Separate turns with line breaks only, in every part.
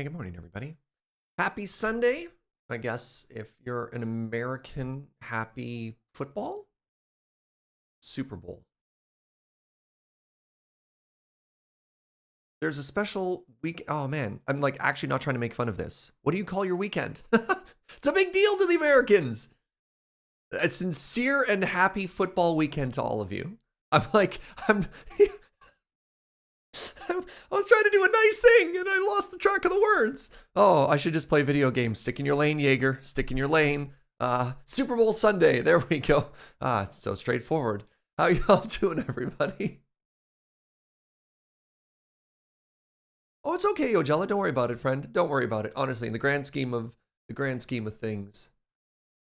Hey, good morning, everybody. Happy Sunday. I guess if you're an American, happy football, Super Bowl. There's a special week. Oh, man. I'm like actually not trying to make fun of this. What do you call your weekend? It's a big deal to the Americans. A sincere and happy football weekend to all of you. I'm I was trying to do a nice thing and I lost the track of the words. Oh, I should just play video games. Stick in your lane, Jaeger. Stick in your lane. Super Bowl Sunday. There we go. It's so straightforward. How y'all doing, everybody? Oh, it's okay, Ojella. Don't worry about it, friend. Don't worry about it. Honestly, in the grand scheme of things,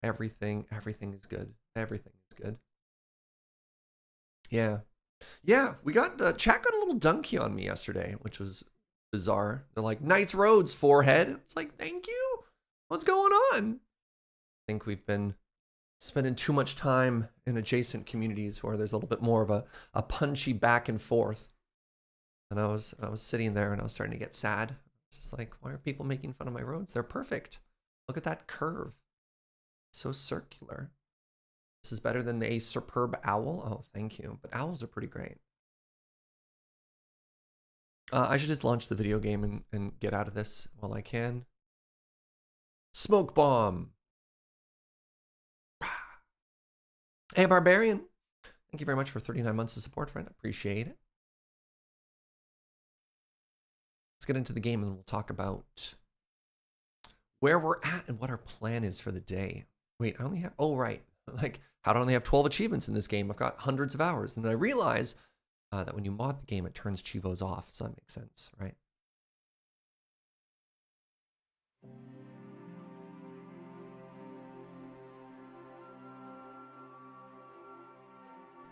everything is good. Everything is good. Yeah. Yeah, we got, chat got a little donkey on me yesterday, which was bizarre. They're like, nice roads, forehead. It's like, thank you. What's going on? I think we've been spending too much time in adjacent communities where there's a little bit more of a punchy back and forth. And I was sitting there and I was starting to get sad. It's just like, why are people making fun of my roads? They're perfect. Look at that curve. So circular. This is better than a superb owl. Oh, thank you. But owls are pretty great. I should just launch the video game and get out of this while I can. Smoke bomb. Hey, Barbarian. Thank you very much for 39 months of support, friend. Appreciate it. Let's get into the game and we'll talk about where we're at and what our plan is for the day. Wait, I only have, oh, right. Like, how do I only have 12 achievements in this game? I've got hundreds of hours. And then I realize that when you mod the game, it turns Chivos off. So that makes sense, right?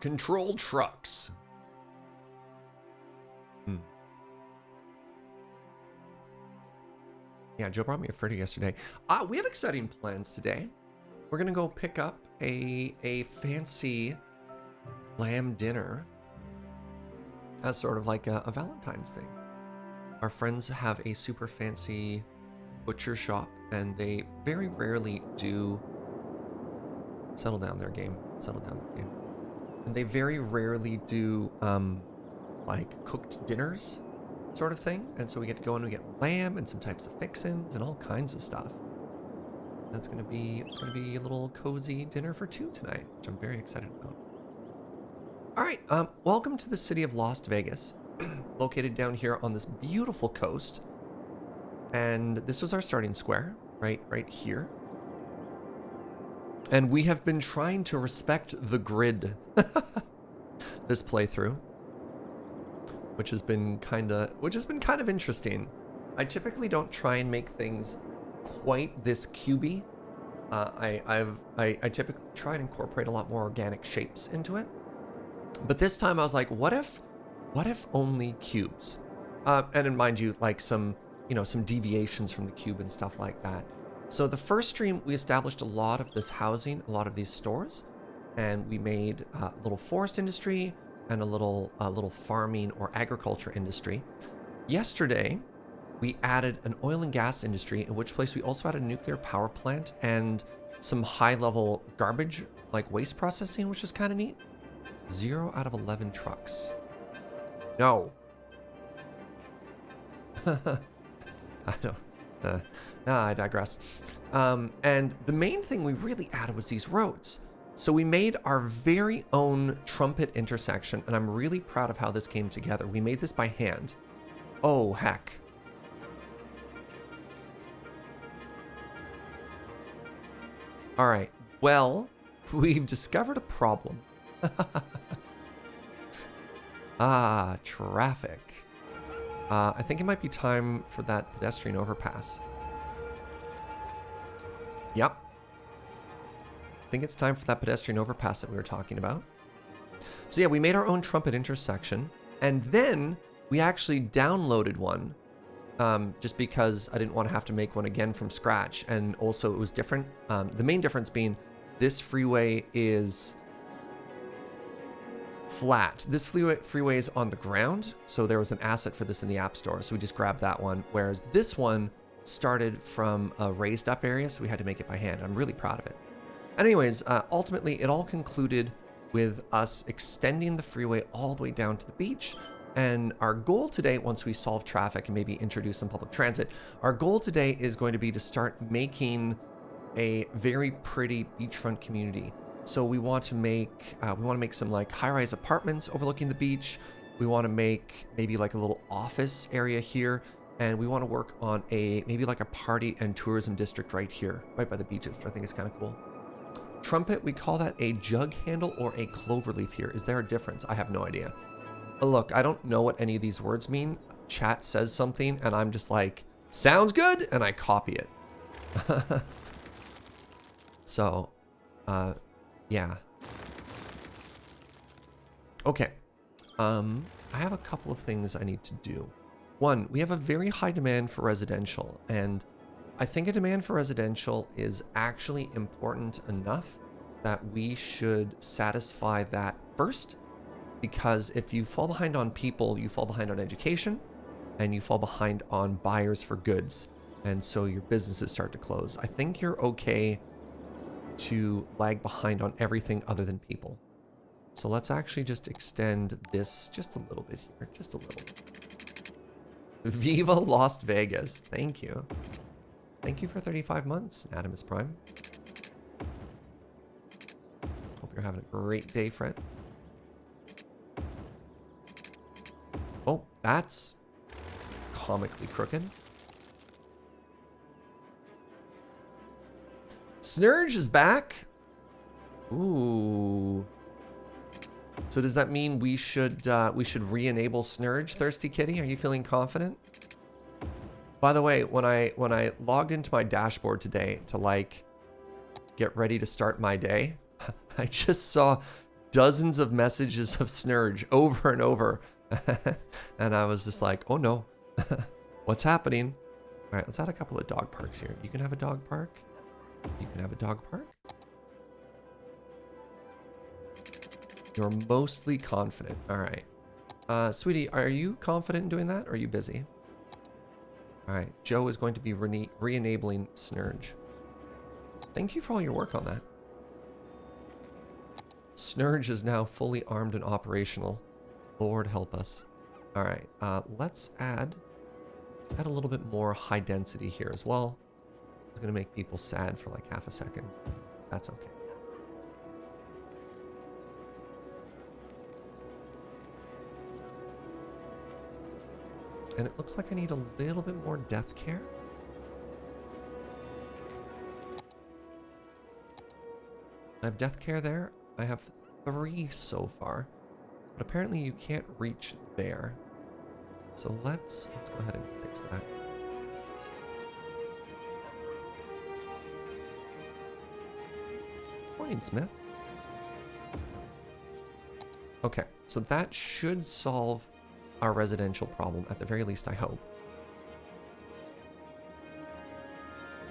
Control trucks. Yeah, Joe brought me a Freddy yesterday. We have exciting plans today. We're gonna go pick up a fancy lamb dinner as sort of like a Valentine's thing. Our friends have a super fancy butcher shop and they very rarely do settle down their game. And they very rarely do like cooked dinners sort of thing. And so we get to go and we get lamb and some types of fixins and all kinds of stuff. It's gonna be a little cozy dinner for two tonight, which I'm very excited about. All right, welcome to the city of Las Vegas, located down here on this beautiful coast. And this was our starting square, right here. And we have been trying to respect the grid this playthrough, which has been kind of interesting. I typically don't try and make things quite this cubey. I typically try and incorporate a lot more organic shapes into it. But this time I was like, what if only cubes? And mind you, like some deviations from the cube and stuff like that. So the first stream, we established a lot of this housing, a lot of these stores, and we made a little forest industry and a little farming or agriculture industry. Yesterday, we added an oil and gas industry, in which place we also added a nuclear power plant and some high-level garbage, like waste processing, which is kind of neat. 0 out of 11 trucks. No. I don't. I digress. And the main thing we really added was these roads. So we made our very own Trumpet intersection, and I'm really proud of how this came together. We made this by hand. Oh, heck. All right, well, we've discovered a problem. Traffic. I think it might be time for that pedestrian overpass. Yep. I think it's time for that pedestrian overpass that we were talking about. So yeah, we made our own Trumpet intersection, and then we actually downloaded one just because I didn't want to have to make one again from scratch. And also it was different. The main difference being this freeway is flat. This freeway is on the ground, so there was an asset for this in the App Store, so we just grabbed that one, whereas this one started from a raised up area, so we had to make it by hand. I'm really proud of it. Anyways, ultimately, it all concluded with us extending the freeway all the way down to the beach. And our goal today, once we solve traffic and maybe introduce some public transit, our goal today is going to be to start making a very pretty beachfront community. So we want to make some like high-rise apartments overlooking the beach. We want to make maybe like a little office area here, and we want to work on maybe like a party and tourism district right here, right by the beaches, which I think is kind of cool. Trumpet, we call that a jug handle or a cloverleaf here. Is there a difference? I have no idea. But look, I don't know what any of these words mean. Chat says something, and I'm just like, sounds good, and I copy it. So, yeah. Okay. I have a couple of things I need to do. One, we have a very high demand for residential, and I think a demand for residential is actually important enough that we should satisfy that first, because if you fall behind on people, you fall behind on education, and you fall behind on buyers for goods, and so your businesses start to close. I think you're okay to lag behind on everything other than people. So let's actually just extend this just a little bit here, just a little. Viva Las Vegas. Thank you. Thank you for 35 months, Adamus Prime. Hope you're having a great day, friend. Oh, that's comically crooked. Snurge is back. Ooh. So does that mean we should re-enable Snurge, Thirsty Kitty? Are you feeling confident? By the way, when I logged into my dashboard today to like get ready to start my day, I just saw dozens of messages of Snurge over and over. And I was just like, oh no, what's happening? All right, let's add a couple of dog parks here. You can have a dog park. You can have a dog park. You're mostly confident. All right. Sweetie, are you confident in doing that, or are you busy? All right. Joe is going to be re-enabling Snurge. Thank you for all your work on that. Snurge is now fully armed and operational. Lord help us. All right. Let's add a little bit more high density here as well. It's going to make people sad for like half a second. That's okay. And it looks like I need a little bit more death care. I have death care there. I have 3 so far. But apparently you can't reach there. So let's go ahead and fix that. Morning, Smith. Okay, so that should solve our residential problem, at the very least, I hope.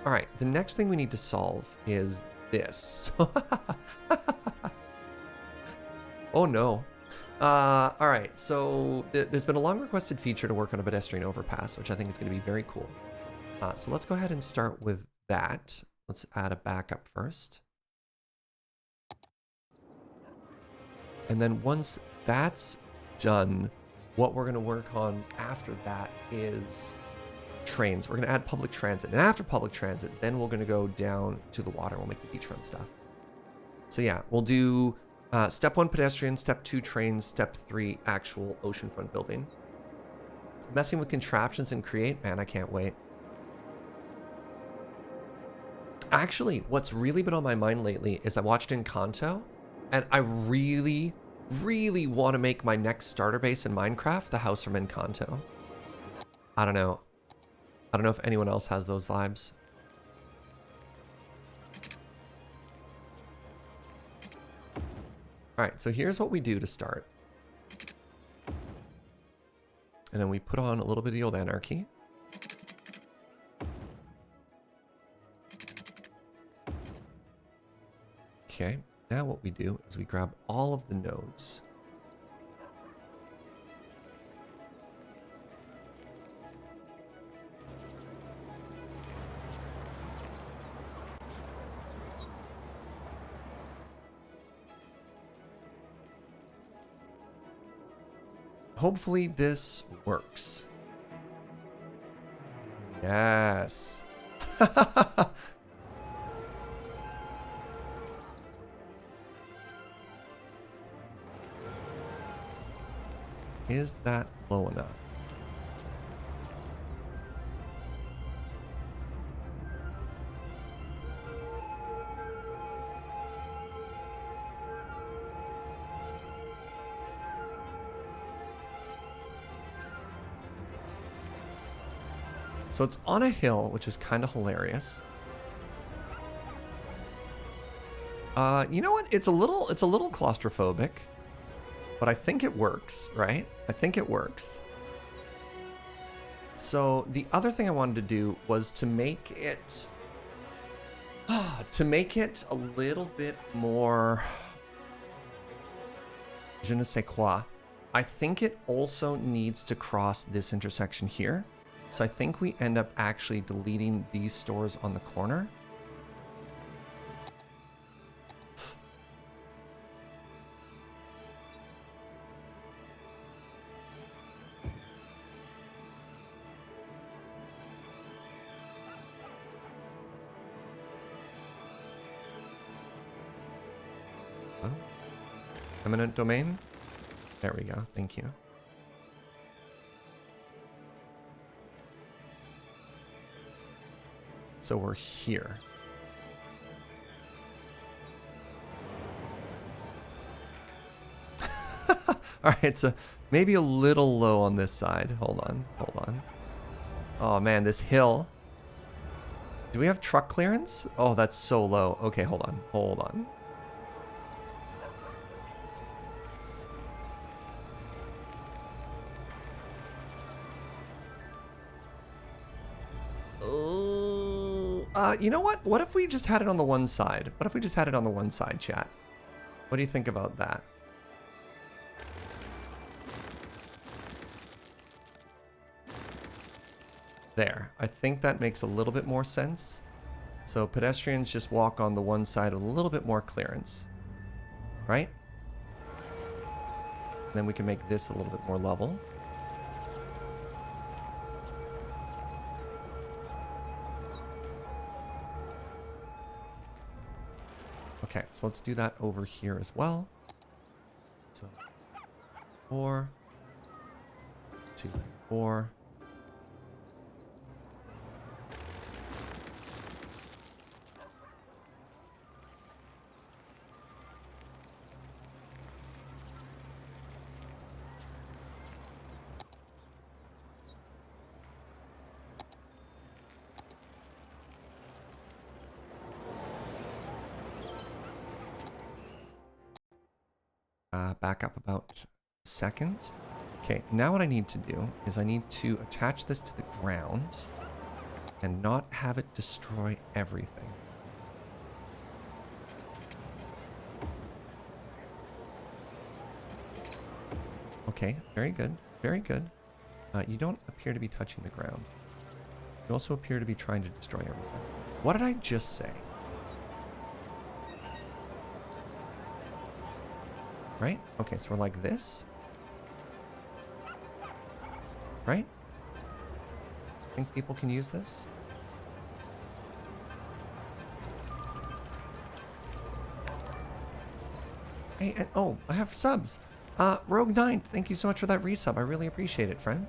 All right, the next thing we need to solve is this. Oh no. All right, so there's been a long requested feature to work on a pedestrian overpass, which I think is going to be very cool. So let's go ahead and start with that. Let's add a backup first. And then once that's done, what we're going to work on after that is trains. We're going to add public transit. And after public transit, then we're going to go down to the water. We'll make the beachfront stuff. So yeah, we'll do step 1 pedestrian, step 2 trains, step 3 actual oceanfront building. Messing with contraptions and create, man, I can't wait. Actually, what's really been on my mind lately is I watched Encanto, and I really want to make my next starter base in Minecraft the house from Encanto. I don't know if anyone else has those vibes. All right, so here's what we do to start. And then we put on a little bit of the old Anarchy. Okay, now what we do is we grab all of the nodes. Hopefully this works. Yes. Is that low enough? So it's on a hill, which is kind of hilarious. You know what? It's a little claustrophobic, but I think it works, right? I think it works. So the other thing I wanted to do was to make it a little bit more je ne sais quoi. I think it also needs to cross this intersection here. So I think we end up actually deleting these stores on the corner. Oh. Eminent domain. There we go. Thank you. So we're here. All right, so maybe a little low on this side. Hold on. Oh man, this hill. Do we have truck clearance? Oh, that's so low. Okay, hold on. You know what? What if we just had it on the one side? Chat? What do you think about that? There. I think that makes a little bit more sense. So pedestrians just walk on the one side with a little bit more clearance. Right? And then we can make this a little bit more level. Okay, so let's do that over here as well. So 4, 2, 4. Back up about a second. Okay, now what I need to do is I need to attach this to the ground and not have it destroy everything. Okay, very good, very good. You don't appear to be touching the ground. You also appear to be trying to destroy everything. What did I just say? Right? Okay, so we're like this. Right? Think people can use this? Hey, and, oh, I have subs. Rogue9, thank you so much for that resub. I really appreciate it, friend.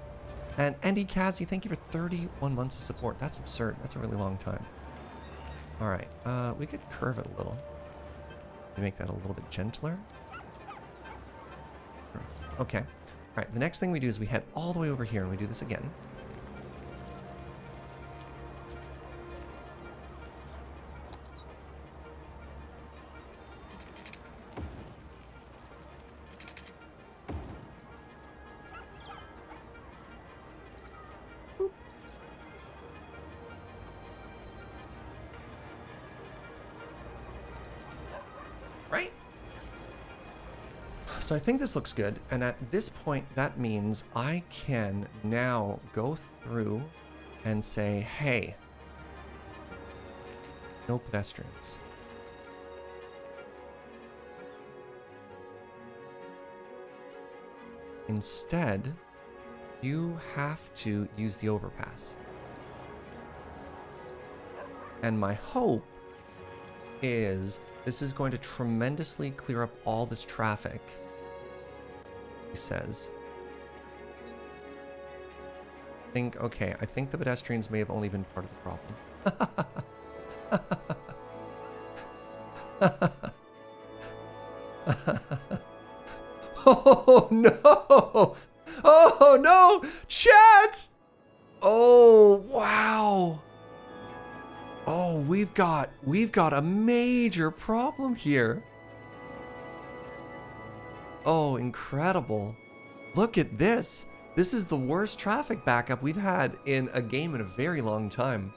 And Andy Cassie, thank you for 31 months of support. That's absurd. That's a really long time. All right, we could curve it a little. Make that a little bit gentler. Okay. All right, the next thing we do is we head all the way over here and we do this again. Boop. Right? So I think this looks good, and at this point that means I can now go through and say, hey, no pedestrians. Instead, you have to use the overpass. And my hope is this is going to tremendously clear up all this traffic, he says. Okay, I think the pedestrians may have only been part of the problem. Oh no! Oh no! Chat! Oh wow! Oh, we've got a major problem here. Oh, incredible. Look at this. This is the worst traffic backup we've had in a game in a very long time.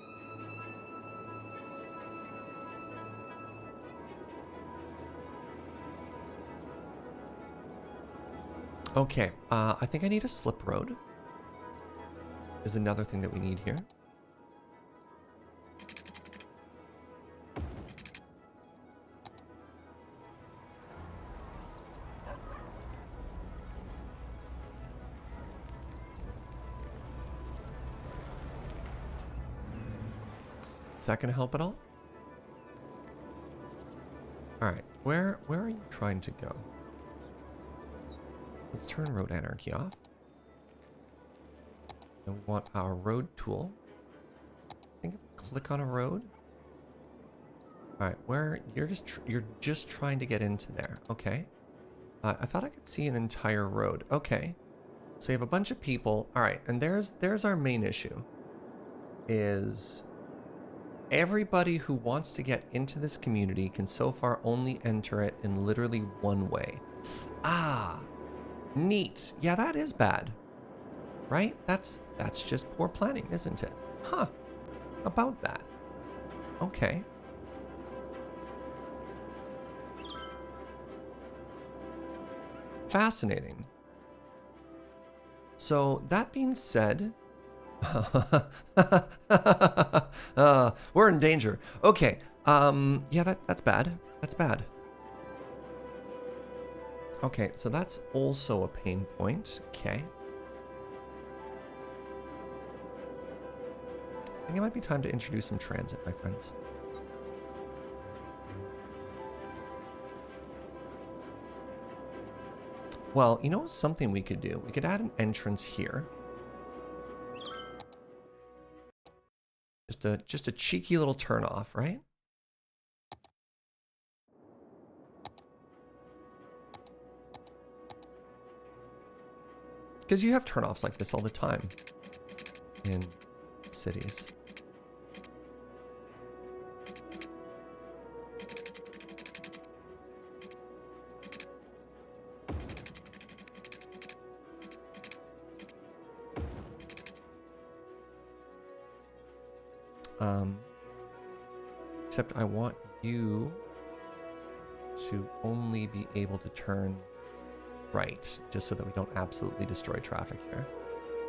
Okay, I think I need a slip road. Is another thing that we need here. Is that going to help at all? All right, where are you trying to go? Let's turn road anarchy off. And we want our road tool. I think click on a road. All right, where you're just trying to get into there. Okay. I thought I could see an entire road. Okay. So you have a bunch of people. All right, and there's our main issue. Is everybody who wants to get into this community can so far only enter it in literally one way. Ah, neat. Yeah, that is bad. Right? That's just poor planning, isn't it? Huh. About that. Okay. Fascinating. So that being said, we're in danger. Okay. Yeah, that's bad. That's bad. Okay, so that's also a pain point. Okay. I think it might be time to introduce some transit, my friends. Well, you know something we could do? We could add an entrance here. Just a cheeky little turn off, right? Because you have turnoffs like this all the time in cities. Except I want you to only be able to turn right, just so that we don't absolutely destroy traffic here.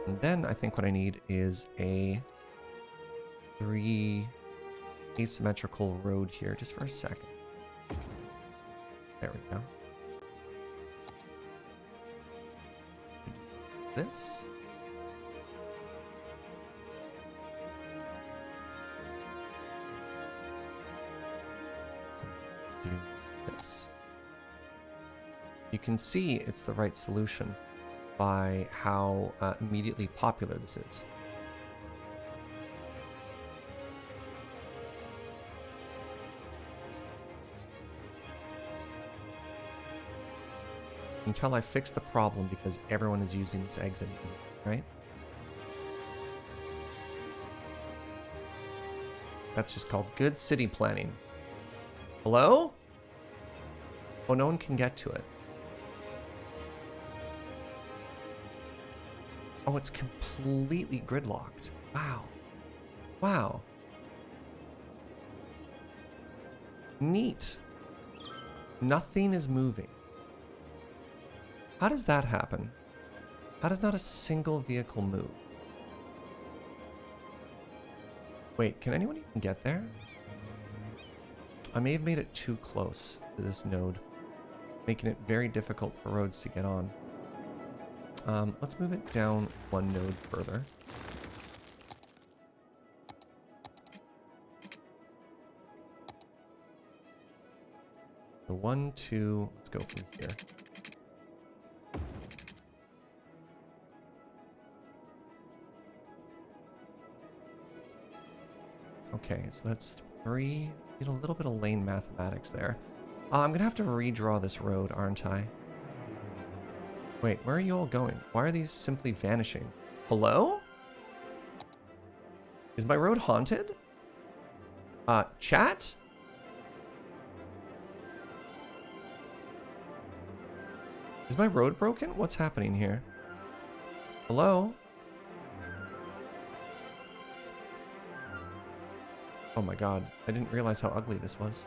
And then I think what I need is a 3 asymmetrical road here, just for a second. There we go. This. Do this. You can see it's the right solution by how immediately popular this is. Until I fix the problem because everyone is using this exit, right? That's just called good city planning. Hello? Oh, no one can get to it. Oh, it's completely gridlocked. Wow. Wow. Neat. Nothing is moving. How does that happen? How does not a single vehicle move? Wait, can anyone even get there? I may have made it too close to this node, making it very difficult for roads to get on. Let's move it down one node further. So 1, 2, let's go from here. Okay, so that's 3. Get a little bit of lane mathematics there. I'm gonna have to redraw this road, aren't I? Wait, where are you all going? Why are these simply vanishing? Hello? Is my road haunted? Chat? Is my road broken? What's happening here? Hello? Oh my god, I didn't realize how ugly this was.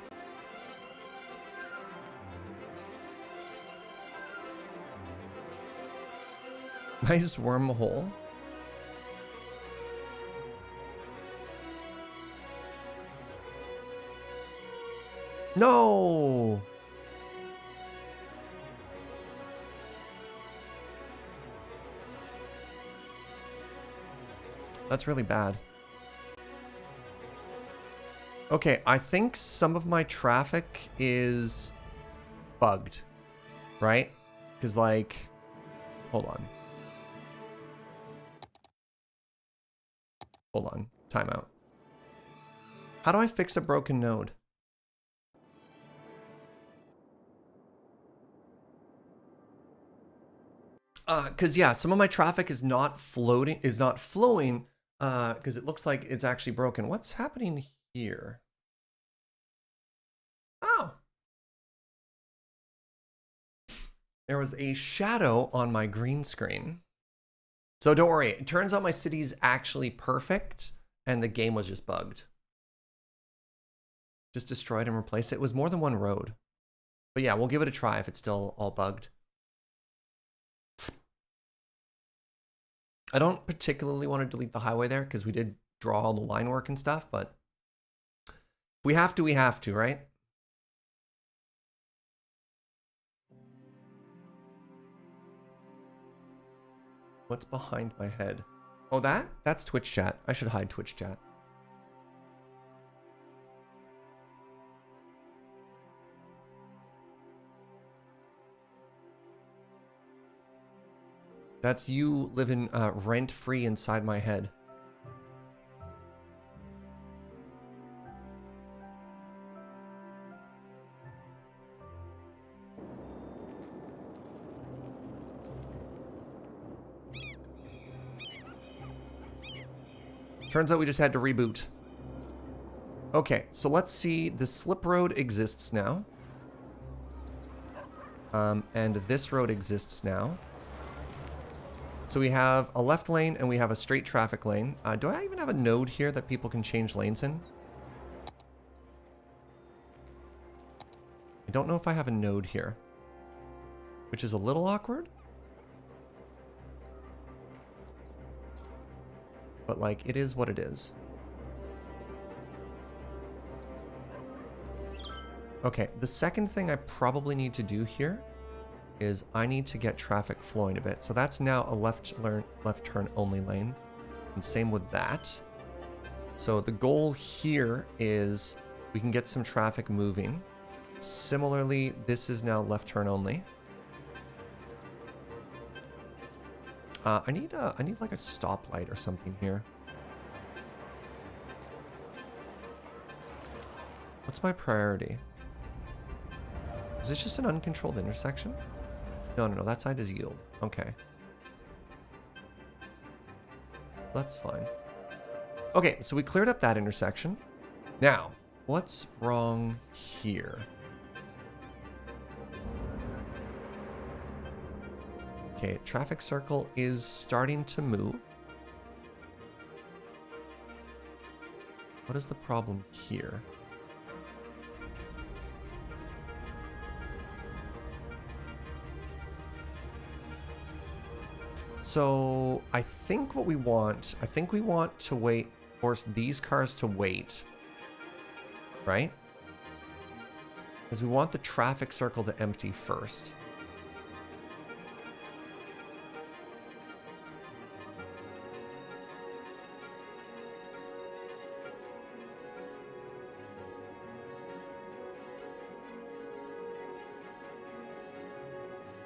Nice wormhole. No! That's really bad. Okay, I think some of my traffic is bugged, right? Because, like, hold on. Hold on. Timeout. How do I fix a broken node? Because, yeah, some of my traffic is not flowing, because it looks like it's actually broken. What's happening here? Oh. There was a shadow on my green screen. So don't worry. It turns out my city's actually perfect, and the game was just bugged. Just destroyed and replaced it. It was more than one road. But yeah, we'll give it a try if it's still all bugged. I don't particularly want to delete the highway there because we did draw all the line work and stuff, but if we have to, right? What's behind my head? Oh, that's Twitch chat. I should hide Twitch chat. That's you living rent-free inside my head. Turns out we just had to reboot. Okay, so let's see. The slip road exists now. And this road exists now. So we have a left lane and we have a straight traffic lane. Do I even have a node here that people can change lanes in? I don't know if I have a node here, which is a little awkward. But like, it is what it is. Okay, the second thing I probably need to do here is I need to get traffic flowing a bit. So that's now a left turn only lane. And same with that. So the goal here is we can get some traffic moving. Similarly, this is now left turn only. I need like a stoplight or something here. What's my priority? Is this just an uncontrolled intersection? No, that side is yield. Okay. That's fine. Okay, so we cleared up that intersection. Now, what's wrong here? Okay, traffic circle is starting to move. What is the problem here? So I think what we want, to wait, force these cars to wait, right? Because we want the traffic circle to empty first.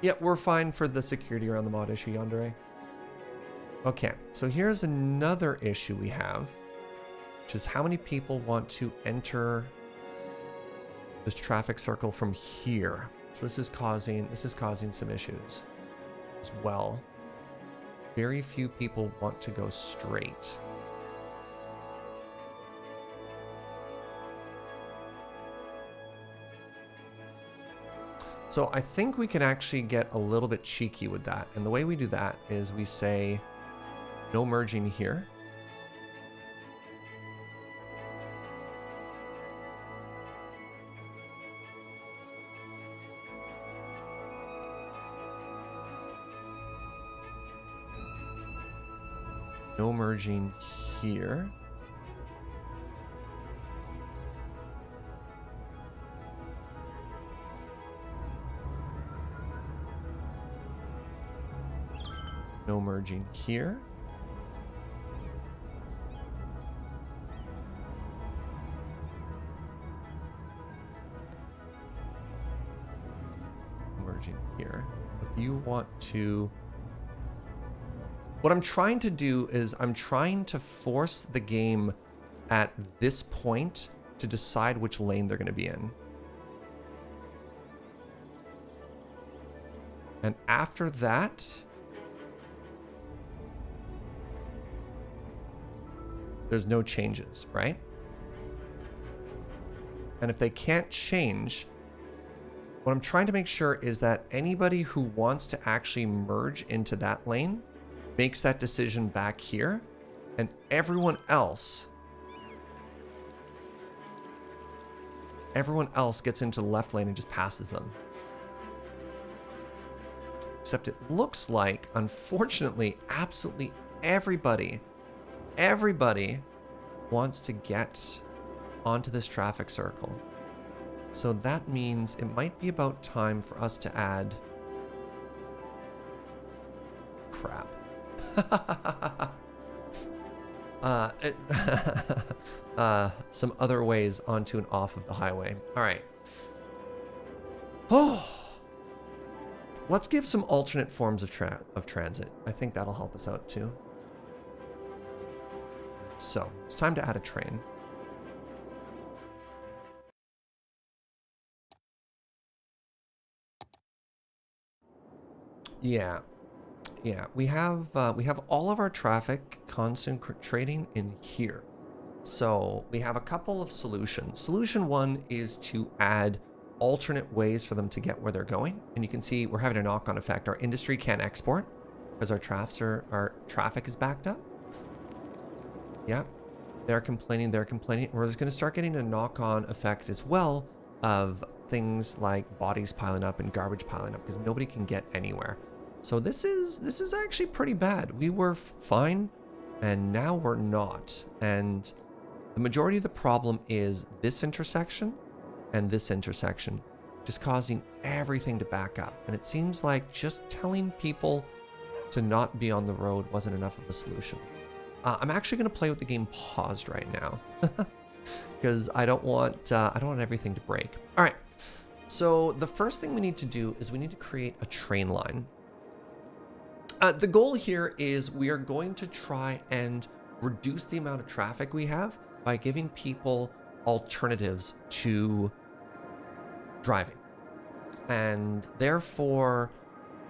Yeah, we're fine for the security around the mod issue, Yandere. Okay, so here's another issue we have, which is how many people want to enter this traffic circle from here. So this is causing some issues as well. Very few people want to go straight. So I think we can actually get a little bit cheeky with that. And the way we do that is we say no merging here. No merging here. No merging here. Merging here. If you want to... What I'm trying to do is I'm trying to force the game at this point to decide which lane they're going to be in. And after that, there's no changes, right? And if they can't change, what I'm trying to make sure is that anybody who wants to actually merge into that lane makes that decision back here, and everyone else gets into the left lane and just passes them. Except it looks like, unfortunately, absolutely everybody wants to get onto this traffic circle. So that means it might be about time for us to add... Crap. Some other ways onto and off of the highway. All right. Oh, let's give some alternate forms of transit. I think that'll help us out too. So it's time to add a train. Yeah. Yeah, we have all of our traffic concentrating in here. So we have a couple of solutions. Solution one is to add alternate ways for them to get where they're going. And you can see we're having a knock-on effect. Our industry can't export because our traffic is backed up. Yeah, they're complaining. We're going to start getting a knock-on effect as well of things like bodies piling up and garbage piling up because nobody can get anywhere. So this is actually pretty bad. We were fine, and now we're not. And the majority of the problem is this intersection and this intersection, just causing everything to back up. And it seems like just telling people to not be on the road wasn't enough of a solution. I'm actually going to play with the game paused right now because I don't want everything to break. All right. So the first thing we need to do is we need to create a train line. The goal here is we are going to try and reduce the amount of traffic we have by giving people alternatives to driving. And therefore,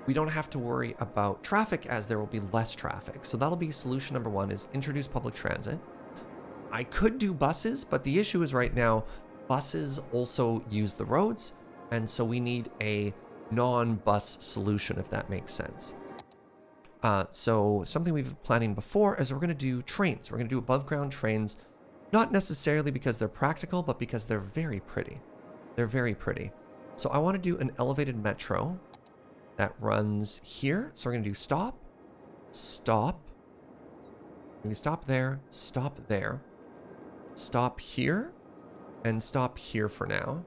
we don't have to worry about traffic as there will be less traffic. So that'll be solution number one, is introduce public transit. I could do buses, but the issue is right now, buses also use the roads. And so we need a non-bus solution, if that makes sense. So something we've been planning before is we're going to do trains. We're going to do above ground trains, not necessarily because they're practical, but because they're very pretty. They're very pretty. So I want to do an elevated metro that runs here. So we're going to do stop, stop. We stop there, stop there, stop here, and stop here for now.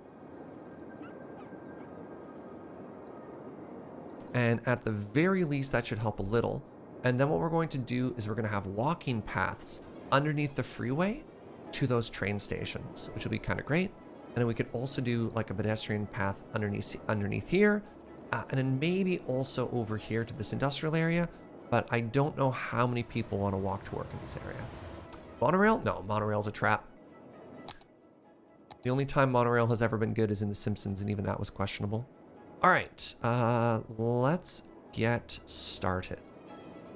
And at the very least, that should help a little. And then what we're going to do is we're going to have walking paths underneath the freeway to those train stations, which will be kind of great. And then we could also do like a pedestrian path underneath here And then maybe also over here to this industrial area, but I don't know how many people want to walk to work in this area. Monorail? No, monorail's a trap. The only time monorail has ever been good is in The Simpsons, and even that was questionable. All right, let's get started.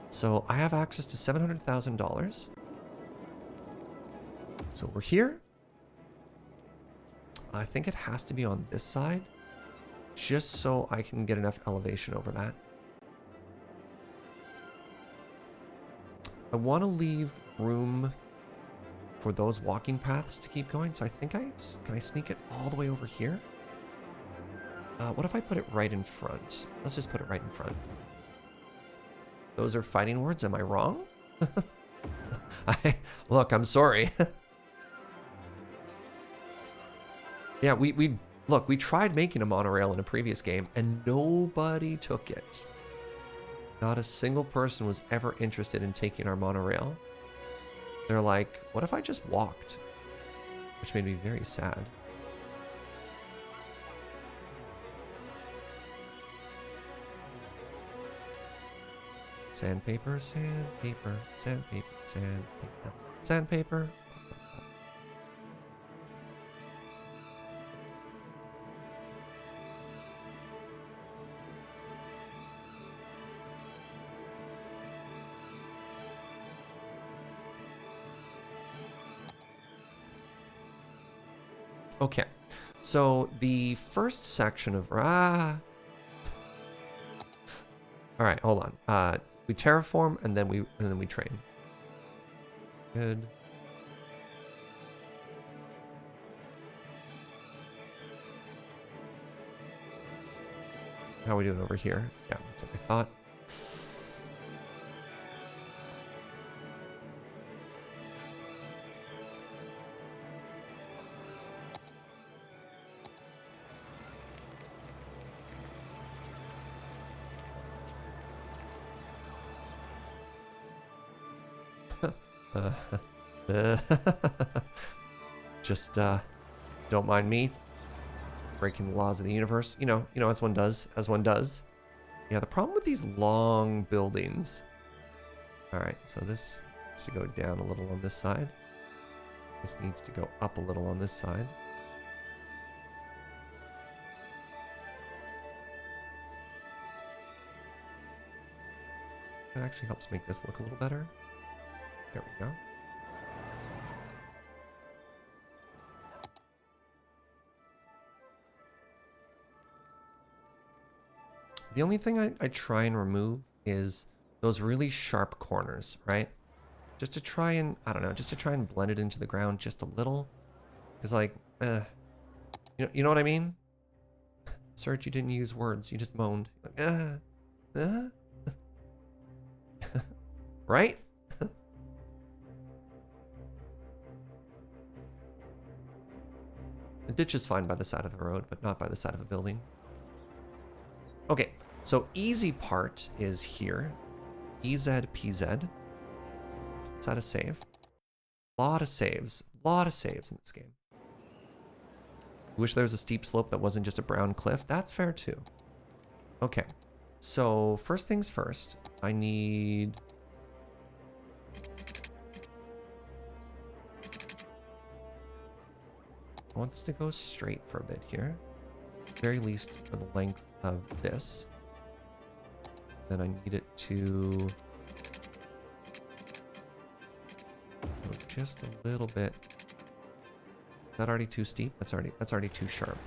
So I have access to $700,000. So we're here. I think it has to be on this side, just so I can get enough elevation over that. I want to leave room for those walking paths to keep going, so I think can I sneak it all the way over here? What if I put it right in front? Let's just put it right in front. Those are fighting words, am I wrong? Look, I'm sorry. Yeah, we tried making a monorail in a previous game and nobody took it. Not a single person was ever interested in taking our monorail. They're like, what if I just walked? Which made me very sad. Sandpaper, sandpaper, sandpaper, sandpaper, sandpaper. Okay, so the first section of all right, hold on. We terraform and then we train. Good. How are we doing over here? Yeah, that's what I thought. Just don't mind me breaking the laws of the universe. You know, as one does, Yeah, the problem with these long buildings. All right, so this needs to go down a little on this side. This needs to go up a little on this side. That actually helps make this look a little better. There we go. The only thing I try and remove is those really sharp corners, right? Just to try and, I don't know, just to try and blend it into the ground just a little. Because like, you know what I mean? Serge, you didn't use words, you just moaned. Like, right? The ditch is fine by the side of the road, but not by the side of a building. Okay, so easy part is here. EZ, PZ. Is that a save? Lot of saves in this game. Wish there was a steep slope that wasn't just a brown cliff. That's fair too. Okay, so first things first, I need... I want this to go straight for a bit here. Very least for the length of this. Then I need it to go just a little bit. Is that already too steep? That's already too sharp.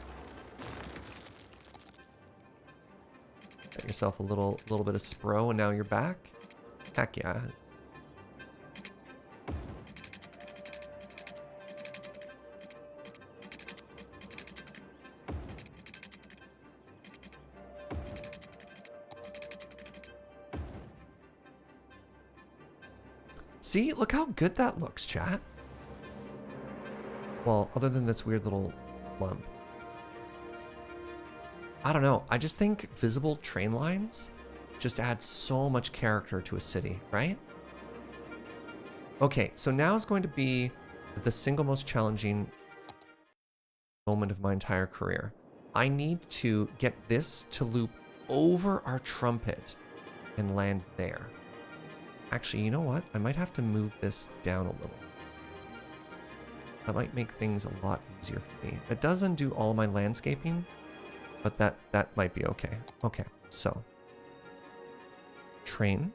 Get yourself a little bit of spro and now you're back. Heck yeah. See, look how good that looks, chat. Well, other than this weird little lump. I don't know. I just think visible train lines just add so much character to a city, right? Okay, so now is going to be the single most challenging moment of my entire career. I need to get this to loop over our Trumpet and land there. Actually, you know what? I might have to move this down a little. That might make things a lot easier for me. It does undo all my landscaping, but that might be okay. Okay, so train.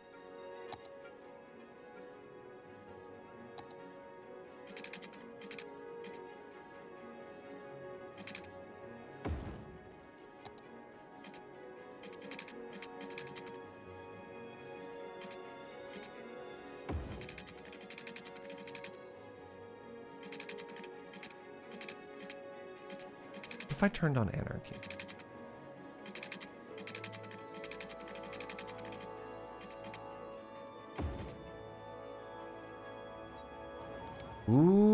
If I turned on Anarchy. Ooh.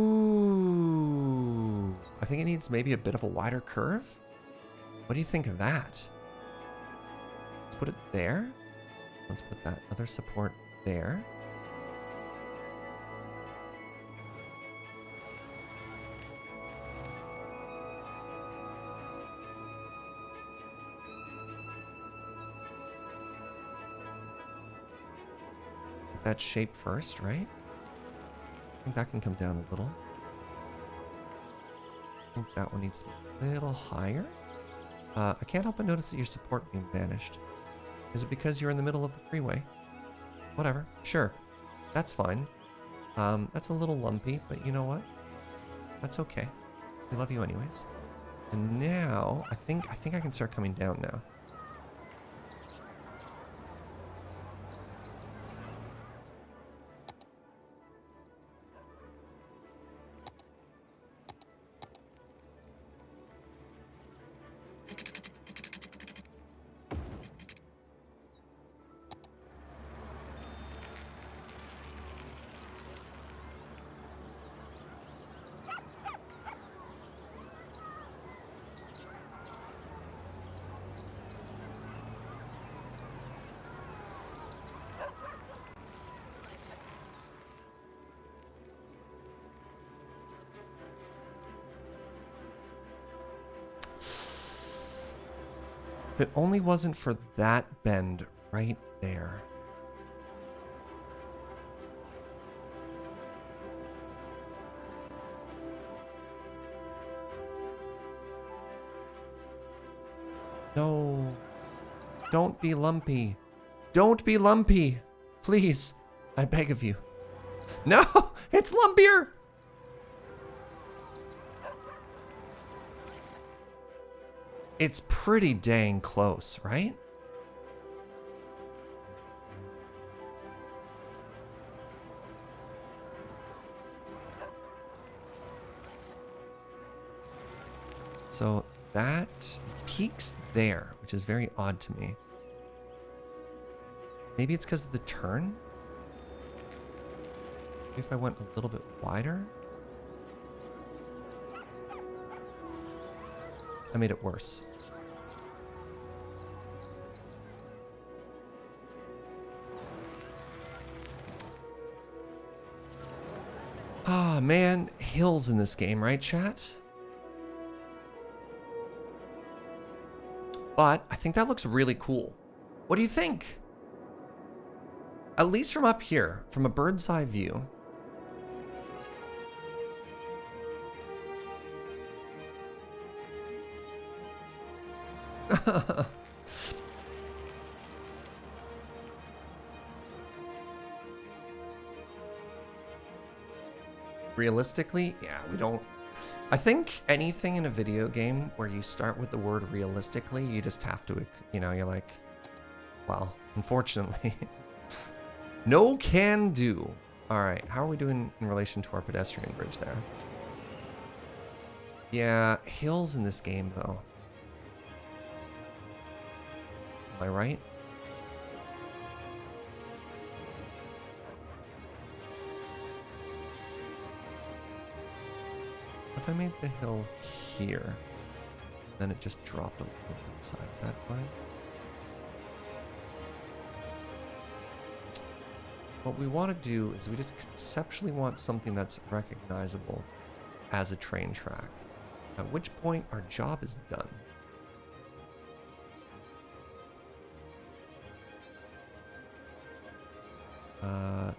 I think it needs maybe a bit of a wider curve. What do you think of that? Let's put it there. Let's put that other support there. That shape first, right? I think that can come down a little. I think that one needs to be a little higher. I can't help but notice that your support beam vanished. Is it because you're in the middle of the freeway? Whatever. Sure. That's fine. That's a little lumpy, but you know what? That's okay. We love you anyways. And now, I think I can start coming down now. If it only wasn't for that bend right there. No. Don't be lumpy. Don't be lumpy. Please. I beg of you. No! It's lumpier! It's pretty dang close, right? So that peaks there, which is very odd to me. Maybe it's because of the turn? Maybe if I went a little bit wider? I made it worse. Ah, man, hills in this game, right, chat? But I think that looks really cool. What do you think? At least from up here, from a bird's eye view. Realistically, yeah, we don't. I think anything in a video game where you start with the word realistically, you just have to, you know, you're like, well, unfortunately. No can do. All right, how are we doing in relation to our pedestrian bridge there? Yeah, hills in this game, though. Am I right? If I made the hill here, then it just dropped a little bit to the side. Is that fine? What we want to do is we just conceptually want something that's recognizable as a train track, at which point our job is done.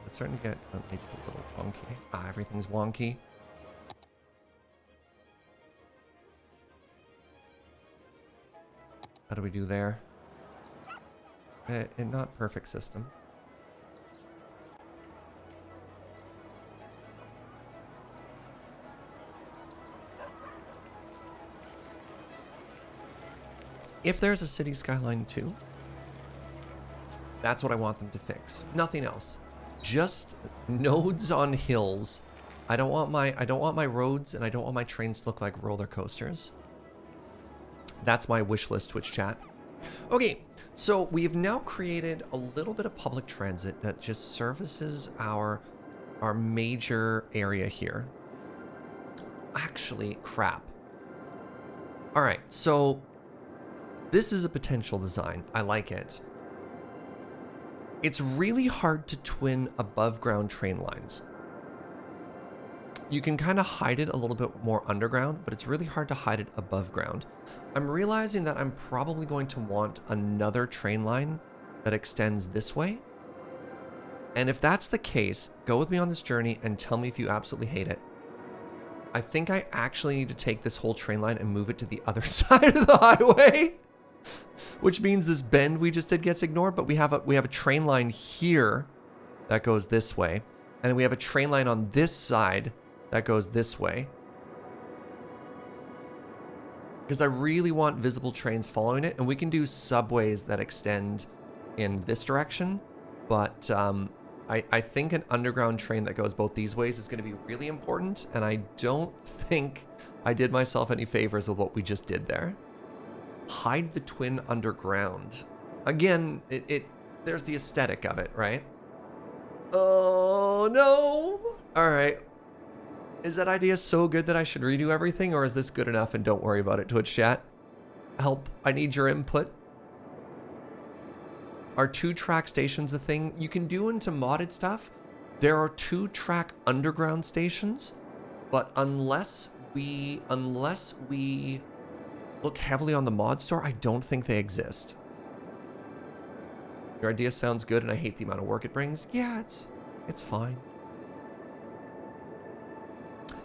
It's starting to get maybe a little wonky. Everything's wonky. How do we do there? Not perfect system. If there's a city skyline too, that's what I want them to fix. Nothing else. Just nodes on hills. I don't want my roads and I don't want my trains to look like roller coasters. That's my wish list, Twitch chat. Okay, so we've now created a little bit of public transit that just services our major area here. Actually, crap. All right, so this is a potential design. I like it. It's really hard to twin above ground train lines. You can kind of hide it a little bit more underground, but it's really hard to hide it above ground. I'm realizing that I'm probably going to want another train line that extends this way. And if that's the case, go with me on this journey and tell me if you absolutely hate it. I think I actually need to take this whole train line and move it to the other side of the highway. Which means this bend we just did gets ignored, but we have a train line here that goes this way. And we have a train line on this side that goes this way. Because I really want visible trains following it, and we can do subways that extend in this direction. But I think an underground train that goes both these ways is going to be really important, and I don't think I did myself any favors with what we just did there. Hide the twin underground. Again, there's the aesthetic of it, right? Oh, no. All right. Is that idea so good that I should redo everything, or is this good enough and don't worry about it, Twitch chat? Help. I need your input. Are 2-track stations a thing? You can do into modded stuff. There are 2-track underground stations, but unless we look heavily on the mod store, I don't think they exist. Your idea sounds good, and I hate the amount of work it brings. Yeah, it's fine.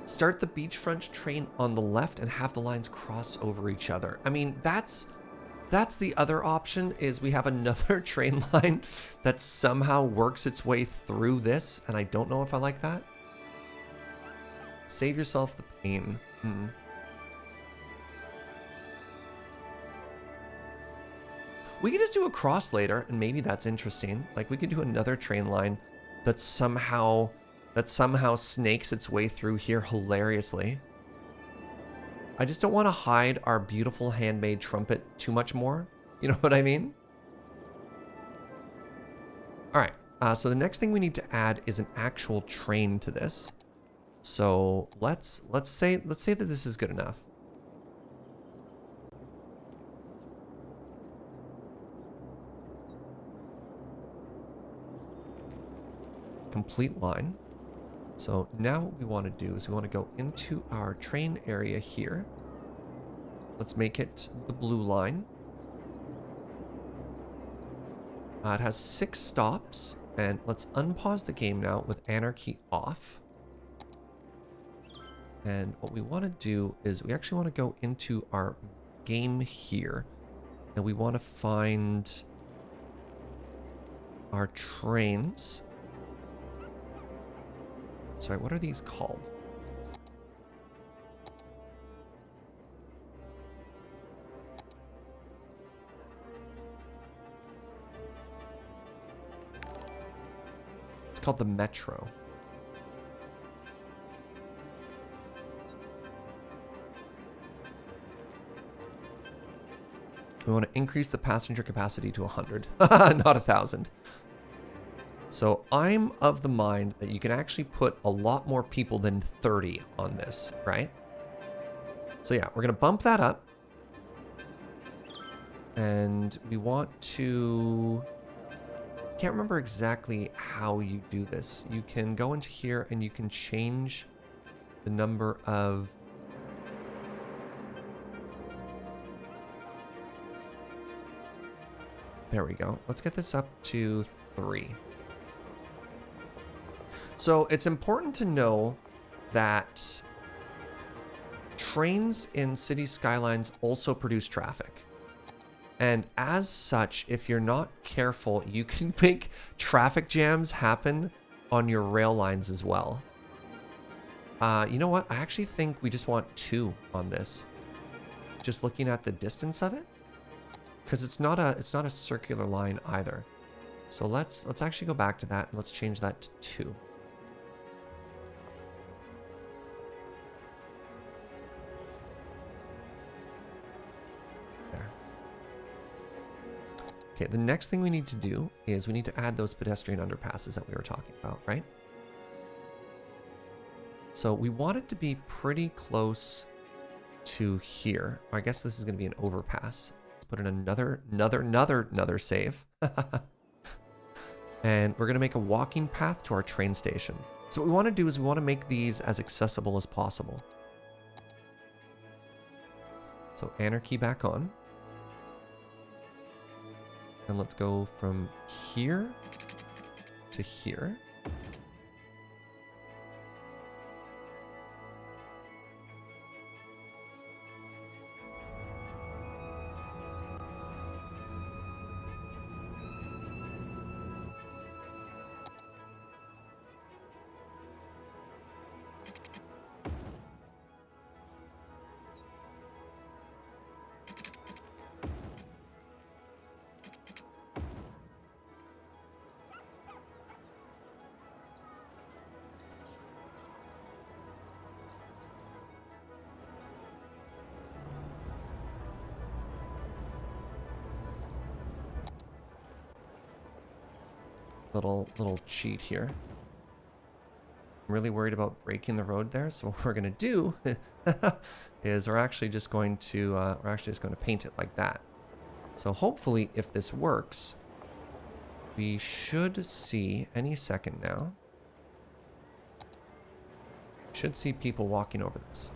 Start the beachfront train on the left and have the lines cross over each other. I mean, that's the other option, is we have another train line that somehow works its way through this, and I don't know if I like that. Save yourself the pain. We could just do a cross later, and maybe that's interesting. Like, we could do another train line that somehow snakes its way through here hilariously. I just don't want to hide our beautiful handmade trumpet too much more. You know what I mean? All right. So the next thing we need to add is an actual train to this. So let's say that this is good enough. Complete line. So now what we want to do is we want to go into our train area here. Let's make it the blue line. It has 6 stops, and let's unpause the game now with Anarchy off. And what we want to do is we actually want to go into our game here, and we want to find our trains. Sorry, what are these called? It's called the Metro. We want to increase the passenger capacity to 100, not 1,000. So I'm of the mind that you can actually put a lot more people than 30 on this, right? So yeah, we're going to bump that up. And we want to... Can't remember exactly how you do this. You can go into here and you can change the number of... There we go. Let's get this up to 3. So it's important to know that trains in city skylines also produce traffic. And as such, if you're not careful, you can make traffic jams happen on your rail lines as well. You know what? I actually think we just want 2 on this. Just looking at the distance of it, because it's not a circular line either. So let's actually go back to that and let's change that to 2. There. Okay, the next thing we need to do is we need to add those pedestrian underpasses that we were talking about, right? So we want it to be pretty close to here. I guess this is going to be an overpass. Let's put in another save. And we're going to make a walking path to our train station. So what we want to do is we want to make these as accessible as possible. So Anarchy back on. And let's go from here to here. Little cheat here. I'm really worried about breaking the road there, so what we're gonna do is we're actually just going to paint it like that. So hopefully, if this works, we should see any second now. Should see people walking over this.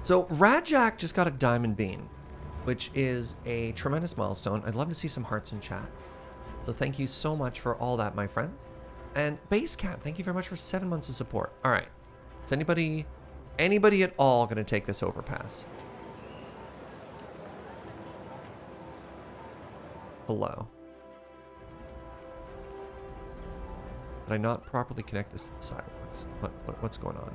So Radjack just got a diamond bean, which is a tremendous milestone. I'd love to see some hearts in chat. So thank you so much for all that, my friend. And Basecamp, thank you very much for 7 months of support. All right. Is anybody at all going to take this overpass? Hello. Did I not properly connect this to the sidewalks? What's going on?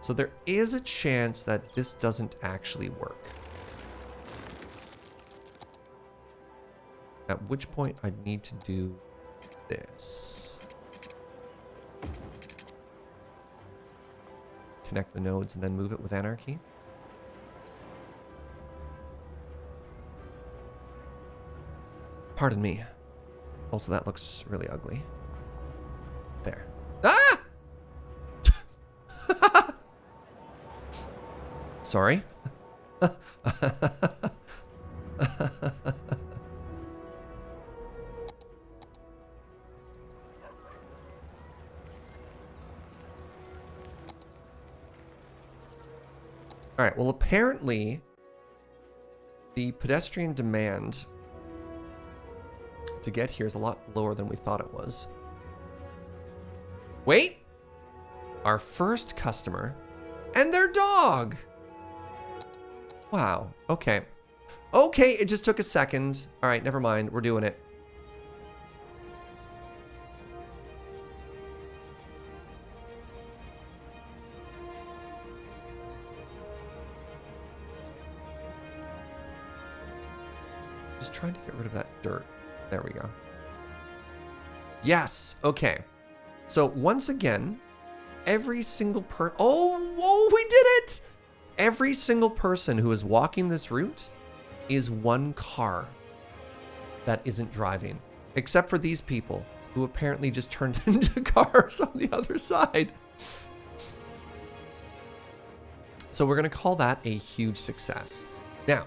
So there is a chance that this doesn't actually work. At which point I need to do this. Connect the nodes and then move it with Anarchy. Pardon me. Also, that looks really ugly. There. Ah! Sorry. All right, well, apparently the pedestrian demand to get here is a lot lower than we thought it was. Wait! Our first customer and their dog! Wow, okay. Okay, it just took a second. All right, never mind, we're doing it. Just trying to get rid of that dirt. There we go. Yes, okay. So once again, every single oh, we did it! Every single person who is walking this route is one car that isn't driving, except for these people who apparently just turned into cars on the other side. So we're going to call that a huge success. Now,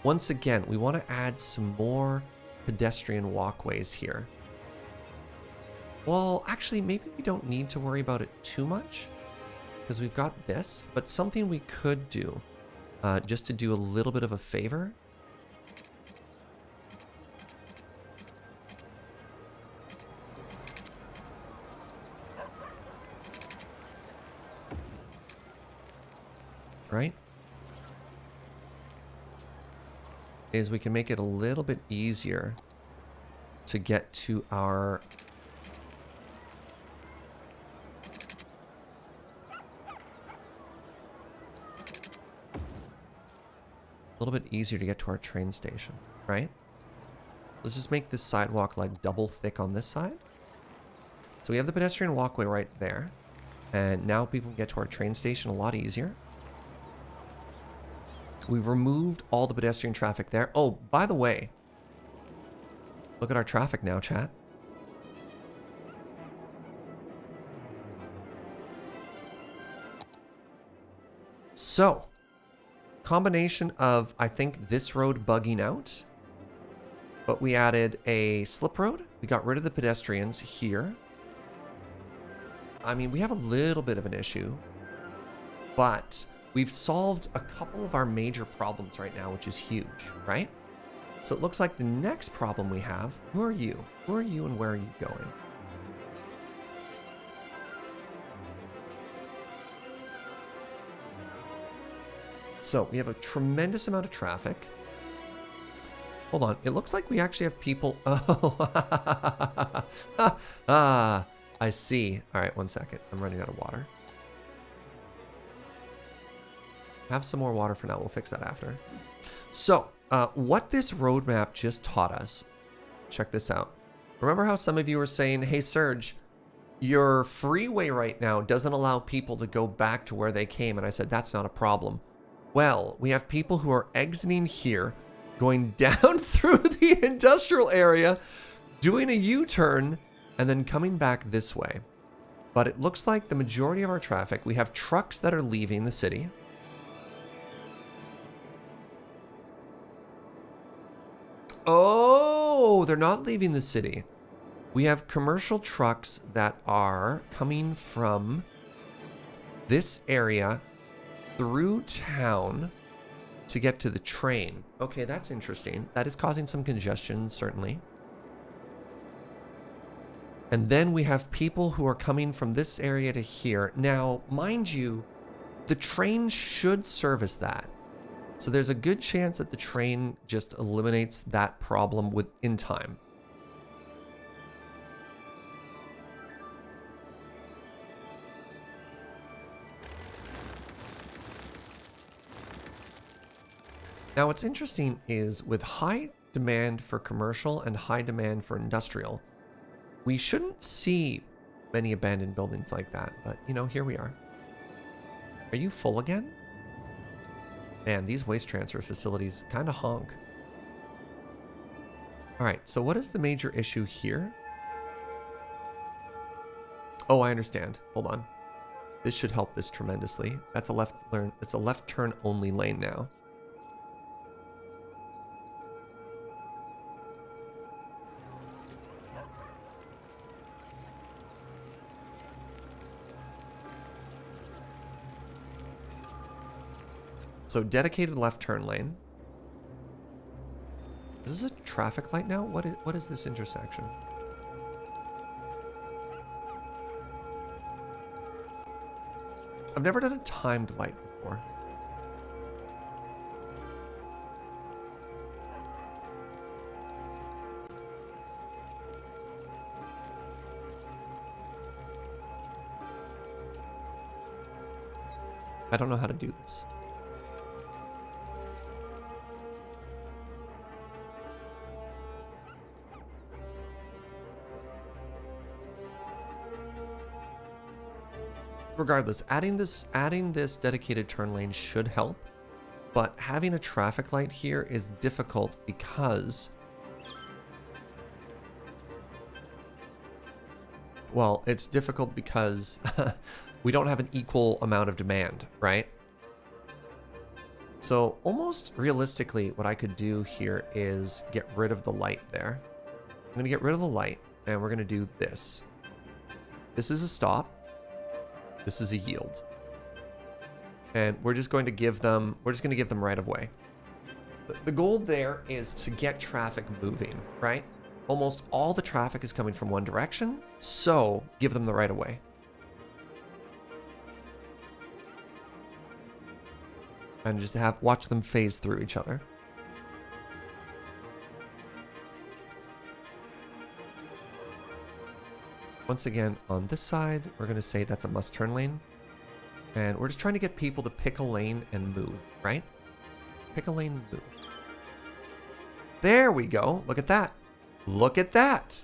once again, we want to add some more pedestrian walkways here. Well, actually, maybe we don't need to worry about it too much. because we've got this, but something we could do, just to do a little bit of a favor. Right? Is we can make it a little bit easier to get to our train station, right? Let's just make this sidewalk like double thick on this side. So we have the pedestrian walkway right there. And now people can get to our train station a lot easier. We've removed all the pedestrian traffic there. Oh, by the way, look at our traffic now, chat. So, combination of, I think, this road bugging out, but we added a slip road. We got rid of the pedestrians here. I mean, we have a little bit of an issue, but we've solved a couple of our major problems right now, which is huge, right? So it looks like the next problem we have, who are you? Who are you and where are you going? So we have a tremendous amount of traffic. Hold on, it looks like we actually have people. Oh, I see. All right, 1 second. I'm running out of water. Have some more water for now. We'll fix that after. So, what this roadmap just taught us, check this out. Remember how some of you were saying, hey, Serge, your freeway right now doesn't allow people to go back to where they came. And I said, that's not a problem. Well, we have people who are exiting here, going down through the industrial area, doing a U-turn, and then coming back this way. But it looks like the majority of our traffic, we have trucks that are leaving the city. Oh, they're not leaving the city. We have commercial trucks that are coming from this area through town to get to the train. Okay, that's interesting. That is causing some congestion, certainly. And then we have people who are coming from this area to here. Now, mind you, the train should service that. So there's a good chance that the train just eliminates that problem in time. Now, what's interesting is with high demand for commercial and high demand for industrial, we shouldn't see many abandoned buildings like that, but you know, here we are. Are you full again? Man, these waste transfer facilities kind of honk. All right, so what is the major issue here? Oh, I understand. Hold on. This should help this tremendously. That's a it's a left turn only lane now. So dedicated left turn lane. Is this a traffic light now? What is this intersection? I've never done a timed light before. I don't know how to do this. Regardless, adding this dedicated turn lane should help, but having a traffic light here is difficult because, well, it's difficult because we don't have an equal amount of demand, right? So almost realistically, what I could do here is get rid of the light there. I'm gonna get rid of the light and we're gonna do this. This is a stop. This is a yield. And we're just going to give them right of way. The goal there is to get traffic moving, right? Almost all the traffic is coming from one direction, so give them the right of way. And just watch them phase through each other. Once again, on this side, we're going to say that's a must turn lane. And we're just trying to get people to pick a lane and move, right? Pick a lane and move. There we go. Look at that. Look at that.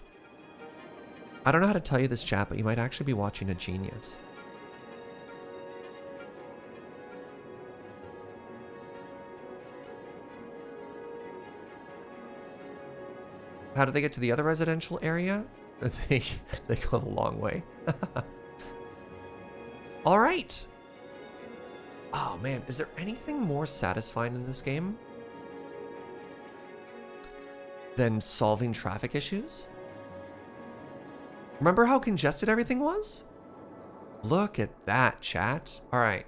I don't know how to tell you this, chat, but you might actually be watching a genius. How do they get to the other residential area? They go the long way. All right. Oh man, is there anything more satisfying in this game than solving traffic issues? Remember how congested everything was? Look at that, chat. All right.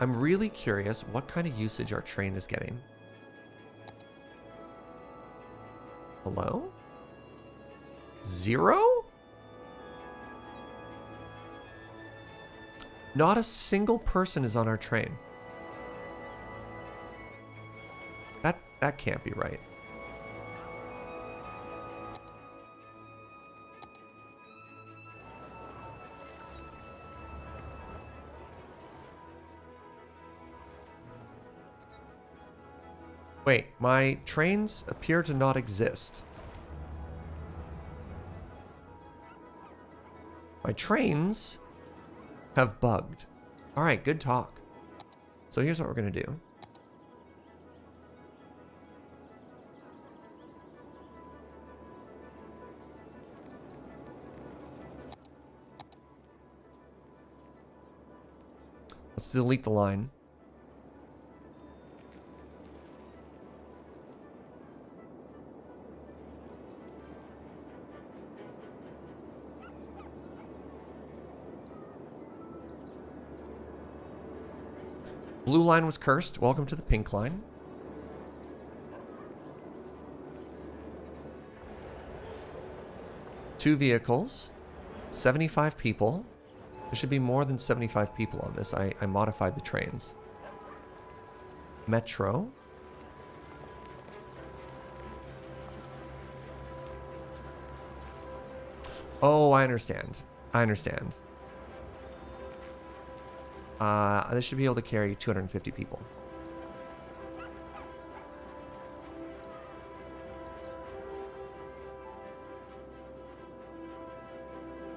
I'm really curious what kind of usage our train is getting. Hello? 0? Not a single person is on our train. That can't be right. Wait, my trains appear to not exist. My trains have bugged. All right, good talk. So here's what we're going to do. Let's delete the line. Blue line was cursed. Welcome to the pink line. Two vehicles. 75 people. There should be more than 75 people on this. I modified the trains. Metro. Oh, I understand. I understand. This should be able to carry 250 people.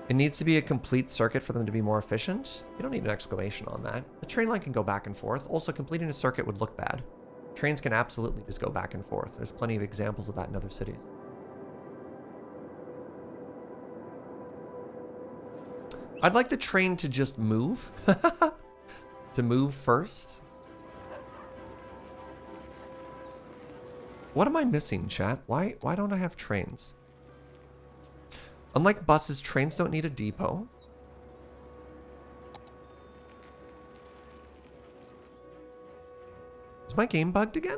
It needs to be a complete circuit for them to be more efficient. You don't need an exclamation on that. The train line can go back and forth. Also, completing a circuit would look bad. Trains can absolutely just go back and forth. There's plenty of examples of that in other cities. I'd like the train to just move. To move first. What am I missing, chat? Why don't I have trains? Unlike buses, trains don't need a depot. Is my game bugged again?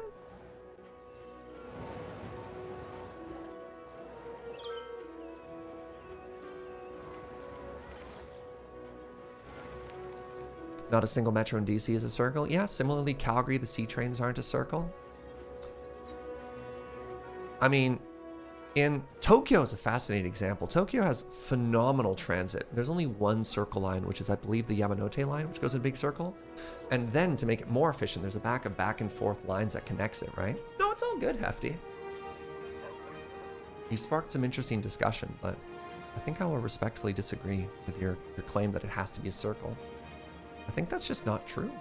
Not a single metro in DC is a circle. Yeah, similarly, Calgary, the C trains aren't a circle. I mean, in Tokyo is a fascinating example. Tokyo has phenomenal transit. There's only one circle line, which is, I believe, the Yamanote line, which goes in a big circle. And then to make it more efficient, there's a back and forth lines that connects it, right? No, it's all good, Hefty. You sparked some interesting discussion, but I think I will respectfully disagree with your claim that it has to be a circle. I think that's just not true.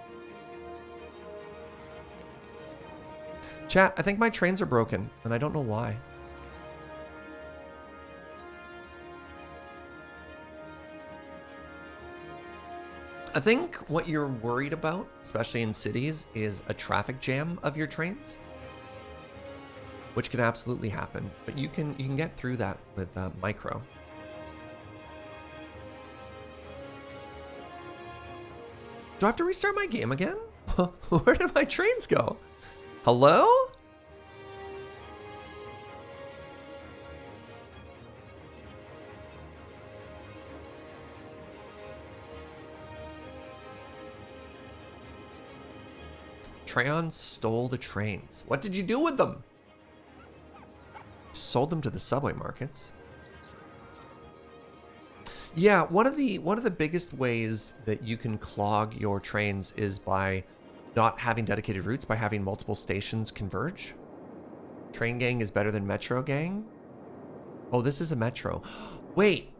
Chat, I think my trains are broken, and I don't know why. I think what you're worried about, especially in cities, is a traffic jam of your trains, which can absolutely happen. But you can get through that with micro. Do I have to restart my game again? Where did my trains go? Hello? Trayon stole the trains. What did you do with them? Sold them to the subway markets. Yeah, one of the biggest ways that you can clog your trains is by not having dedicated routes, by having multiple stations converge. Train gang is better than metro gang. Oh, this is a metro. Wait.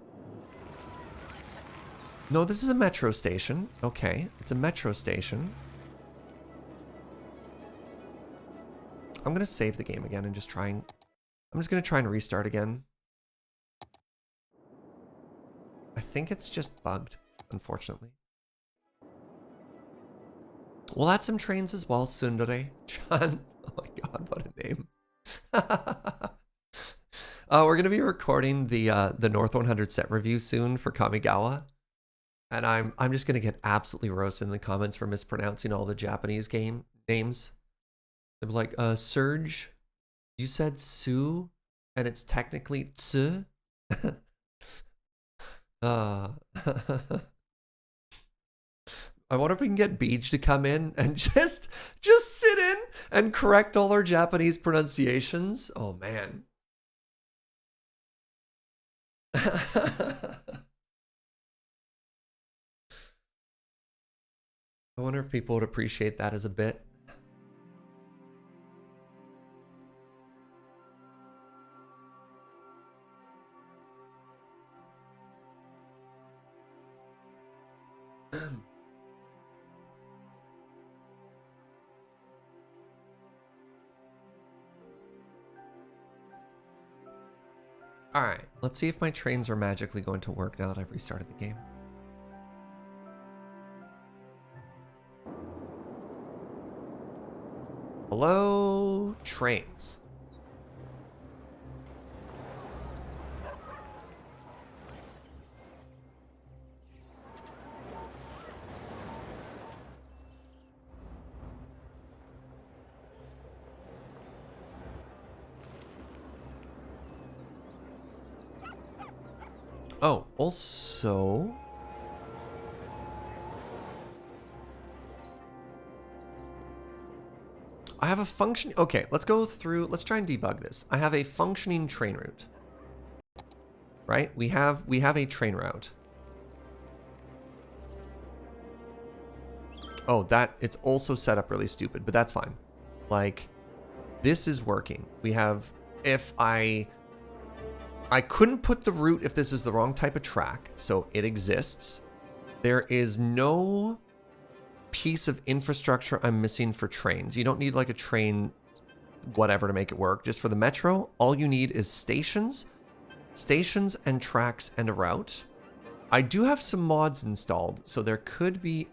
No, this is a metro station. Okay, it's a metro station. I'm gonna save the game again and just try and... I'm just gonna try and restart again. I think it's just bugged, unfortunately. We'll add some trains as well, Sundare. Chan. Oh my god, what a name. We're gonna be recording the North 100 set review soon for Kamigawa. And I'm just gonna get absolutely roasted in the comments for mispronouncing all the Japanese game names. They're like, Surge, you said Su, and it's technically Tsu. I wonder if we can get Beach to come in and just sit in and correct all our Japanese pronunciations. Oh man. I wonder if people would appreciate that as a bit. All right, let's see if my trains are magically going to work now that I've restarted the game. Hello, trains. Oh, also... I have a function... Okay, let's go through... Let's try and debug this. I have a functioning train route. Right? We have a train route. Oh, it's also set up really stupid, but that's fine. Like, this is working. We have... If I couldn't put the route if this is the wrong type of track, so it exists. There is no piece of infrastructure I'm missing for trains. You don't need like a train whatever to make it work. Just for the metro, all you need is stations and tracks and a route. I do have some mods installed, so there could be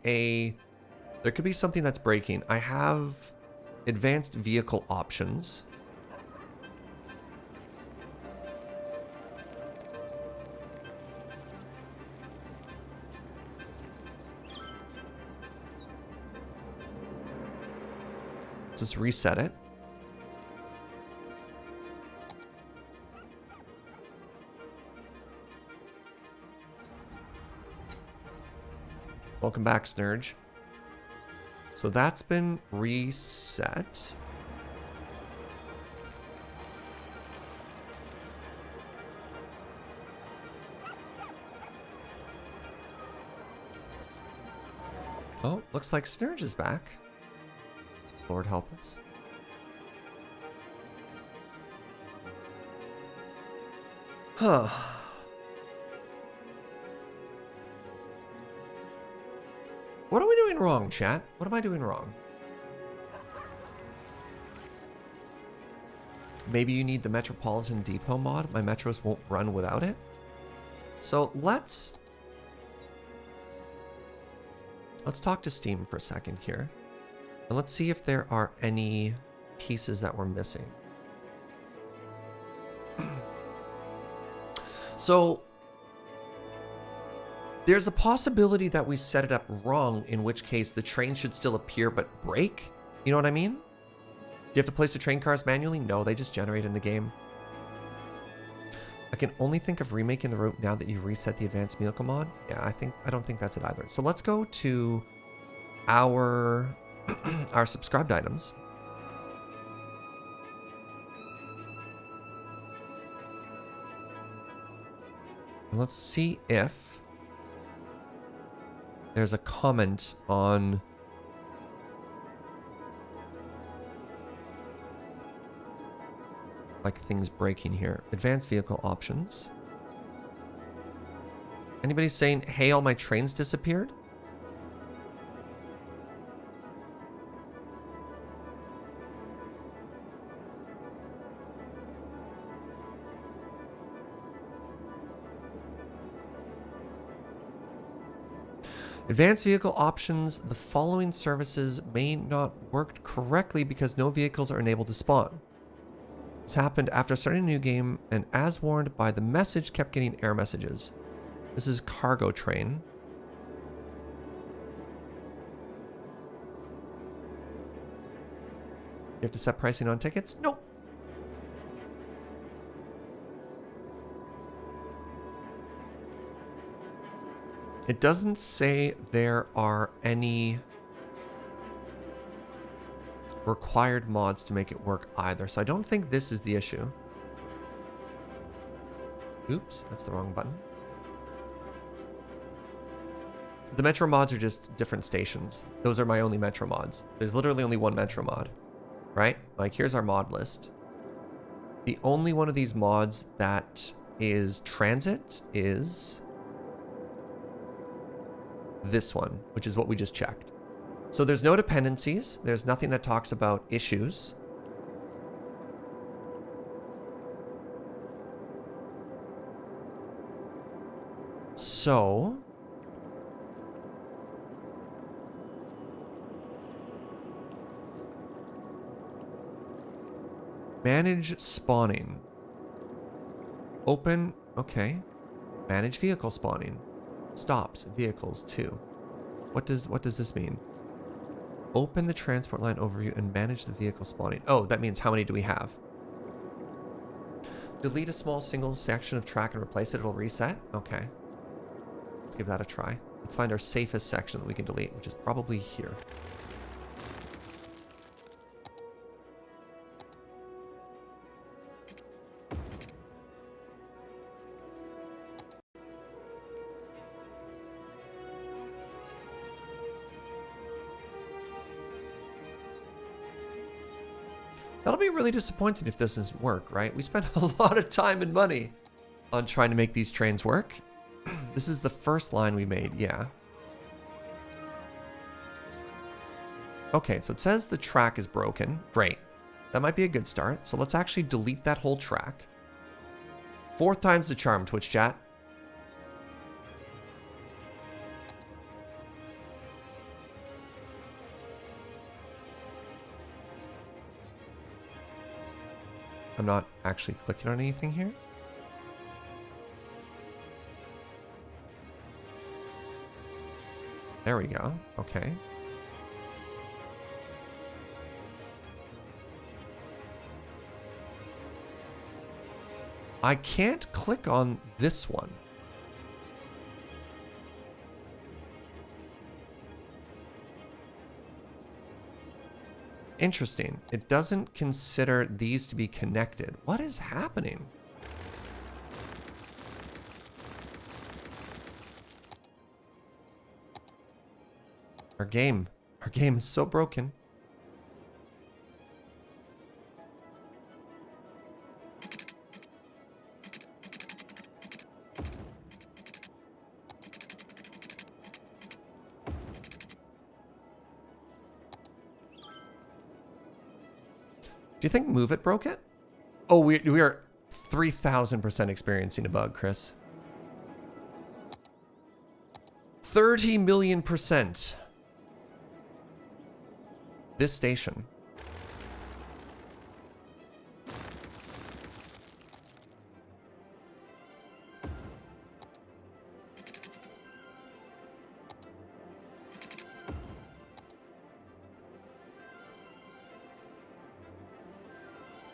something that's breaking. I have advanced vehicle options. Let's just reset it. Welcome back, Snurge. So that's been reset. Oh, looks like Snurge is back. Lord help us. Huh. What are we doing wrong, chat? What am I doing wrong? Maybe you need the Metropolitan Depot mod. My metros won't run without it. So let's talk to Steam for a second here. And let's see if there are any pieces that we're missing. So There's a possibility that we set it up wrong, in which case the train should still appear but break. You know what I mean? Do you have to place the train cars manually? No, they just generate in the game. I can only think of remaking the route now that you've reset the advanced vehicle mod. Yeah, I don't think that's it either. So let's go to our our subscribed items. And let's see if there's a comment on like things breaking here. Advanced vehicle options. Anybody saying, hey, all my trains disappeared? Advanced vehicle options. The following services may not work correctly because no vehicles are enabled to spawn. This happened after starting a new game, and as warned by the message, kept getting error messages. This is cargo train. You have to set pricing on tickets? Nope. It doesn't say there are any required mods to make it work either, so I don't think this is the issue. Oops, that's the wrong button. The Metro mods are just different stations. Those are my only Metro mods. There's literally only one Metro mod, right? Like, here's our mod list. The only one of these mods that is transit is this one, which is what we just checked. So there's no dependencies. There's nothing that talks about issues. So manage spawning. Open, okay. Manage vehicle spawning. Stops, vehicles too. What does this mean? Open the transport line overview and manage the vehicle spawning. Oh, that means how many do we have? Delete a small single section of track and replace it. It'll reset. Okay. Let's give that a try. Let's find our safest section that we can delete, which is probably here. That'll be really disappointing if this doesn't work, right? We spent a lot of time and money on trying to make these trains work. This is the first line we made, yeah. Okay, so it says the track is broken. Great. That might be a good start. So let's actually delete that whole track. 4th time's the charm, Twitch chat. I'm not actually clicking on anything here. There we go. Okay. I can't click on this one. Interesting. It doesn't consider these to be connected. What is happening? Our game is so broken. Do you think Move It broke it? Oh, we are 3,000% experiencing a bug, Chris. 30 million %. This station.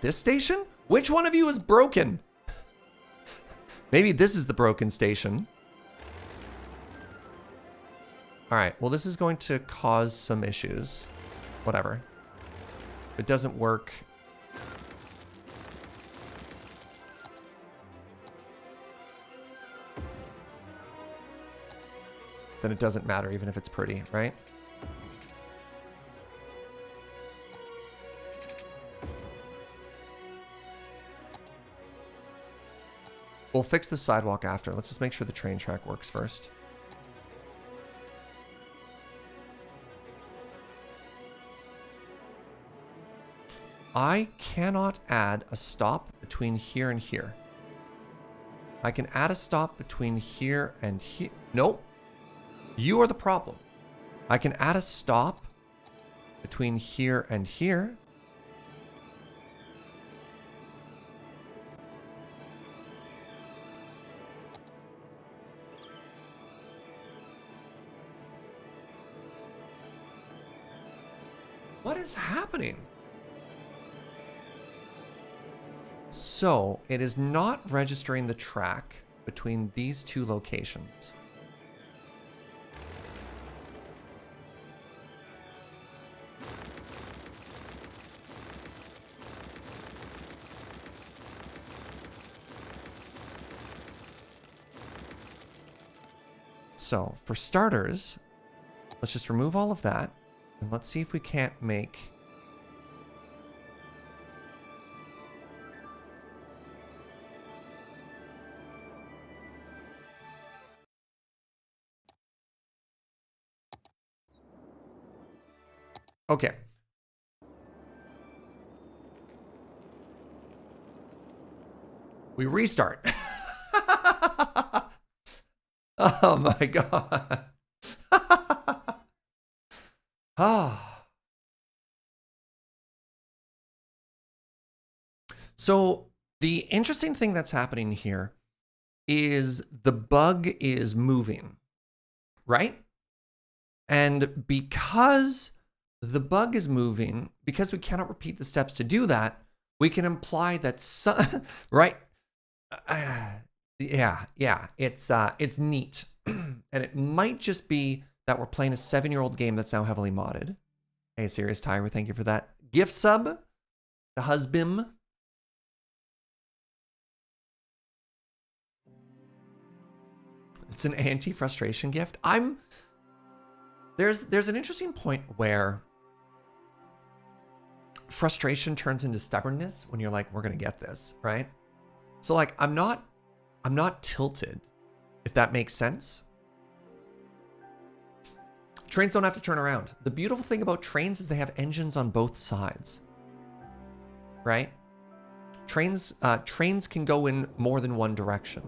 This station? Which one of you is broken? Maybe this is the broken station. All right, well, this is going to cause some issues. Whatever. If it doesn't work. Then it doesn't matter, even if it's pretty, right? We'll fix the sidewalk after. Let's just make sure the train track works first. I cannot add a stop between here and here. I can add a stop between here and here. Nope. You are the problem. I can add a stop between here and here. What is happening? So, it is not registering the track between these two locations. So, for starters, let's just remove all of that, and let's see if we can't make... Okay. We restart. Oh my god. Ah. So the interesting thing that's happening here is the bug is moving, right? And because the bug is moving, because we cannot repeat the steps to do that, we can imply that some, right? Yeah, it's neat. And it might just be that we're playing a 7-year-old game that's now heavily modded. Hey, Serious Tiger, thank you for that gift sub. The husband. It's an anti-frustration gift. There's an interesting point where frustration turns into stubbornness when you're like, we're gonna get this, right? So like, I'm not tilted, if that makes sense. Trains don't have to turn around. The beautiful thing about trains is they have engines on both sides, right? Trains can go in more than one direction.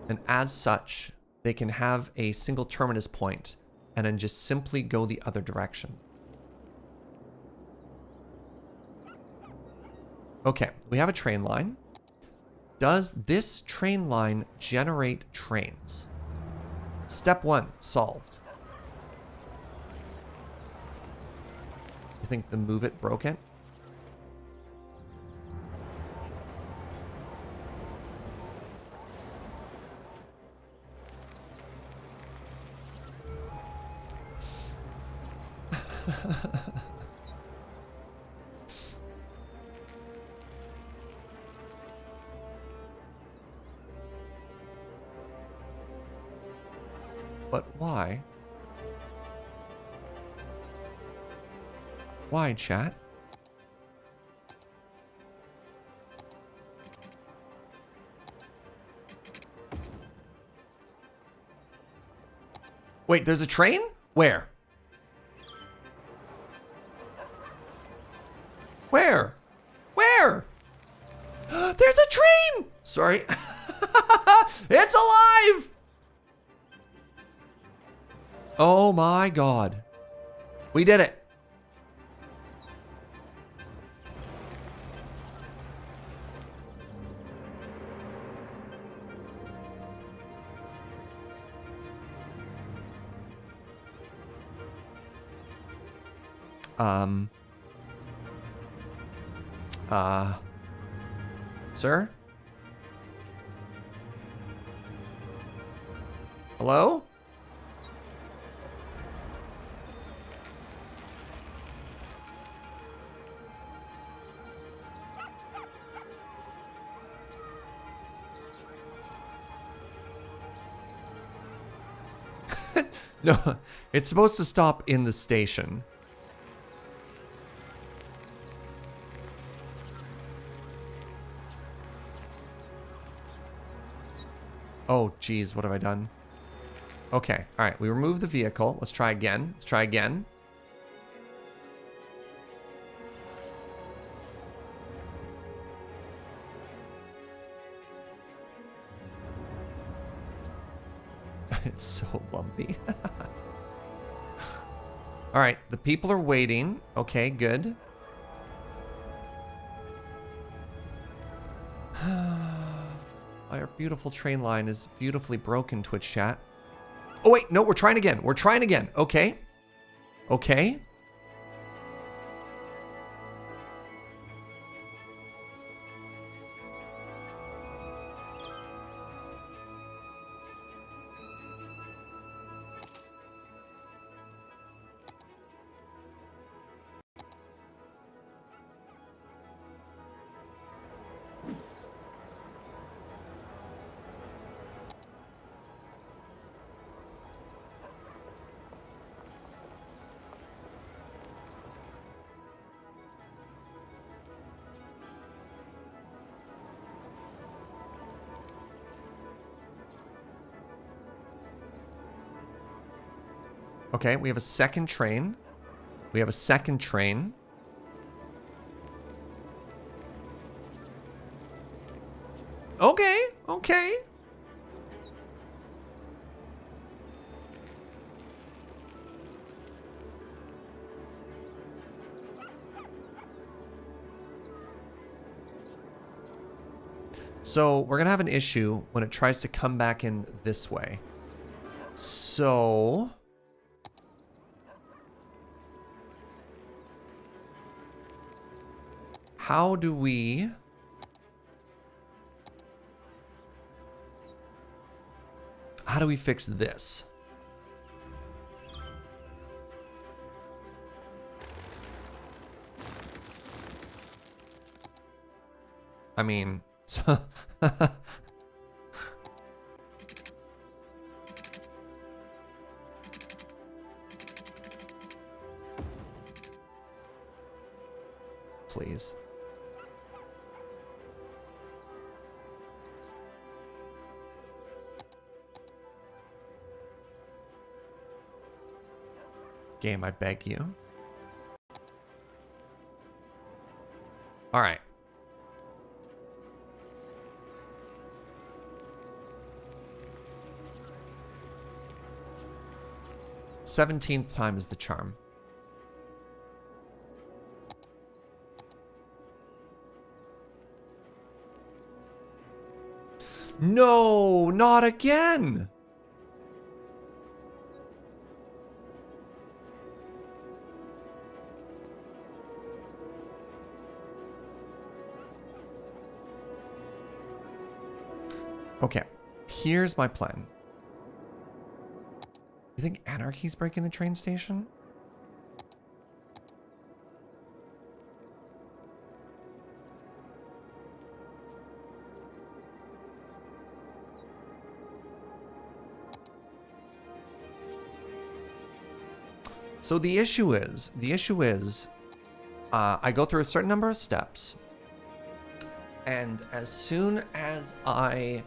And as such, they can have a single terminus point and then just simply go the other direction. Okay, we have a train line. Does this train line generate trains? Step 1, solved. You think the move it broke it? But why? Why, chat? Wait, there's a train? Where? Where? Where? There's a train! Sorry. It's alive! Oh my god. We did it. Sir? Hello? No, it's supposed to stop in the station. Oh, geez, what have I done? Okay, all right, we remove the vehicle. Let's try again. Let's try again. It's so lumpy. All right, the people are waiting. Okay, good. Our beautiful train line is beautifully broken, Twitch chat. Oh, wait, no, we're trying again. We're trying again. Okay. Okay. Okay, we have a second train. We have a second train. Okay, okay. So we're gonna have an issue when it tries to come back in this way. So how do we fix this? I mean, so please. Game, I beg you. All right. Seventeenth time is the charm. No, not again. Okay, here's my plan. You think Anarchy's breaking the train station? So the issue is, I go through a certain number of steps, and as soon as I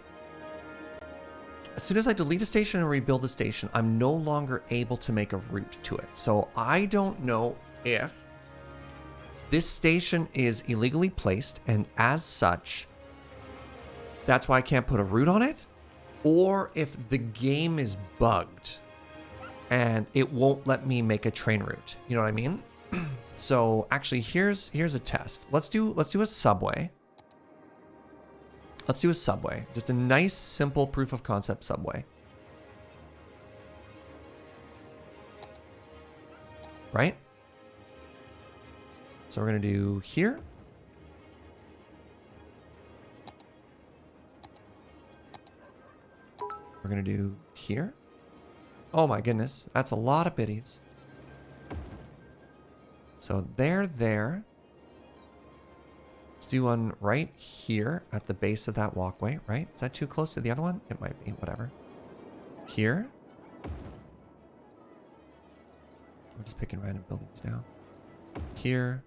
delete a station and rebuild a station, I'm no longer able to make a route to it. So I don't know if this station is illegally placed, and as such, that's why I can't put a route on it, or if the game is bugged and it won't let me make a train route. You know what I mean? So actually, here's a test. Let's do a subway. Let's do a subway. Just a nice, simple proof of concept subway. Right? So we're going to do here. we're going to do here. Oh my goodness, that's a lot of biddies. So they're there. Let's do one right here at the base of that walkway, right? Is that too close to the other one? It might be, whatever. Here. I'm just picking random buildings now. Here.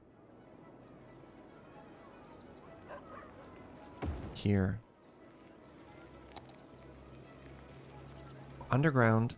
Here. Underground.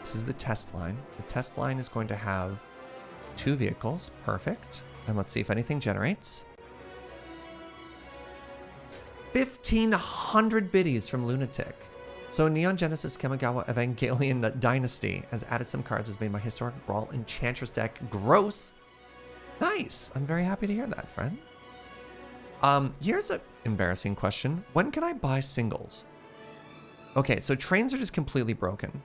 This is the test line. The test line is going to have 2 vehicles. Perfect. And let's see if anything generates. 1,500 biddies from Lunatic. So Neon Genesis Kamigawa Evangelion Dynasty has added some cards, has made my Historic Brawl Enchantress deck gross. Nice. I'm very happy to hear that, friend. Here's an embarrassing question. When can I buy singles? Okay, so trains are just completely broken.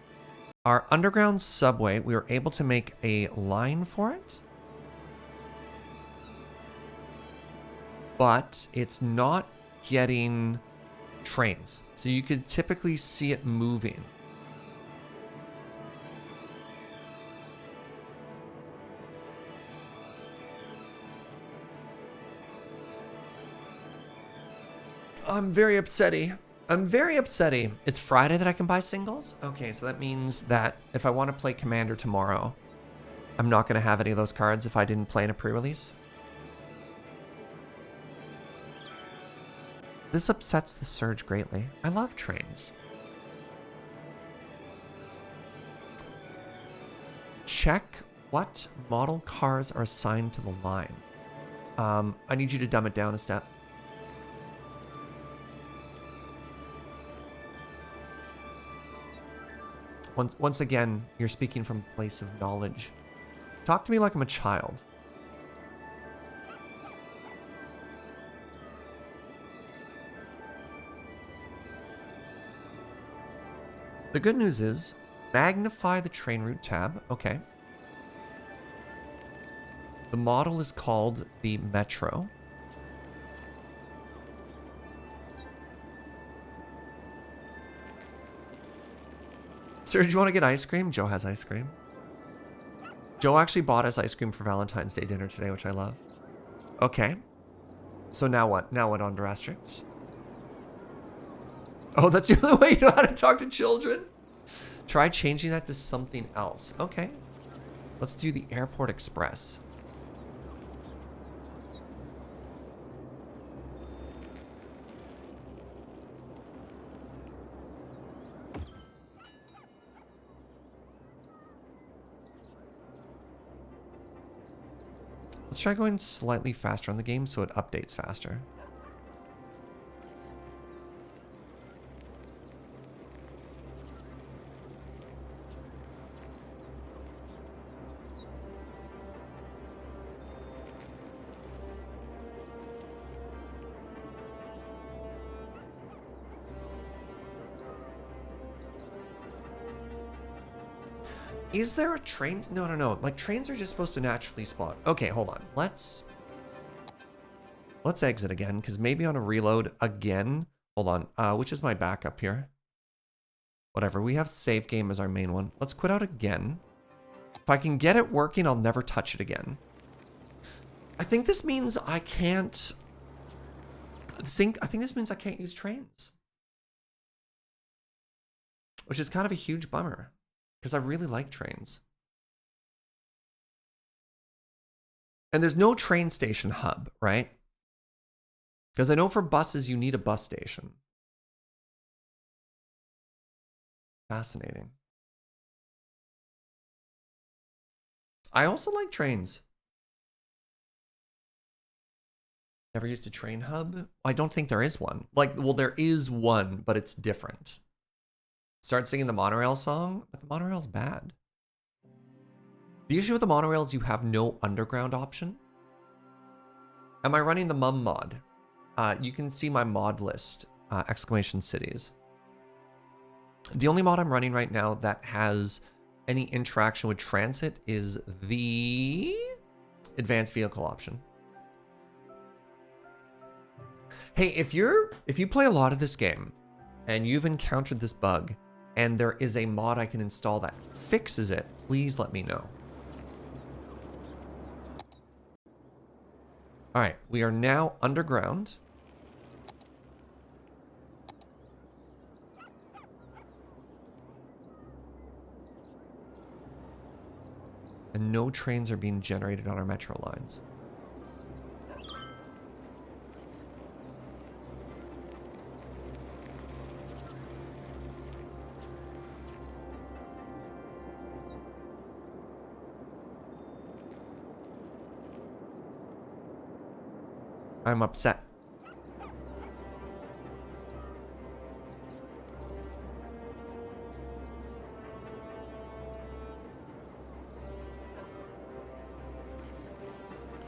Our underground subway, we were able to make a line for it. But it's not getting trains. So you could typically see it moving. I'm very upsetty. I'm very upsetty. It's Friday that I can buy singles? Okay, so that means that if I want to play Commander tomorrow, I'm not going to have any of those cards if I didn't play in a pre-release. This upsets the Surge greatly. I love trains. Check what model cars are assigned to the line. I need you to dumb it down a step. Once again, you're speaking from a place of knowledge. Talk to me like I'm a child. The good news is, magnify the train route tab. Okay. The model is called the Metro. Sir, do you want to get ice cream? Joe has ice cream. Joe actually bought us ice cream for Valentine's Day dinner today, which I love. Okay. So now what? Now what on Asterix? Oh, that's the only way you know how to talk to children? Try changing that to something else. Okay. Let's do the Airport Express. Let's try going slightly faster on the game so it updates faster. Is there a train? No. Like, trains are just supposed to naturally spawn. Okay, hold on. Let's exit again, because maybe on a reload again. Hold on. Which is my backup here? Whatever. We have save game as our main one. Let's quit out again. If I can get it working, I'll never touch it again. I think this means I can't... I think this means I can't use trains. Which is kind of a huge bummer. Because I really like trains. And there's no train station hub, right? Because I know for buses, you need a bus station. Fascinating. I also like trains. Never used a train hub? I don't think there is one. Like, well, there is one, but it's different. Start singing the monorail song, but the monorail's bad. The issue with the monorail is you have no underground option. Am I running the mum mod? You can see my mod list, exclamation cities. The only mod I'm running right now that has any interaction with transit is the advanced vehicle option. Hey, if you play a lot of this game and you've encountered this bug and there is a mod I can install that fixes it, please let me know. All right, we are now underground. And no trains are being generated on our metro lines. I'm upset.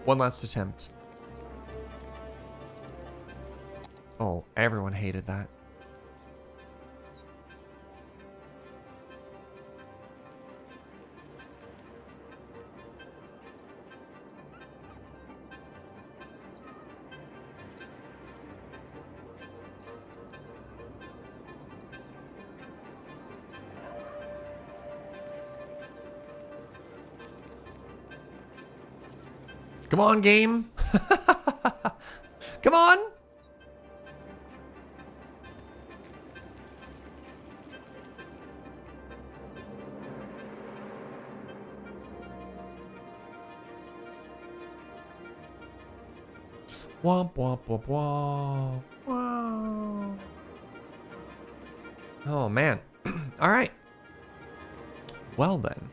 One last attempt. Oh, everyone hated that. Come on, game. Come on. Womp womp womp womp. Wow. Oh man. All right. Well then.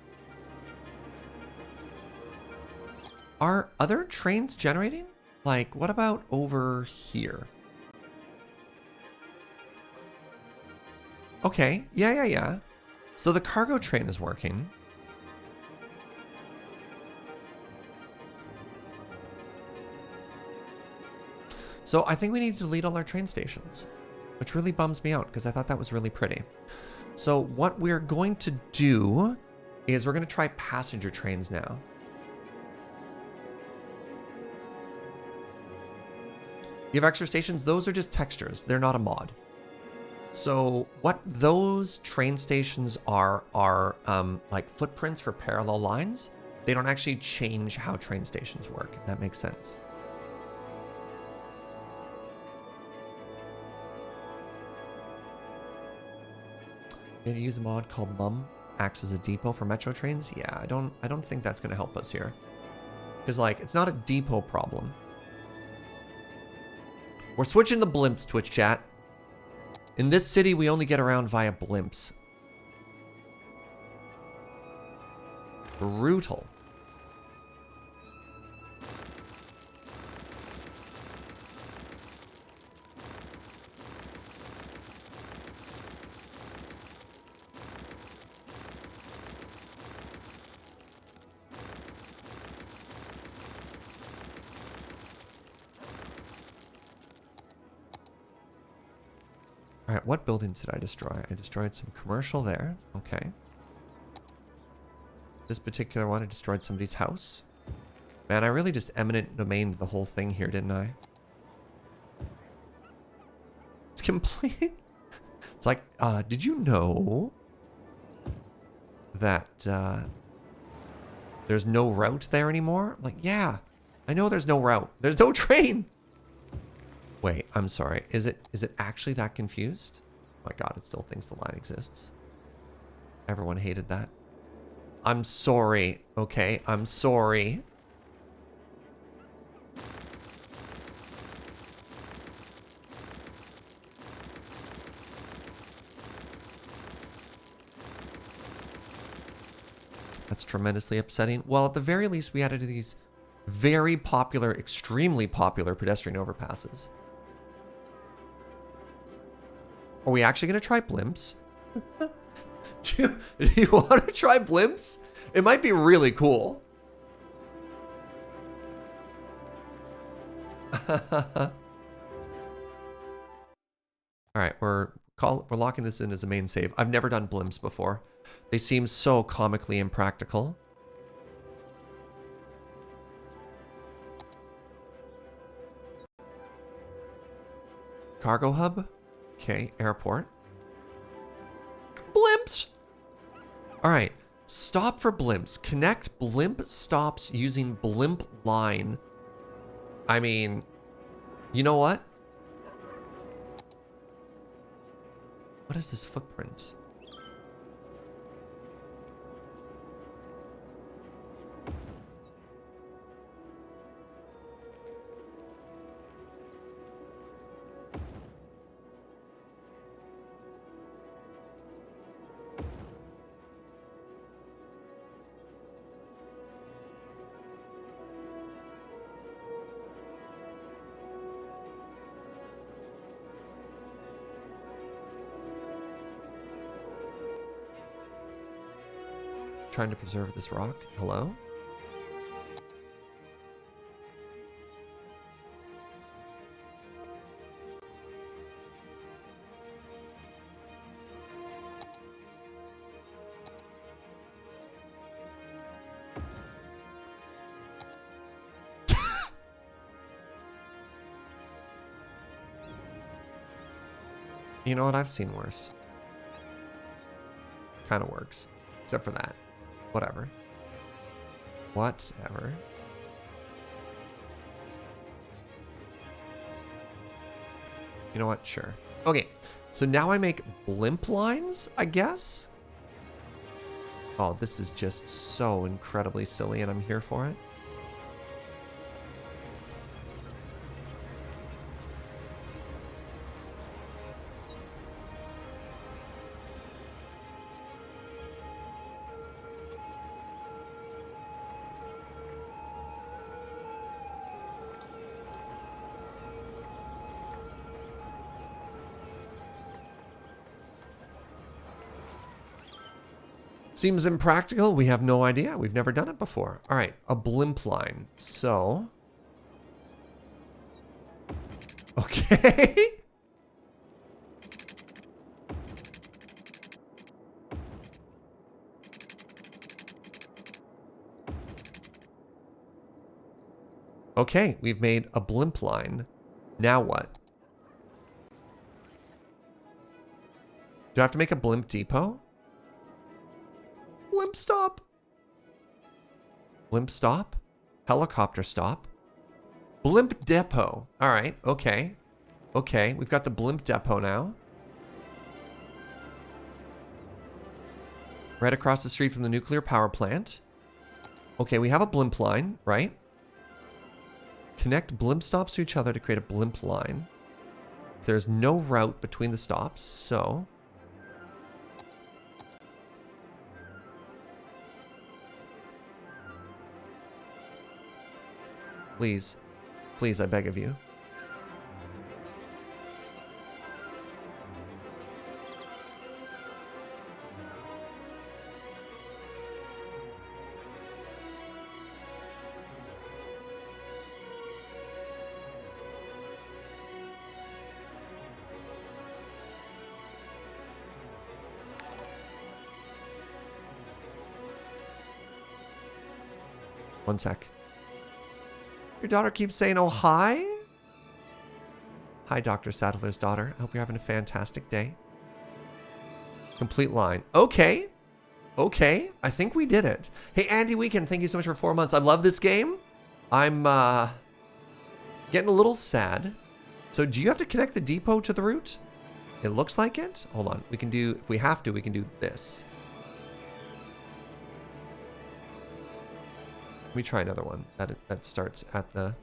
Are other trains generating? Like, what about over here? Okay, yeah. So the cargo train is working. So I think we need to delete all our train stations, which really bums me out because I thought that was really pretty. So what we're going to do is we're going to try passenger trains now. You have extra stations? Those are just textures. They're not a mod. So what those train stations are like footprints for parallel lines. They don't actually change how train stations work, if that makes sense. You're gonna use a mod called Mum, acts as a depot for metro trains. Yeah, I don't think that's gonna help us here. Because like it's not a depot problem. We're switching to Blimps, Twitch chat. In this city, we only get around via Blimps. Brutal. All right, what buildings did I destroy? I destroyed some commercial there. Okay. This particular one, I destroyed somebody's house. Man, I really just eminent domained the whole thing here, didn't I? It's complete. It's like, did you know that there's no route there anymore? I'm like, yeah, I know there's no route. There's no train. Wait, I'm sorry. Is it actually that confused? Oh my god, it still thinks the line exists. Everyone hated that. I'm sorry, okay? I'm sorry. That's tremendously upsetting. Well, at the very least, we added these very popular, extremely popular pedestrian overpasses. Are we actually going to try blimps? Do you want to try blimps? It might be really cool. All right, we're locking this in as a main save. I've never done blimps before. They seem so comically impractical. Cargo hub. Okay, airport. Blimps! All right, stop for blimps. Connect blimp stops using blimp line. I mean, you know what? What is this footprint? Trying to preserve this rock. Hello? You know what? I've seen worse. Kind of works. Except for that. Whatever. Whatever. You know what? Sure. Okay. So now I make blimp lines, I guess? Oh, this is just so incredibly silly and I'm here for it. Seems impractical. We have no idea. We've never done it before. All right, a blimp line. So, okay. Okay, we've made a blimp line. Now what? Do I have to make a blimp depot? Blimp stop. Blimp stop. Helicopter stop. Blimp depot. All right. Okay. Okay. We've got the blimp depot now. Right across the street from the nuclear power plant. Okay. We have a blimp line, right? Connect blimp stops to each other to create a blimp line. There's no route between the stops, so... Please. Please, I beg of you. One sec. Your daughter keeps saying, oh, hi? Hi, Dr. Saddler's daughter. I hope you're having a fantastic day. Complete line. Okay. Okay. I think we did it. Hey, Andy Weekend, thank you so much for 4 months. I love this game. I'm getting a little sad. So do you have to connect the depot to the route? It looks like it. Hold on. We can do, if we have to, we can do this. Let me try another one that starts at the...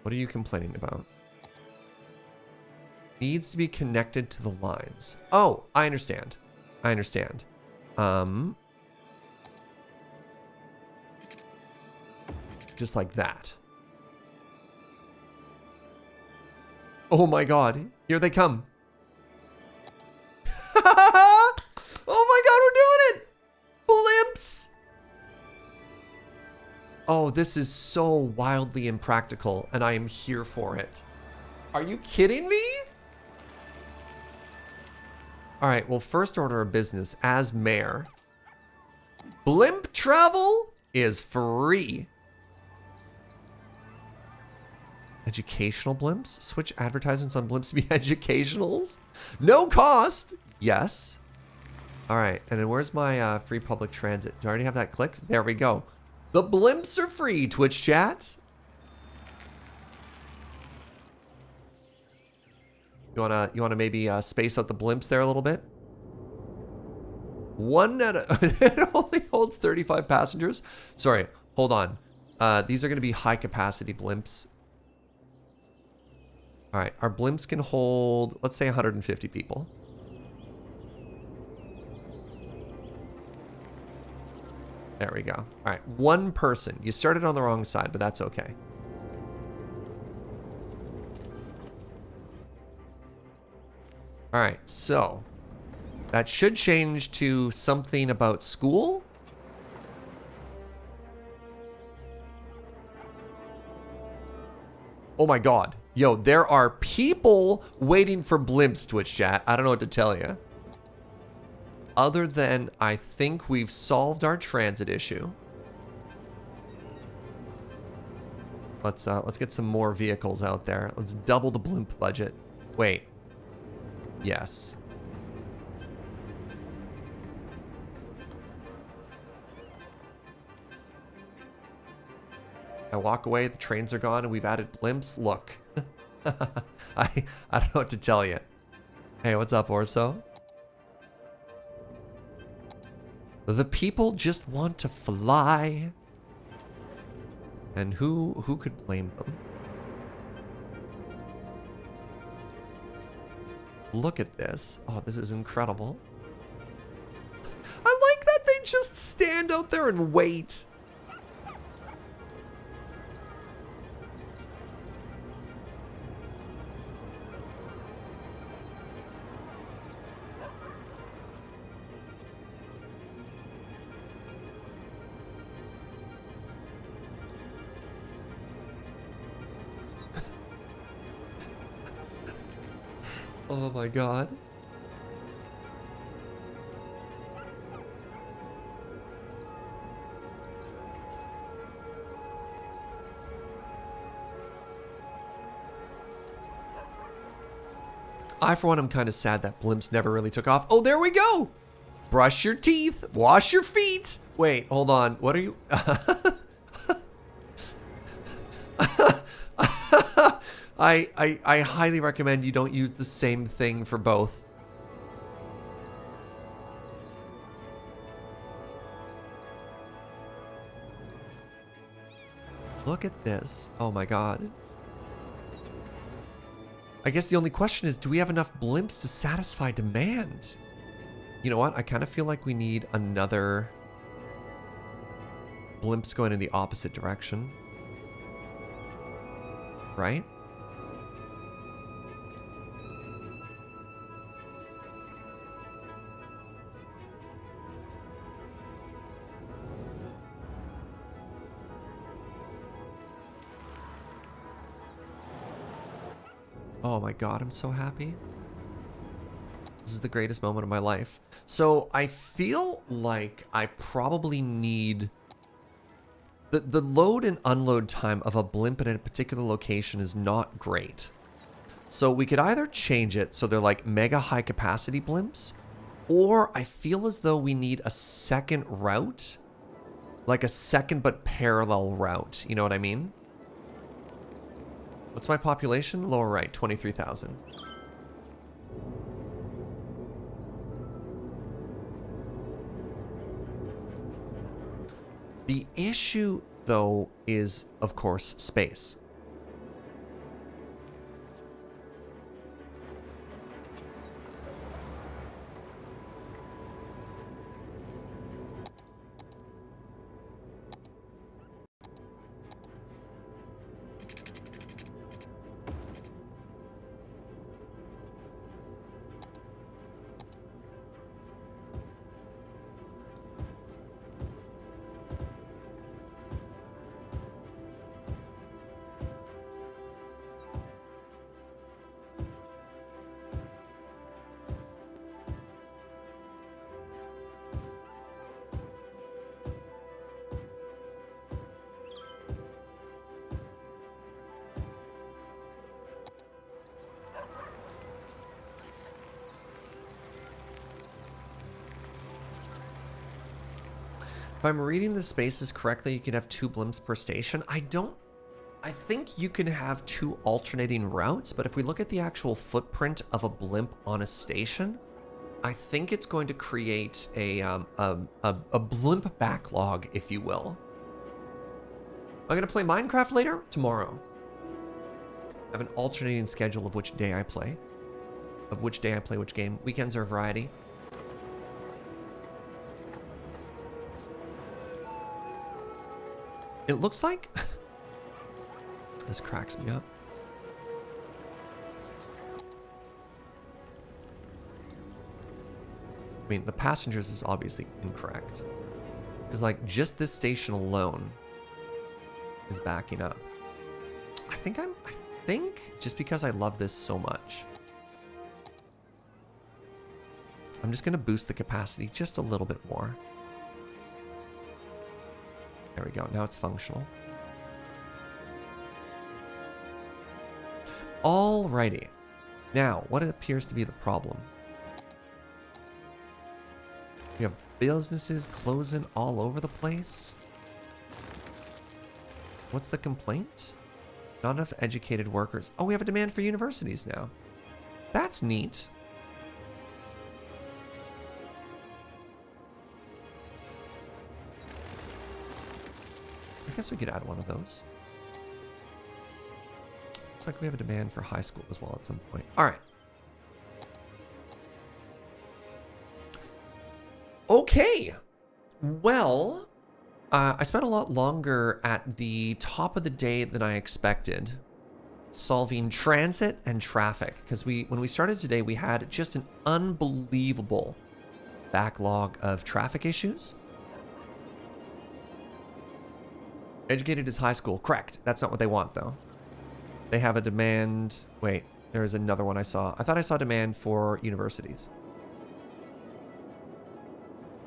What are you complaining about? Needs to be connected to the lines. Oh, I understand. I understand. Just like that. Oh my god. Here they come. Oh my god, we're doing it! Blimps! Oh, this is so wildly impractical, and I am here for it. Are you kidding me? All right, well, first order of business as mayor. Blimp travel is free. Educational blimps? Switch advertisements on blimps to be educationals? No cost. Yes. All right, and then where's my free public transit? Do I already have that clicked? There we go. The blimps are free, Twitch chat. You wanna maybe space out the blimps there a little bit? It only holds 35 passengers. Sorry, hold on. These are gonna be high capacity blimps. All right, our blimps can hold, let's say 150 people. There we go. All right, one person. You started on the wrong side, but that's okay. All right, so that should change to something about school. Oh my god. Yo, there are people waiting for blimps, Twitch chat. I don't know what to tell you. Other than I think we've solved our transit issue. Let's get some more vehicles out there. Let's double the blimp budget. Wait. Yes. I walk away, the trains are gone, and we've added blimps. Look. I don't know what to tell you. Hey, what's up, Orso? The people just want to fly. And who could blame them? Look at this. Oh, this is incredible. I like that they just stand out there and wait. Oh my god. I, for one, am kind of sad that blimps never really took off. Oh, there we go! Brush your teeth, wash your feet. Wait, hold on. What are you... I highly recommend you don't use the same thing for both. Look at this. Oh my god. I guess the only question is, do we have enough blimps to satisfy demand? You know what? I kind of feel like we need another blimps going in the opposite direction. Right? Oh my god, I'm so happy. This is the greatest moment of my life. So I feel like I probably need... The load and unload time of a blimp in a particular location is not great. So we could either change it so they're like mega high capacity blimps, or I feel as though we need a second route. Like a second but parallel route. You know what I mean? What's my population? Lower right, 23,000. The issue, though, is, of course, space. If I'm reading the spaces correctly, you can have 2 blimps per station. I think you can have 2 alternating routes, but if we look at the actual footprint of a blimp on a station, I think it's going to create a blimp backlog, if you will. I'm going to play Minecraft later? Tomorrow. I have an alternating schedule of which day I play. Of which day I play which game. Weekends are a variety. It looks like... This cracks me up. I mean, the passengers is obviously incorrect. Because, like, just this station alone is backing up. I think just because I love this so much, I'm just going to boost the capacity just a little bit more. There we go. Now it's functional. Alrighty. Now, what appears to be the problem? We have businesses closing all over the place. What's the complaint? Not enough educated workers. Oh, we have a demand for universities now. That's neat. I guess we could add one of those. Looks like we have a demand for high school as well at some point. All right. Okay. Well, I spent a lot longer at the top of the day than I expected solving transit and traffic, because when we started today, we had just an unbelievable backlog of traffic issues. Educated is high school. Correct. That's not what they want, though. They have a demand. Wait, there's another one I saw. I thought I saw demand for universities.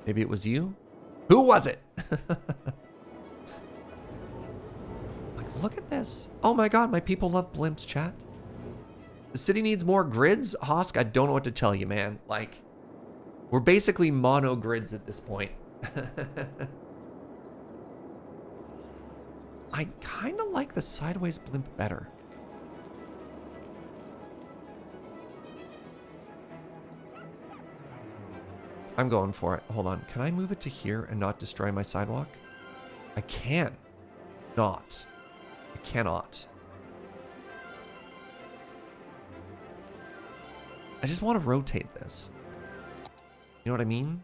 Maybe it was you? Who was it? Like, look at this. Oh my god, my people love blimps, chat. The city needs more grids? Hosk, I don't know what to tell you, man. Like, we're basically mono grids at this point. I kind of like the sideways blimp better. I'm going for it. Hold on. Can I move it to here and not destroy my sidewalk? I can. Not. I cannot. I just want to rotate this. You know what I mean?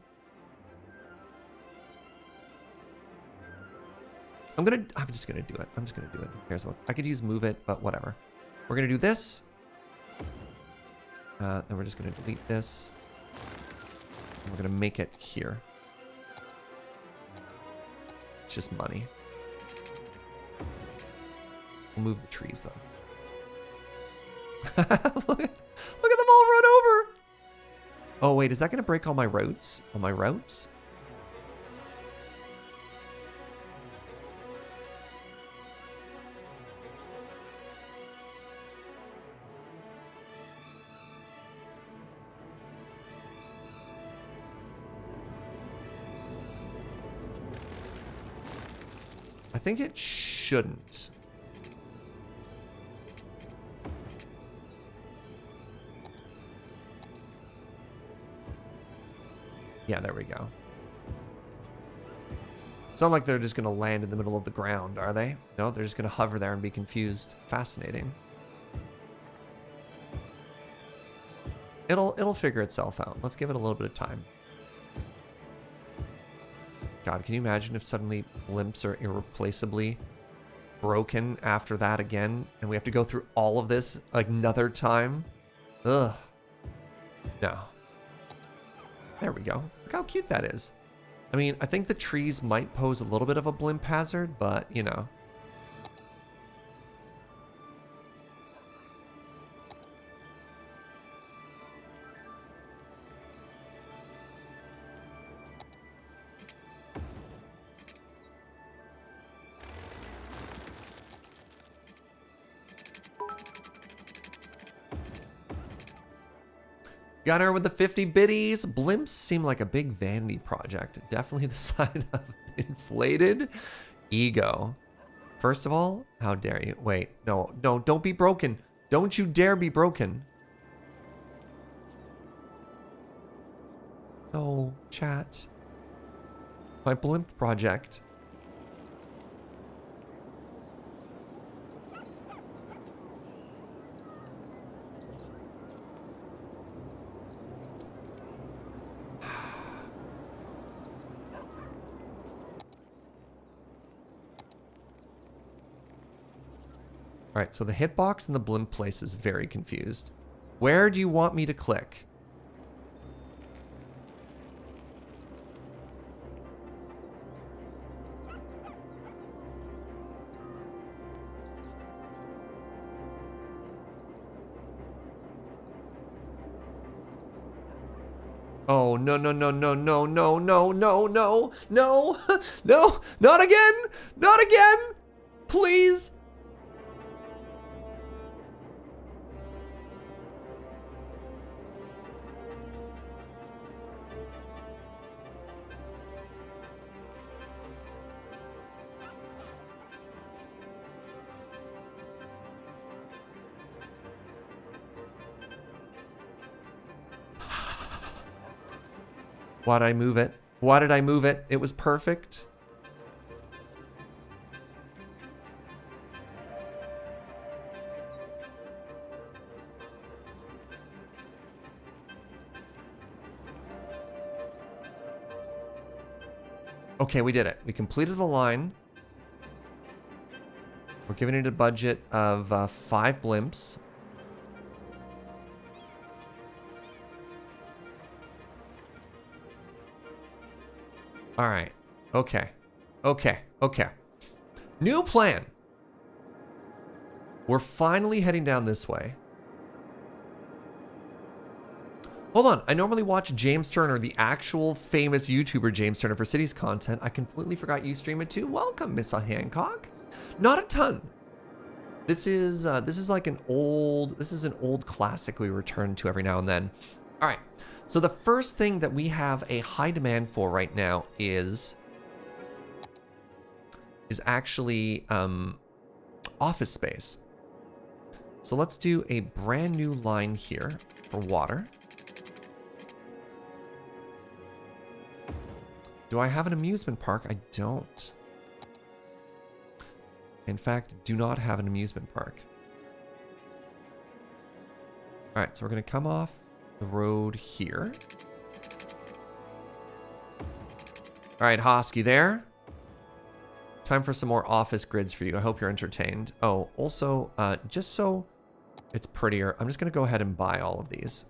I'm just gonna do it. I'm just gonna do it. Who cares what? I could use move it, but whatever. We're gonna do this. And we're just gonna delete this. And we're gonna make it here. It's just money. We'll move the trees though. look at them all run over. Oh wait, is that gonna break all my roads? All my routes? I think it shouldn't. Yeah, there we go. It's not like they're just going to land in the middle of the ground, are they? No, they're just going to hover there and be confused. Fascinating. It'll figure itself out. Let's give it a little bit of time. God, can you imagine if suddenly blimps are irreplaceably broken after that again, and we have to go through all of this another time? Ugh. No. There we go. Look how cute that is. I mean, I think the trees might pose a little bit of a blimp hazard, but, you know. Gunner with the 50 biddies. Blimps seem like a big vanity project. Definitely the sign of inflated ego. First of all, how dare you? Wait, no, don't be broken. Don't you dare be broken. No, chat. My blimp project. All right, so the hitbox in the blimp place is very confused. Where do you want me to click? Oh, no, no, no, no, no, no, no, no, no, no, no, not again, not again, please. Why did I move it? Why did I move it? It was perfect. Okay, we did it. We completed the line. We're giving it a budget of 5 blimps. All right. Okay. Okay. Okay. New plan. We're finally heading down this way. Hold on. I normally watch James Turner, the actual famous YouTuber James Turner for Cities content. I completely forgot you stream it too. Welcome, Miss Hancock. Not a ton. This is like an old classic we return to every now and then. All right. So the first thing that we have a high demand for right now is actually office space. So let's do a brand new line here for water. Do I have an amusement park? I don't. In fact, do not have an amusement park. All right, so we're going to come off the road here. All right, Hosky there. Time for some more office grids for you. I hope you're entertained. Oh, also, just so it's prettier, I'm just going to go ahead and buy all of these.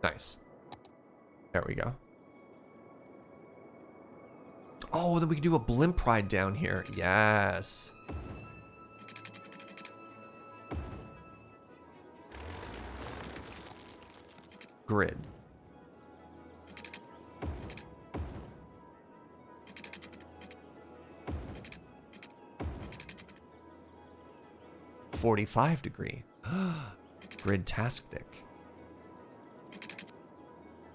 Nice. There we go. Oh, then we can do a blimp ride down here. Yes. Grid. (45°) Grid tastic.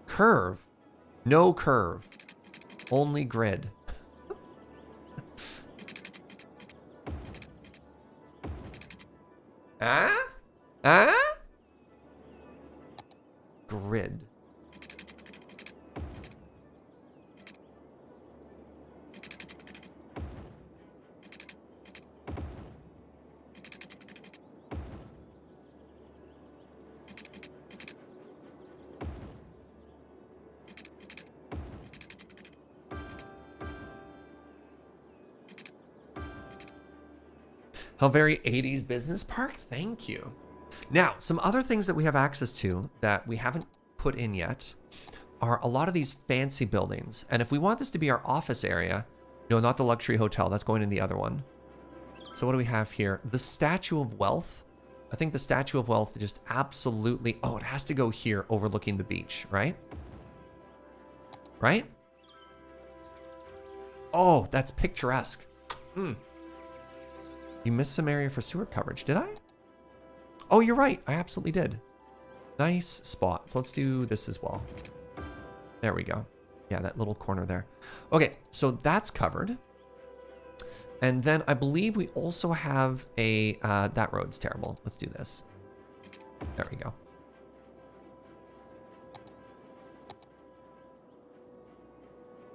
Curve. No curve. Only grid. Grid. How very 80s business park? Thank you. Now, some other things that we have access to that we haven't put in yet are a lot of these fancy buildings. And if we want this to be our office area, no, not the luxury hotel, that's going in the other one. So what do we have here? The Statue of Wealth. I think the Statue of Wealth just absolutely, oh, it has to go here overlooking the beach, right? Right? Oh, that's picturesque. You missed some area for sewer coverage. Did I? Oh, you're right. I absolutely did. Nice spot. So let's do this as well. There we go. Yeah, that little corner there. Okay, so that's covered. And then I believe we also have a... that road's terrible. Let's do this. There we go.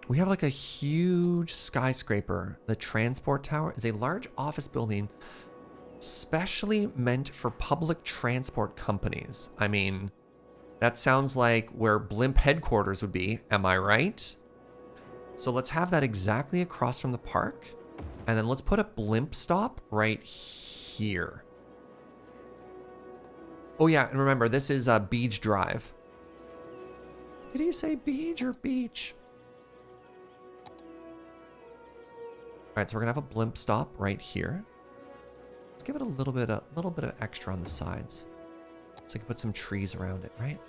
We have like a huge skyscraper. The transport tower is a large office building specially meant for public transport companies. I mean, that sounds like where Blimp headquarters would be. Am I right? So let's have that exactly across from the park. And then let's put a Blimp stop right here. Oh yeah, and remember, this is Beach Drive. Did he say beach or beach? All right, so we're gonna have a Blimp stop right here. Let's give it a little bit of extra on the sides, so we can put some trees around it, right?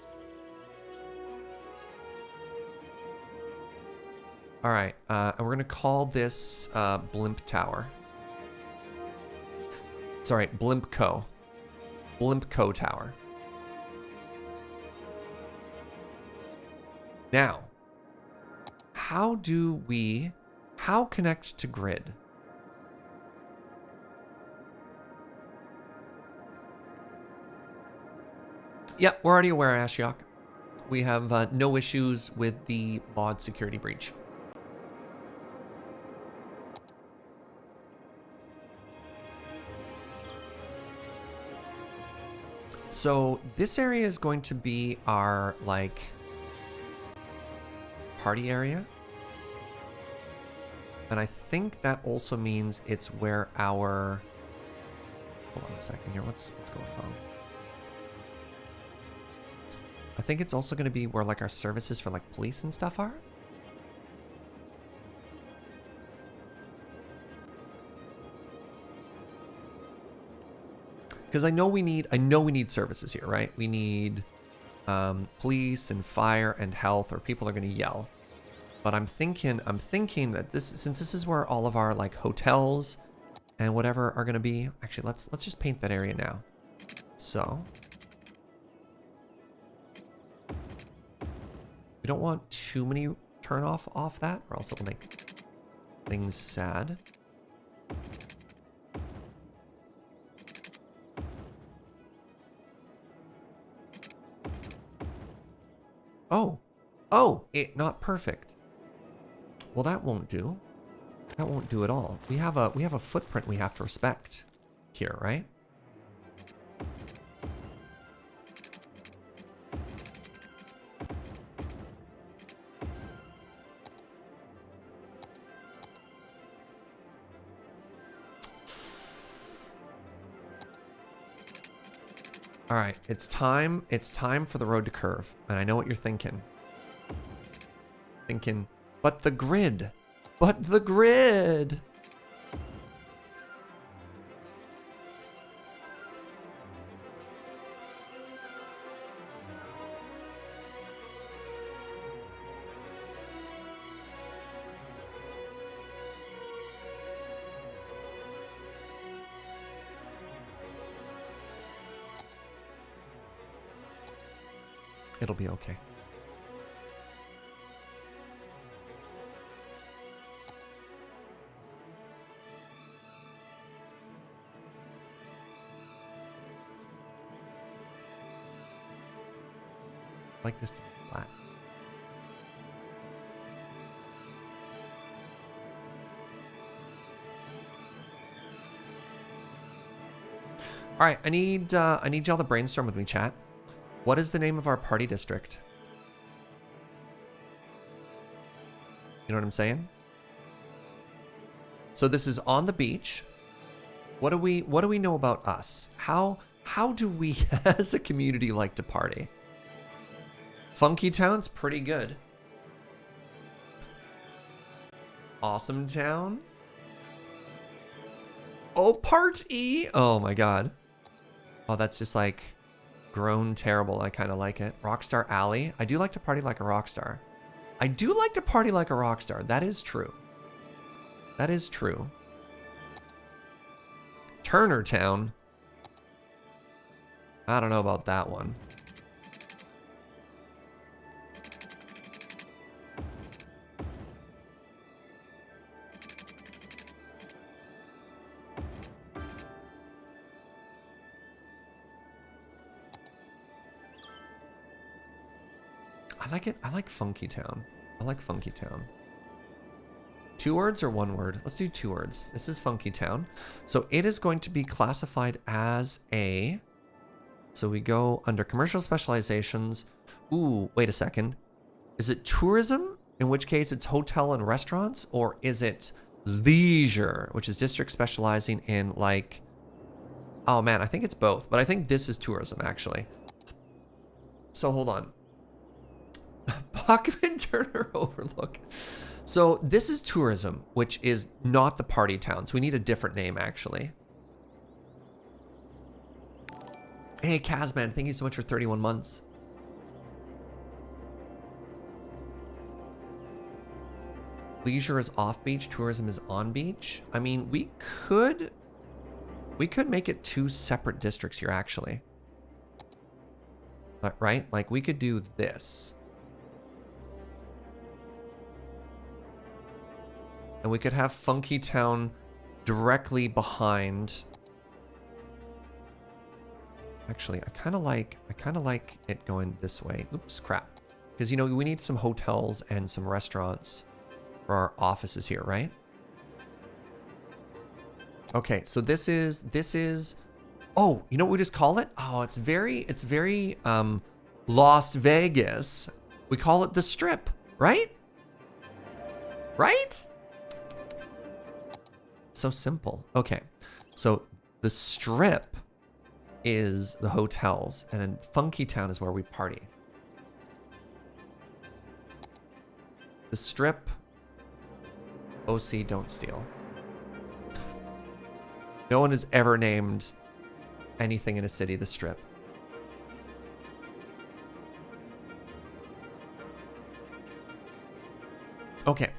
All right, and we're gonna call this Blimp Tower. Sorry, Blimp Co. Blimp Co Tower. Now, how connect to grid? Yep, we're already aware, Ashiok. We have no issues with the mod security breach. So this area is going to be our, like, party area. And I think that also means it's where our... Hold on a second here. What's going on? I think it's also going to be where, like, our services for, like, police and stuff are. Because I know we need services here, right? We need police and fire and health, or people are going to yell. But I'm thinking that since this is where all of our, like, hotels and whatever are going to be. Actually, let's just paint that area now. So we don't want too many turn off that, or else it'll make things sad. Oh, not perfect. Well, that won't do. That won't do at all. We have a footprint we have to respect here, right? All right, it's time for the road to curve. And I know what you're thinking. But the grid. But the grid. It'll be okay. I'd like this to be flat. All right, I need y'all to brainstorm with me, chat. What is the name of our party district? You know what I'm saying? So this is on the beach. What do we know about us? How do we as a community like to party? Funky Town's pretty good. Awesome Town. Oh, party! Oh my god. Oh, that's just like grown terrible. I kind of like it. Rockstar Alley. I do like to party like a rock star. I do like to party like a rock star. That is true. That is true. Turner Town. I don't know about that one. I like it. I like Funky Town. I like Funky Town. 2 words or 1 word? Let's do 2 words. This is Funky Town. So it is going to be classified as a... So we go under commercial specializations. Ooh, wait a second. Is it tourism? In which case it's hotel and restaurants? Or is it leisure, which is district specializing in like... Oh man, I think it's both. But I think this is tourism, actually. So hold on. Bachman Turner Overlook. So this is tourism, which is not the party town. So we need a different name, actually. Hey, Kazman, thank you so much for 31 months. Leisure is off beach, tourism is on beach. I mean, we could make it 2 separate districts here, actually. Right? Like, we could do this. And we could have Funky Town directly behind. Actually, I kind of like it going this way. Oops, crap. Because, you know, we need some hotels and some restaurants for our offices here, right? Okay, so this is oh, you know what we just call it? Oh, it's very Las Vegas. We call it the Strip, right? Right? So simple. Okay, so the Strip is the hotels, and then Funky Town is where we party. The Strip, OC, don't steal. No one has ever named anything in a city the Strip. Okay,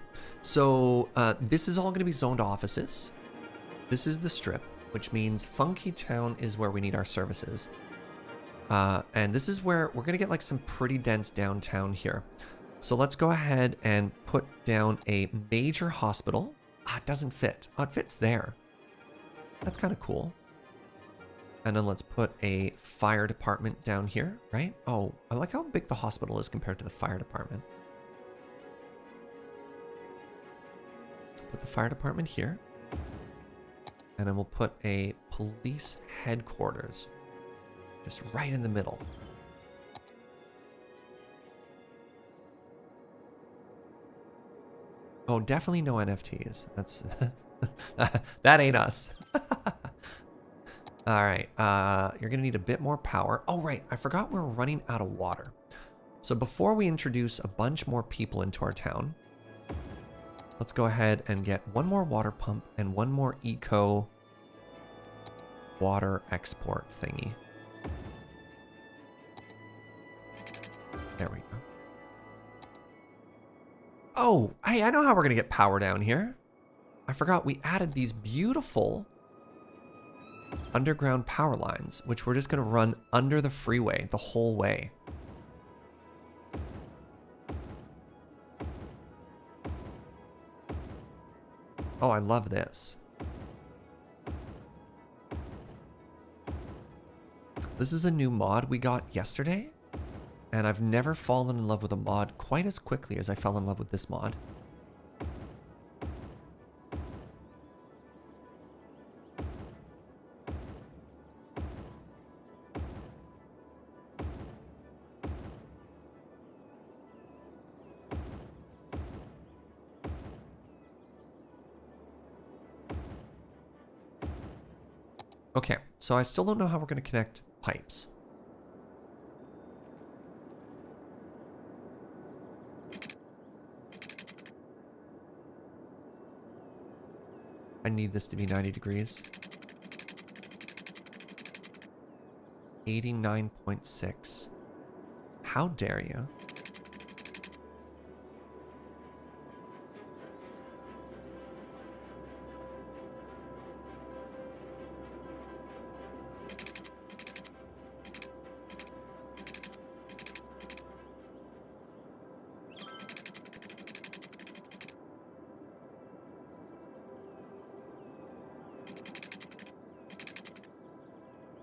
so this is all going to be zoned offices. This is the Strip, which means Funky Town is where we need our services. And this is where we're going to get like some pretty dense downtown here. So let's go ahead and put down a major hospital. Ah, it doesn't fit. Oh, it fits there. That's kind of cool. And then let's put a fire department down here, right? Oh, I like how big the hospital is compared to the fire department. Put the fire department here. And then we'll put a police headquarters just right in the middle. Oh, definitely no NFTs. That's that ain't us. All right, you're gonna need a bit more power. Oh, right, I forgot we're running out of water. So before we introduce a bunch more people into our town, let's go ahead and get 1 more water pump and 1 more eco water export thingy. There we go. Oh, hey, I know how we're gonna get power down here. I forgot we added these beautiful underground power lines, which we're just gonna run under the freeway the whole way. Oh, I love this. This is a new mod we got yesterday, and I've never fallen in love with a mod quite as quickly as I fell in love with this mod. Okay, so I still don't know how we're going to connect pipes. I need this to be 90 degrees. 89.6. How dare you?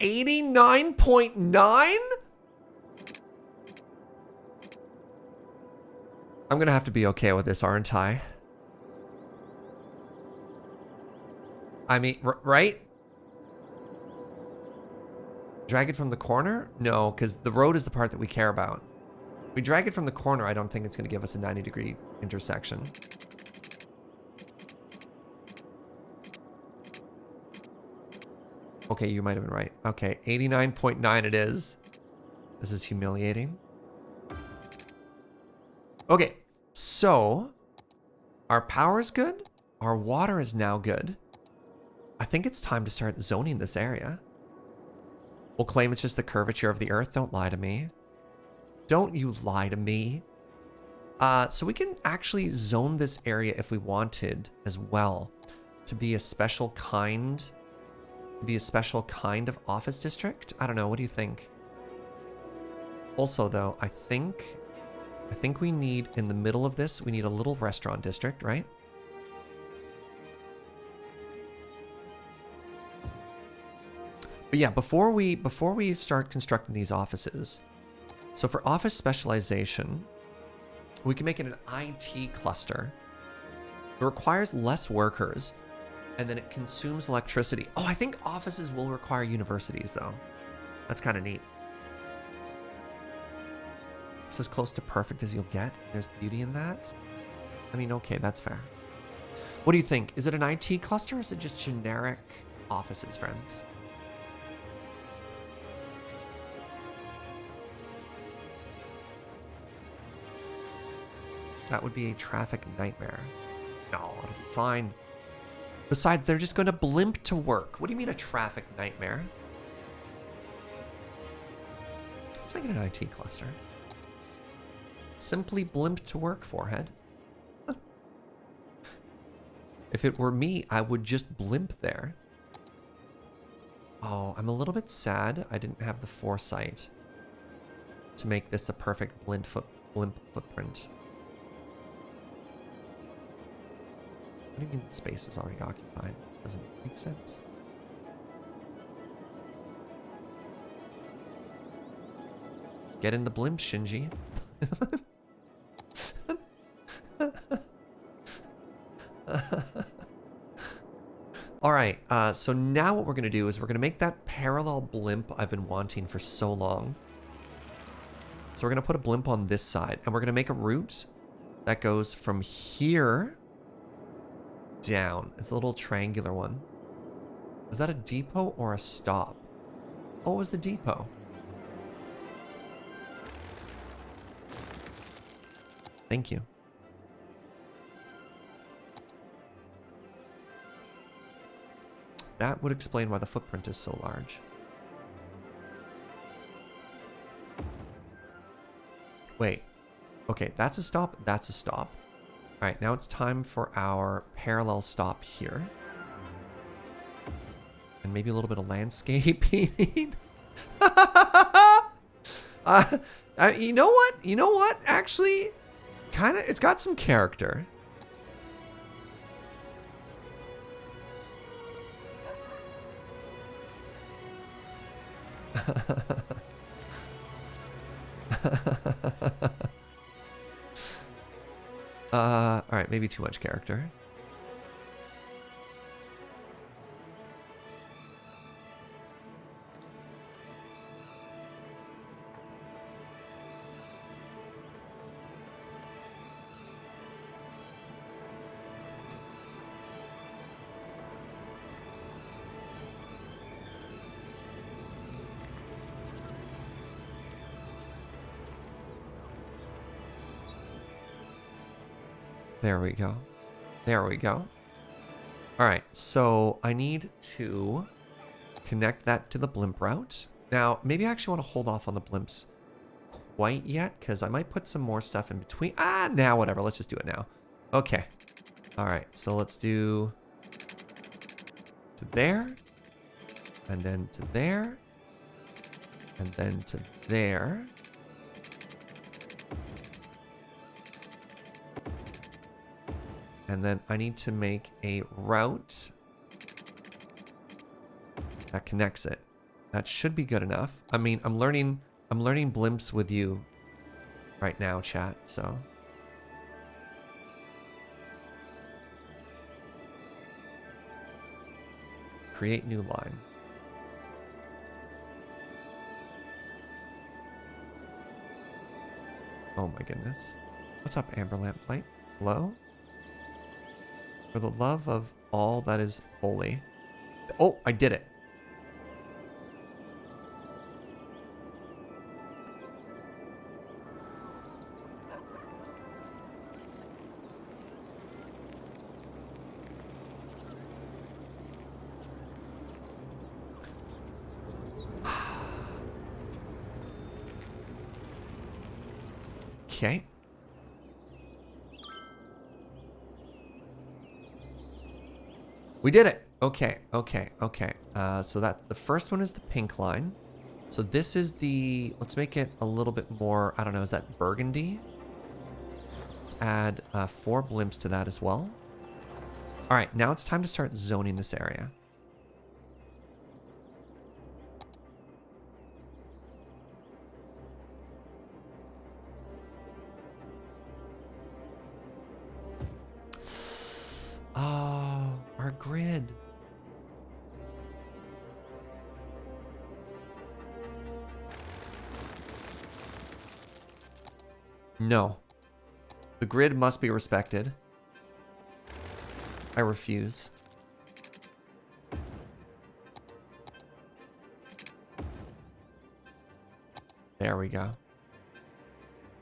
89.9? I'm gonna have to be okay with this, aren't I? I mean, right? Drag it from the corner? No, because the road is the part that we care about. If we drag it from the corner, I don't think it's gonna give us a 90-degree intersection. Okay, you might have been right. Okay, 89.9 it is. This is humiliating. Okay, so our power is good. Our water is now good. I think it's time to start zoning this area. We'll claim it's just the curvature of the earth. Don't lie to me. Don't you lie to me. So we can actually zone this area if we wanted as well to be a special kind, of office district. I don't know. What do you think? Also, though, I think we need, in the middle of this, we need a little restaurant district, right? But yeah, before we start constructing these offices, so for office specialization, we can make it an IT cluster. It requires less workers, and then it consumes electricity. Oh, I think offices will require universities, though. That's kind of neat. It's as close to perfect as you'll get. There's beauty in that. I mean, okay, that's fair. What do you think? Is it an IT cluster, or is it just generic offices, friends? That would be a traffic nightmare. No, it'll be fine. Besides, they're just going to blimp to work. What do you mean a traffic nightmare? Let's make it an IT cluster. Simply blimp to work, forehead. If it were me, I would just blimp there. Oh, I'm a little bit sad I didn't have the foresight to make this a perfect blimp footprint. What do you mean the space is already occupied? Doesn't make sense. Get in the blimp, Shinji. Alright, so now what we're going to do is we're going to make that parallel blimp I've been wanting for so long. So we're going to put a blimp on this side, and we're going to make a route that goes from here down. It's a little triangular one. Was that a depot or a stop? Oh, it was the depot. Thank you. That would explain why the footprint is so large. Wait. Okay, that's a stop. That's a stop. All right, now it's time for our parallel stop here. And maybe a little bit of landscaping. You know what? You know what? Actually, kind of, it's got some character. All right, maybe too much character. There we go. There we go. All right, so I need to connect that to the blimp route. Now, maybe I actually want to hold off on the blimps quite yet, because I might put some more stuff in between. Now, whatever. Let's just do it now. Okay. All right, so let's do to there, and then to there, and then to there. And then I need to make a route that connects it. That should be good enough. I mean, I'm learning blimps with you right now, chat, so. Create new line. Oh my goodness. What's up, Amber Lamp Plate? Hello? For the love of all that is holy. Oh, I did it. Okay. We did it. Okay, okay, okay. So that the first one is the pink line. So this is the, let's make it a little bit more, I don't know, is that burgundy? Let's add 4 blimps to that as well. All right, now it's time to start zoning this area. Oh, our grid. No. The grid must be respected. I refuse. There we go.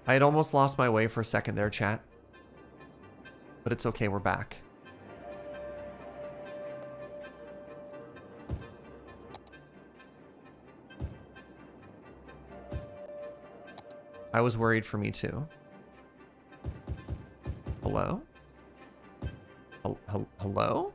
I had almost lost my way for a second there, chat. But it's okay, we're back. I was worried for me too. Hello? Hello?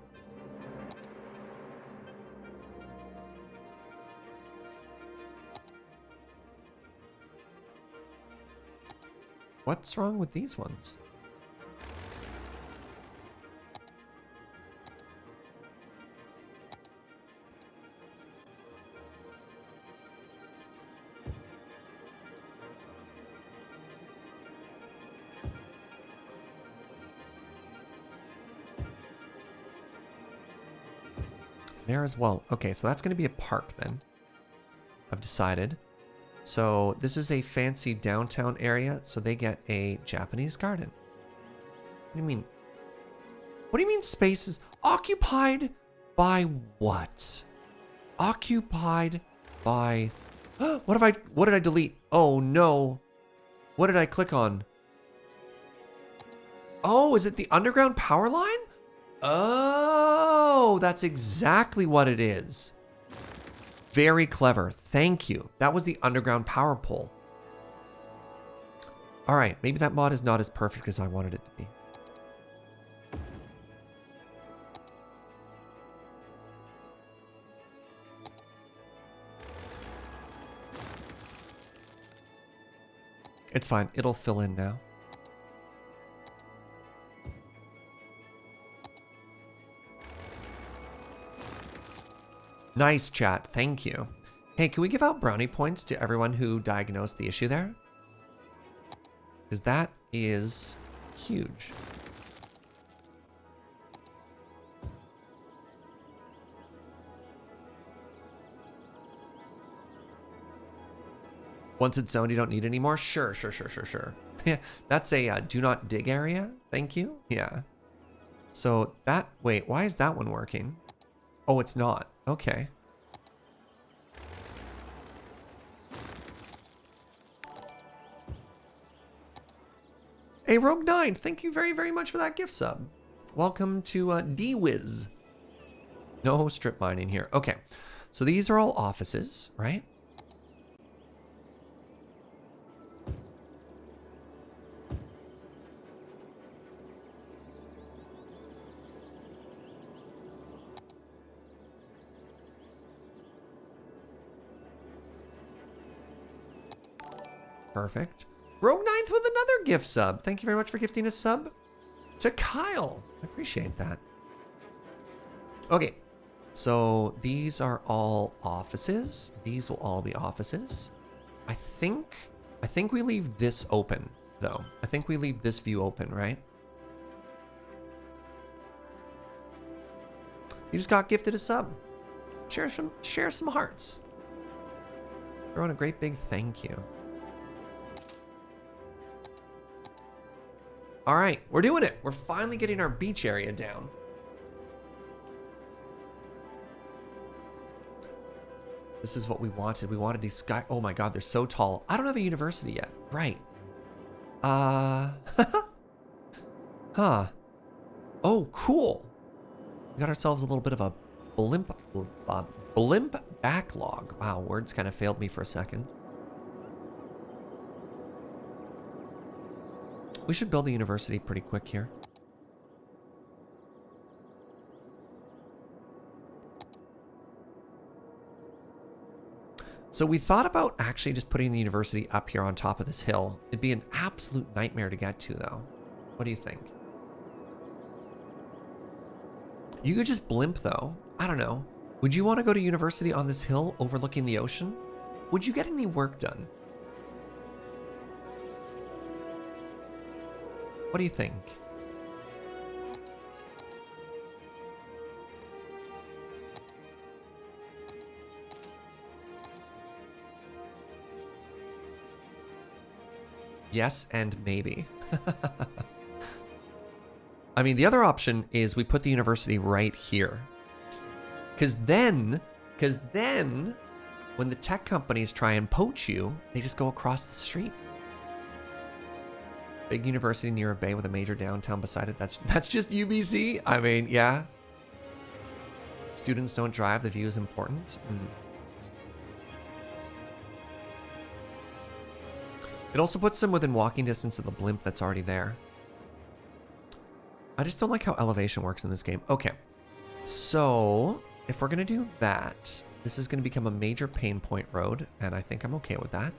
What's wrong with these ones? There as well. Okay, so that's going to be a park then. I've decided. So this is a fancy downtown area, so they get a Japanese garden. What do you mean? What do you mean spaces occupied by what? Occupied by what did I delete? Oh no. What did I click on? Oh, is it the underground power line? Oh, that's exactly what it is. Very clever. Thank you. That was the underground power pole. All right, maybe that mod is not as perfect as I wanted it to be. It's fine. It'll fill in now. Nice chat. Thank you. Hey, can we give out brownie points to everyone who diagnosed the issue there? Because that is huge. Once it's zoned, you don't need any more? Sure. Yeah, that's a do not dig area. Thank you. Yeah. So that, wait, why is that one working? Oh, it's not. Okay. Hey, Rogue9, thank you very, very much for that gift sub. Welcome to D-Wiz. No strip mining here. Okay, so these are all offices, right? Perfect. Rogue Ninth with another gift sub. Thank you very much for gifting a sub to Kyle. I appreciate that. Okay. So these are all offices. These will all be offices. I think we leave this open though. I think we leave this view open, right? You just got gifted a sub. Share some hearts. Throw in a great big thank you. All right, we're doing it. We're finally getting our beach area down. This is what we wanted. We wanted these sky. Oh my God, they're so tall. I don't have a university yet. Right. Huh. Oh, cool. We got ourselves a little bit of a blimp backlog. Wow, words kind of failed me for a second. We should build a university pretty quick here. So we thought about actually just putting the university up here on top of this hill. It'd be an absolute nightmare to get to, though. What do you think? You could just blimp, though. I don't know. Would you want to go to university on this hill overlooking the ocean? Would you get any work done? What do you think? Yes, and maybe. I mean, the other option is we put the university right here. Because then, when the tech companies try and poach you, they just go across the street. Big university near a bay with a major downtown beside it. That's just UBC. I mean, yeah. Students don't drive. The view is important. It also puts them within walking distance of the blimp that's already there. I just don't like how elevation works in this game. Okay, so if we're gonna do that, this is gonna become a major pain point road, and I think I'm okay with that.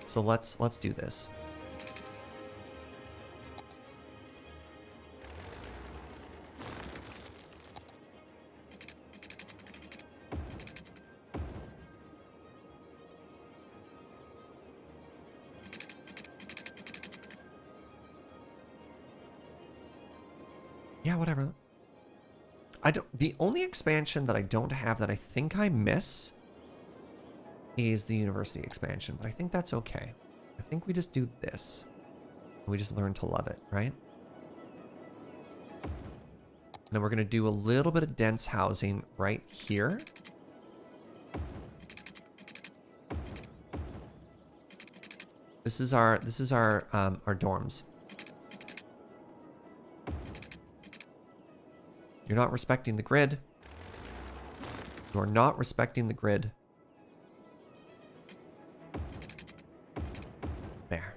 So let's do this. Yeah, whatever. The only expansion that I don't have that I think I miss is the university expansion, but I think that's okay. I think we just do this. We just learn to love it, right? And then we're gonna do a little bit of dense housing right here. This is our dorms. You're not respecting the grid. You're not respecting the grid. There.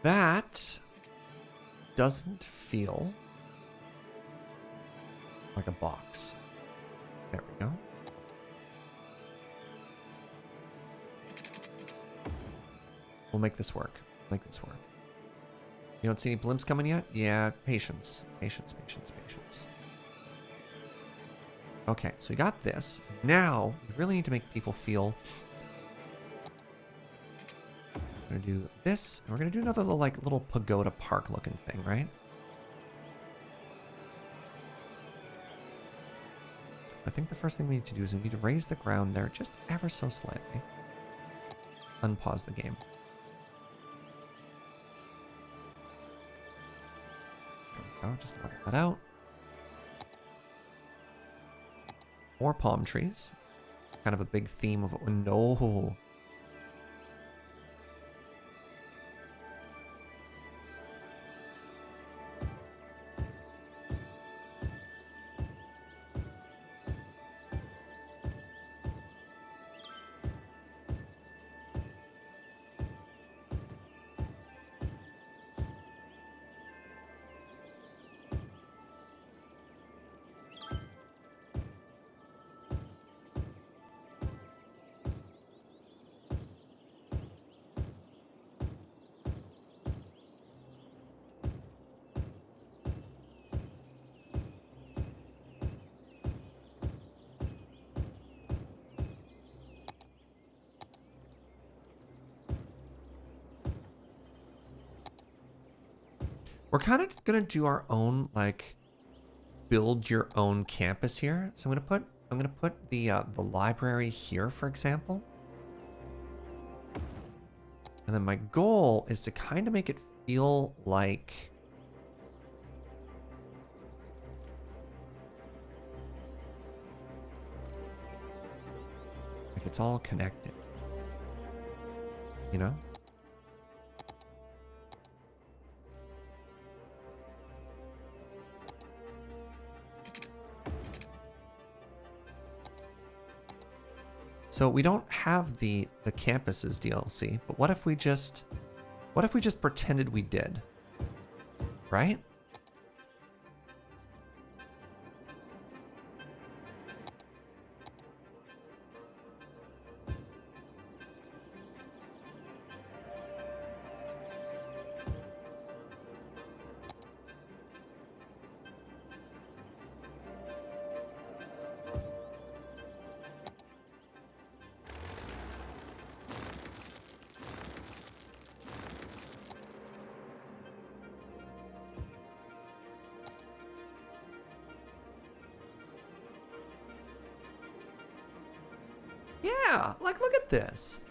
That doesn't feel like a box. There we go. We'll make this work. Make this work. You don't see any blimps coming yet? Yeah, patience. Patience, patience, patience. Okay, so we got this. Now, we really need to make people feel... We're gonna do this, and we're gonna do another little, like, little pagoda park looking thing, right? So I think the first thing we need to do is we need to raise the ground there just ever so slightly. Unpause the game. There we go, just level that out. More palm trees. Kind of a big theme of, no. We're kind of gonna do our own, like, build your own campus here. So I'm gonna put the library here, for example. And then my goal is to kind of make it feel like it's all connected. You know? So we don't have the campuses DLC, but what if we just pretended we did? Right? Yeah, like, look at this.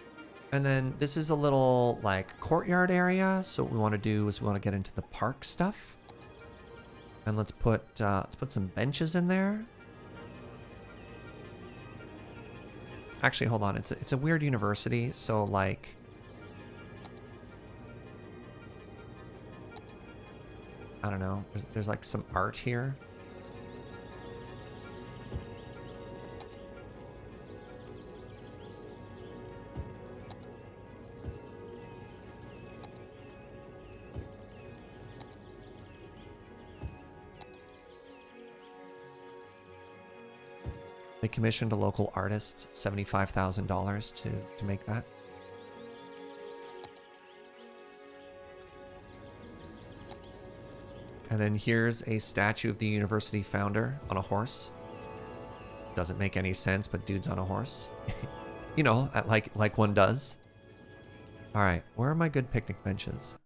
And then this is a little, like, courtyard area. So what we want to do is we want to get into the park stuff. And let's put some benches in there. Actually, hold on. It's a weird university, so, like, I don't know. There's like some art here. They commissioned a local artist $75,000 to make that. And then here's a statue of the university founder on a horse. Doesn't make any sense, but dude's on a horse. You know, like one does. All right, where are my good picnic benches?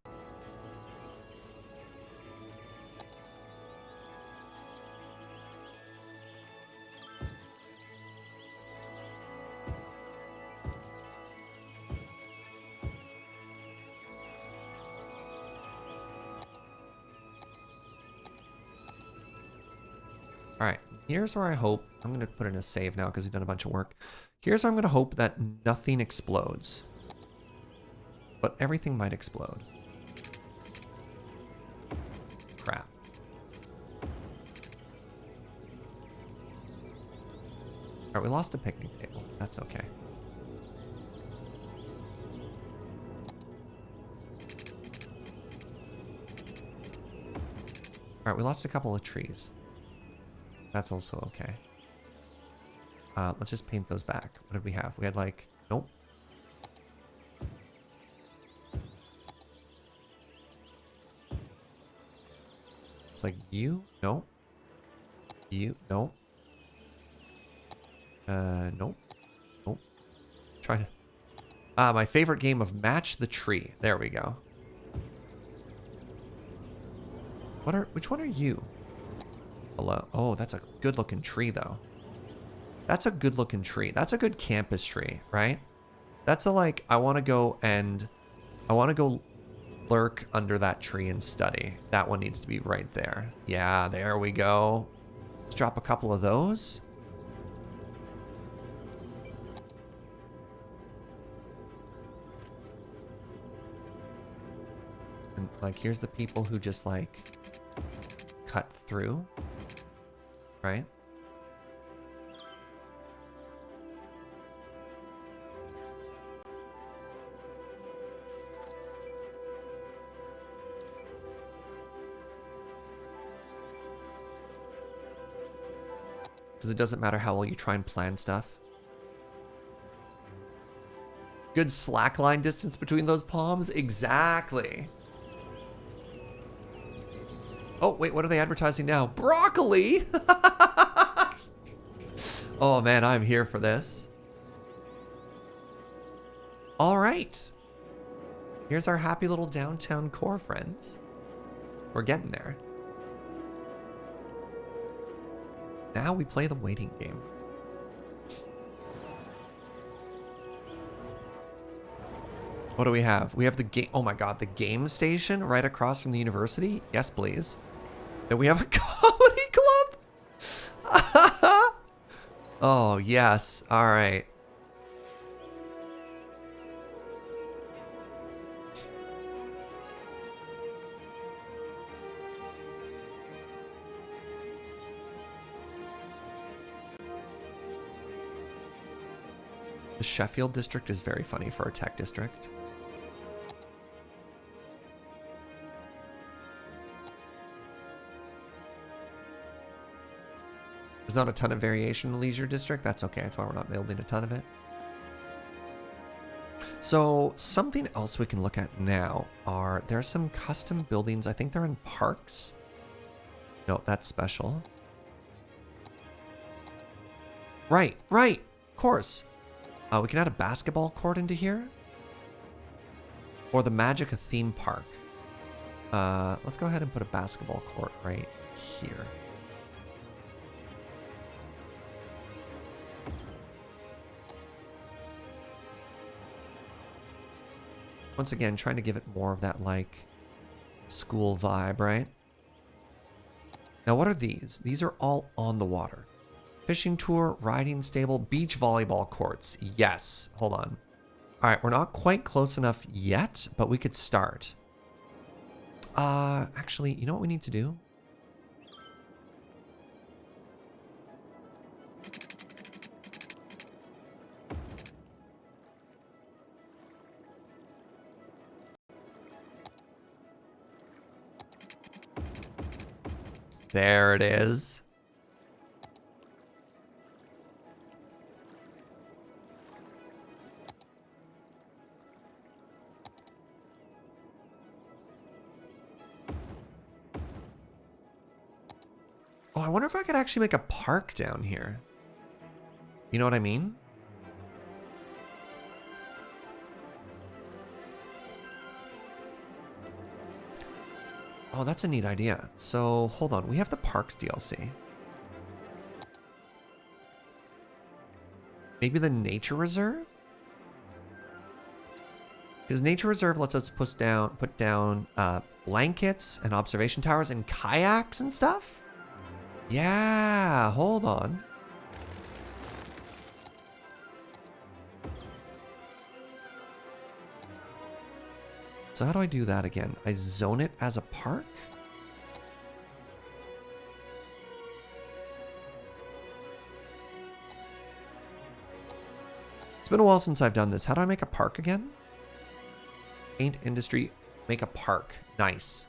All right, here's where I hope, I'm going to put in a save now because we've done a bunch of work. Here's where I'm going to hope that nothing explodes. But everything might explode. Crap. All right, we lost the picnic table. That's okay. All right, we lost a couple of trees. That's also okay. Let's just paint those back. What did we have? We had like, nope. It's like you, no. You, no. Nope. Nope. Try to. My favorite game of Match the Tree. There we go. Which one are you? Hello. Oh, that's a good looking tree though. That's a good looking tree. That's a good campus tree, right? That's a like, I want to go lurk under that tree and study. That one needs to be right there. Yeah, there we go. Let's drop a couple of those. And like, here's the people who just like cut through, right? Because it doesn't matter how well you try and plan stuff. Good slackline distance between those palms? Exactly. Oh, wait, what are they advertising now? Broccoli! Oh, man, I'm here for this. All right. Here's our happy little downtown core, friends. We're getting there. Now we play the waiting game. What do we have? We have the game. Oh my god, the game station right across from the university? Yes, please. Then we have a comedy club? Oh, yes. All right. The Sheffield district is very funny for a tech district. There's not a ton of variation in the leisure district. That's okay. That's why we're not building a ton of it. So something else we can look at now are there are some custom buildings. I think they're in parks. No, that's special. Right. Of course. We can add a basketball court into here. Or the Magica theme park. Let's go ahead and put a basketball court right here. Once again, trying to give it more of that, like, school vibe, right? Now, what are these? These are all on the water. Fishing tour, riding stable, beach volleyball courts. Yes. Hold on. All right, we're not quite close enough yet, but we could start. Actually, you know what we need to do? There it is. Oh, I wonder if I could actually make a park down here. You know what I mean? Oh, that's a neat idea. So, hold on. We have the Parks DLC. Maybe the Nature Reserve? Because Nature Reserve lets us put down blankets and observation towers and kayaks and stuff? Yeah, hold on. So how do I do that again? I zone it as a park? It's been a while since I've done this. How do I make a park again? Paint industry, make a park. Nice.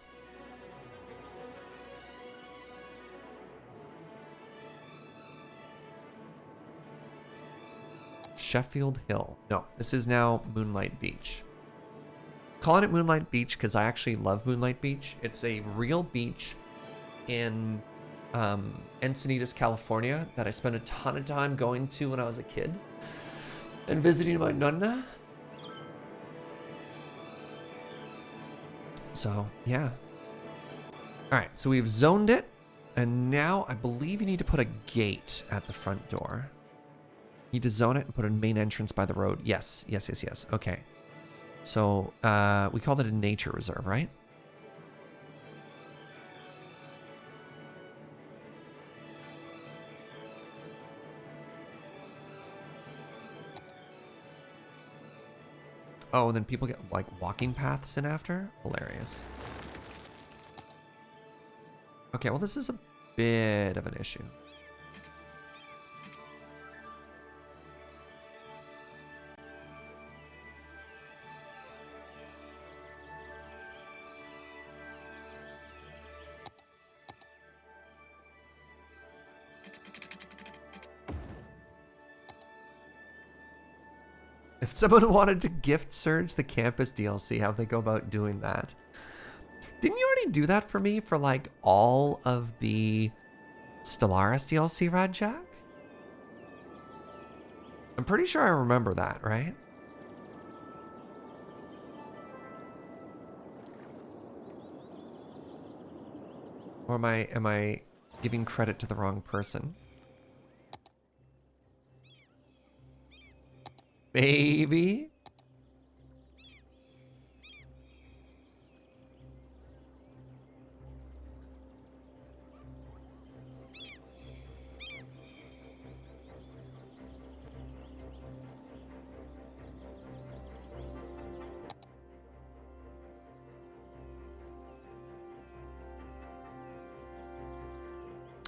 Sheffield Hill. No, this is now Moonlight Beach. Calling it Moonlight Beach because I actually love Moonlight Beach. It's a real beach in Encinitas, California that I spent a ton of time going to when I was a kid and visiting my nonna. So, yeah. All right, so we've zoned it. And now I believe you need to put a gate at the front door. You need to zone it and put a main entrance by the road. Yes, yes, yes, yes. Okay. So we called it a nature reserve, right? Oh, and then people get like walking paths in after? Hilarious. Okay, well, this is a bit of an issue. If someone wanted to gift Surge the campus DLC, how they go about doing that? Didn't you already do that for me for like all of the Stellaris DLC, Radjack? I'm pretty sure I remember that, right? Or am I giving credit to the wrong person? Maybe?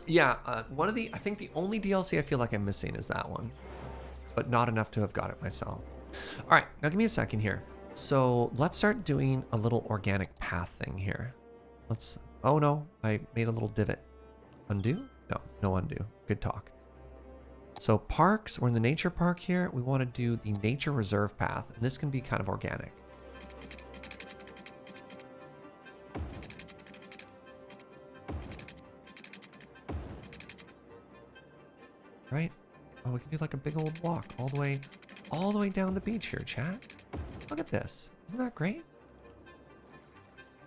Yeah, I think the only DLC I feel like I'm missing is that one, but not enough to have got it myself. All right, now give me a second here. So let's start doing a little organic path thing here. Oh no, I made a little divot. Undo? No, no undo. Good talk. So parks, we're in the nature park here. We want to do the nature reserve path, and this can be kind of organic. Right? Oh, we can do like a big old walk all the way down the beach here, chat. Look at this. Isn't that great?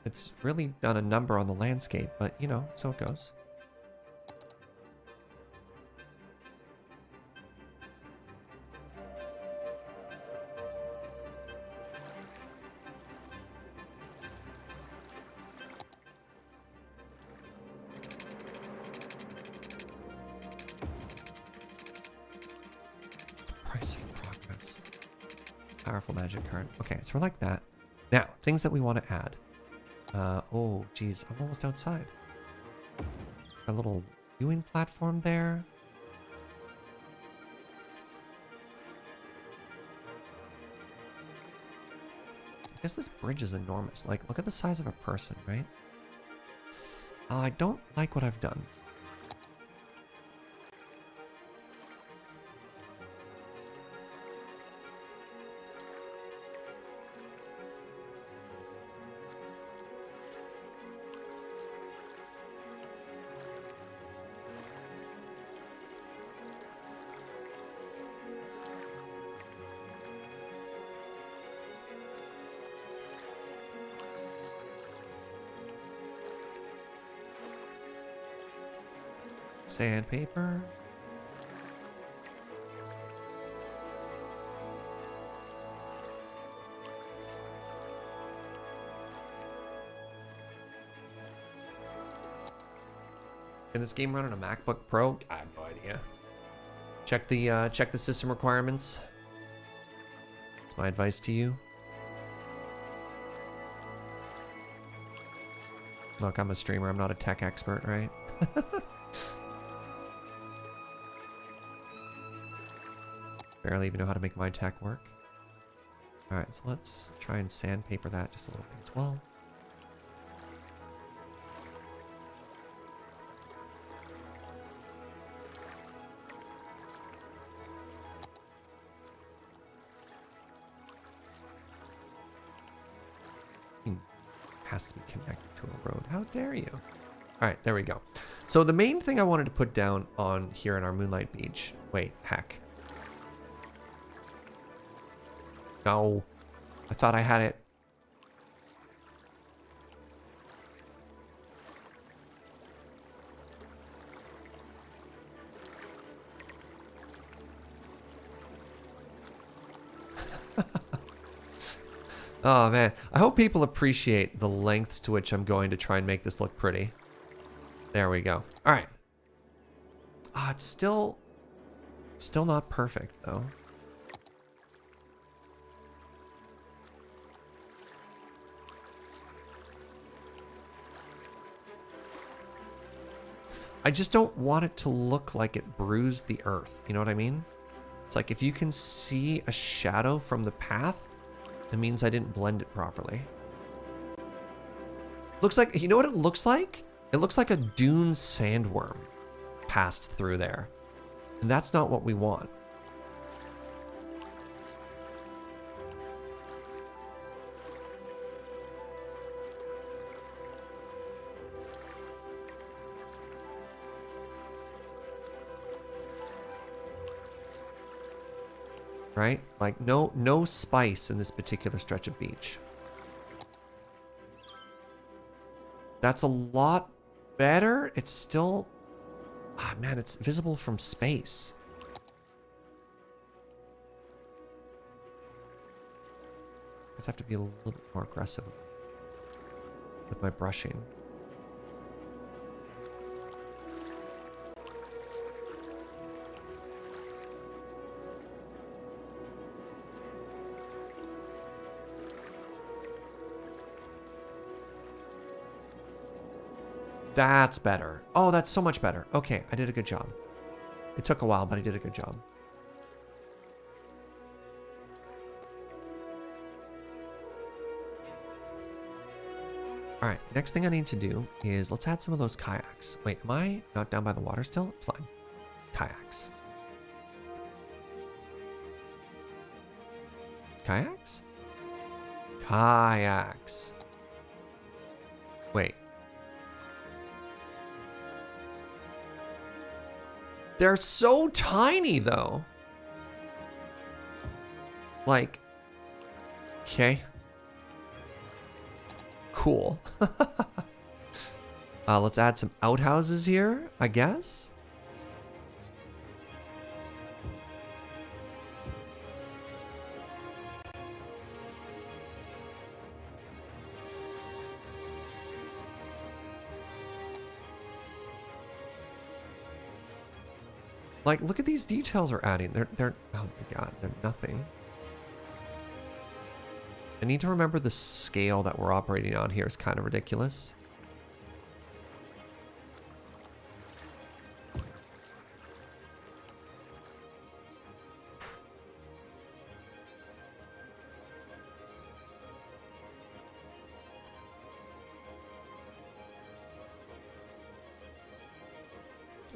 It's really done a number on the landscape, but you know, so it goes. Price of progress. Powerful magic card. Okay, so we're like that. Now, things that we want to add. Oh, geez, I'm almost outside. A little viewing platform there. I guess this bridge is enormous. Like, look at the size of a person, right? I don't like what I've done. Sandpaper. Can this game run on a MacBook Pro? I have no idea. Check the system requirements. That's my advice to you. Look, I'm a streamer. I'm not a tech expert, right? Barely even know how to make my tech work. Alright, so let's try and sandpaper that just a little bit as well. Has to be connected to a road. How dare you? Alright, there we go. So the main thing I wanted to put down on here in our Moonlight Beach. Wait, heck. No. I thought I had it. Oh man, I hope people appreciate the lengths to which I'm going to try and make this look pretty. There we go. All right. Ah, it's still not perfect though. I just don't want it to look like it bruised the earth. You know what I mean? It's like if you can see a shadow from the path, it means I didn't blend it properly. Looks like, you know what it looks like? It looks like a dune sandworm passed through there. And that's not what we want. Right? Like no spice in this particular stretch of beach. That's a lot better. It's still, ah man, it's visible from space. I just have to be a little bit more aggressive with my brushing. That's better. Oh, that's so much better. Okay, I did a good job. It took a while, but I did a good job. All right, next thing I need to do is let's add some of those kayaks. Wait, am I not down by the water still? It's fine. Kayaks. Kayaks? Kayaks. Wait. They're so tiny, though. Like, okay. Cool. Let's add some outhouses here, I guess. Like, look at these details we're adding. They're oh my god, they're nothing. I need to remember the scale that we're operating on here is kind of ridiculous.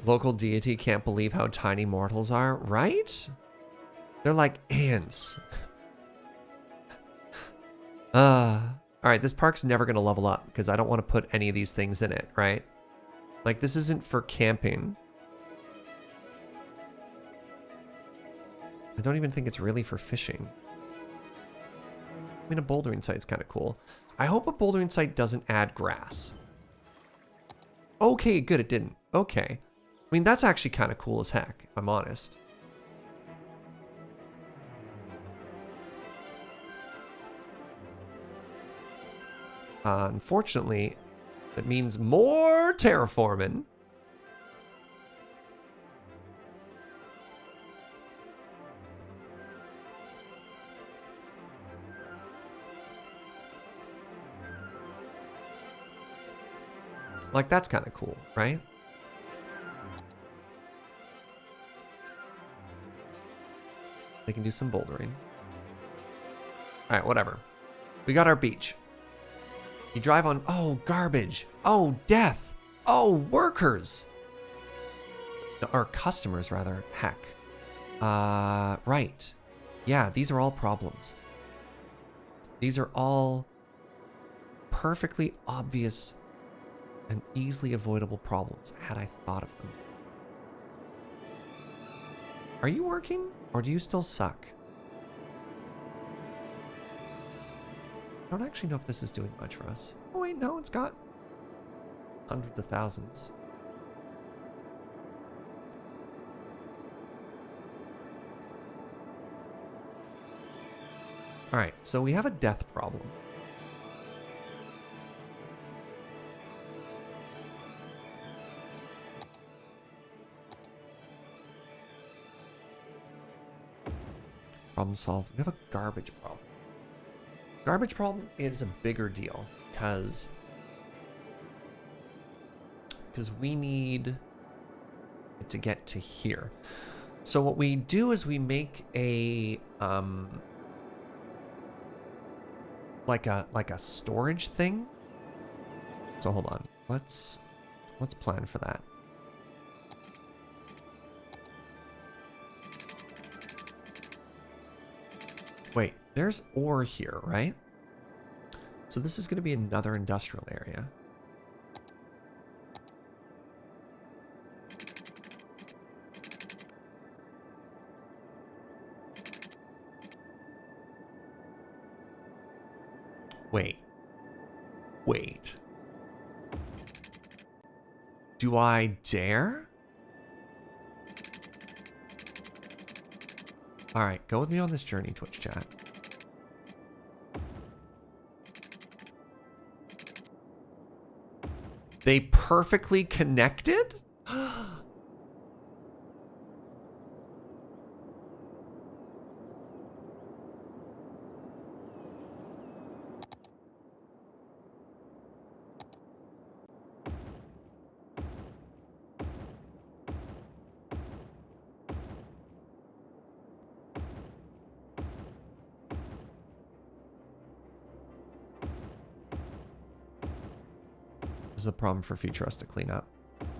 Local deity can't believe how tiny mortals are, right? They're like ants. Alright, this park's never going to level up because I don't want to put any of these things in it, right? Like, this isn't for camping. I don't even think it's really for fishing. I mean, a bouldering site's kind of cool. I hope a bouldering site doesn't add grass. Okay, good, it didn't. Okay. I mean, that's actually kind of cool as heck, if I'm honest. Unfortunately, that means more terraforming. Like, that's kind of cool, right? They can do some bouldering. All right, whatever. We got our beach. You drive on, oh, garbage. Oh, death. Oh, workers. Or customers, rather. Heck. Right. Yeah, these are all problems. These are all perfectly obvious and easily avoidable problems had I thought of them. Are you working, or do you still suck? I don't actually know if this is doing much for us. Oh wait, no, it's got hundreds of thousands. All right, so we have a death problem. Problem solved. We have a garbage problem. Garbage problem is a bigger deal because we need it to get to here. So what we do is we make a like a storage thing. So hold on. Let's plan for that. Wait, there's ore here, right? So this is going to be another industrial area. Wait. Do I dare? All right, go with me on this journey, Twitch chat. They perfectly connected? This is a problem for future us to clean up.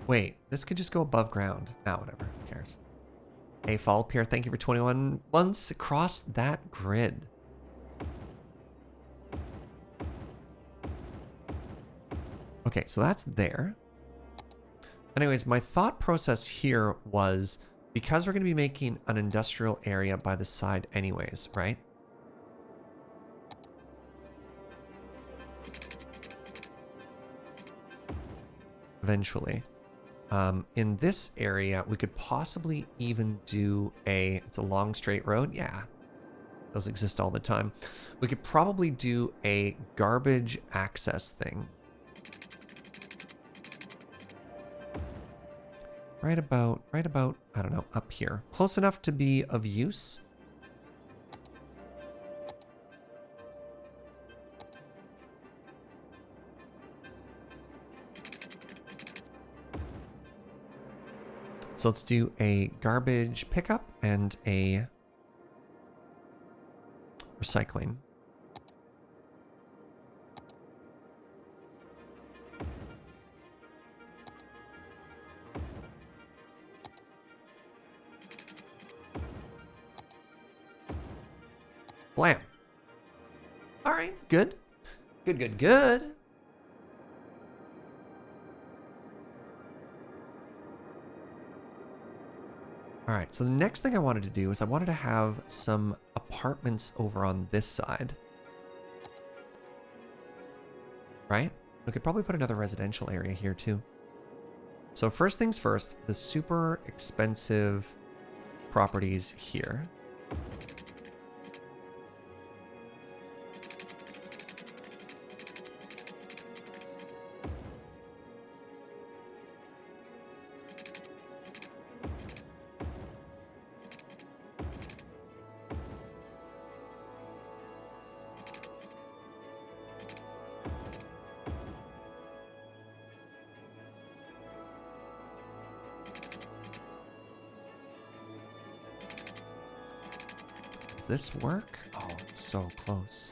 Wait, this could just go above ground. Nah, whatever. Who cares? Hey, Fall Pierre, thank you for 21 months across that grid. Okay, so that's there. Anyways, my thought process here was because we're going to be making an industrial area by the side anyways, right? Eventually. In this area, we could possibly even do it's a long straight road. Yeah, those exist all the time. We could probably do a garbage access thing. Right about, I don't know, up here. Close enough to be of use. So let's do a garbage pickup and a recycling. Blam. All right, good. Good. All right, so the next thing I wanted to do is I wanted to have some apartments over on this side. Right? We could probably put another residential area here too. So first things first, the super expensive properties here. This work? Oh, it's so close.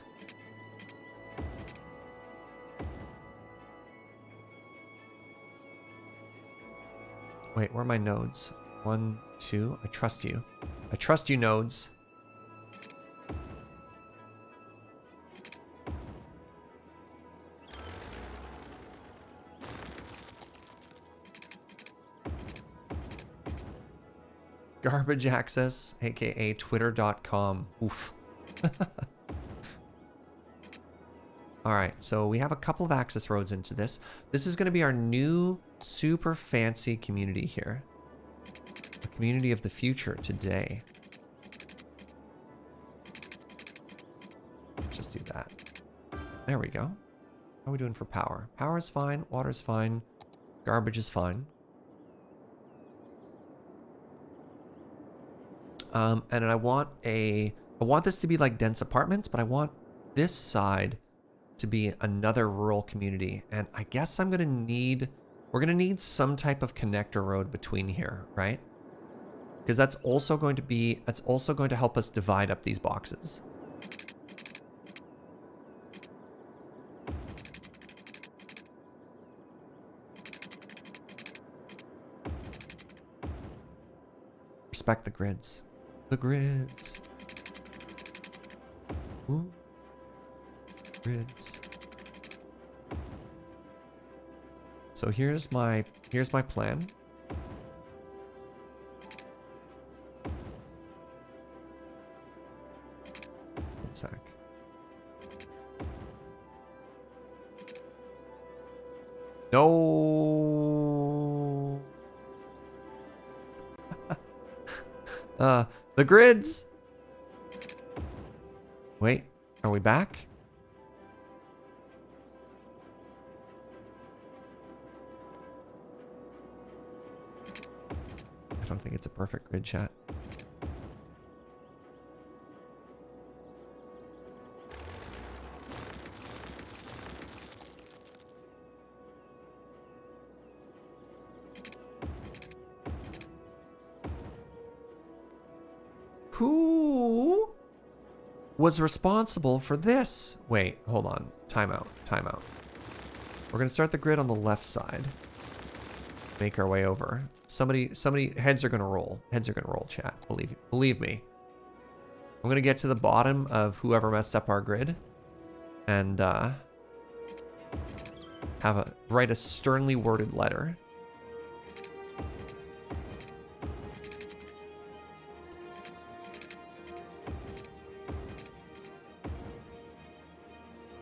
Wait, where are my nodes? 1, 2. I trust you. I trust you, nodes. Garbage access, aka twitter.com. Oof. All right, so we have a couple of access roads into this. This is going to be our new super fancy community here. The community of the future today. Let's just do that. There we go. How are we doing for power? Power is fine. Water's fine. Garbage is fine. And then I want this to be like dense apartments, but I want this side to be another rural community. And I guess we're gonna need some type of connector road between here, right? Because that's also going to help us divide up these boxes. Respect the grids. The grids. Ooh. Grids. So here's my plan. One sec. No. The grids. Wait, are we back? I don't think it's a perfect grid, chat. Who was responsible for this? Wait, hold on. Timeout. Timeout. We're going to start the grid on the left side. Make our way over. Somebody, heads are going to roll. Heads are going to roll, chat. Believe me. I'm going to get to the bottom of whoever messed up our grid. And, write a sternly worded letter.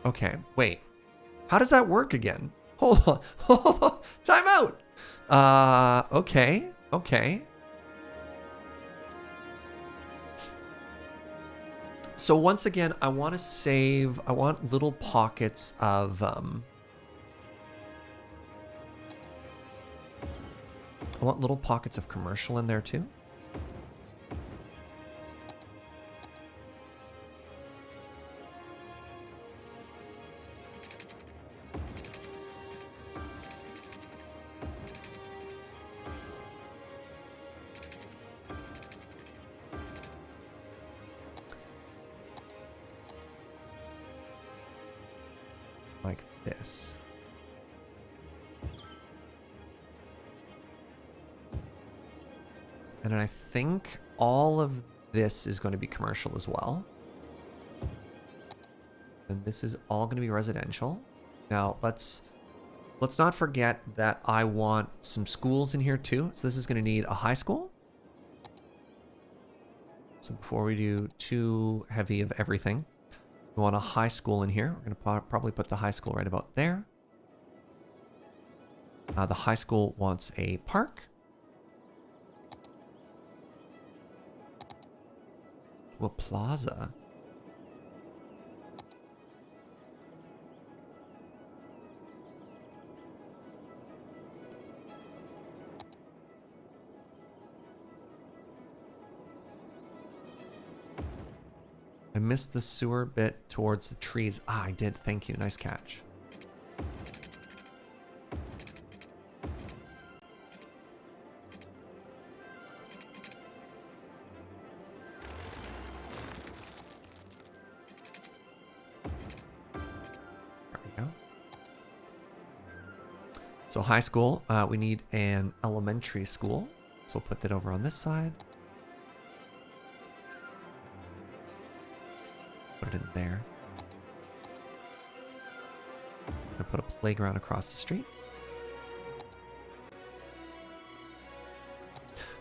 Okay, wait. How does that work again? Hold on. Hold on. Time out. Okay. So once again, I want little pockets of, I want little pockets of commercial in there too. Like this. And I think all of this is going to be commercial as well. And this is all going to be residential. Now, let's not forget that I want some schools in here too. So this is going to need a high school. So before we do too heavy of everything, we want a high school in here. We're going to probably put the high school right about there. The high school wants a park. A plaza. I missed the sewer bit towards the trees. Ah, I did. Thank you. Nice catch. There we go. So high school, we need an elementary school. So we'll put that over on this side. Put it in there. I'm gonna put a playground across the street.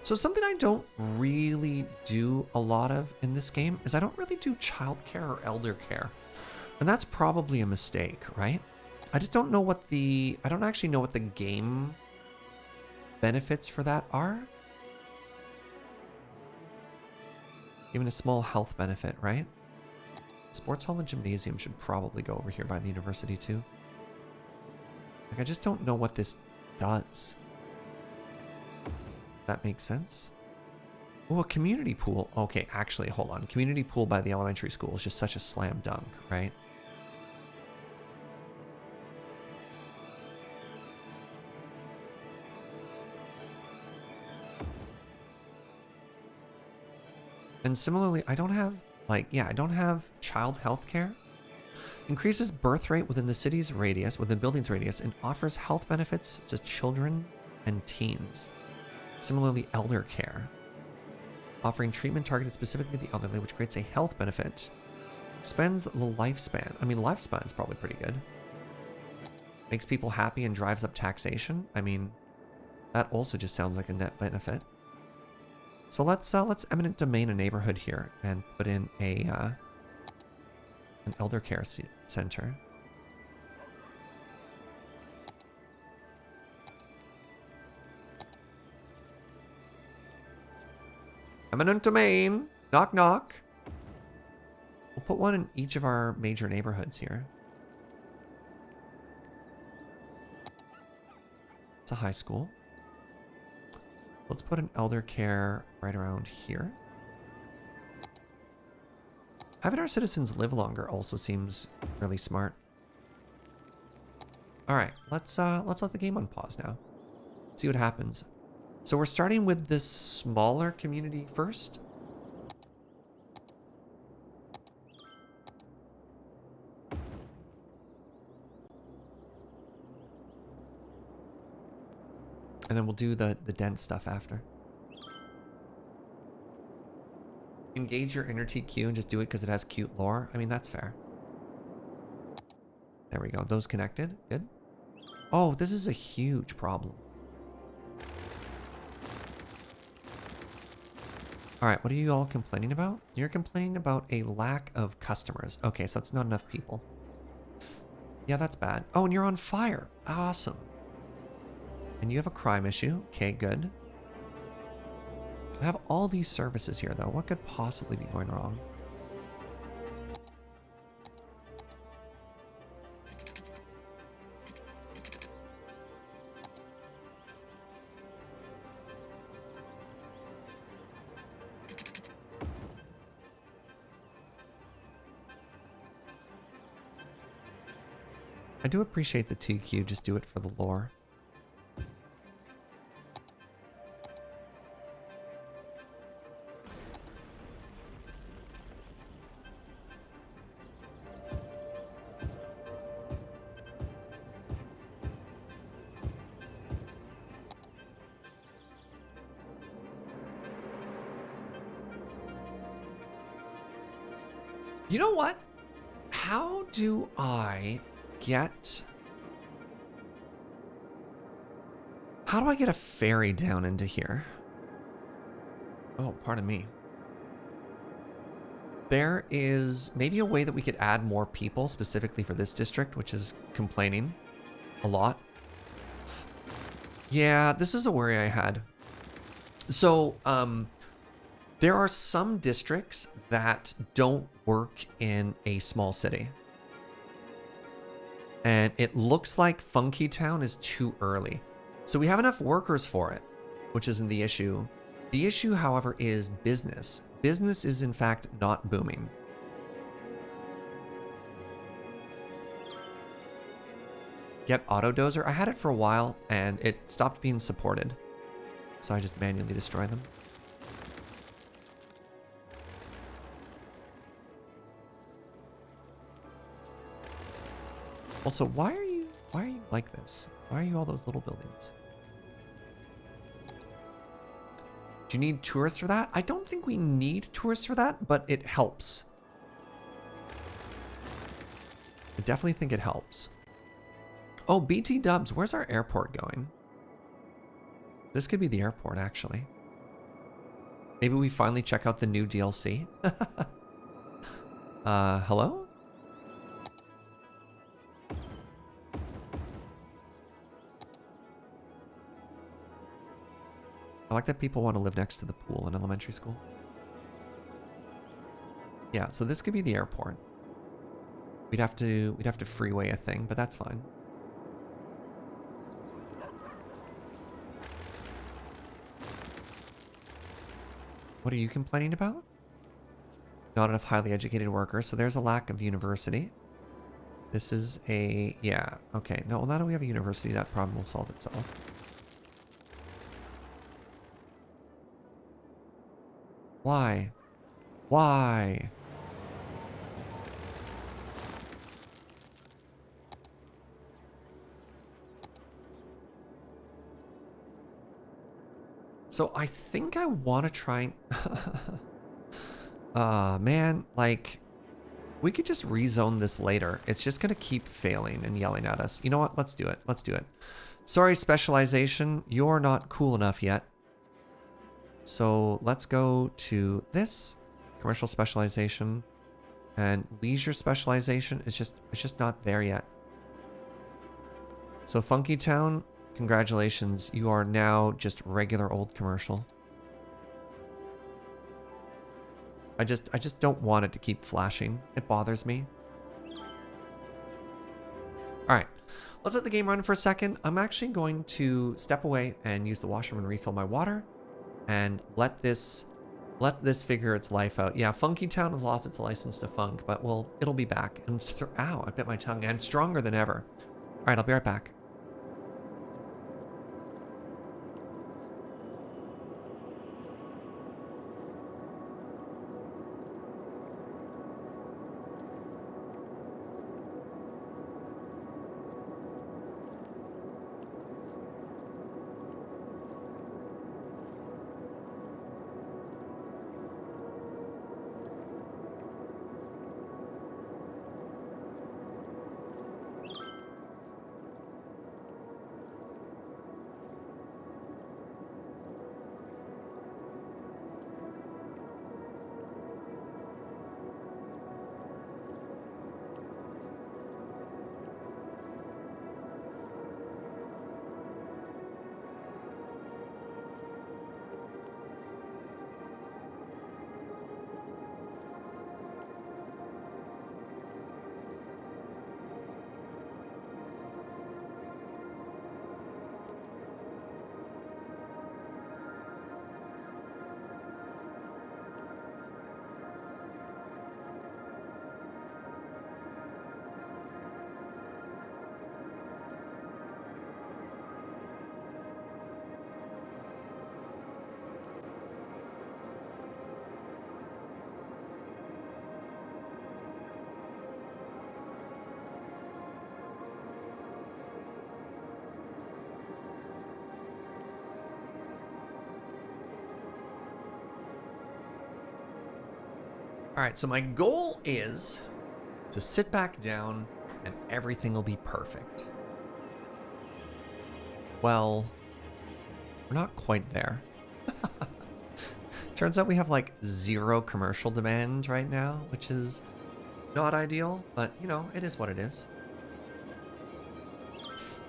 So something I don't really do a lot of in this game is I don't really do childcare or elder care. And that's probably a mistake, right? I just don't know what I don't actually know what the game benefits for that are. Even a small health benefit, right? Sports hall and gymnasium should probably go over here by the university too. Like, I just don't know what this does. That makes sense. Oh, a community pool. Okay, actually, hold on. Community pool by the elementary school is just such a slam dunk, right? And similarly, I don't have, like, yeah, I don't have child health care. Increases birth rate within the city's radius, within building's radius, and offers health benefits to children and teens. Similarly, elder care. Offering treatment targeted specifically to the elderly, which creates a health benefit. Expands the lifespan. I mean, lifespan's probably pretty good. Makes people happy and drives up taxation. I mean, that also just sounds like a net benefit. So let's eminent domain a neighborhood here and put in a an elder care center. Eminent domain. Knock knock. We'll put one in each of our major neighborhoods here. It's a high school. Let's put an elder care right around here. Having our citizens live longer also seems really smart. All right, let's let the game unpause now. See what happens. So we're starting with this smaller community first. And then we'll do the dense stuff after. Engage your inner TQ and just do it because it has cute lore. I mean, that's fair. There we go. Those connected. Good. Oh, this is a huge problem. All right, what are you all complaining about? You're complaining about a lack of customers. Okay, so that's not enough people. Yeah, that's bad. Oh, and you're on fire. Awesome. And you have a crime issue. Okay, good. I have all these services here, though. What could possibly be going wrong? I do appreciate the TQ. Just do it for the lore. You know what? How do I get... How do I get a ferry down into here? Oh, pardon me. There is maybe a way that we could add more people specifically for this district, which is complaining a lot. Yeah, this is a worry I had. So, there are some districts that don't work in a small city. And it looks like Funky Town is too early. So we have enough workers for it, which isn't the issue. The issue, however, is business. Business is, in fact, not booming. Get Autodozer. I had it for a while, and it stopped being supported. So I just manually destroy them. Also, why are you like this? Why are you all those little buildings? Do you need tourists for that? I don't think we need tourists for that, but it helps. I definitely think it helps. Oh, BT Dubs, where's our airport going? This could be the airport, actually. Maybe we finally check out the new DLC. Hello? I like that people want to live next to the pool in elementary school. Yeah, so this could be the airport. We'd have to freeway a thing, but that's fine. What are you complaining about? Not enough highly educated workers, so there's a lack of university. This is a... yeah, okay. No, well, now that we have a university, that problem will solve itself. Why? Why? So I think I want to try... man, like... we could just rezone this later. It's just going to keep failing and yelling at us. You know what? Let's do it. Let's do it. Sorry, specialization. You're not cool enough yet. So let's go to this. Commercial specialization. And leisure specialization is just not there yet. So Funky Town, congratulations. You are now just regular old commercial. I just don't want it to keep flashing. It bothers me. All right, let's let the game run for a second. I'm actually going to step away and use the washroom and refill my water, and let this figure its life out. Yeah, Funky Town has lost its license to funk, but it'll be back. And ow, I bit my tongue, and stronger than ever. All right, I'll be right back. All right, so my goal is to sit back down and everything will be perfect. Well, we're not quite there. Turns out we have like 0 commercial demand right now, which is not ideal, but you know, it is what it is.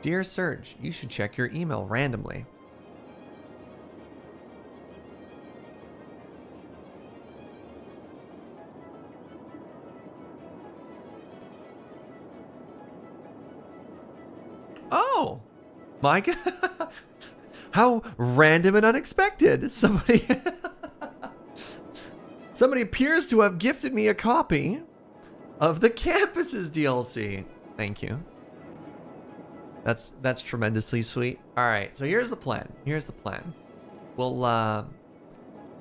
Dear Serge, you should check your email randomly. Oh, my God. How random and unexpected. Somebody appears to have gifted me a copy of the Campuses DLC. Thank you. That's tremendously sweet. All right, so here's the plan. Here's the plan. Well,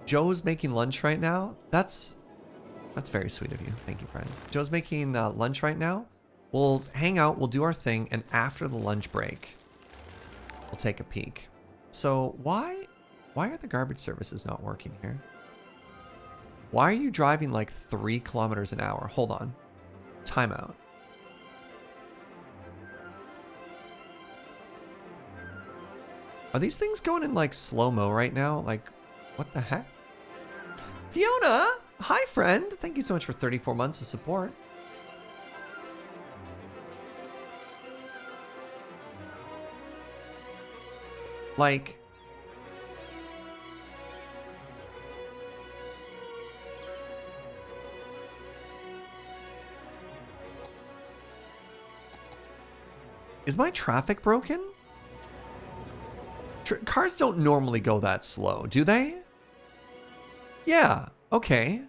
Joe's making lunch right now. That's very sweet of you. Thank you, friend. Joe's making lunch right now. We'll hang out, we'll do our thing, and after the lunch break, we'll take a peek. So why are the garbage services not working here? Why are you driving like 3 kilometers an hour? Hold on. Timeout. Are these things going in like slow-mo right now? Like, what the heck? Fiona! Hi, friend! Thank you so much for 34 months of support. Like... Is my traffic broken? Cars don't normally go that slow, do they? Yeah, okay.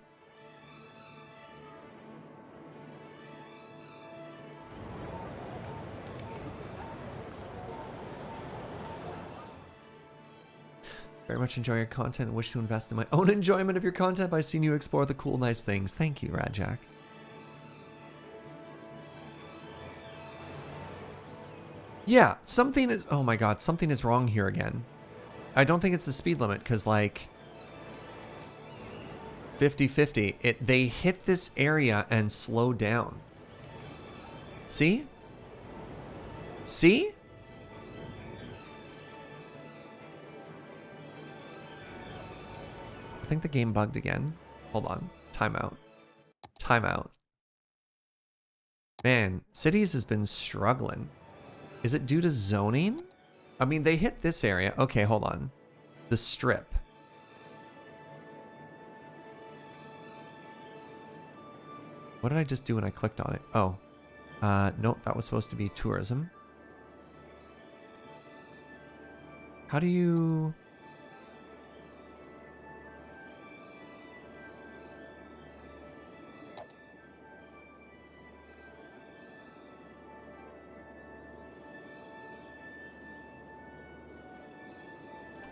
Very much enjoy your content and wish to invest in my own enjoyment of your content by seeing you explore the cool, nice things. Thank you, Radjack. Yeah, something is... Oh my god, something is wrong here again. I don't think it's the speed limit, because, like... 50-50. They hit this area and slow down. See? See? I think the game bugged again. Hold on. Timeout. Timeout. Man, Cities has been struggling. Is it due to zoning? I mean, they hit this area. Okay, hold on. The strip. What did I just do when I clicked on it? Oh. Nope, that was supposed to be tourism. How do you...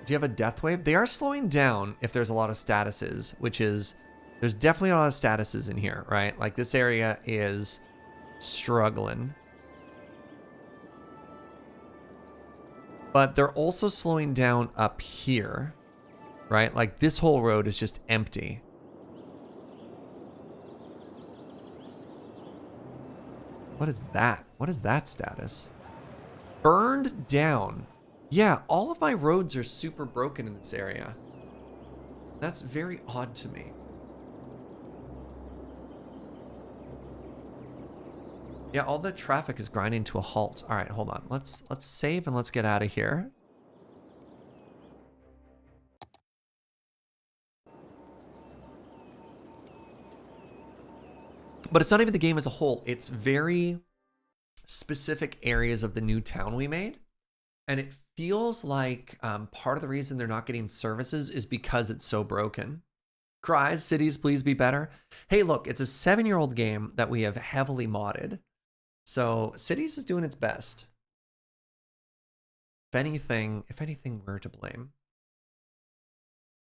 Do you have a death wave? They are slowing down if there's a lot of statuses, which is... There's definitely a lot of statuses in here, right? Like, this area is struggling. But they're also slowing down up here, right? Like, this whole road is just empty. What is that? What is that status? Burned down. Yeah, all of my roads are super broken in this area. That's very odd to me. Yeah, all the traffic is grinding to a halt. All right, hold on. Let's save and let's get out of here. But it's not even the game as a whole. It's very specific areas of the new town we made. And it feels like part of the reason they're not getting services is because it's so broken. Cries, Cities, please be better. Hey, look, it's a 7-year-old game that we have heavily modded. So Cities is doing its best. If anything, we're to blame.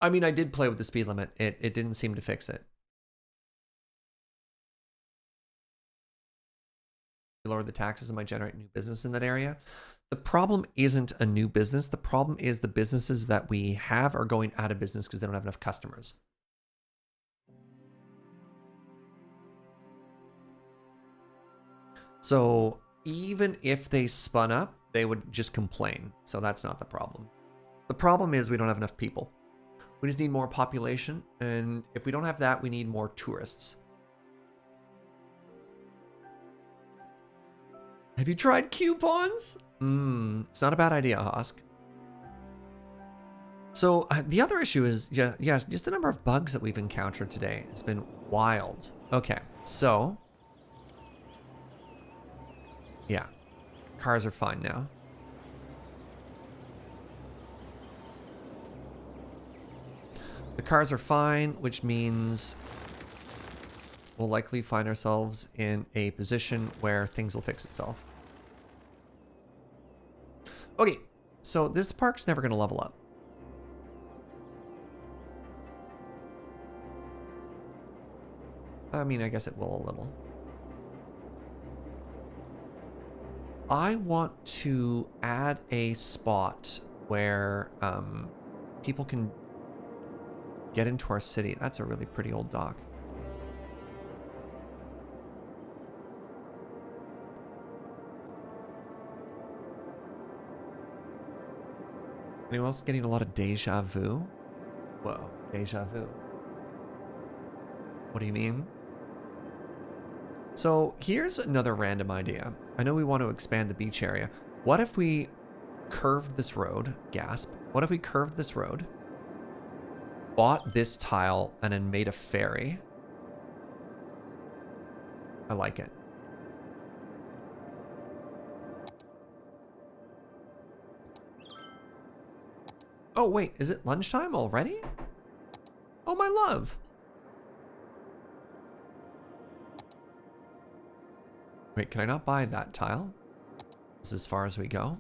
I mean, I did play with the speed limit. It didn't seem to fix it. Lower the taxes and might generate new business in that area. The problem isn't a new business. The problem is the businesses that we have are going out of business because they don't have enough customers. So even if they spun up, they would just complain. So that's not the problem. The problem is we don't have enough people. We just need more population. And if we don't have that, we need more tourists. Have you tried coupons? It's not a bad idea, Hosk. So the other issue is, just the number of bugs that we've encountered today has been wild. Okay, so... Yeah, cars are fine now. The cars are fine, which means we'll likely find ourselves in a position where things will fix itself. Okay, so this park's never going to level up. I mean, I guess it will a little. I want to add a spot where people can get into our city. That's a really pretty old dock. Anyone else getting a lot of deja vu? Whoa, deja vu. What do you mean? So here's another random idea. I know we want to expand the beach area. What if we curved this road? Gasp. What if we curved this road, bought this tile, and then made a ferry? I like it. Oh, wait, is it lunchtime already? Oh, my love. Wait, can I not buy that tile? This is as far as we go.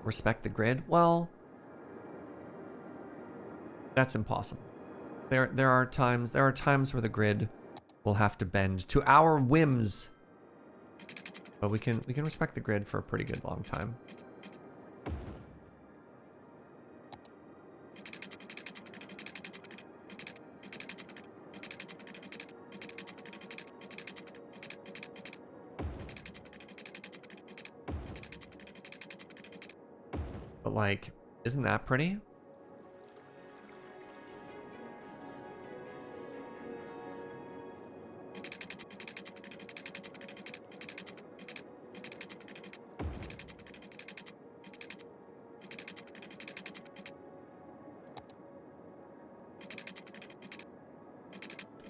Respect the grid? Well, that's impossible. There are times where the grid will have to bend to our whims. But we can respect the grid for a pretty good long time. But like, isn't that pretty?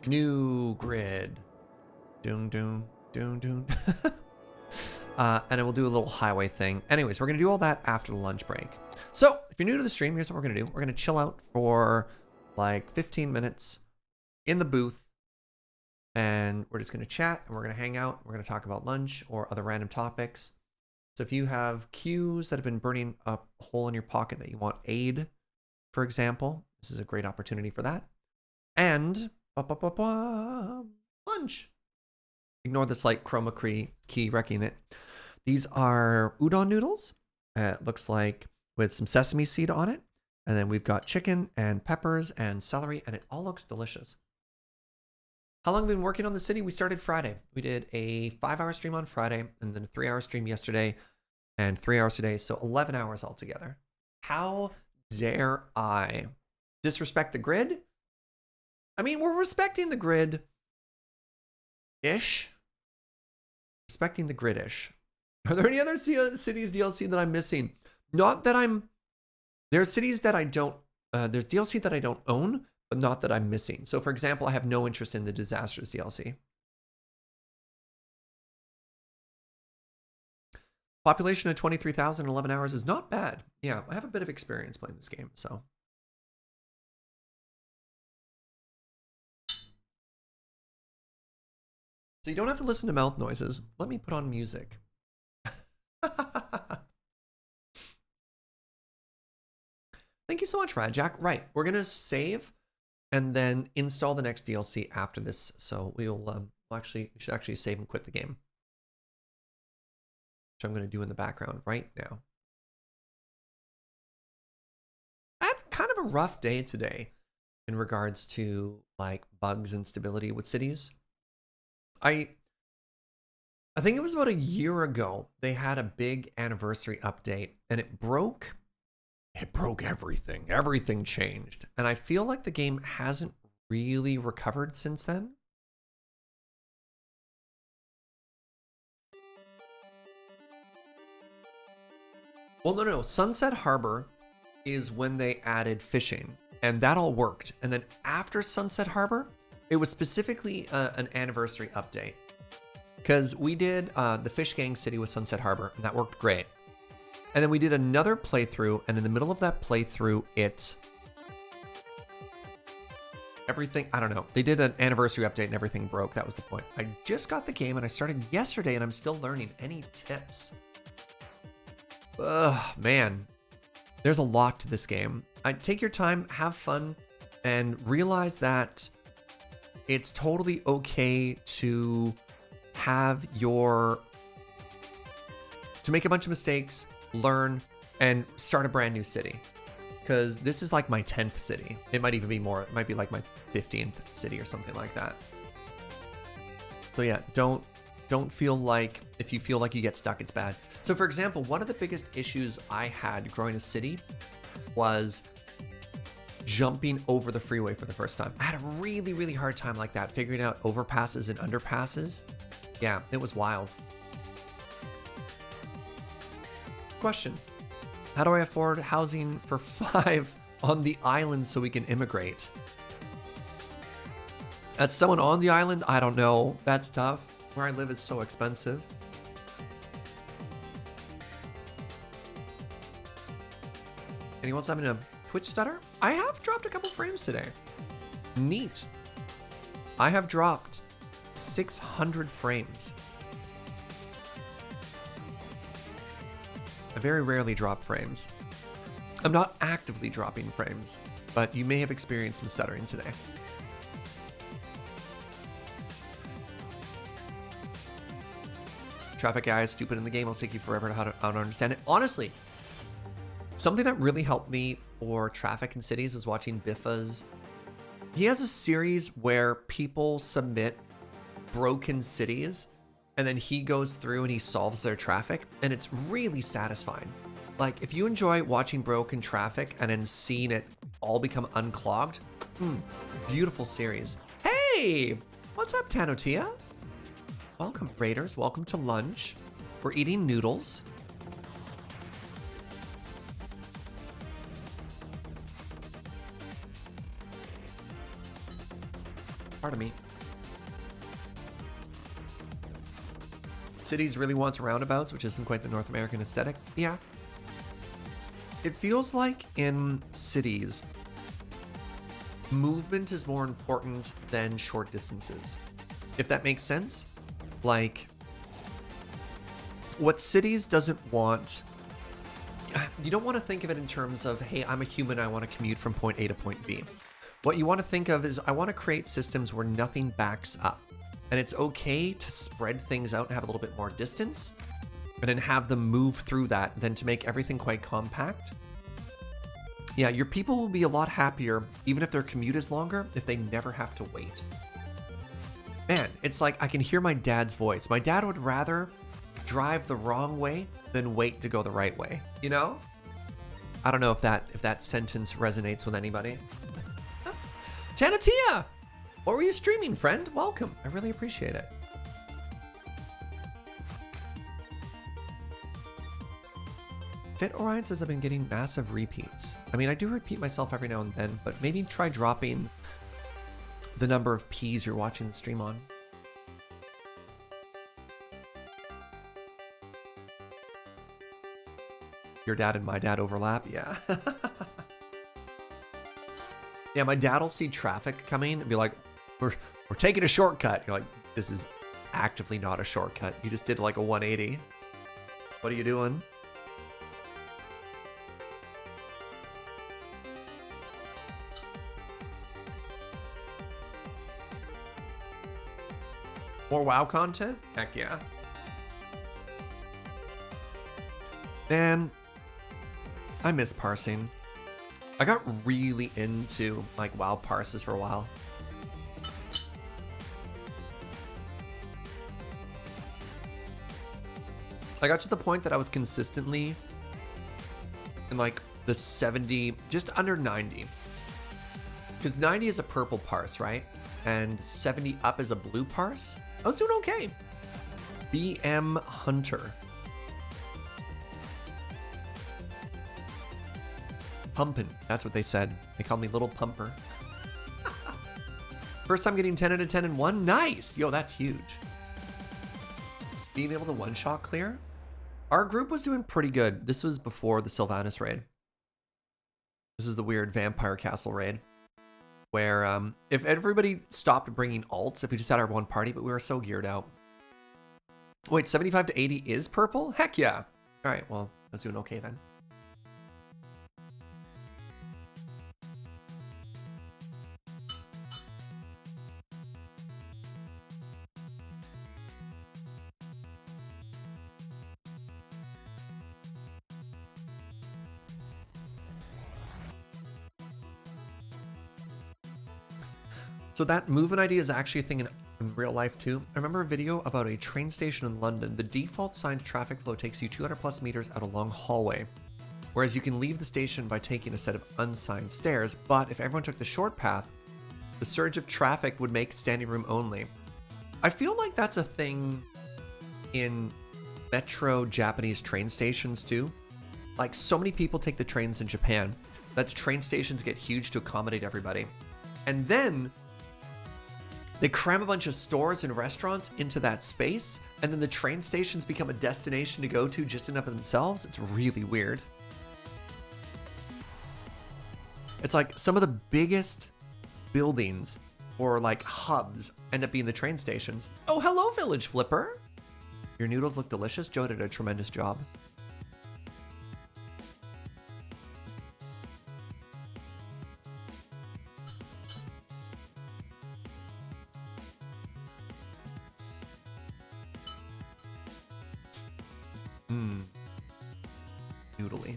New grid. Doom, doom, doom, doom. And we'll do a little highway thing. Anyways, we're going to do all that after the lunch break. So if you're new to the stream, here's what we're going to do. We're going to chill out for like 15 minutes in the booth. And we're just going to chat and we're going to hang out. We're going to talk about lunch or other random topics. So if you have queues that have been burning a hole in your pocket that you want aid, for example, this is a great opportunity for that. And lunch. Ignore the slight chroma key wrecking it. These are udon noodles. It looks like with some sesame seed on it. And then we've got chicken and peppers and celery, and it all looks delicious. How long have we been working on the city? We started Friday. We did a 5-hour stream on Friday, and then a 3-hour stream yesterday, and 3 hours today, so 11 hours altogether. How dare I disrespect the grid? I mean, we're respecting the grid-ish. Respecting the grid-ish. Are there any other cities DLC that I'm missing? Not that there's cities that I don't, there's DLC that I don't own, but not that I'm missing. So for example, I have no interest in the Disasters DLC. Population of 23,000 in 11 hours is not bad. Yeah, I have a bit of experience playing this game, so. So you don't have to listen to mouth noises. Let me put on music. Thank you so much, Radjack. Right, we're gonna save and then install the next DLC after this. So we should actually save and quit the game, which I'm gonna do in the background right now. I had kind of a rough day today in regards to like bugs and stability with cities. I think it was about a year ago, they had a big anniversary update and it broke everything. Everything changed. And I feel like the game hasn't really recovered since then. Well, no. Sunset Harbor is when they added fishing and that all worked. And then after Sunset Harbor, it was specifically an anniversary update. Because we did the Fish Gang City with Sunset Harbor, and that worked great. And then we did another playthrough, and in the middle of that playthrough, everything, I don't know. They did an anniversary update and everything broke. That was the point. I just got the game, and I started yesterday, and I'm still learning. Any tips? Ugh, man. There's a lot to this game. Take your time, have fun, and realize that it's totally okay to make a bunch of mistakes, learn, and start a brand new city. Because this is like my 10th city. It might even be more. It might be like my 15th city or something like that. So yeah, don't feel like, if you feel like you get stuck, it's bad. So for example, one of the biggest issues I had growing a city was jumping over the freeway for the first time. I had a really, really hard time like that, figuring out overpasses and underpasses. Yeah, it was wild. Question. How do I afford housing for 5 on the island so we can immigrate? As someone on the island, I don't know. That's tough. Where I live is so expensive. Anyone's having a Twitch stutter? I have dropped a couple frames today. Neat. I have dropped 600 frames. I very rarely drop frames. I'm not actively dropping frames, but you may have experienced some stuttering today. Traffic guy is stupid in the game. It'll take you forever to how to understand it. Honestly, something that really helped me for traffic in cities is watching Biffa's. He has a series where people submit broken cities, and then he goes through and he solves their traffic, and it's really satisfying. Like, if you enjoy watching broken traffic and then seeing it all become unclogged, beautiful series. Hey, what's up, Tanotia? Welcome, Raiders. Welcome to lunch. We're eating noodles. Pardon me. Cities really wants roundabouts, which isn't quite the North American aesthetic. Yeah. It feels like in cities, movement is more important than short distances. If that makes sense. Like, what cities doesn't want, you don't want to think of it in terms of, hey, I'm a human, I want to commute from point A to point B. What you want to think of is, I want to create systems where nothing backs up. And it's okay to spread things out and have a little bit more distance, and then have them move through that, than to make everything quite compact. Yeah, your people will be a lot happier, even if their commute is longer, if they never have to wait. Man, it's like I can hear my dad's voice. My dad would rather drive the wrong way than wait to go the right way, you know? I don't know if that sentence resonates with anybody. Tanatia! What were you streaming, friend? Welcome. I really appreciate it. Fit Orion says I've been getting massive repeats. I mean, I do repeat myself every now and then, but maybe try dropping the number of P's you're watching the stream on. Your dad and my dad overlap? Yeah. Yeah, my dad will see traffic coming and be like, we're taking a shortcut. You're like, this is actively not a shortcut. You just did like a 180. What are you doing? More WoW content? Heck yeah. Man, I miss parsing. I got really into like WoW parses for a while. I got to the point that I was consistently in like the 70, just under 90. Because 90 is a purple parse, right? And 70 up is a blue parse. I was doing okay. BM Hunter. Pumpin', that's what they said. They called me Little Pumper. First time getting 10 out of 10 in one? Nice! Yo, that's huge. Being able to one-shot clear? Our group was doing pretty good. This was before the Sylvanas raid. This is the weird Vampire Castle raid. Where, if everybody stopped bringing alts, if we just had our one party, but we were so geared out. Wait, 75 to 80 is purple? Heck yeah! Alright, well, I was doing okay then. So that movement idea is actually a thing in real life too. I remember a video about a train station in London. The default signed traffic flow takes you 200 plus meters out a long hallway, whereas you can leave the station by taking a set of unsigned stairs, but if everyone took the short path, the surge of traffic would make standing room only. I feel like that's a thing in metro Japanese train stations too. Like, so many people take the trains in Japan that train stations get huge to accommodate everybody. And then they cram a bunch of stores and restaurants into that space, and then the train stations become a destination to go to just enough of themselves. It's really weird. It's like some of the biggest buildings or like hubs end up being the train stations. Oh, hello, Village Flipper. Your noodles look delicious. Joe did a tremendous job. Noodly.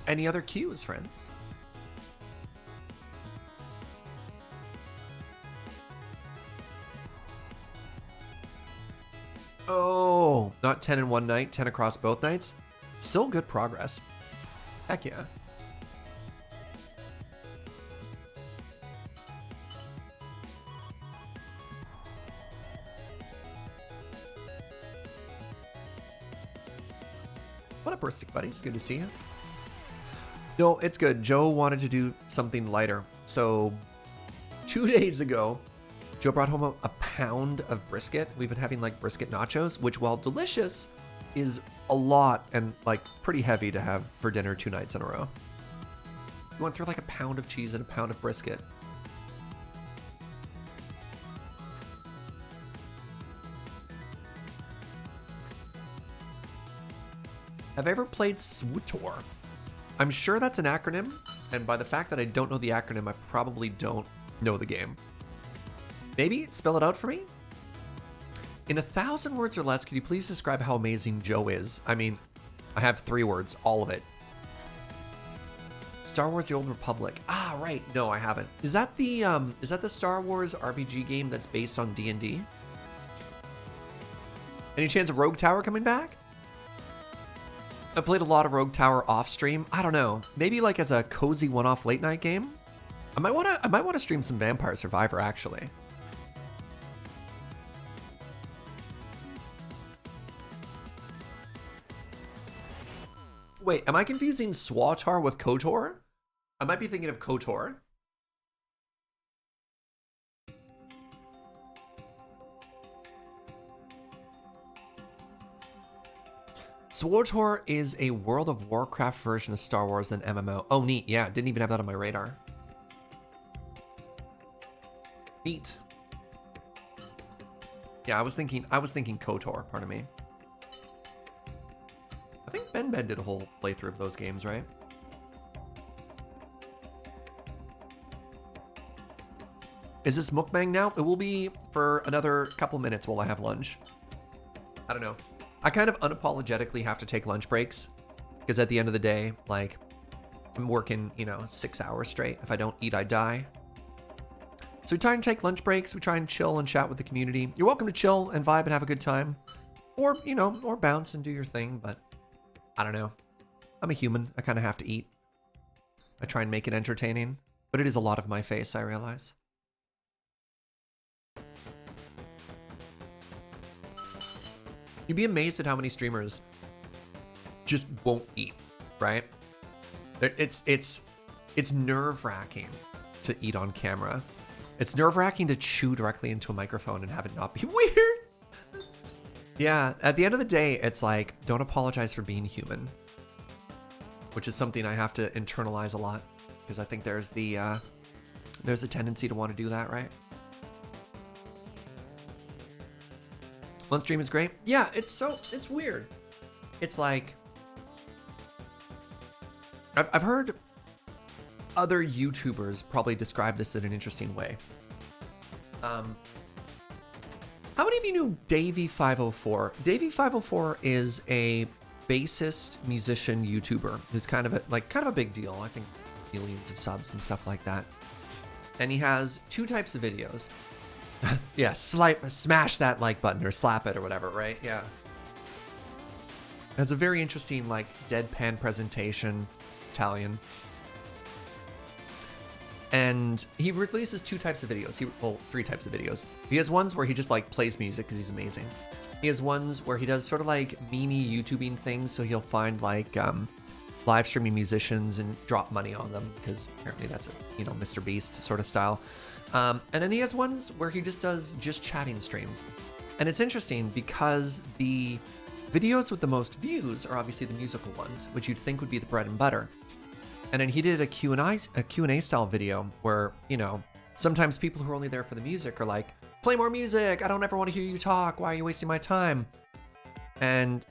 Any other cues, friends? Oh, not 10 in one night, 10 across both nights. Still good progress. Heck yeah. What up, Rustic Buddies? Good to see you. No, it's good. Joe wanted to do something lighter. So 2 days ago, Joe brought home a pound of brisket. We've been having like brisket nachos, which, while delicious, is a lot and like pretty heavy to have for dinner 2 nights in a row. You went through like a pound of cheese and a pound of brisket. Have I ever played SWTOR? I'm sure that's an acronym, and by the fact that I don't know the acronym, I probably don't know the game. Maybe spell it out for me? In 1,000 words or less, could you please describe how amazing Joe is? I mean, I have 3 words, all of it. Star Wars: The Old Republic. Ah, right. No, I haven't. Is that the Star Wars RPG game that's based on D&D? Any chance of Rogue Tower coming back? I played a lot of Rogue Tower off stream. I don't know. Maybe like as a cozy one-off late night game. I might want to stream some Vampire Survivor actually. Wait, am I confusing SWTOR with KOTOR? I might be thinking of KOTOR. SWTOR is a World of Warcraft version of Star Wars and MMO. Oh, neat. Yeah, didn't even have that on my radar. Neat. Yeah, I was thinking KOTOR, pardon me. I think Ben did a whole playthrough of those games, right? Is this mukbang now? It will be for another couple minutes while I have lunch. I don't know. I kind of unapologetically have to take lunch breaks because at the end of the day, like, I'm working, 6 hours straight. If I don't eat, I die. So we try and take lunch breaks. We try and chill and chat with the community. You're welcome to chill and vibe and have a good time. Or, or bounce and do your thing, but I don't know. I'm a human. I kind of have to eat. I try and make it entertaining, but it is a lot of my face, I realize. You'd be amazed at how many streamers just won't eat, right? It's nerve-wracking to eat on camera. It's nerve-wracking to chew directly into a microphone and have it not be weird. Yeah, at the end of the day, it's like, don't apologize for being human. Which is something I have to internalize a lot. Because I think there's a tendency to want to do that, right? Lunch stream is great. Yeah, it's weird. It's like, I've heard other YouTubers probably describe this in an interesting way. How many of you knew Davey504? Davey504 is a bassist, musician, YouTuber who's kind of a big deal. I think millions of subs and stuff like that. And he has 2 types of videos. Yeah, smash that like button or slap it or whatever, right? Yeah. Has a very interesting like deadpan presentation, Italian. And he releases 2 types of videos. 3 types of videos. He has ones where he just like plays music because he's amazing. He has ones where he does sort of like meme YouTubing things. So he'll find like live streaming musicians and drop money on them because apparently that's a Mr. Beast sort of style. And then he has ones where he just does chatting streams. And it's interesting because the videos with the most views are obviously the musical ones, which you'd think would be the bread and butter. And then he did a Q&A style video where, you know, sometimes people who are only there for the music are like, play more music. I don't ever want to hear you talk. Why are you wasting my time? And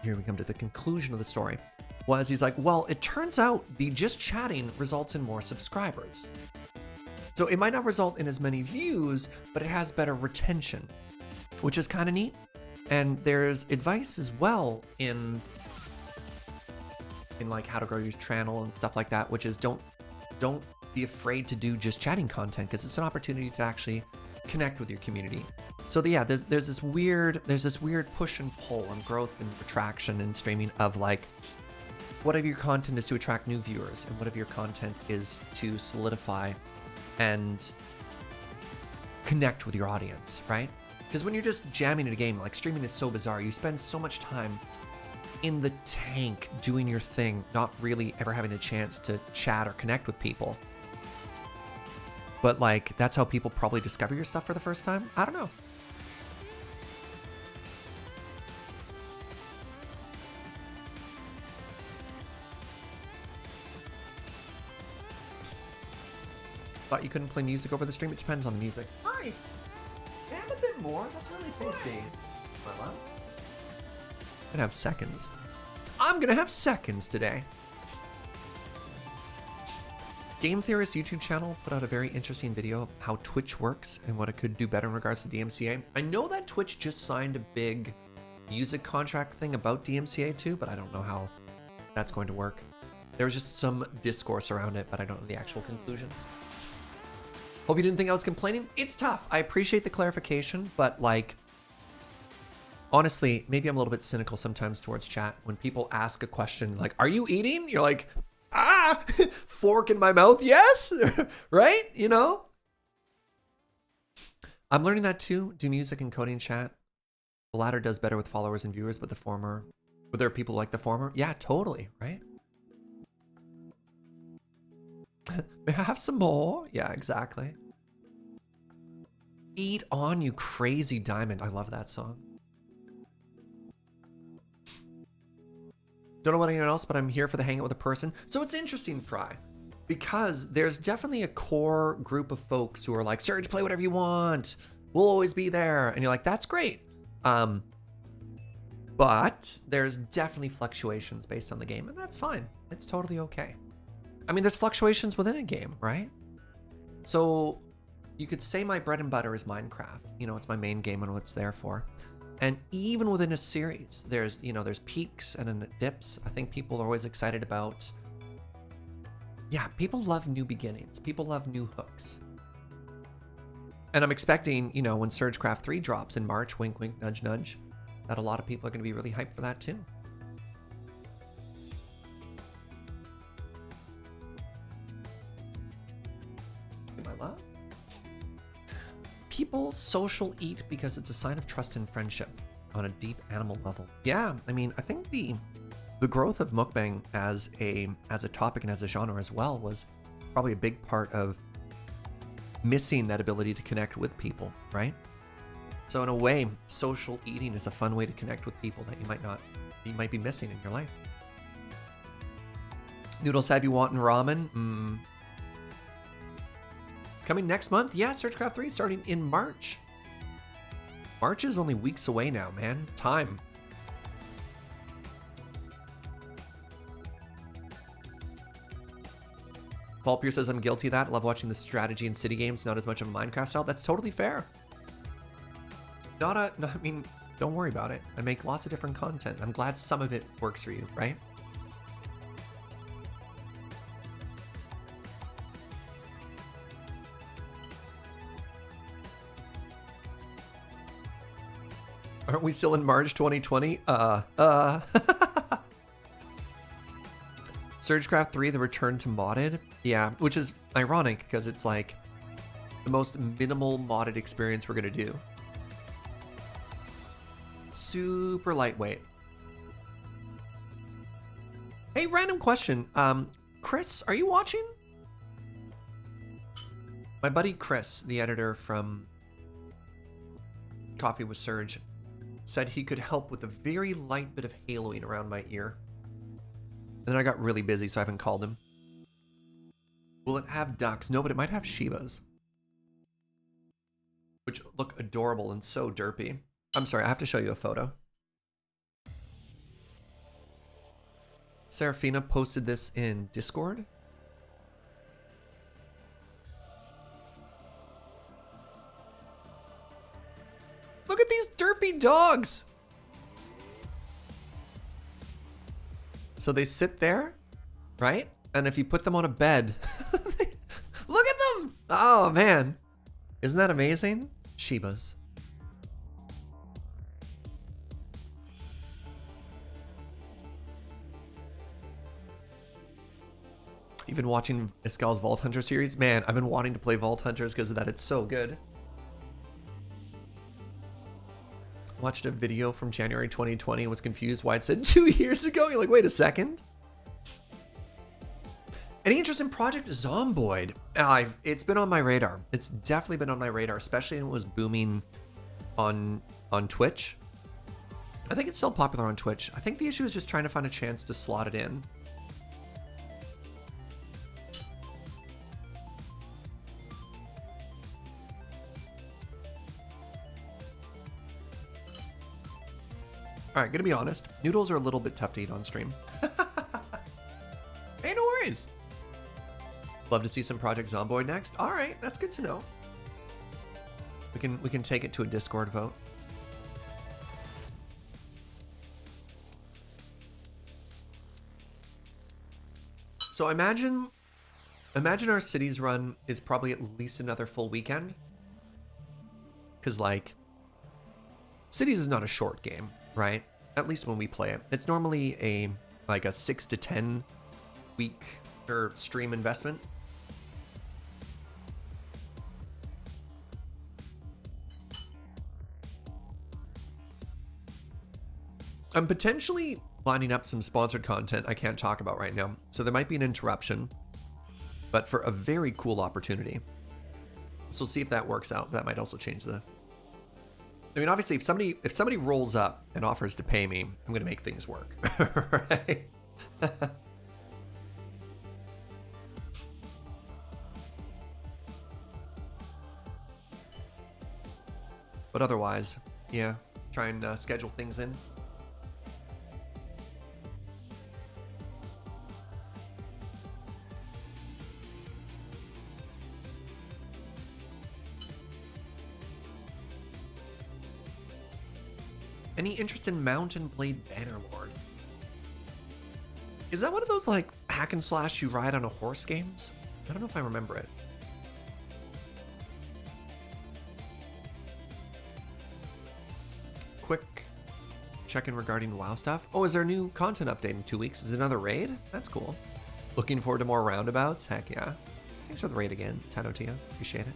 here we come to the conclusion of the story. Was he's like, well, it turns out the just chatting results in more subscribers. So it might not result in as many views, but it has better retention, which is kind of neat. And there's advice as well in like how to grow your channel and stuff like that, which is don't be afraid to do just chatting content, because it's an opportunity to actually connect with your community. So yeah, there's this weird push and pull on growth and retraction and streaming of like, what if your content is to attract new viewers, and what if your content is to solidify and connect with your audience, right? Because when you're just jamming in a game, like streaming is so bizarre. You spend so much time in the tank doing your thing, not really ever having a chance to chat or connect with people. But like, that's how people probably discover your stuff for the first time. I don't know. Thought you couldn't play music over the stream? It depends on the music. Hi! And a bit more. That's really tasty. I'm gonna have seconds. I'm gonna have seconds today. Game Theorist YouTube channel put out a very interesting video of how Twitch works and what it could do better in regards to DMCA. I know that Twitch just signed a big music contract thing about DMCA too, but I don't know how that's going to work. There was just some discourse around it, but I don't know the actual conclusions. Hope you didn't think I was complaining. It's tough. I appreciate the clarification, but like, honestly, maybe I'm a little bit cynical sometimes towards chat. When people ask a question like, are you eating? You're like, ah, fork in my mouth, yes, right? You know? I'm learning that too. Do music and coding chat. The latter does better with followers and viewers, but the former, but there are people like the former. Yeah, totally, right? May I have some more? Yeah, exactly. Eat on, you crazy diamond. I love that song. Don't know about anyone else, but I'm here for the hangout with a person. So it's interesting, Fry, because there's definitely a core group of folks who are like, Surge, play whatever you want. We'll always be there. And you're like, that's great. But there's definitely fluctuations based on the game, and that's fine. It's totally okay. I mean, there's fluctuations within a game, right? So you could say my bread and butter is Minecraft. You know, it's my main game and what it's there for. And even within a series, there's, you know, there's peaks and then dips. I think people are always excited about, yeah, people love new beginnings. People love new hooks. And I'm expecting, you know, when Surgecraft 3 drops in March, wink, wink, nudge, nudge, that a lot of people are going to be really hyped for that too. My love. People social eat because it's a sign of trust and friendship on a deep animal level. Yeah, I mean, I think the growth of mukbang as a topic and as a genre as well was probably a big part of missing that ability to connect with people, right? So in a way, social eating is a fun way to connect with people that you might be missing in your life. Noodles, have you wanting ramen? Coming next month? Yeah, Surgecraft 3 starting in March. March is only weeks away now, man. Time. Paul Pierce says, I'm guilty of that. Love watching the strategy and city games, not as much of a Minecraft style. That's totally fair. I mean, don't worry about it. I make lots of different content. I'm glad some of it works for you, right? Aren't we still in March 2020? Surgecraft 3, the return to modded. Yeah, which is ironic because it's like the most minimal modded experience we're gonna do. Super lightweight. Hey, random question. Chris, are you watching? My buddy Chris, the editor from Coffee with Surge, said he could help with a very light bit of haloing around my ear. And then I got really busy, so I haven't called him. Will it have ducks? No, but it might have Shibas. Which look adorable and so derpy. I'm sorry, I have to show you a photo. Serafina posted this in Discord. Look at these derpy dogs! So they sit there, right? And if you put them on a bed, look at them! Oh man, isn't that amazing? Shibas. You've been watching Escal's Vault Hunter series? Man, I've been wanting to play Vault Hunters because of that. It's so good. Watched a video from January 2020 and was confused why it said 2 years ago. You're like, wait a second. Any interest in Project Zomboid? It's been on my radar. It's definitely been on my radar, especially when it was booming on Twitch. I think it's still popular on Twitch. I think the issue is just trying to find a chance to slot it in. All right, gonna be honest. Noodles are a little bit tough to eat on stream. Hey, no worries. Love to see some Project Zomboid next. All right, that's good to know. We can take it to a Discord vote. So I imagine our cities run is probably at least another full weekend. Cause like, Cities is not a short game, right? At least when we play it. It's normally a 6 to 10 week or stream investment. I'm potentially lining up some sponsored content I can't talk about right now, so there might be an interruption, but for a very cool opportunity. So we'll see if that works out. That might also change the... I mean, obviously, if somebody rolls up and offers to pay me, I'm going to make things work, right? But otherwise, yeah, try and schedule things in. Any interest in Mountain Blade Bannerlord? Is that one of those like hack and slash you ride on a horse games? I don't know if I remember it. Quick check-in regarding WoW stuff. Oh, is there a new content update in 2 weeks? Is it another raid? That's cool. Looking forward to more roundabouts? Heck yeah. Thanks for the raid again, Tanotia. Appreciate it.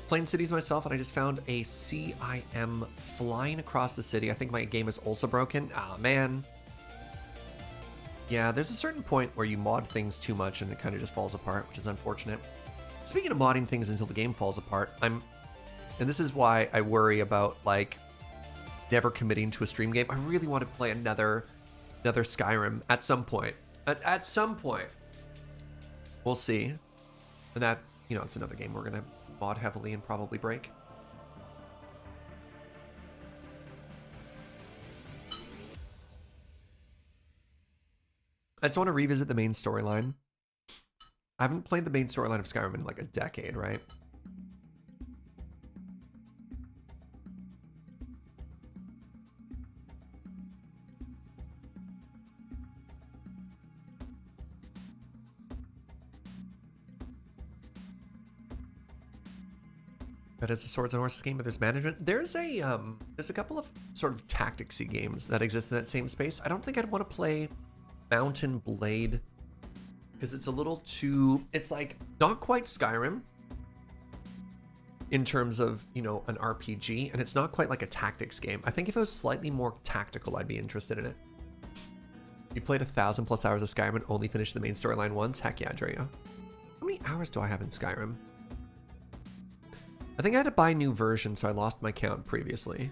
Playing cities myself, and I just found a CIM flying across the city. I think my game is also broken. Ah, man. Yeah, there's a certain point where you mod things too much and it kind of just falls apart, which is unfortunate. Speaking of modding things until the game falls apart, and this is why I worry about, like, never committing to a stream game. I really want to play another Skyrim at some point. At some point. We'll see. And that, you know, it's another game we're going to mod heavily and probably break. I just want to revisit the main storyline. I haven't played the main storyline of Skyrim in like a decade, right? But it's a Swords and Horses game, but there's management. There's a couple of sort of tacticsy games that exist in that same space. I don't think I'd want to play Mountain Blade because it's a little too, it's like not quite Skyrim in terms of, you know, an RPG, and it's not quite like a tactics game. I think if it was slightly more tactical, I'd be interested in it. You played 1,000+ hours of Skyrim and only finished the main storyline once? Heck yeah, Drea. How many hours do I have in Skyrim? I think I had to buy a new version, so I lost my count previously.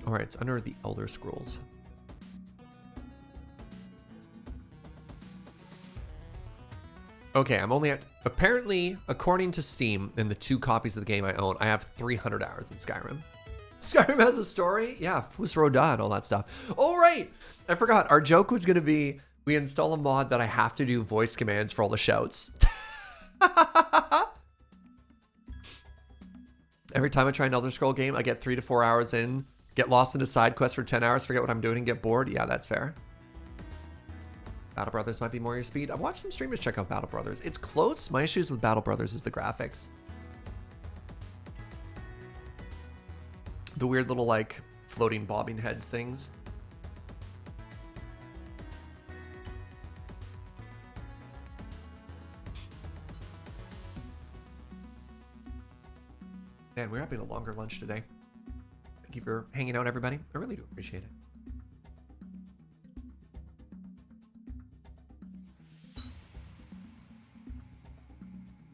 All right, it's under the Elder Scrolls. Okay, I'm only at, apparently, according to Steam, in the 2 copies of the game I own, I have 300 hours in Skyrim. Skyrim has a story? Yeah, Fus Roda and all that stuff. Oh, right! I forgot. Our joke was going to be, we install a mod that I have to do voice commands for all the shouts. Every time I try an Elder Scroll game, I get 3 to 4 hours in, get lost in a side quest for 10 hours, forget what I'm doing, and get bored. Yeah, that's fair. Battle Brothers might be more your speed. I've watched some streamers check out Battle Brothers. It's close. My issues with Battle Brothers is the graphics. The weird little, like, floating bobbing heads things. Man, we're having a longer lunch today. Thank you for hanging out, everybody. I really do appreciate it.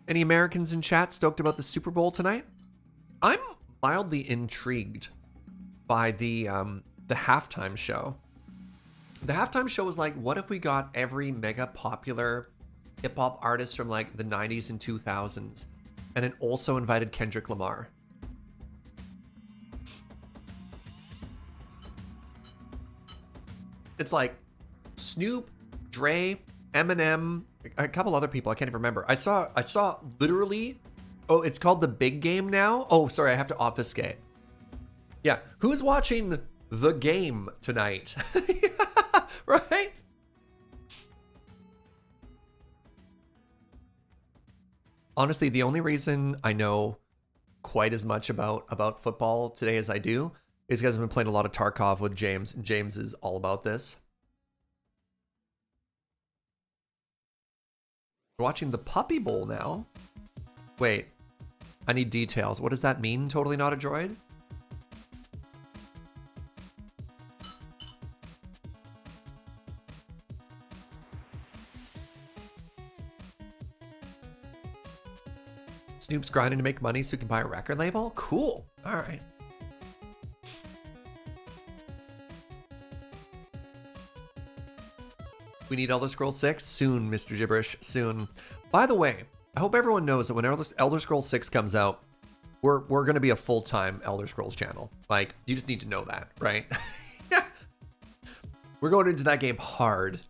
Any Americans in chat stoked about the Super Bowl tonight? I'm mildly intrigued by the halftime show. The halftime show was like, what if we got every mega popular hip hop artist from like the 90s and 2000s, and it also invited Kendrick Lamar? It's like Snoop, Dre, Eminem, a couple other people. I can't even remember. I saw literally, oh, it's called The Big Game now. Oh, sorry, I have to obfuscate. Yeah, who's watching The Game tonight? Right? Honestly, the only reason I know quite as much about football today as I do is because I've been playing a lot of Tarkov with James. James is all about this. We're watching the Puppy Bowl now. Wait, I need details. What does that mean? Totally not a droid? Snoop's grinding to make money so he can buy a record label? Cool. All right. We need Elder Scrolls 6? Soon, Mr. Gibberish, soon. By the way, I hope everyone knows that when Elder Scrolls 6 comes out, we're going to be a full-time Elder Scrolls channel. Like, you just need to know that, right? Yeah. We're going into that game hard.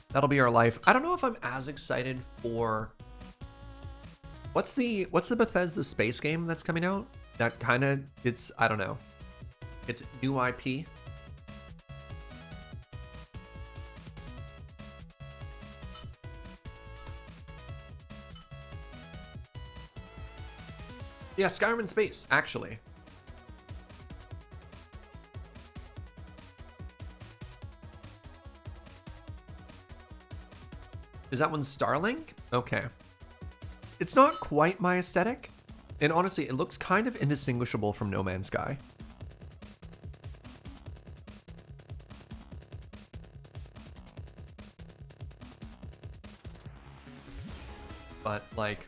That'll be our life. I don't know if I'm as excited for... What's the Bethesda space game that's coming out? That kind of, it's, I don't know. It's new IP. Yeah, Skyrim in space, actually. Is that one Starlink? Okay. It's not quite my aesthetic, and honestly, it looks kind of indistinguishable from No Man's Sky. But, like,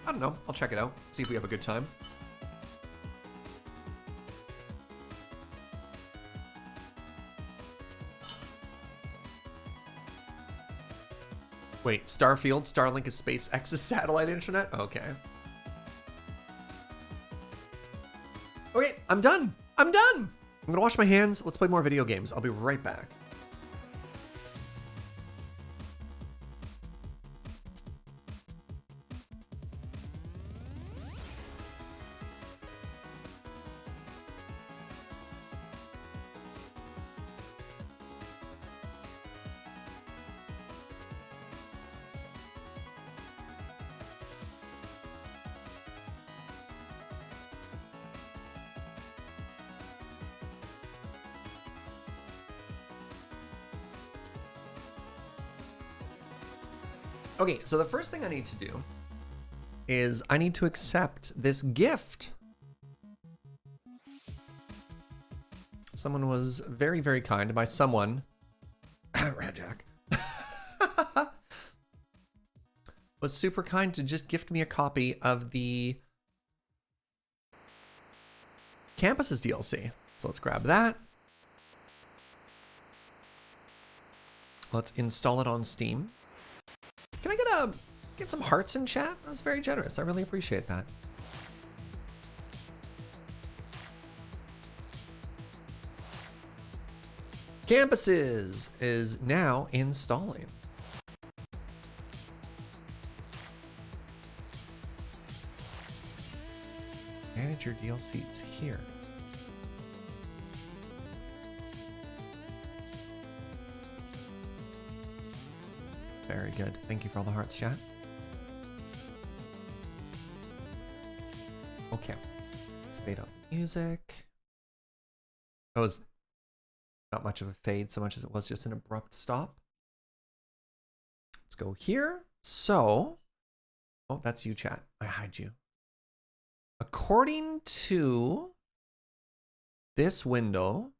I don't know. I'll check it out, see if we have a good time. Wait, Starfield, Starlink is SpaceX's satellite internet? Okay. Okay, I'm done. I'm done. I'm gonna wash my hands. Let's play more video games. I'll be right back. Okay, so the first thing I need to do is I need to accept this gift. Someone was very, very kind. By someone, Radjack. Was super kind to just gift me a copy of the Campuses DLC. So let's grab that. Let's install it on Steam. Can I get some hearts in chat? That was very generous. I really appreciate that. Campuses is now installing. Manage your DLCs here. Very good. Thank you for all the hearts, chat. Okay. Let's fade out the music. That was not much of a fade so much as it was just an abrupt stop. Let's go here. So, oh, that's you, chat. I hide you. According to this window,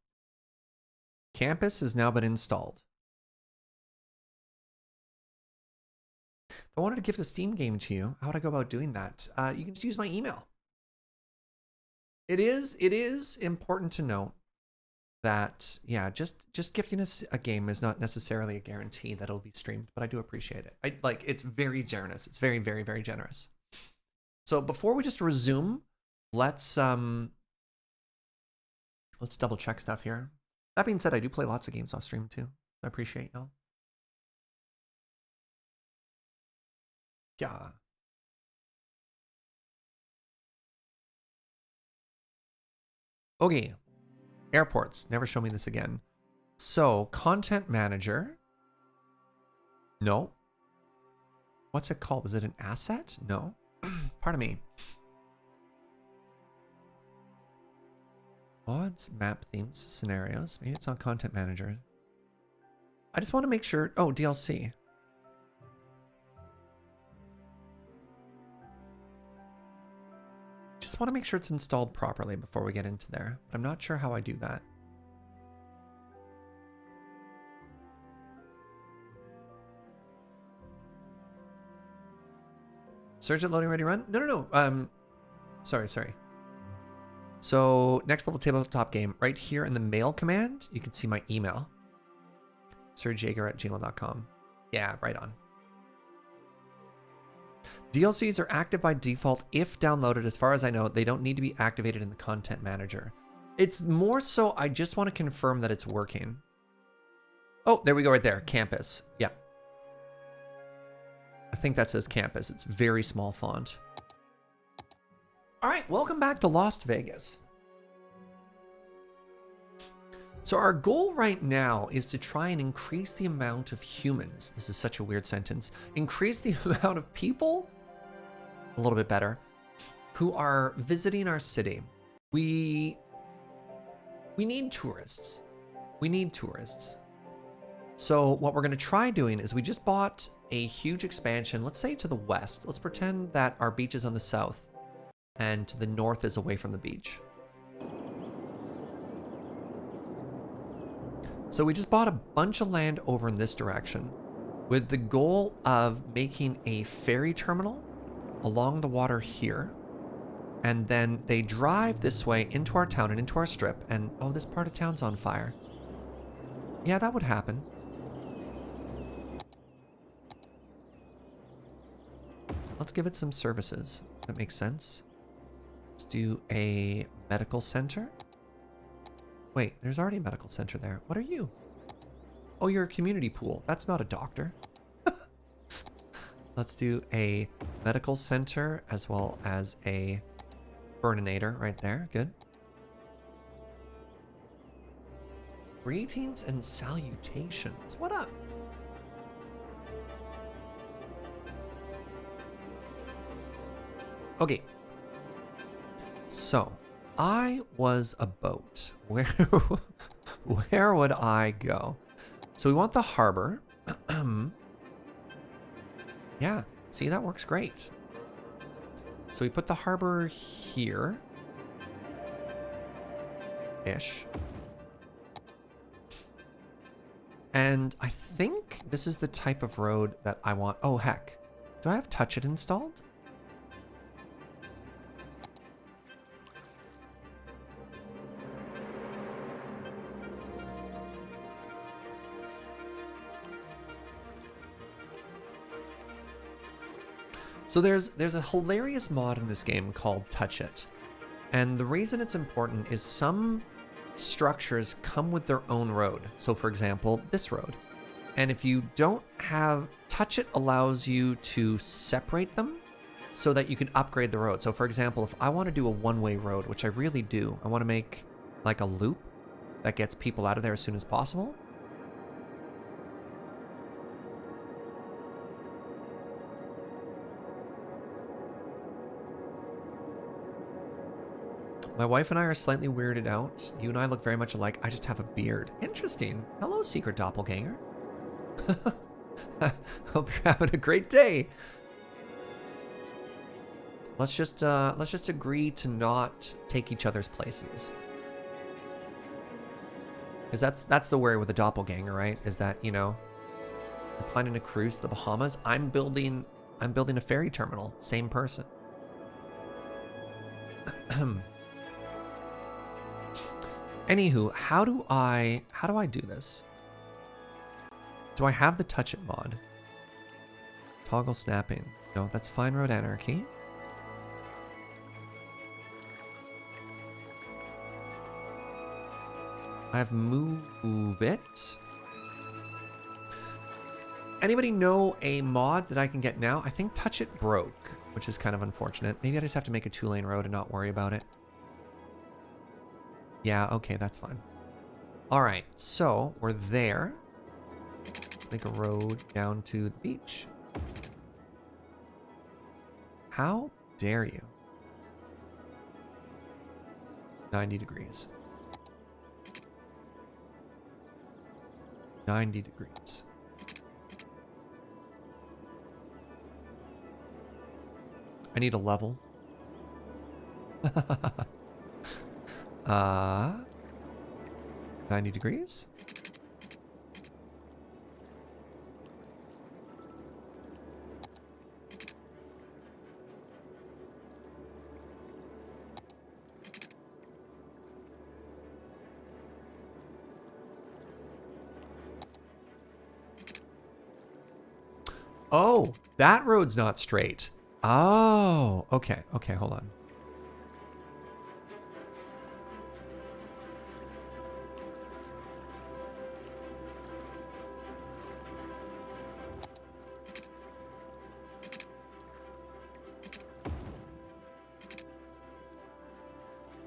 Campus has now been installed. If I wanted to gift a Steam game to you, how would I go about doing that? You can just use my email. It is important to note that, yeah, just gifting us a game is not necessarily a guarantee that it'll be streamed, but I do appreciate it. It's very generous. It's very, very, very generous. So before we just resume, let's double check stuff here. That being said, I do play lots of games off stream too. I appreciate y'all. Yeah. Okay. Airports. Never show me this again. So, content manager. No. What's it called? Is it an asset? No. Pardon me. Mods, map themes, scenarios. Maybe it's on content manager. I just want to make sure. Oh, DLC. Just want to make sure it's installed properly before we get into there. But I'm not sure how I do that. Surge at loading ready run? No. Sorry. So next level tabletop game, right here in the mail command, you can see my email. surgejaeger@gmail.com. Yeah, right on. DLCs are active by default if downloaded. As far as I know, they don't need to be activated in the content manager. It's more so I just want to confirm that it's working. Oh, there we go right there. Campus. Yeah. I think that says campus. It's very small font. All right, welcome back to Las Vegas. So our goal right now is to try and increase the amount of humans. This is such a weird sentence. Increase the amount of people, a little bit better, who are visiting our city. We need tourists. We need tourists. So what we're going to try doing is we just bought a huge expansion, let's say to the west. Let's pretend that our beach is on the south and to the north is away from the beach. So we just bought a bunch of land over in this direction with the goal of making a ferry terminal along the water here. And then they drive this way into our town and into our strip. And, oh, this part of town's on fire. Yeah, that would happen. Let's give it some services. That makes sense. Let's do a medical center. Wait, there's already a medical center there. What are you? Oh, you're a community pool. That's not a doctor. Let's do a medical center as well as a burninator right there. Good. Greetings and salutations. What up? Okay. So, I was a boat. Where would I go? So we want the harbor. Yeah, see, that works great. So we put the harbor here. Ish. And I think this is the type of road that I want. Oh, heck. Do I have Touch It installed? So there's a hilarious mod in this game called Touch It. And the reason it's important is some structures come with their own road. So for example, this road. And if you don't have Touch It allows you to separate them so that you can upgrade the road. So for example, if I want to do a one-way road, which I really do, I want to make like a loop that gets people out of there as soon as possible. My wife and I are slightly weirded out. You and I look very much alike. I just have a beard. Interesting. Hello, secret doppelganger. Hope you're having a great day. Let's just agree to not take each other's places. Because that's the worry with a doppelganger, right? Is that, you know, you're planning a cruise to the Bahamas. I'm building a ferry terminal. Same person. Anywho, how do I do this? Do I have the Touch It mod? Toggle snapping. No, that's Fine Road Anarchy. I have Move It. Anybody know a mod that I can get now? I think Touch It broke, which is kind of unfortunate. Maybe I just have to make a 2-lane road and not worry about it. Yeah, okay, that's fine. All right, so we're there. Let's make a road down to the beach. How dare you? 90 degrees. 90 degrees. I need a level. 90 degrees. Oh, that road's not straight. Oh, okay, okay, hold on.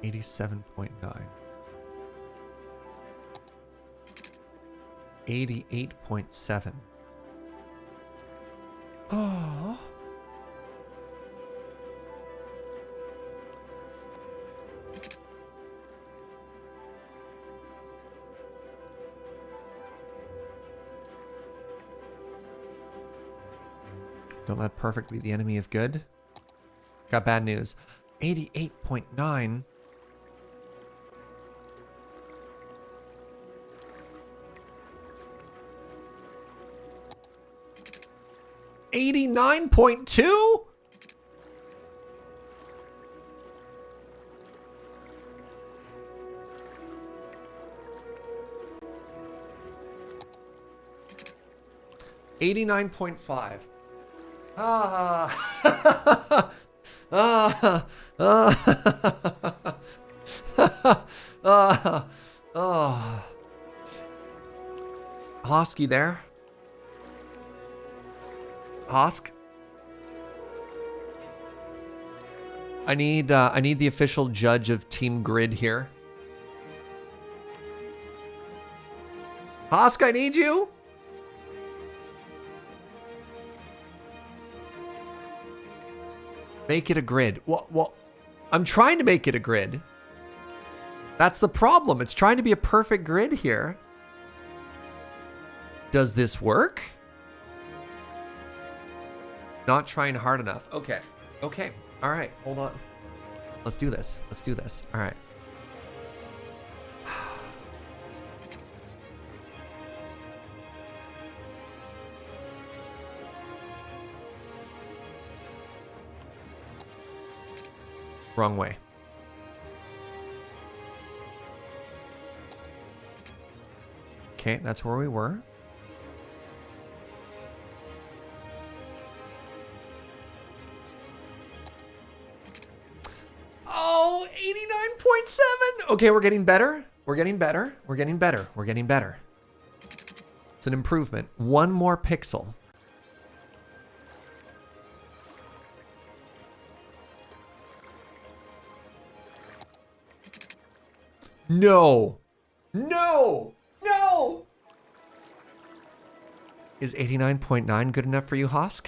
$87.9. 88.7. Oh. Don't let perfect be the enemy of good. Got bad news. 88.9. 89.2? $89.5. Ah. Ah. Ah. Ah. Hosky there. Hosk. I need the official judge of Team Grid here. Hosk, I need you. Make it a grid. Well, I'm trying to make it a grid. That's the problem. It's trying to be a perfect grid here. Does this work? Not trying hard enough. Okay. Okay. All right. Hold on. Let's do this. Let's do this. All right. Wrong way. Okay, that's where we were. Oh, 89.7. Okay, we're getting better. We're getting better. We're getting better. We're getting better. It's an improvement. One more pixel. No. No. No. Is 89.9 good enough for you, Hosk?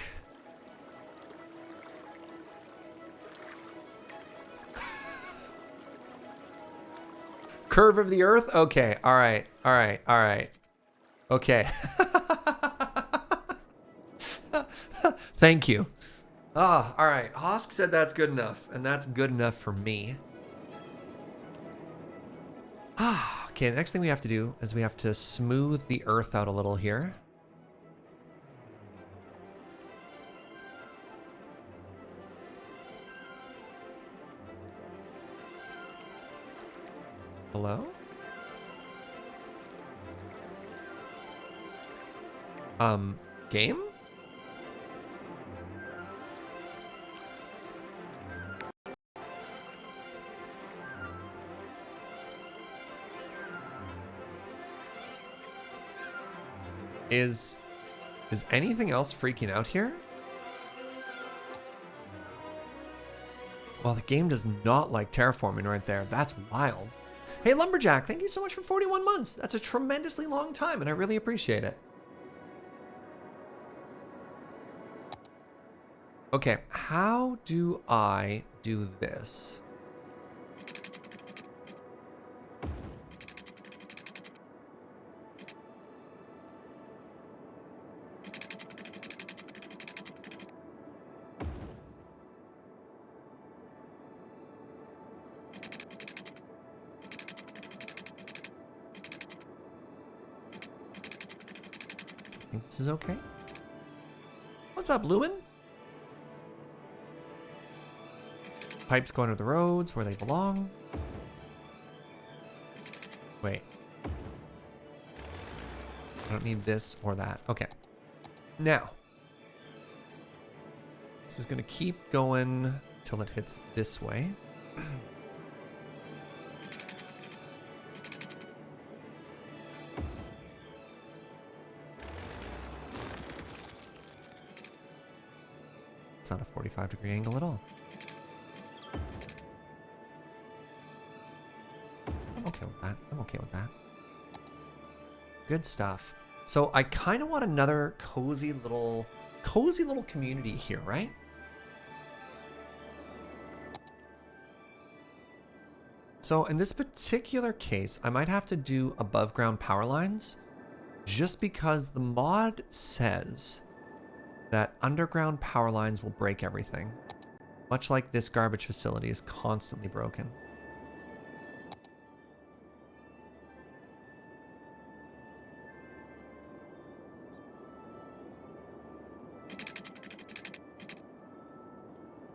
Curve of the Earth? Okay. All right. All right. All right. Okay. Thank you. Ah, all right. Hosk said that's good enough, and that's good enough for me. Ah, okay. The next thing we have to do is we have to smooth the Earth out a little here. Hello? Game? Is anything else freaking out here? Well, the game does not like terraforming right there. That's wild. Hey, Lumberjack, thank you so much for 41 months. That's a tremendously long time, and I really appreciate it. Okay, how do I do this? I think this is okay. What's up, Lewin? Pipes going to the roads where they belong. Wait. I don't need this or that. Okay. Now. This is going to keep going till it hits this way. It's not a 45-degree angle at all. I'm okay with that. I'm okay with that. Good stuff. So I kind of want another cozy little community here, right? So in this particular case, I might have to do above ground power lines just because the mod says that underground power lines will break everything. Much like this garbage facility is constantly broken.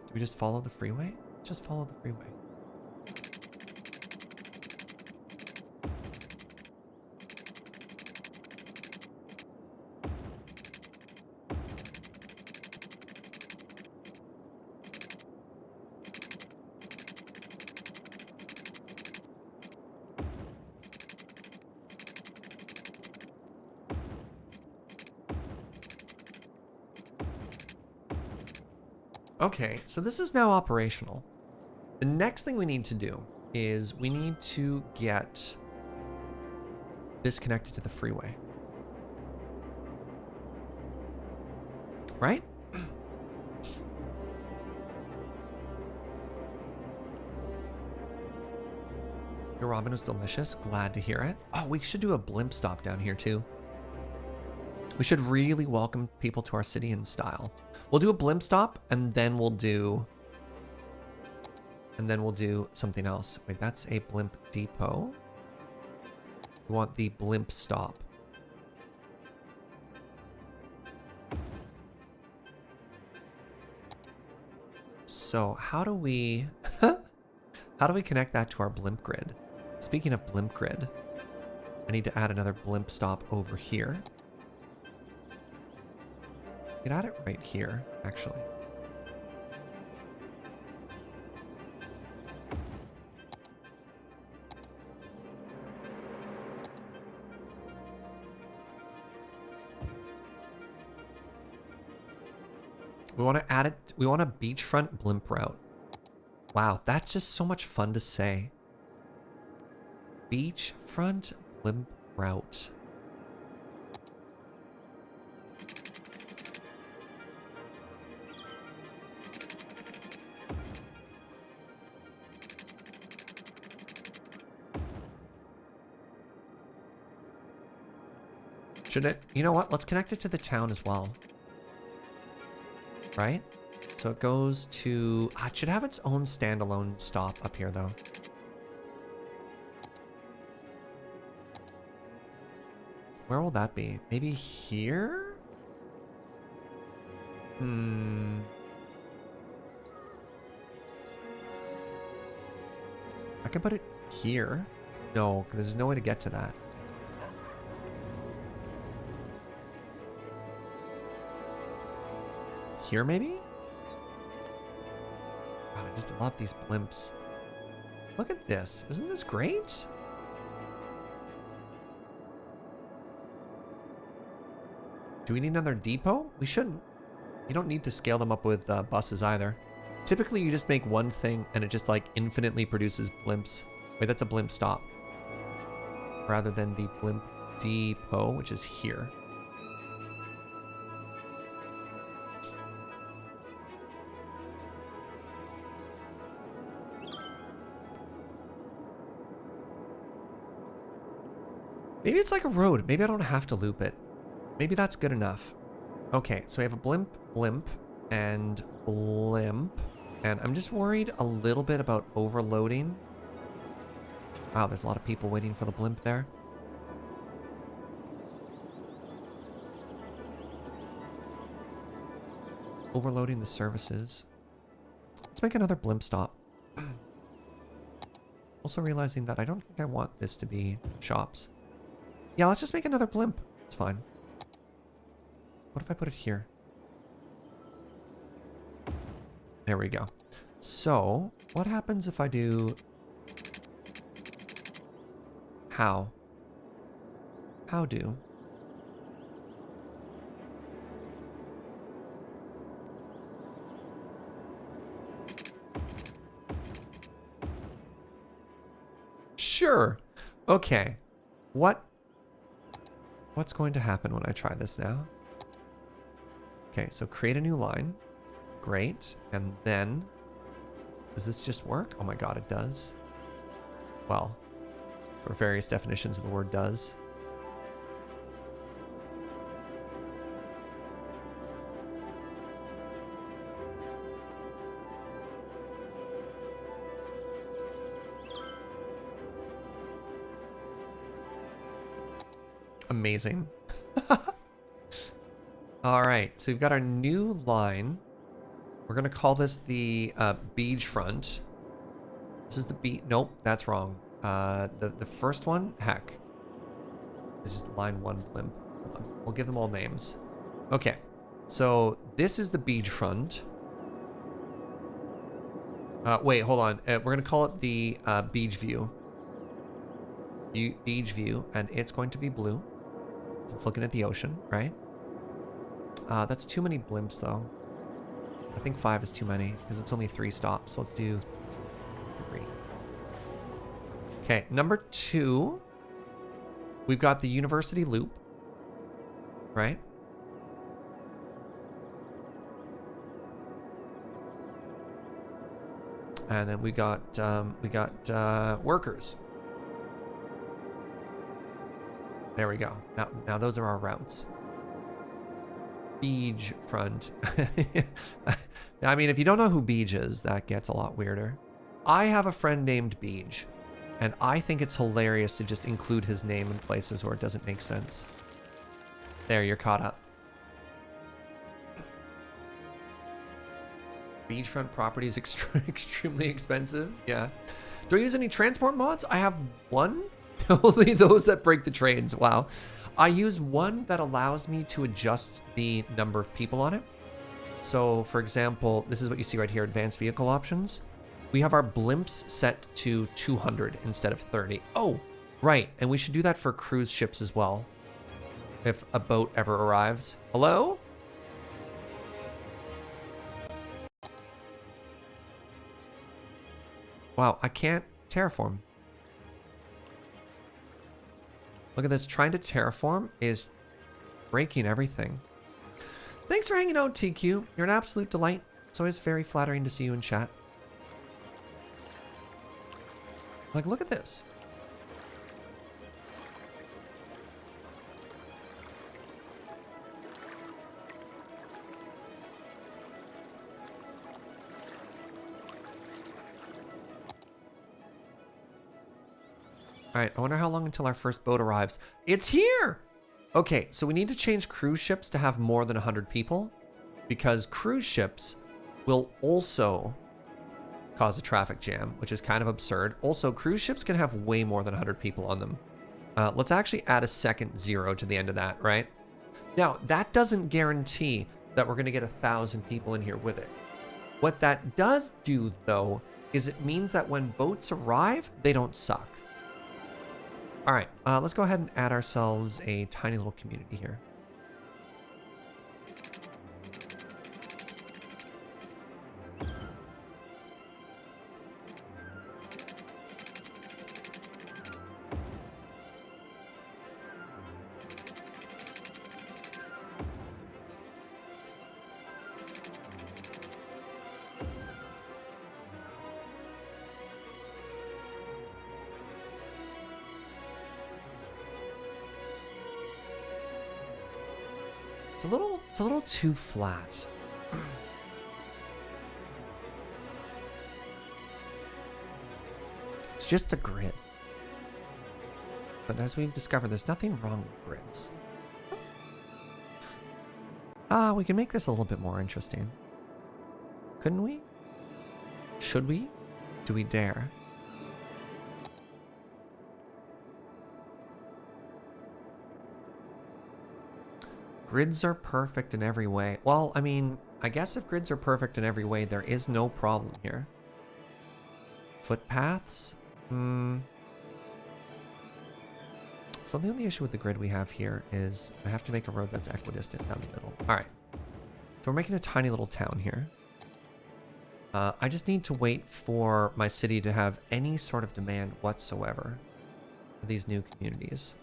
Do we just follow the freeway? Just follow the freeway. Okay, so this is now operational. The next thing we need to do is we need to get this connected to the freeway. Right? Your Robin was delicious. Glad to hear it. Oh, we should do a blimp stop down here too. We should really welcome people to our city in style. We'll do a blimp stop and then we'll do something else. Wait, that's a blimp depot. We want the blimp stop. So how do we How do we connect that to our blimp grid? Speaking of blimp grid, I need to add another blimp stop over here. We could add it right here, actually. We want to add it. We want a beachfront blimp route. Wow, that's just so much fun to say. Beachfront blimp route. Should it? You know what? Let's connect it to the town as well. Right? So it goes to... it should have its own standalone stop up here, though. Where will that be? Maybe here? I can put it here. No, because there's no way to get to that. Here, maybe? God, I just love these blimps. Look at this. Isn't this great? Do we need another depot? We shouldn't. You don't need to scale them up with buses either. Typically, you just make one thing and it just like infinitely produces blimps. Wait, that's a blimp stop. Rather than the blimp depot, which is here. Maybe it's like a road. Maybe I don't have to loop it. Maybe that's good enough. Okay, so we have a blimp, and blimp. And I'm just worried a little bit about overloading. Wow, there's a lot of people waiting for the blimp there. Overloading the services. Let's make another blimp stop. Also realizing that I don't think I want this to be shops. Yeah, let's just make another blimp. It's fine. What if I put it here? There we go. So, what happens if I do... How? How do? Sure. Okay. What's going to happen when I try this now? Okay, so create a new line. Great. And then, does this just work? Oh my god, it does. Well, for various definitions of the word does. Amazing. All right, so we've got our new line. We're gonna call this the beachfront. This is the nope, that's wrong. The first one, heck. This is line 1 blimp. Hold on. We'll give them all names. Okay, so this is the beachfront. Wait, hold on. We're gonna call it the beach view. Beach view, and it's going to be blue. It's looking at the ocean, right? That's too many blimps, though. I think 5 is too many, because it's only 3 stops, so let's do 3. Okay, number 2. We've got the university loop, right? And then we got workers. There we go. Now those are our routes. Beach front. I mean, if you don't know who Beej is, that gets a lot weirder. I have a friend named Beej, and I think it's hilarious to just include his name in places where it doesn't make sense. There, you're caught up. Beachfront property is extremely expensive. Yeah. Do I use any transport mods? I have one. Only those that break the trains. Wow. I use one that allows me to adjust the number of people on it. So, for example, this is what you see right here, advanced vehicle options. We have our blimps set to 200 instead of 30. Oh, right. And we should do that for cruise ships as well. If a boat ever arrives. Hello? Wow, I can't terraform. Look at this. Trying to terraform is breaking everything. Thanks for hanging out, TQ. You're an absolute delight. It's always very flattering to see you in chat. Like, look at this. All right, I wonder how long until our first boat arrives. It's here! Okay, so we need to change cruise ships to have more than 100 people, because cruise ships will also cause a traffic jam, which is kind of absurd. Also, cruise ships can have way more than 100 people on them. Let's actually add a second 0 to the end of that, right? Now, that doesn't guarantee that we're going to get 1,000 people in here with it. What that does do, though, is it means that when boats arrive, they don't suck. All right, let's go ahead and add ourselves a tiny little community here. It's a little too flat. It's just a grid. But as we've discovered, there's nothing wrong with grids. We can make this a little bit more interesting. Couldn't we? Should we? Do we dare? Grids are perfect in every way. Well, I mean, I guess if grids are perfect in every way, there is no problem here. Footpaths? So the only issue with the grid we have here is I have to make a road that's equidistant down the middle. All right. So we're making a tiny little town here. I just need to wait for my city to have any sort of demand whatsoever for these new communities.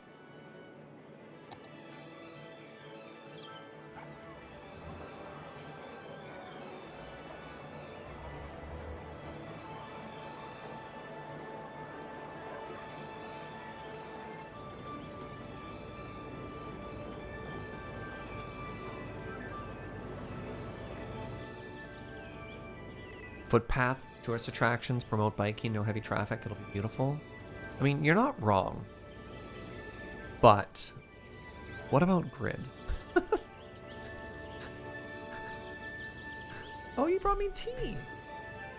Footpath, tourist attractions, promote biking, no heavy traffic, it'll be beautiful. I mean, you're not wrong. But what about grid? Oh, you brought me tea.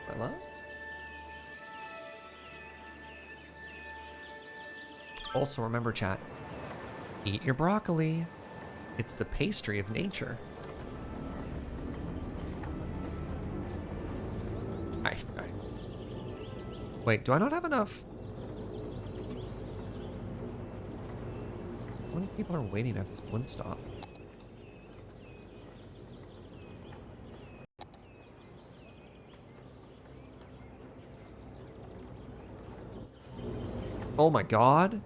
Hello? Also, remember, chat, eat your broccoli. It's the pastry of nature. Wait, do I not have enough? How many people are waiting at this blimp stop? Oh my god.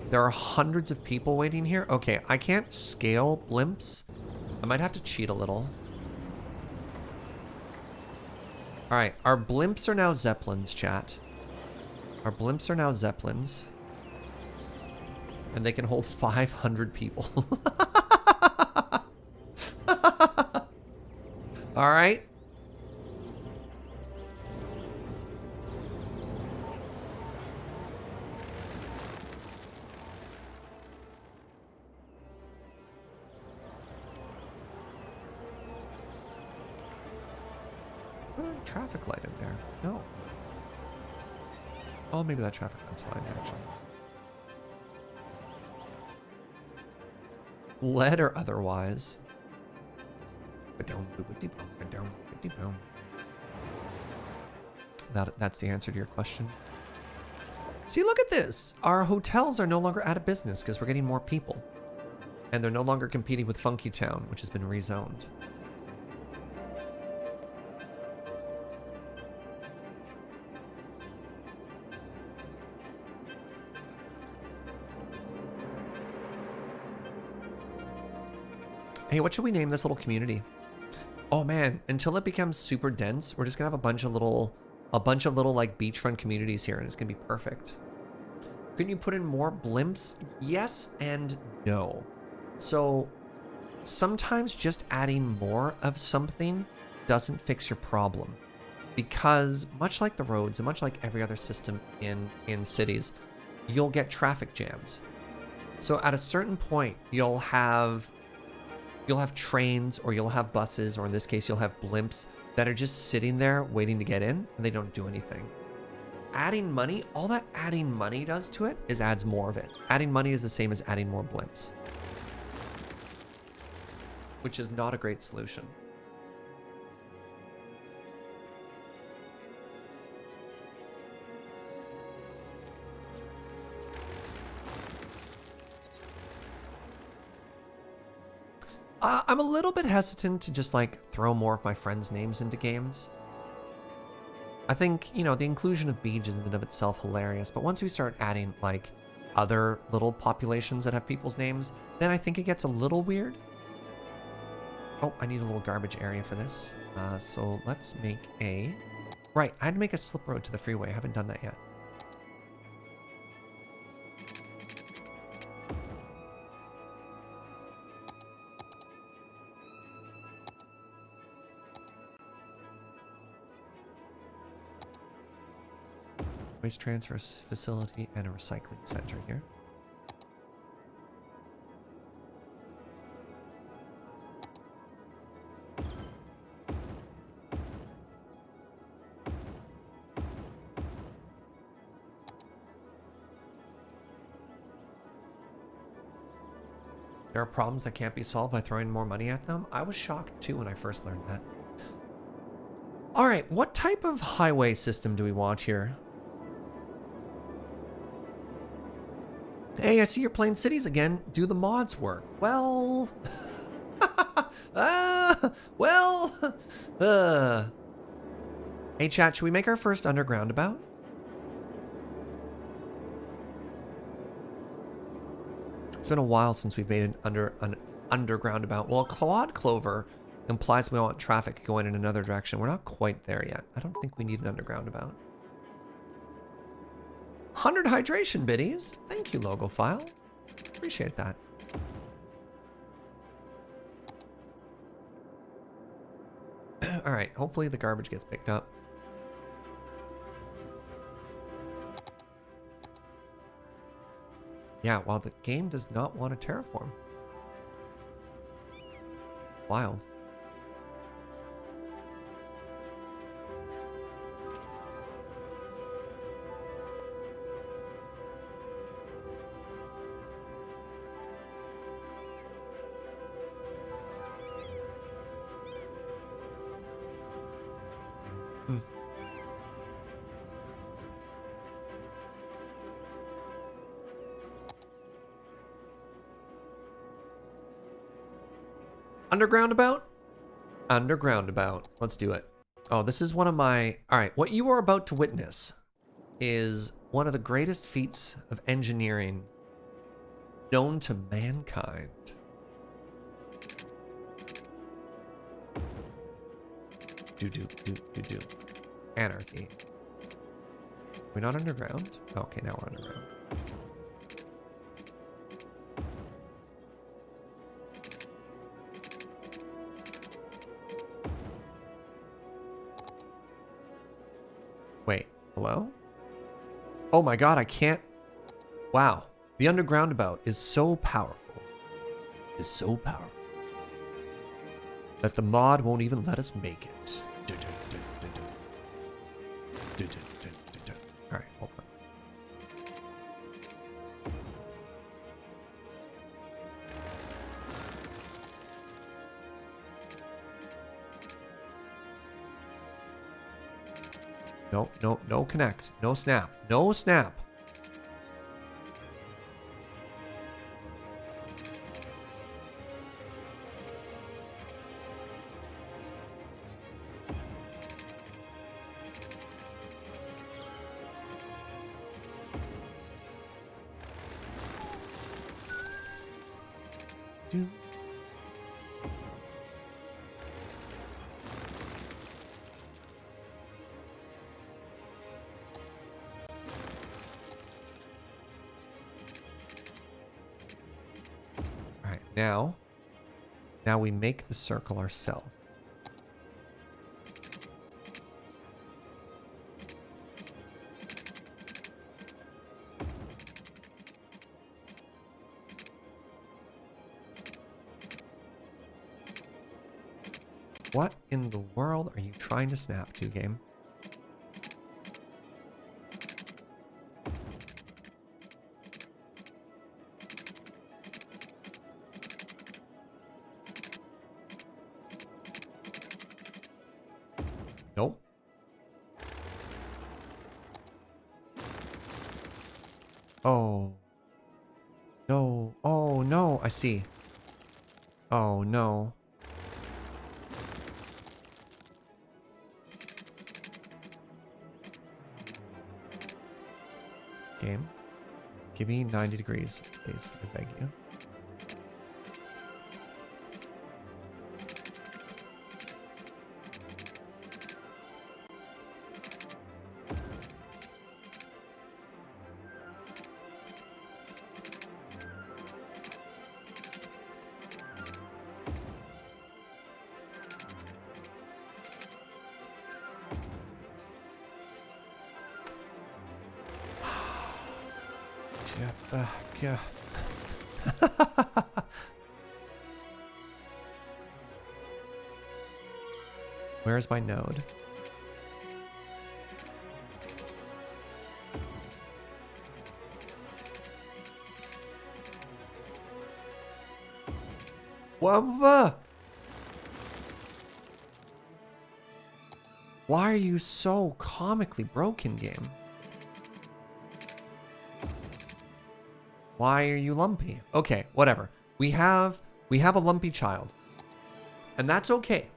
There are hundreds of people waiting here. Okay, I can't scale blimps. I might have to cheat a little. Alright, our blimps are now Zeppelins, chat. Our blimps are now Zeppelins. And they can hold 500 people. Alright. Traffic light in there. No. Oh, maybe that traffic line's fine, actually. Lead or otherwise. That's the answer to your question. See, look at this. Our hotels are no longer out of business because we're getting more people. And they're no longer competing with Funky Town, which has been rezoned. Hey, what should we name this little community? Oh man, until it becomes super dense, we're just gonna have a bunch of little like beachfront communities here, and it's gonna be perfect. Couldn't you put in more blimps? Yes and no. So sometimes just adding more of something doesn't fix your problem, because much like the roads and much like every other system in cities, you'll get traffic jams. So at a certain point, you'll have trains, or you'll have buses, or in this case, you'll have blimps that are just sitting there waiting to get in, and they don't do anything. Adding money, all that adding money does to it is adds more of it. Adding money is the same as adding more blimps, which is not a great solution. I'm a little bit hesitant to just like throw more of my friends' names into games. I think, you know, the inclusion of beaches is in and of itself hilarious, but once we start adding like other little populations that have people's names, then I think it gets a little weird. Oh, I need a little garbage area for this. So let's make a... Right, I had to make a slip road to the freeway. I haven't done that yet. Waste transfer facility and a recycling center here. There are problems that can't be solved by throwing more money at them. I was shocked too when I first learned that. All right, what type of highway system do we want here? Hey, I see you're playing cities again. Do the mods work? Well... Hey chat, should we make our first underground about? It's been a while since we've made an underground about. Well, quad clover implies we want traffic going in another direction. We're not quite there yet. I don't think we need an underground about. 100 hydration biddies. Thank you, logo file. Appreciate that. All right, hopefully the garbage gets picked up. Yeah, while the game does not want to terraform. Wild. Underground about? Underground about. Let's do it. Oh, this is one of my... All right, what you are about to witness is one of the greatest feats of engineering known to mankind. Do. Anarchy. We're not underground? Okay, now we're underground. Wait, hello? Oh my god, I can't... Wow. The underground about is so powerful. Is so powerful. That the mod won't even let us make it. Alright, hold on. No, no, no connect. No snap. No snap. Alright, now we make the circle ourselves. What in the world are you trying to snap to, game? Nope. Oh. No. Oh, no. I see. Oh, no. Game. Give me 90 degrees, please. I beg you. Yeah. Where's my node? Whoa! Why are you so comically broken, game? Why are you lumpy? Okay, whatever. We have a lumpy child. And that's okay.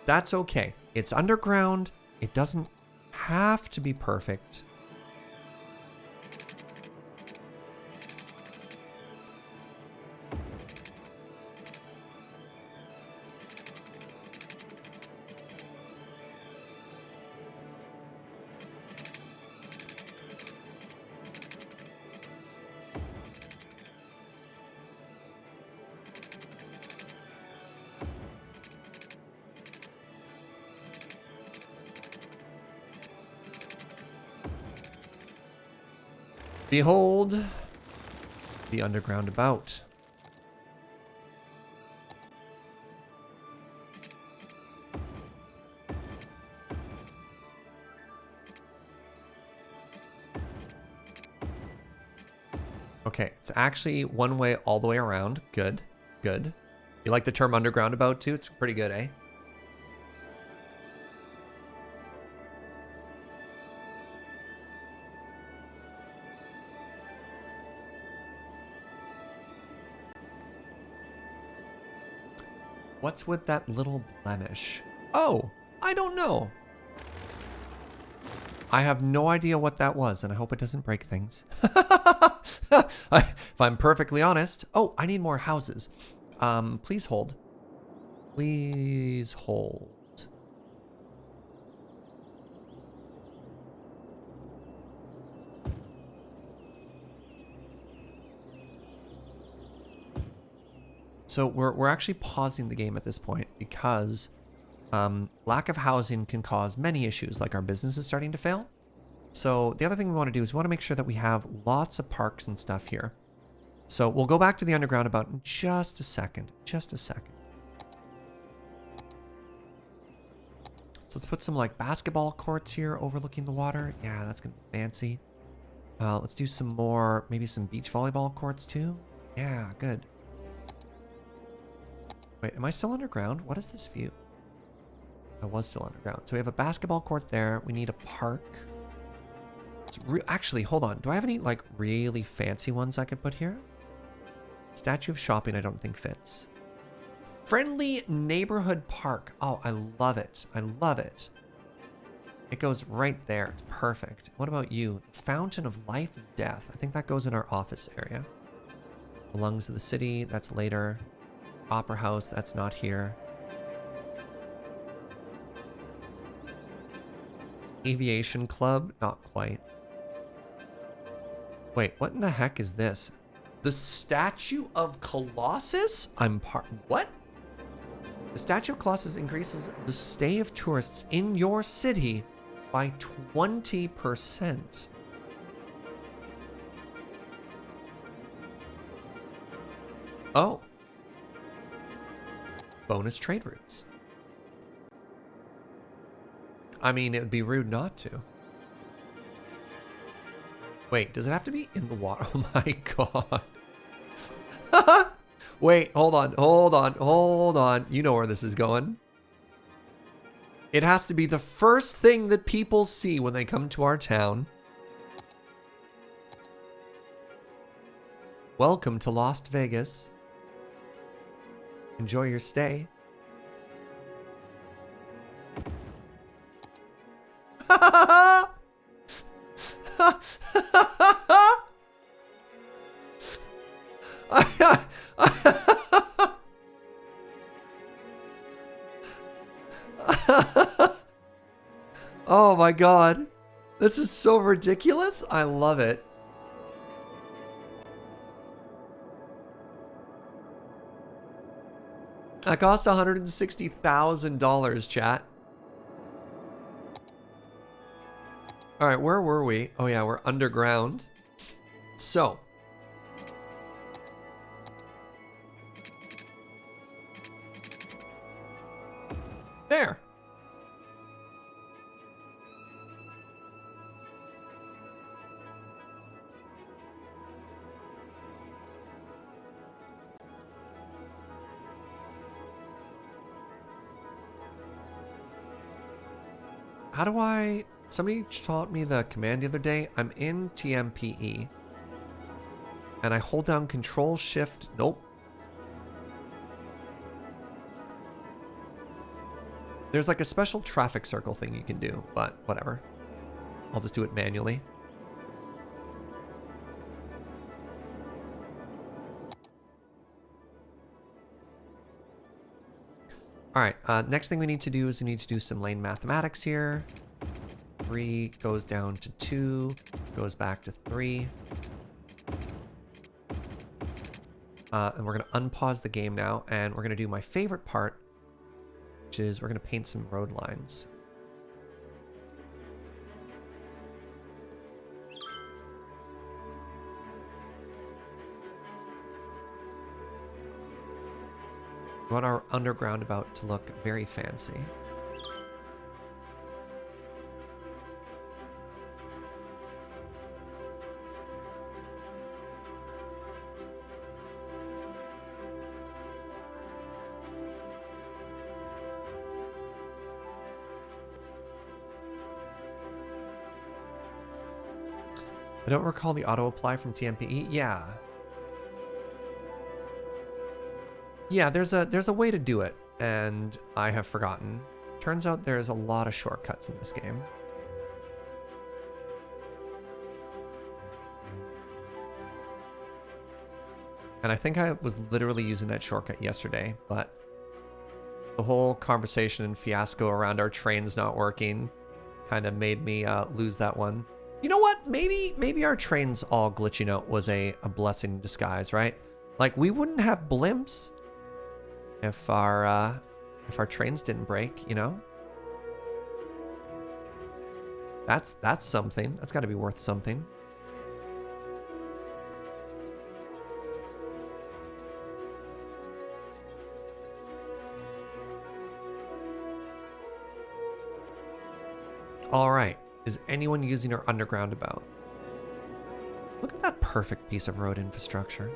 That's okay. It's underground. It doesn't have to be perfect. Behold the underground about. Okay, it's actually one way all the way around. Good, good. You like the term underground about too? It's pretty good, eh? What's with that little blemish? Oh, I don't know. I have no idea what that was, and I hope it doesn't break things. If I'm perfectly honest. Oh, I need more houses. Please hold. Please hold. So we're actually pausing the game at this point because lack of housing can cause many issues, like our business is starting to fail. So the other thing we want to do is we want to make sure that we have lots of parks and stuff here. So we'll go back to the underground about in just a second. Just a second. So let's put some like basketball courts here overlooking the water. Yeah, that's going to be fancy. Let's do some more, maybe some beach volleyball courts too. Yeah, good. Wait, am I still underground? What is this view? I was still underground. So we have a basketball court there. We need a park. Actually, hold on. Do I have any like really fancy ones I could put here? Statue of shopping I don't think fits. Friendly neighborhood park. Oh, I love it. I love it. It goes right there. It's perfect. What about you? Fountain of life and death. I think that goes in our office area. Belongs to the city. That's later. Opera house. That's not here. Aviation club. Not quite. Wait, what in the heck is this? The statue of Colossalus? What? The statue of Colossalus increases the stay of tourists in your city by 20%. Oh. Bonus trade routes. I mean, it would be rude not to. Wait, does it have to be in the water? Oh my god. Wait, hold on. You know where this is going. It has to be the first thing that people see when they come to our town. Welcome to Las Vegas. Enjoy your stay. Oh my god. This is so ridiculous. I love it. That cost $160,000, chat. All right, where were we? Oh yeah, we're underground. So. There. How do I... Somebody taught me the command the other day. I'm in TMPE. And I hold down Control Shift. Nope. There's like a special traffic circle thing you can do, but whatever. I'll just do it manually. All right, next thing we need to do is we need to do some lane mathematics here. 3 goes down to 2, goes back to 3. And we're gonna unpause the game now, and we're gonna do my favorite part, which is we're gonna paint some road lines. We want our undergroundabout to look very fancy. I don't recall the auto apply from TMPE. Yeah. Yeah, there's a way to do it, and I have forgotten. Turns out there's a lot of shortcuts in this game. And I think I was literally using that shortcut yesterday, but the whole conversation and fiasco around our trains not working kind of made me lose that one. You know what? Maybe our trains all glitching out was a blessing in disguise, right? Like, we wouldn't have blimps if our trains didn't break, you know? That's something. That's got to be worth something. All right. Is anyone using our undergroundabout? Look at that perfect piece of road infrastructure.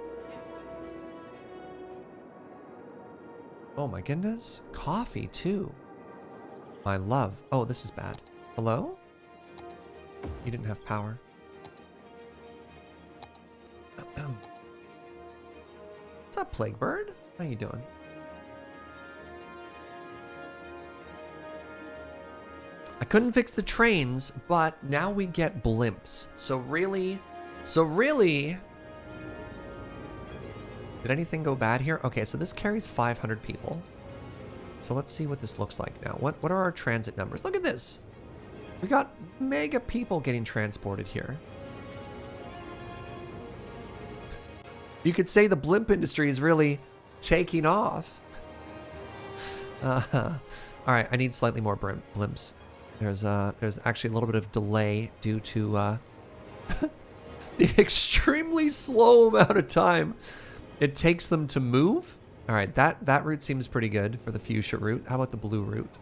Oh my goodness. Coffee too. My love. Oh, this is bad. Hello? You didn't have power. What's up, Plague Bird? How you doing? I couldn't fix the trains, but now we get blimps. So really, did anything go bad here? Okay, so this carries 500 people. So let's see what this looks like now. What are our transit numbers? Look at this. We got mega people getting transported here. You could say the blimp industry is really taking off. All right, I need slightly more blimps. There's actually a little bit of delay due to the extremely slow amount of time it takes them to move. All right, that route seems pretty good for the fuchsia route. How about the blue route?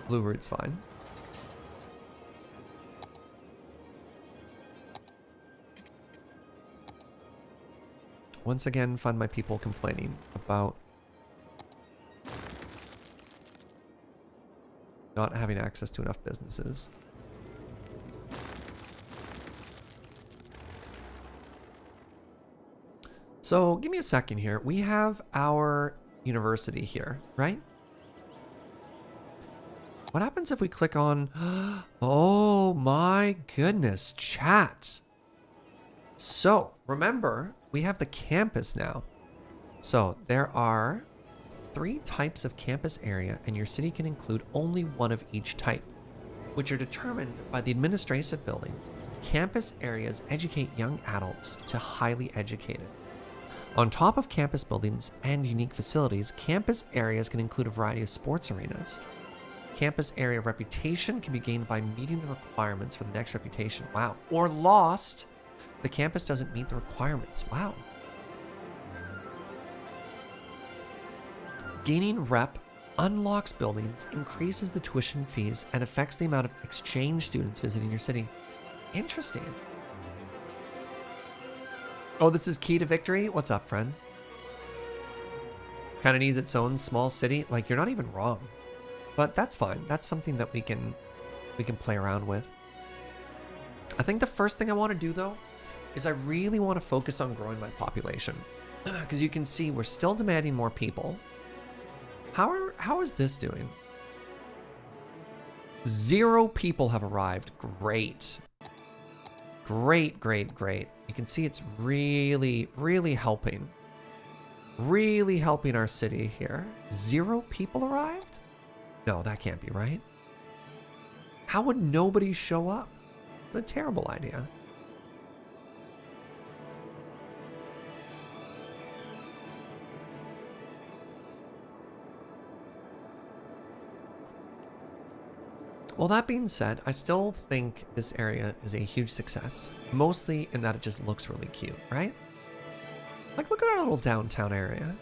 Blue route's fine. Once again, find my people complaining about not having access to enough businesses. So give me a second here. We have our university here, right? What happens if we click on... Oh my goodness, chat. So remember, we have the campus now. So there are 3 types of campus area, and your city can include only one of each type, which are determined by the administrative building. Campus areas educate young adults to highly educated. On top of campus buildings and unique facilities, campus areas can include a variety of sports arenas. Campus area reputation can be gained by meeting the requirements for the next reputation. Wow. Or lost. The campus doesn't meet the requirements. Wow. Gaining rep unlocks buildings, increases the tuition fees, and affects the amount of exchange students visiting your city. Interesting. Oh, this is key to victory? What's up, friend? Kind of needs its own small city. Like, you're not even wrong. But that's fine. That's something that we can play around with. I think the first thing I want to do, though, is I really want to focus on growing my population. Because you can see we're still demanding more people. How is this doing? 0 people have arrived. Great. Great, great, great. You can see it's really, really helping. Really helping our city here. 0 people arrived? No, that can't be right. How would nobody show up? It's a terrible idea. Well, that being said, I still think this area is a huge success. Mostly in that it just looks really cute, right? Like, look at our little downtown area.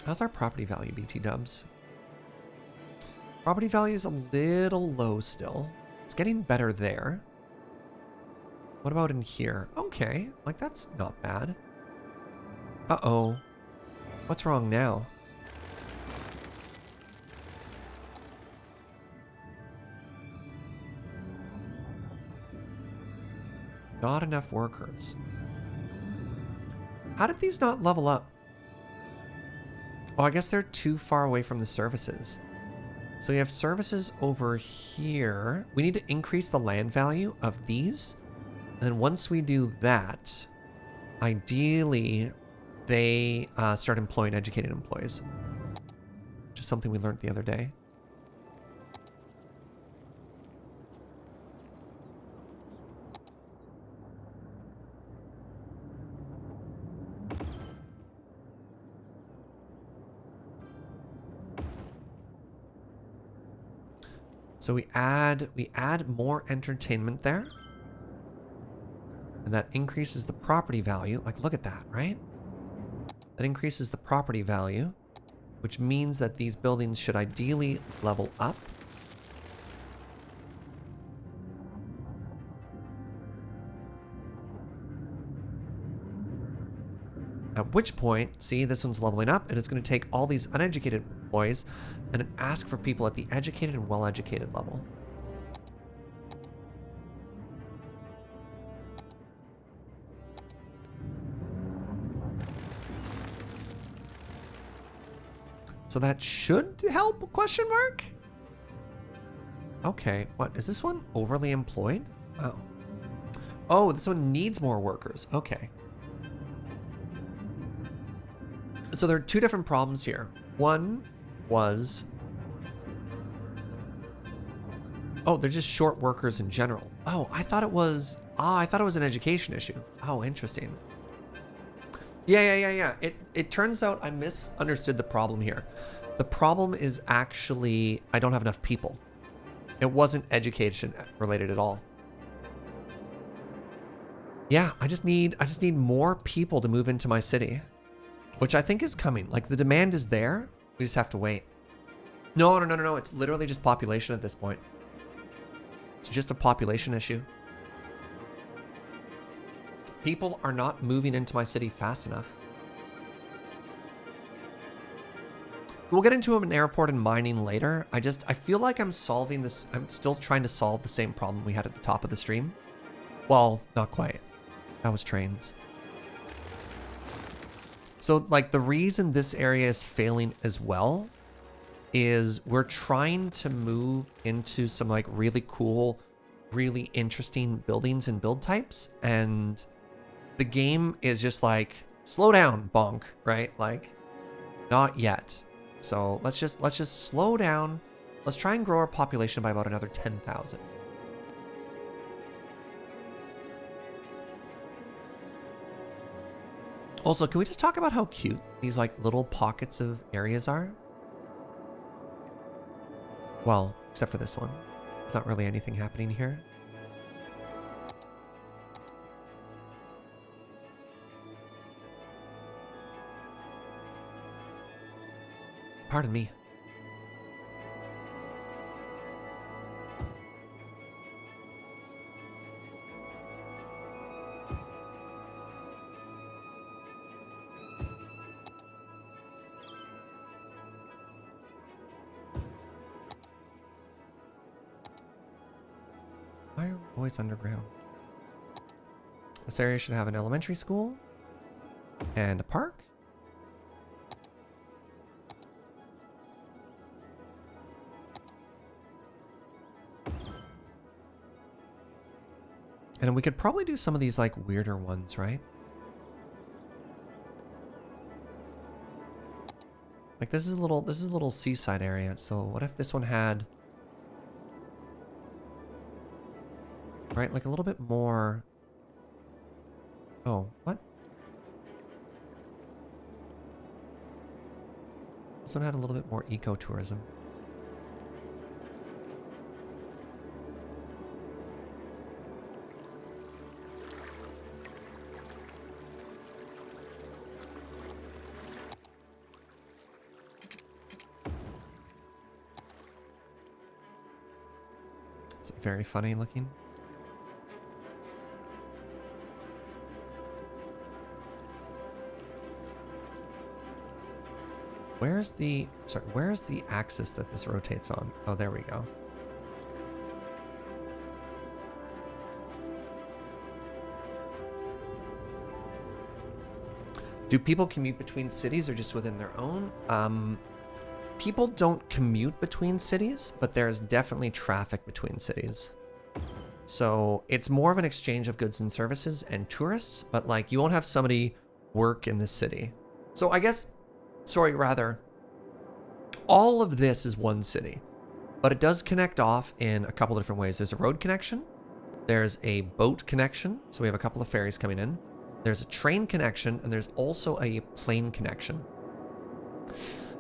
How's our property value, BT dubs? Property value is a little low still. It's getting better there. What about in here? Okay, like that's not bad. Uh-oh. What's wrong now? Not enough workers. How did these not level up? Oh, I guess they're too far away from the services. So we have services over here. We need to increase the land value of these. And then once we do that, ideally, they start employing educated employees. Which is something we learned the other day. So we add more entertainment there. And that increases the property value. Like, look at that, right? That increases the property value, which means that these buildings should ideally level up. At which point, see, this one's leveling up, and it's going to take all these uneducated boys and ask for people at the educated and well-educated level. So that should help, question mark? Okay, what, is this one overly employed? Oh. Oh, this one needs more workers, okay. So there are two different problems here. One was, oh, they're just short workers in general. Oh, I thought it was an education issue. Oh, interesting. Yeah. It turns out I misunderstood the problem here. The problem is actually I don't have enough people. It wasn't education related at all. Yeah, I just need more people to move into my city, which I think is coming. Like, the demand is there. We just have to wait. No. It's literally just population at this point. It's just a population issue. People are not moving into my city fast enough. We'll get into an airport and mining later. I feel like I'm solving this. I'm still trying to solve the same problem we had at the top of the stream. Well, not quite. That was trains. So, like, the reason this area is failing as well is we're trying to move into some, like, really cool, really interesting buildings and build types, and the game is just like, slow down, bonk, right? Like, not yet. So let's just slow down. Let's try and grow our population by about another 10,000. Also, can we just talk about how cute these, like, little pockets of areas are? Well, except for this one. There's not really anything happening here. Pardon me. Why are boys underground? This area should have an elementary school and a park. And we could probably do some of these, like, weirder ones, right? Like, this is a little seaside area. So what if this one had, right, like a little bit more. Oh, what? This one had a little bit more ecotourism. It's very funny looking. Where's the axis that this rotates on? Oh, there we go. Do people commute between cities or just within their own? People don't commute between cities, but there's definitely traffic between cities. So it's more of an exchange of goods and services and tourists, but, like, you won't have somebody work in this city. So I guess, sorry, rather, all of this is one city, but it does connect off in a couple different ways. There's a road connection. There's a boat connection. So we have a couple of ferries coming in. There's a train connection, and there's also a plane connection.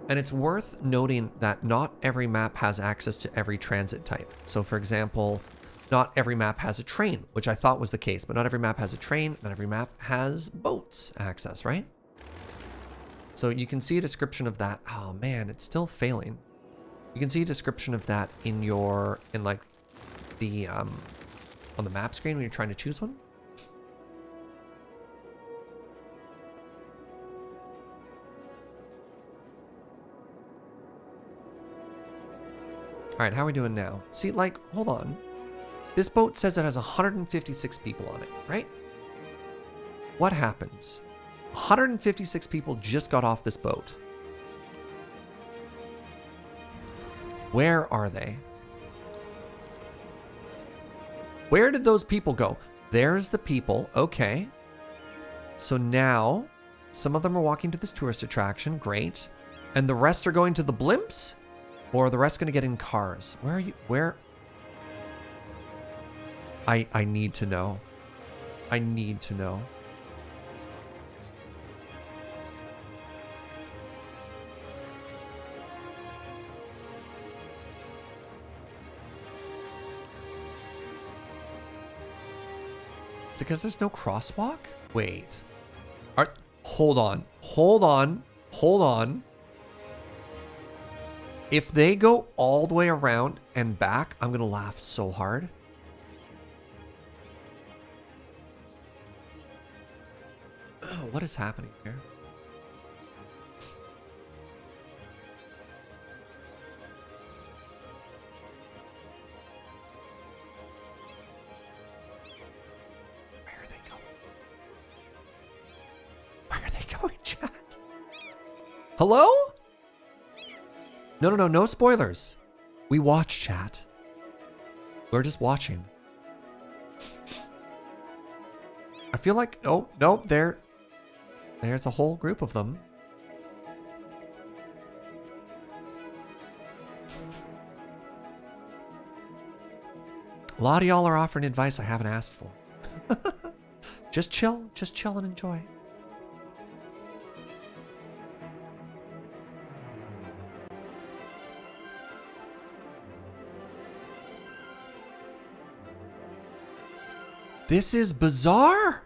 And it's worth noting that not every map has access to every transit type. So, for example, not every map has a train, which I thought was the case, but not every map has a train, not every map has boats access, right? So you can see a description of that. Oh man, it's still failing. You can see a description of that in like the on the map screen when you're trying to choose one. All right, how are we doing now? See, like, hold on. This boat says it has 156 people on it, right? What happens? 156 people just got off this boat. Where are they? Where did those people go? There's the people. Okay. So now, some of them are walking to this tourist attraction. Great. And the rest are going to the Blimps? Or are the rest going to get in cars? Where are you? Where? I need to know. I need to know. Is it because there's no crosswalk? Wait. Hold on. Hold on. Hold on. If they go all the way around and back, I'm going to laugh so hard. Oh, what is happening here? Where are they going? Where are they going, chat? Hello? No spoilers. We watch, chat. We're just watching. I feel like, oh, no, there's a whole group of them. A lot of y'all are offering advice I haven't asked for. Just chill and enjoy. This is bizarre.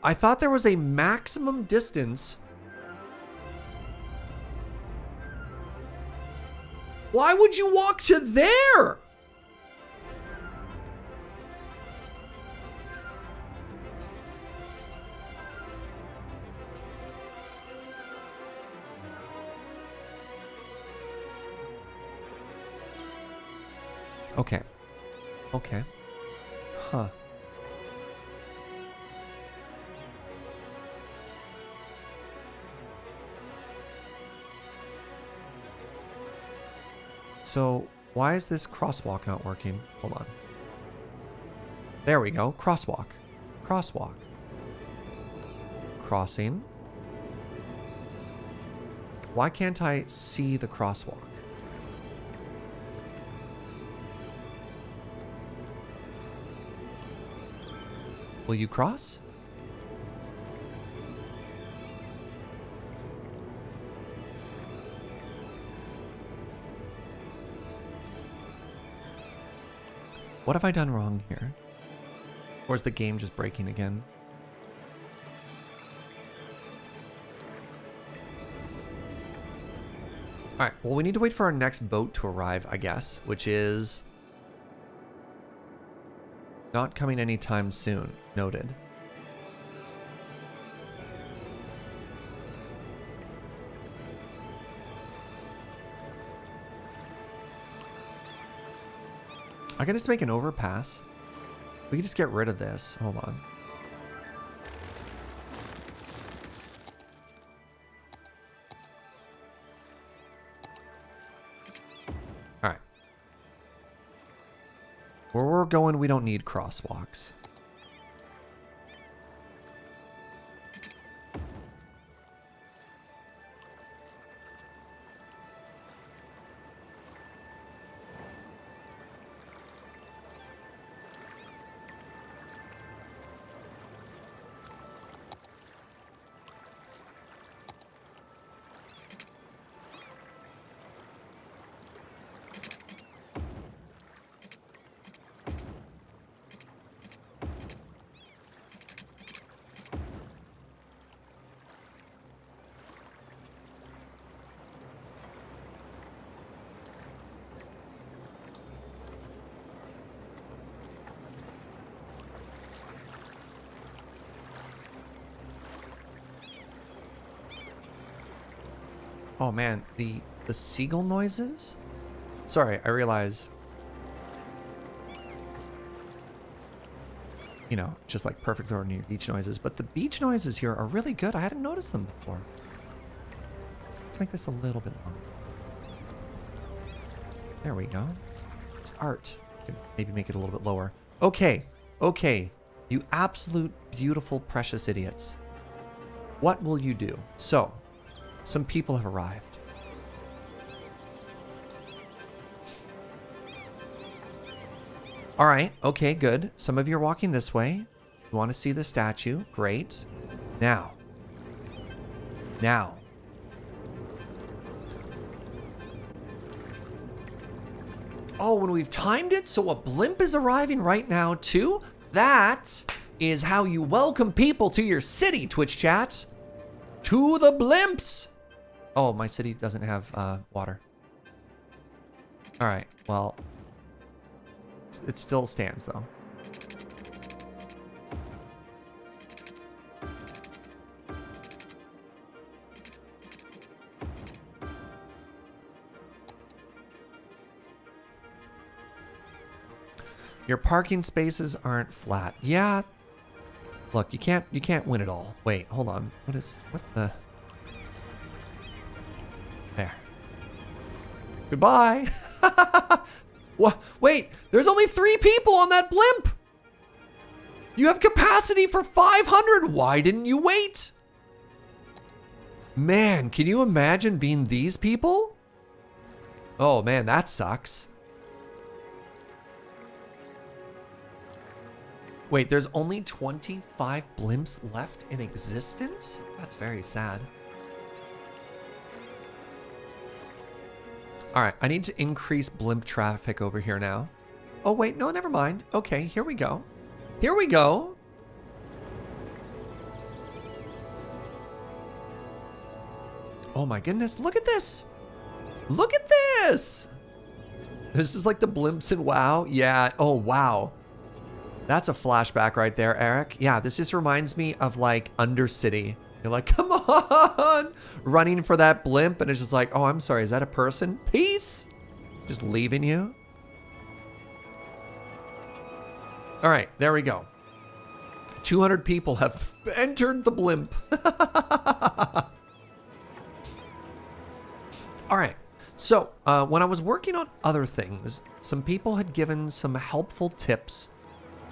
I thought there was a maximum distance. Why would you walk to there? Okay. Okay. Huh. So, why is this crosswalk not working? Hold on. There we go. Crosswalk. Crosswalk. Crossing. Why can't I see the crosswalk? Will you cross? What have I done wrong here? Or is the game just breaking again? Alright, well, we need to wait for our next boat to arrive, I guess, which is not coming anytime soon. Noted. I can just make an overpass. We can just get rid of this. Hold on. All right. Where we're going, we don't need crosswalks. Oh man, the seagull noises? Sorry, I realize, you know, just like perfect ordinary beach noises, but the beach noises here are really good. I hadn't noticed them before. Let's make this a little bit longer. There we go. It's art. Maybe make it a little bit lower. Okay, okay. You absolute beautiful, precious idiots. What will you do? So, some people have arrived. All right, okay, good. Some of you are walking this way. You want to see the statue. Great. Now. Oh, when we've timed it, so a blimp is arriving right now too? That is how you welcome people to your city, Twitch chat. To the blimps. Oh, my city doesn't have water. All right, well, it still stands though. Your parking spaces aren't flat. Yeah. Look, you can't win it all. Wait, hold on. What the? There. Goodbye. What? Wait, there's only 3 people on that blimp. You have capacity for 500. Why didn't you wait? Man, can you imagine being these people? Oh man, that sucks. Wait, there's only 25 blimps left in existence? That's very sad. All right, I need to increase blimp traffic over here now. Oh, wait, no, never mind. Okay, here we go. Here we go. Oh my goodness, look at this. Look at this. This is like the blimps in WoW. Yeah, oh wow. That's a flashback right there, Eric. Yeah, this just reminds me of like Undercity. You're like, come on, running for that blimp. And it's just like, oh, I'm sorry. Is that a person? Peace. Just leaving you. All right, there we go. 200 people have entered the blimp. All right. So when I was working on other things, some people had given some helpful tips.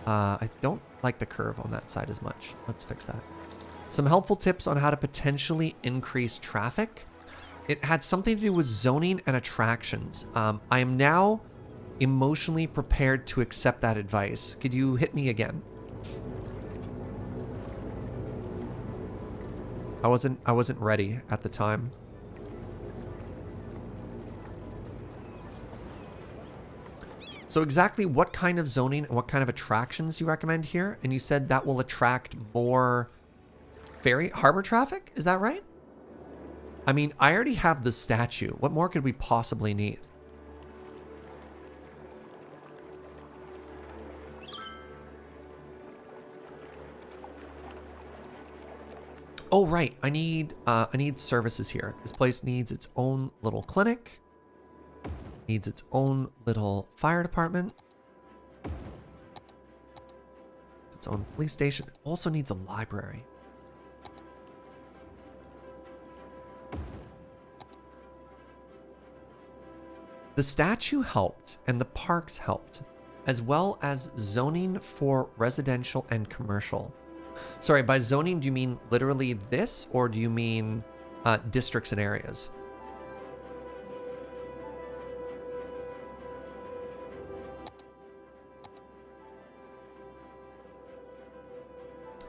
I don't like the curve on that side as much. Let's fix that. Some helpful tips on how to potentially increase traffic. It had something to do with zoning and attractions. I am now emotionally prepared to accept that advice. Could you hit me again? I wasn't ready at the time. So exactly what kind of zoning and what kind of attractions do you recommend here? And you said that will attract more ferry harbor traffic? Is that right? I mean, I already have the statue. What more could we possibly need? Oh, right. I need services here. This place needs its own little clinic. Needs its own little fire department. Its own police station. It also needs a library. The statue helped and the parks helped, as well as zoning for residential and commercial. Sorry, by zoning, do you mean literally this, or do you mean districts and areas?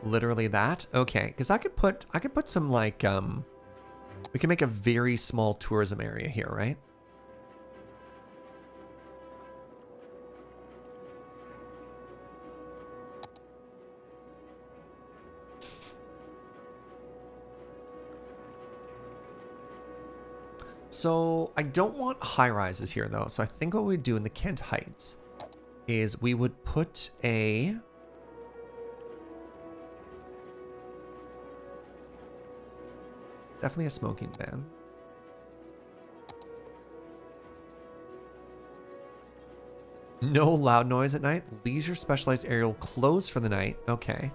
Literally that? Okay, because I could put some like we can make a very small tourism area here, right? So I don't want high rises here though. So I think what we'd do in the Kent Heights is we would put a definitely a smoking ban. No loud noise at night. Leisure specialized area will close for the night. Okay.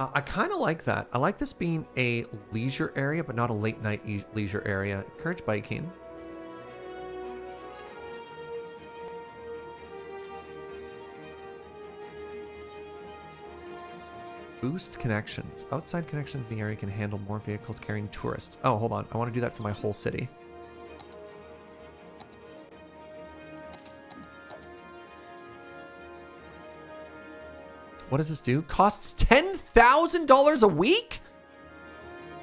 I kind of like that. I like this being a leisure area, but not a late night leisure area. Encourage biking. Boost connections. Outside connections in the area can handle more vehicles carrying tourists. Oh, hold on. I want to do that for my whole city. What does this do? Costs $10,000 a week?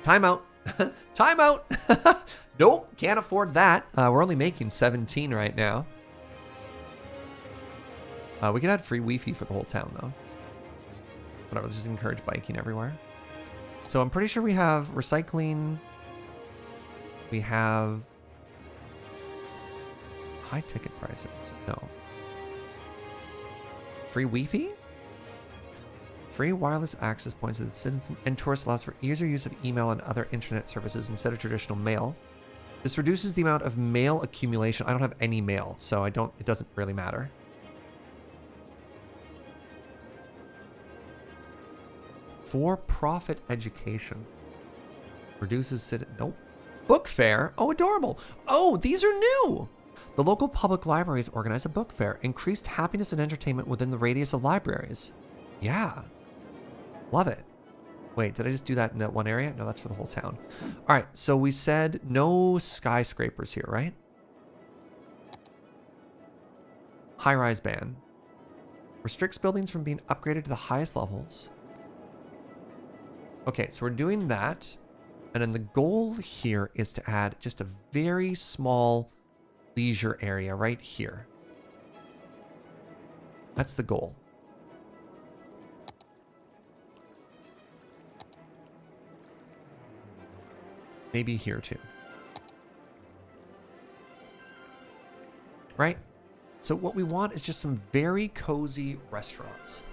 Time out. Time out. Nope, can't afford that. We're only making 17 right now. We could add free Wi-Fi for the whole town, though. Whatever, let's just encourage biking everywhere. So I'm pretty sure we have recycling. We have high ticket prices. No. Free Wi-Fi? Free wireless access points that citizens and tourists allows for easier use of email and other internet services instead of traditional mail. This reduces the amount of mail accumulation. I don't have any mail, so it doesn't really matter. For-profit education. Reduces nope. Book fair? Oh, adorable. Oh, these are new. The local public libraries organize a book fair. Increased happiness and entertainment within the radius of libraries. Yeah. Love it. Wait, did I just do that in that one area? No, that's for the whole town. All right, so we said no skyscrapers here, right? High-rise ban. Restricts buildings from being upgraded to the highest levels. Okay, so we're doing that. And then the goal here is to add just a very small leisure area right here. That's the goal. Maybe here too. Right? So what we want is just some very cozy restaurants.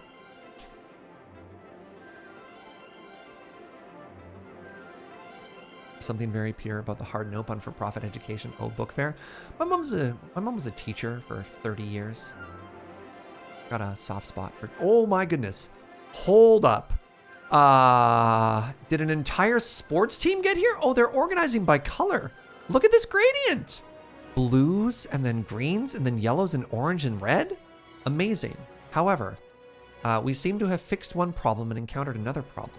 Something very pure about the hard nope on for-profit education. Oh, book fair. My mom was a teacher for 30 years. Got a soft spot for. Oh my goodness! Hold up. Did an entire sports team get here? Oh, they're organizing by color. Look at this gradient. Blues and then greens and then yellows and orange and red. Amazing. However, we seem to have fixed one problem and encountered another problem.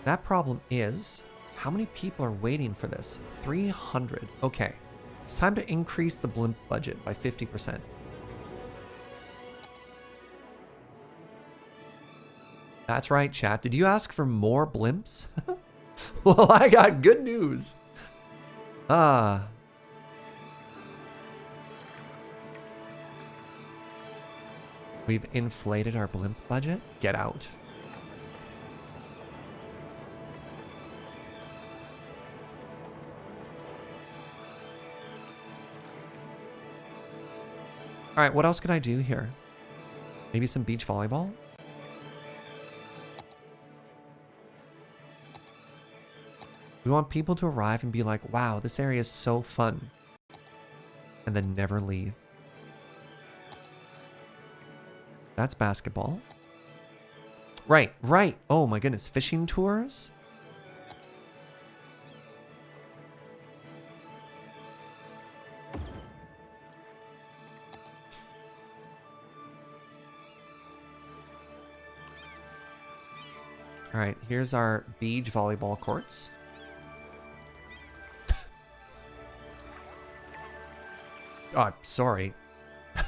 That problem is, how many people are waiting for this? 300. Okay. It's time to increase the blimp budget by 50%. That's right, chat. Did you ask for more blimps? Well, I got good news. We've inflated our blimp budget. Get out. All right, what else can I do here? Maybe some beach volleyball? We want people to arrive and be like, wow, this area is so fun. And then never leave. That's basketball. Right, right. Oh my goodness, fishing tours? All right, here's our beach volleyball courts. Oh, I'm sorry. That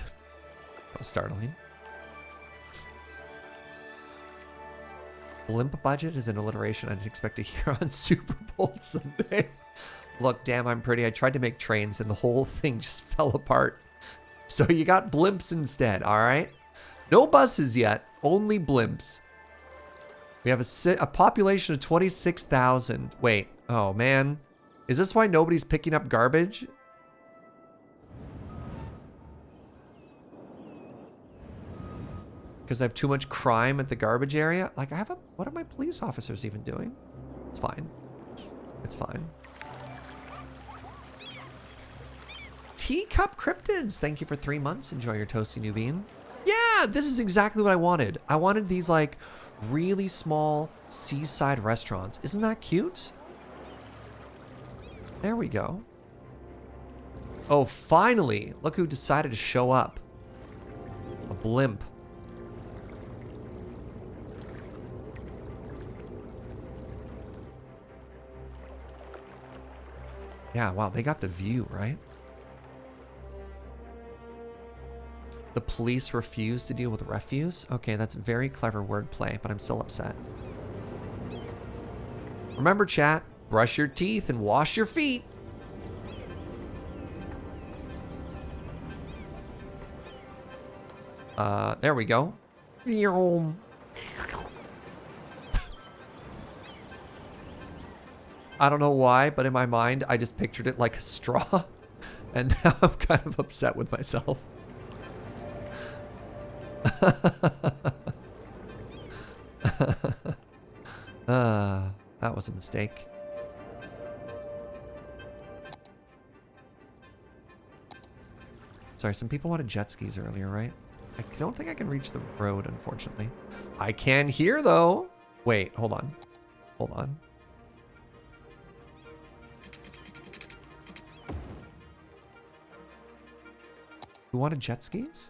was startling. Blimp budget is an alliteration I didn't expect to hear on Super Bowl Sunday. Look, damn, I'm pretty. I tried to make trains and the whole thing just fell apart. So you got blimps instead, all right? No buses yet, only blimps. We have a population of 26,000. Wait, oh man. Is this why nobody's picking up garbage? Because I have too much crime at the garbage area? Like, what are my police officers even doing? It's fine. It's fine. Teacup Cryptids, thank you for 3 months. Enjoy your toasty new bean. Yeah, this is exactly what I wanted. I wanted these like really small seaside restaurants. Isn't that cute? There we go. Oh, finally, look who decided to show up. A blimp. Yeah, wow, they got the view, right? The police refuse to deal with refuse? Okay, that's very clever wordplay, but I'm still upset. Remember, chat, brush your teeth and wash your feet. There we go. I don't know why, but in my mind, I just pictured it like a straw. And now I'm kind of upset with myself. That was a mistake. Sorry, some people wanted jet skis earlier, right? I don't think I can reach the road, unfortunately. I can hear, though. Wait, hold on. Hold on. Who wanted jet skis?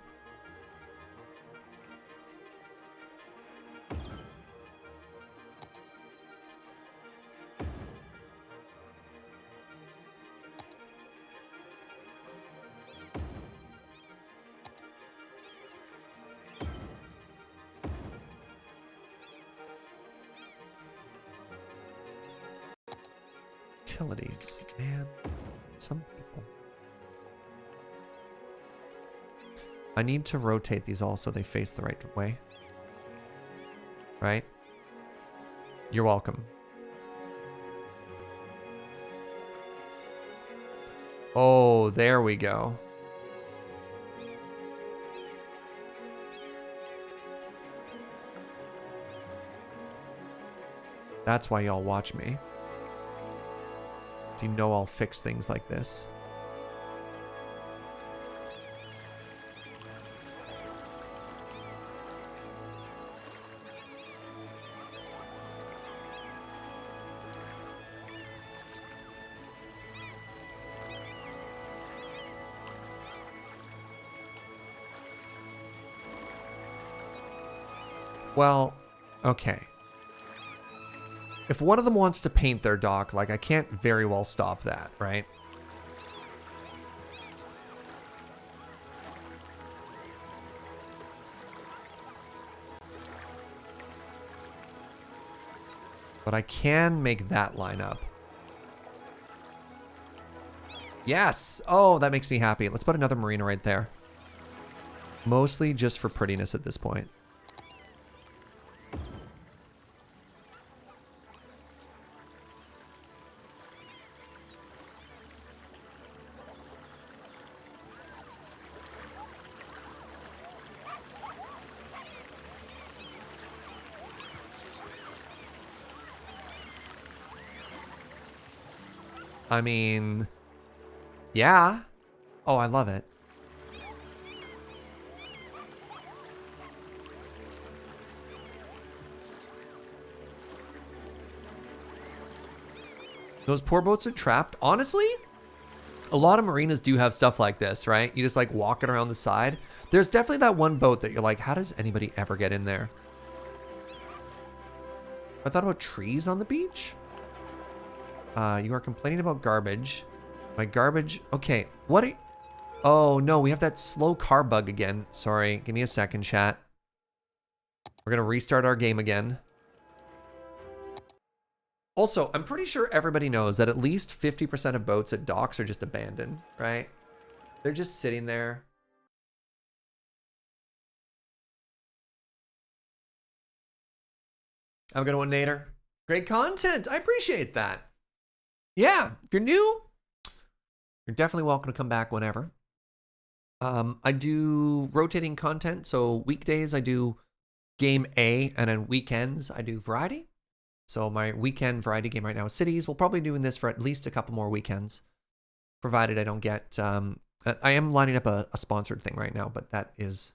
Utilities, man. Some people. I need to rotate these all so they face the right way. Right? You're welcome. Oh, there we go. That's why y'all watch me. Do you know I'll fix things like this? Well, okay. If one of them wants to paint their dock, like, I can't very well stop that, right? But I can make that line up. Yes! Oh, that makes me happy. Let's put another marina right there. Mostly just for prettiness at this point. I mean, yeah. Oh, I love it. Those poor boats are trapped. Honestly, a lot of marinas do have stuff like this, right? You just like walking around the side. There's definitely that one boat that you're like, how does anybody ever get in there? I thought about trees on the beach. You are complaining about garbage. My garbage. Okay, what? Oh no, we have that slow car bug again. Sorry, give me a second, chat. We're gonna restart our game again. Also, I'm pretty sure everybody knows that at least 50% of boats at docks are just abandoned, right? They're just sitting there. Have a good one, Nader. Great content. I appreciate that. Yeah, if you're new, you're definitely welcome to come back whenever. I do rotating content. So weekdays, I do game A, and on weekends, I do variety. So my weekend variety game right now is Cities. We'll probably be doing this for at least a couple more weekends, provided I don't get I am lining up a sponsored thing right now, but that is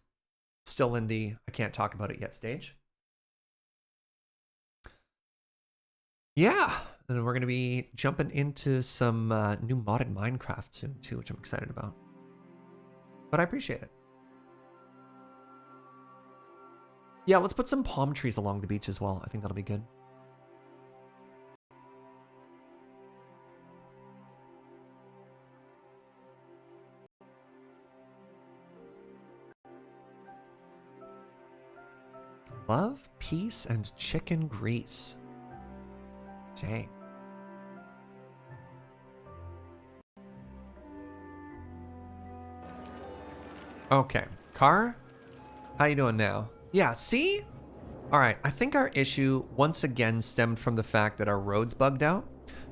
still in the I can't talk about it yet stage. Yeah, and we're going to be jumping into some new modded Minecraft soon too, which I'm excited about. But I appreciate it. Yeah, let's put some palm trees along the beach as well. I think that'll be good. Love, peace, and chicken grease. Dang. Okay, car, how you doing now? Yeah, see? All right, I think our issue once again stemmed from the fact that our roads bugged out.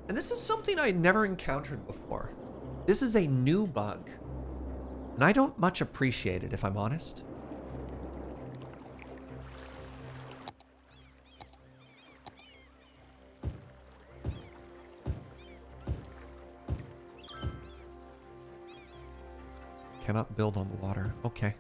And this is something I never encountered before. This is a new bug. And I don't much appreciate it, if I'm honest. Cannot build on the water. Okay.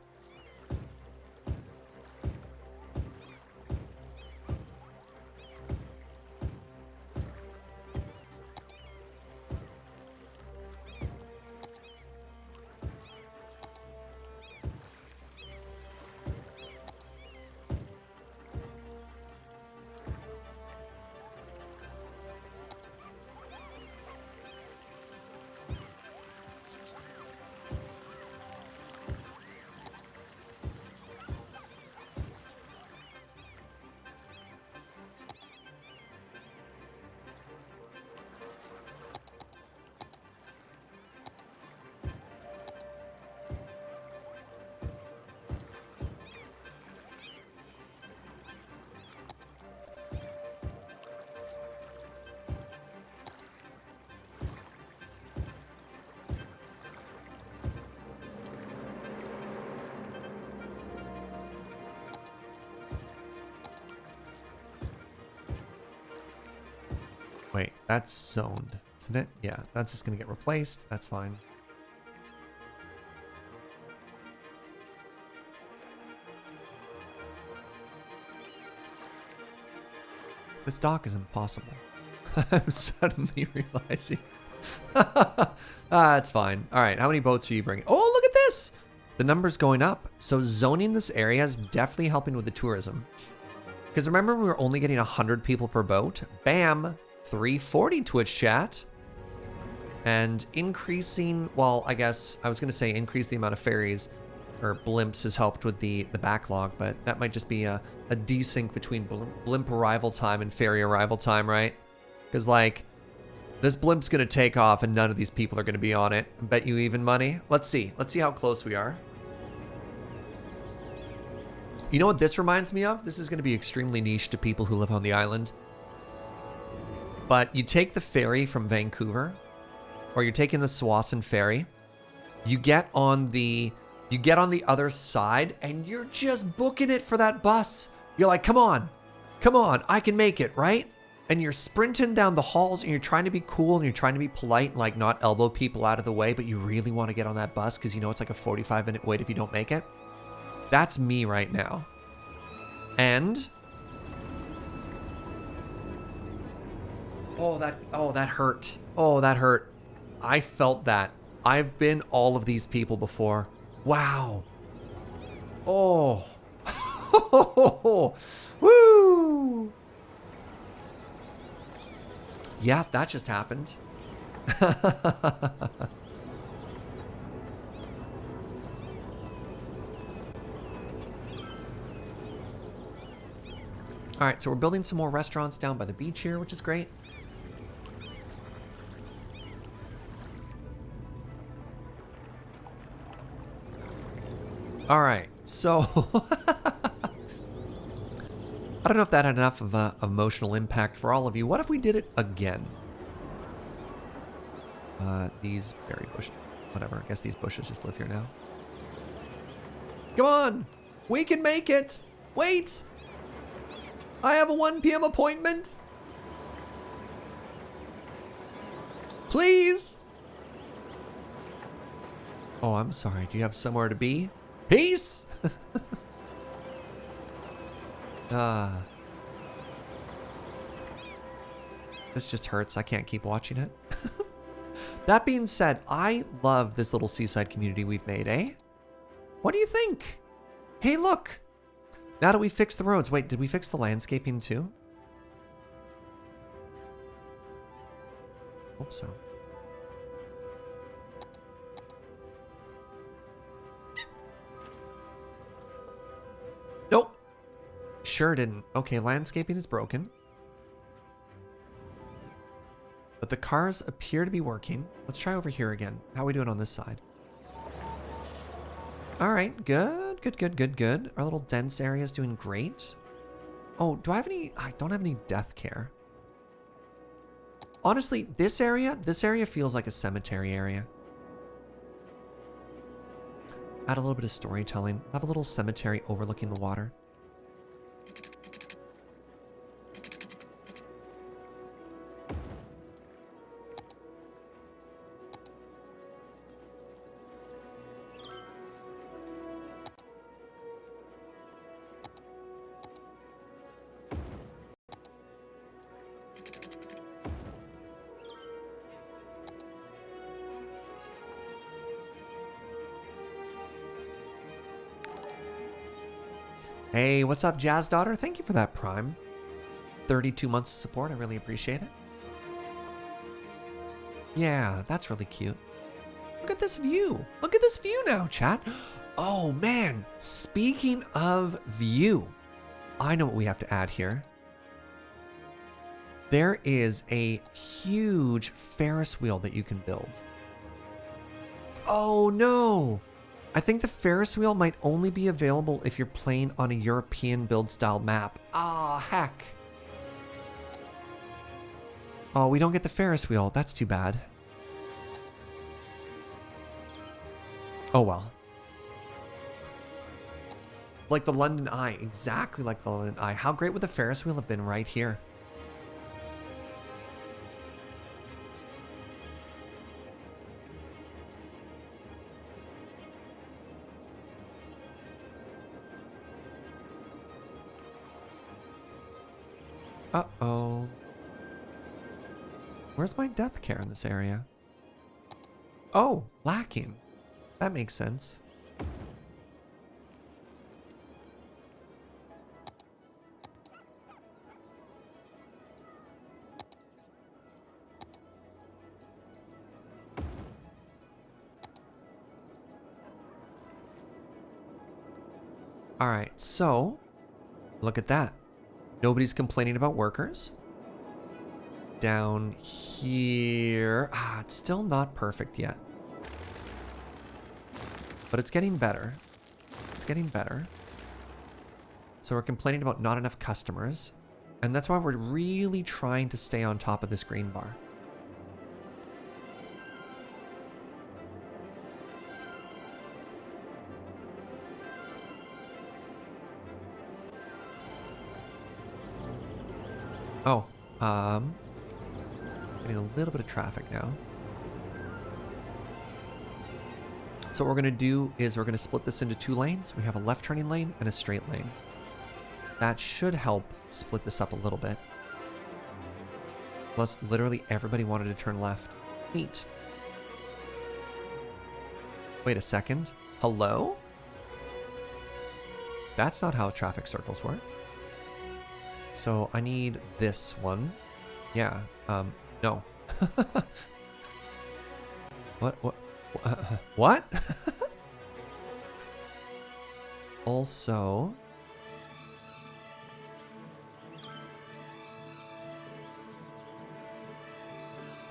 Wait, that's zoned, isn't it? Yeah, that's just gonna get replaced. That's fine. This dock is impossible. I'm suddenly realizing. It's fine. All right, how many boats are you bringing? Oh, look at this! The number's going up. So zoning this area is definitely helping with the tourism. Because remember, we were only getting 100 people per boat. Bam! 340 Twitch chat. And increasing, well, I guess I was going to say increase the amount of ferries or blimps has helped with the backlog, but that might just be a desync between blimp arrival time and ferry arrival time, right? Because, like, this blimp's going to take off and none of these people are going to be on it. I bet you even money. Let's see. Let's see how close we are. You know what this reminds me of? This is going to be extremely niche to people who live on the island. But you take the ferry from Vancouver, or you're taking the Swanson ferry, you get on the other side, and you're just booking it for that bus. You're like, come on, I can make it, right? And you're sprinting down the halls, and you're trying to be cool, and you're trying to be polite, and like not elbow people out of the way, but you really want to get on that bus because you know it's like a 45-minute wait if you don't make it. That's me right now. And oh, that hurt. Oh, that hurt. I felt that. I've been all of these people before. Wow. Oh. Woo. Yeah, that just happened. All right, so we're building some more restaurants down by the beach here, which is great. All right, so I don't know if that had enough of an emotional impact for all of you. What if we did it again? These berry bushes, whatever. I guess these bushes just live here now. Come on, we can make it. Wait, I have a 1 p.m. appointment. Please. Oh, I'm sorry. Do you have somewhere to be? Peace! This just hurts. I can't keep watching it. That being said, I love this little seaside community we've made, eh? What do you think? Hey, look! Now that we fixed the roads. Wait, did we fix the landscaping too? Hope so. Nope. Sure didn't. Okay, landscaping is broken. But the cars appear to be working. Let's try over here again. How are we doing on this side? All right, good, good, good, good, good. Our little dense area is doing great. Oh, do I have any? I don't have any death care. Honestly, this area feels like a cemetery area. Add a little bit of storytelling. Have a little cemetery overlooking the water. Hey, what's up, Jazz Daughter? Thank you for that Prime. 32 months of support. I really appreciate it. Yeah, that's really cute. Look at this view. Look at this view now, chat. Oh, man. Speaking of view, I know what we have to add here. There is a huge Ferris wheel that you can build. Oh, no. I think the Ferris wheel might only be available if you're playing on a European build style map. Ah, heck. Oh, we don't get the Ferris wheel. That's too bad. Oh, well. Like the London Eye. Exactly like the London Eye. How great would the Ferris wheel have been right here? Uh-oh. Where's my death care in this area? Oh, lacking. That makes sense. All right, so look at that. Nobody's complaining about workers. Down here. Ah, it's still not perfect yet. But it's getting better. It's getting better. So we're complaining about not enough customers. And that's why we're really trying to stay on top of this green bar. Oh, getting a little bit of traffic now. So what we're gonna do is we're gonna split this into 2 lanes. We have a left turning lane and a straight lane. That should help split this up a little bit. Plus, literally everybody wanted to turn left. Neat. Wait a second. Hello? That's not how traffic circles work. So I need this one. Yeah, no. What? Also...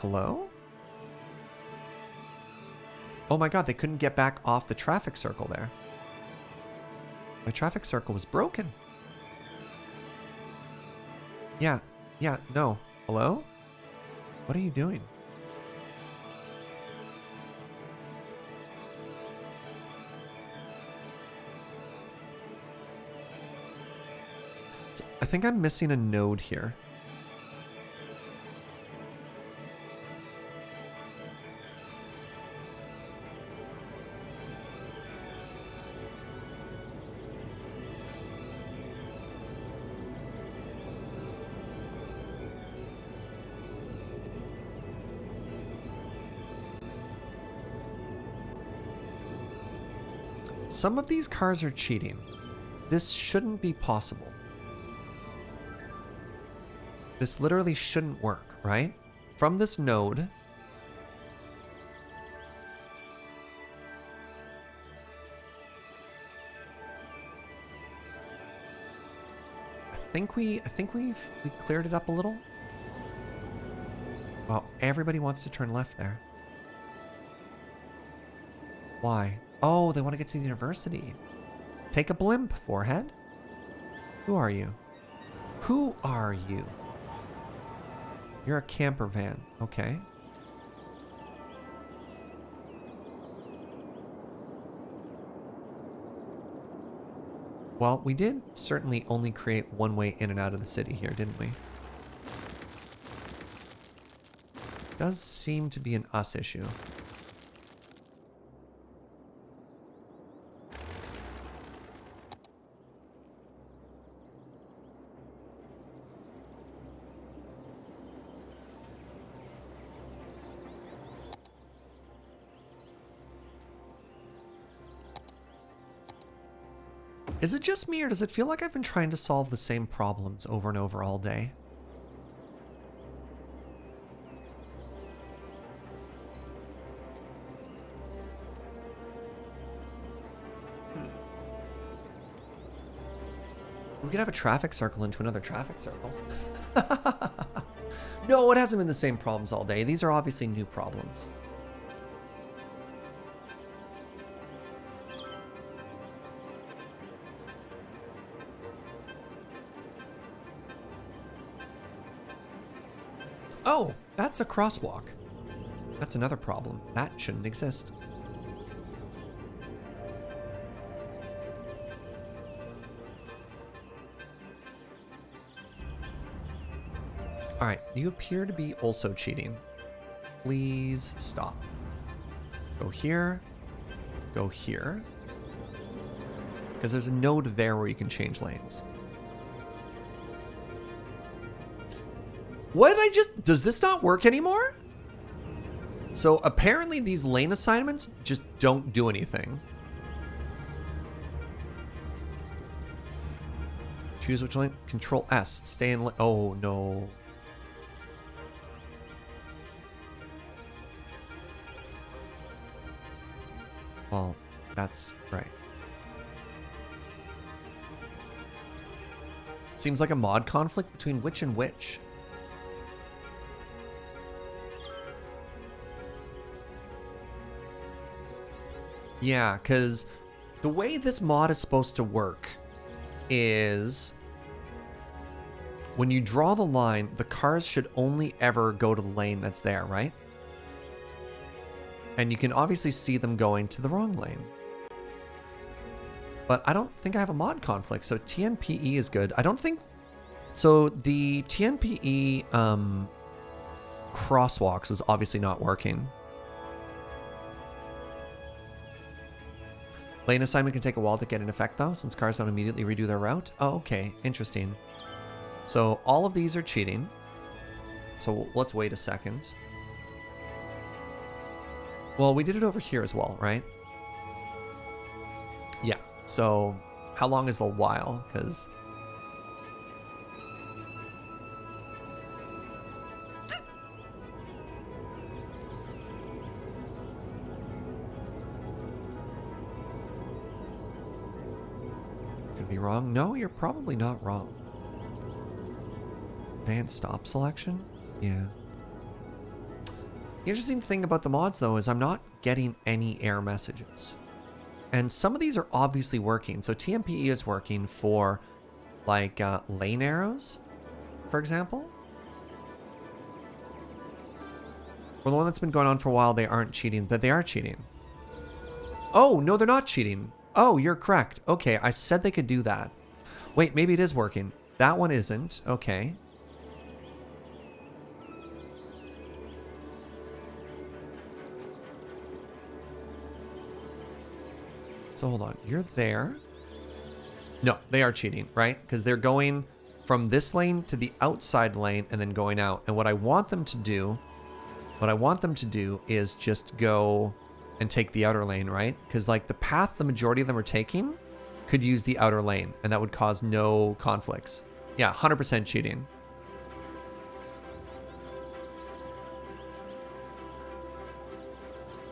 Hello? Oh my god, they couldn't get back off the traffic circle there. My traffic circle was broken. Yeah, no. Hello? What are you doing? I think I'm missing a node here. Some of these cars are cheating. This shouldn't be possible. This literally shouldn't work, right? From this node. I think we cleared it up a little. Wow, everybody wants to turn left there. Why? Oh, they want to get to the university. Take a blimp, forehead. Who are you? Who are you? You're a camper van. Okay. Well, we did certainly only create one way in and out of the city here, didn't we? Does seem to be an us issue. Is it just me, or does it feel like I've been trying to solve the same problems over and over all day? We could have a traffic circle into another traffic circle. No, it hasn't been the same problems all day. These are obviously new problems. Oh, that's a crosswalk. That's another problem. That shouldn't exist. All right, you appear to be also cheating. Please stop. Go here. Go here. Because there's a node there where you can change lanes. What did I just... Does this not work anymore? So apparently these lane assignments just don't do anything. Choose which lane. Control S. Stay in... Oh, no. Well, that's right. Seems like a mod conflict between which and which. Yeah, because the way this mod is supposed to work is when you draw the line, the cars should only ever go to the lane that's there, right? And you can obviously see them going to the wrong lane. But I don't think I have a mod conflict, so TMPE is good. I don't think... So the TMPE crosswalks was obviously not working. Lane assignment can take a while to get in effect, though, since cars don't immediately redo their route. Oh, okay. Interesting. So all of these are cheating. So let's wait a second. Well, we did it over here as well, right? Yeah. So how long is the while? Because... be wrong? No, you're probably not wrong. Advanced stop selection? Yeah. The interesting thing about the mods, though, is I'm not getting any error messages. And some of these are obviously working. So TMPE is working for, like, lane arrows, for example. For the one that's been going on for a while, they aren't cheating, but they are cheating. Oh, no, they're not cheating. Oh, you're correct. Okay, I said they could do that. Wait, maybe it is working. That one isn't. Okay. So hold on. You're there. No, they are cheating, right? Because they're going from this lane to the outside lane and then going out. And what I want them to do is just go and take the outer lane, right? Because like the path the majority of them are taking could use the outer lane, and that would cause no conflicts. Yeah, 100% cheating.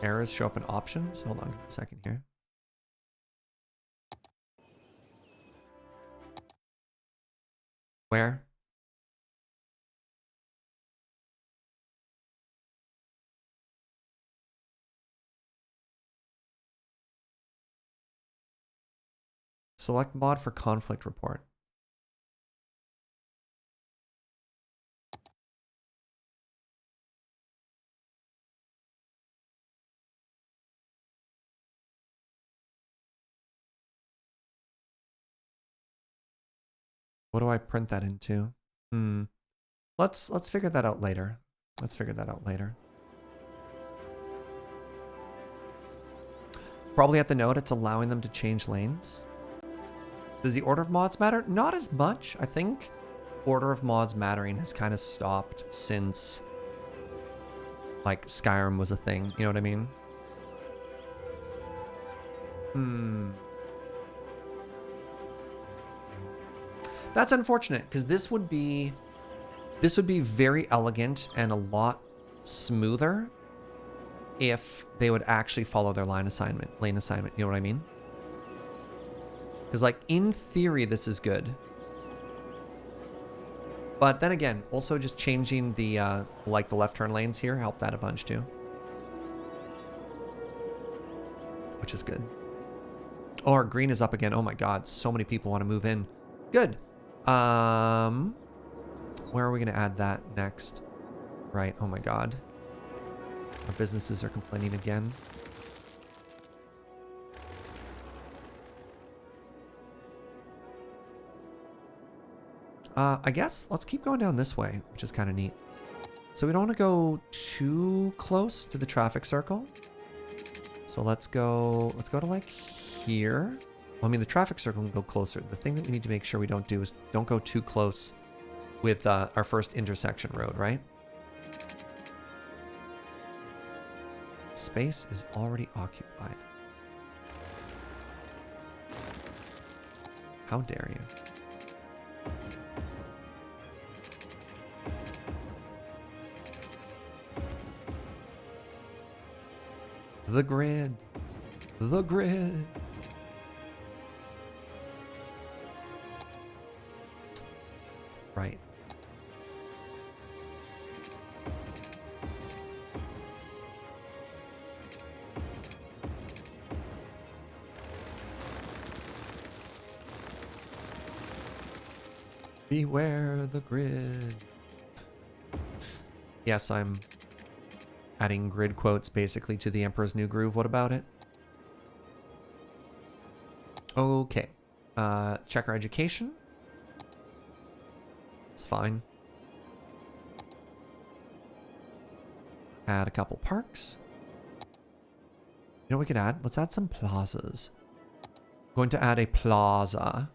Errors show up in options. Hold on a second here. Where? Select mod for conflict report. What do I print that into? Let's figure that out later. Let's figure that out later. Probably at the note, it's allowing them to change lanes. Does the order of mods matter? Not as much. I think order of mods mattering has kind of stopped since like Skyrim was a thing. You know what I mean? That's unfortunate because this would be very elegant and a lot smoother if they would actually follow their lane assignment. You know what I mean? Because like in theory, this is good. But then again, also just changing the like the left turn lanes here helped that a bunch too. Which is good. Oh, our green is up again. Oh my god, so many people want to move in. Good. Where are we going to add that next? Right. Oh my god. Our businesses are complaining again. I guess let's keep going down this way, which is kind of neat. So we don't want to go too close to the traffic circle. So let's go to like here. Well, I mean, the traffic circle can go closer. The thing that we need to make sure we don't do is don't go too close with our first intersection road, right? Space is already occupied. How dare you? The grid. The grid. Right. Beware the grid. Yes, I'm adding grid quotes basically to the Emperor's New Groove. What about it? Okay. Check our education. It's fine. Add a couple parks. You know what we could add? Let's add some plazas. Going to add a plaza.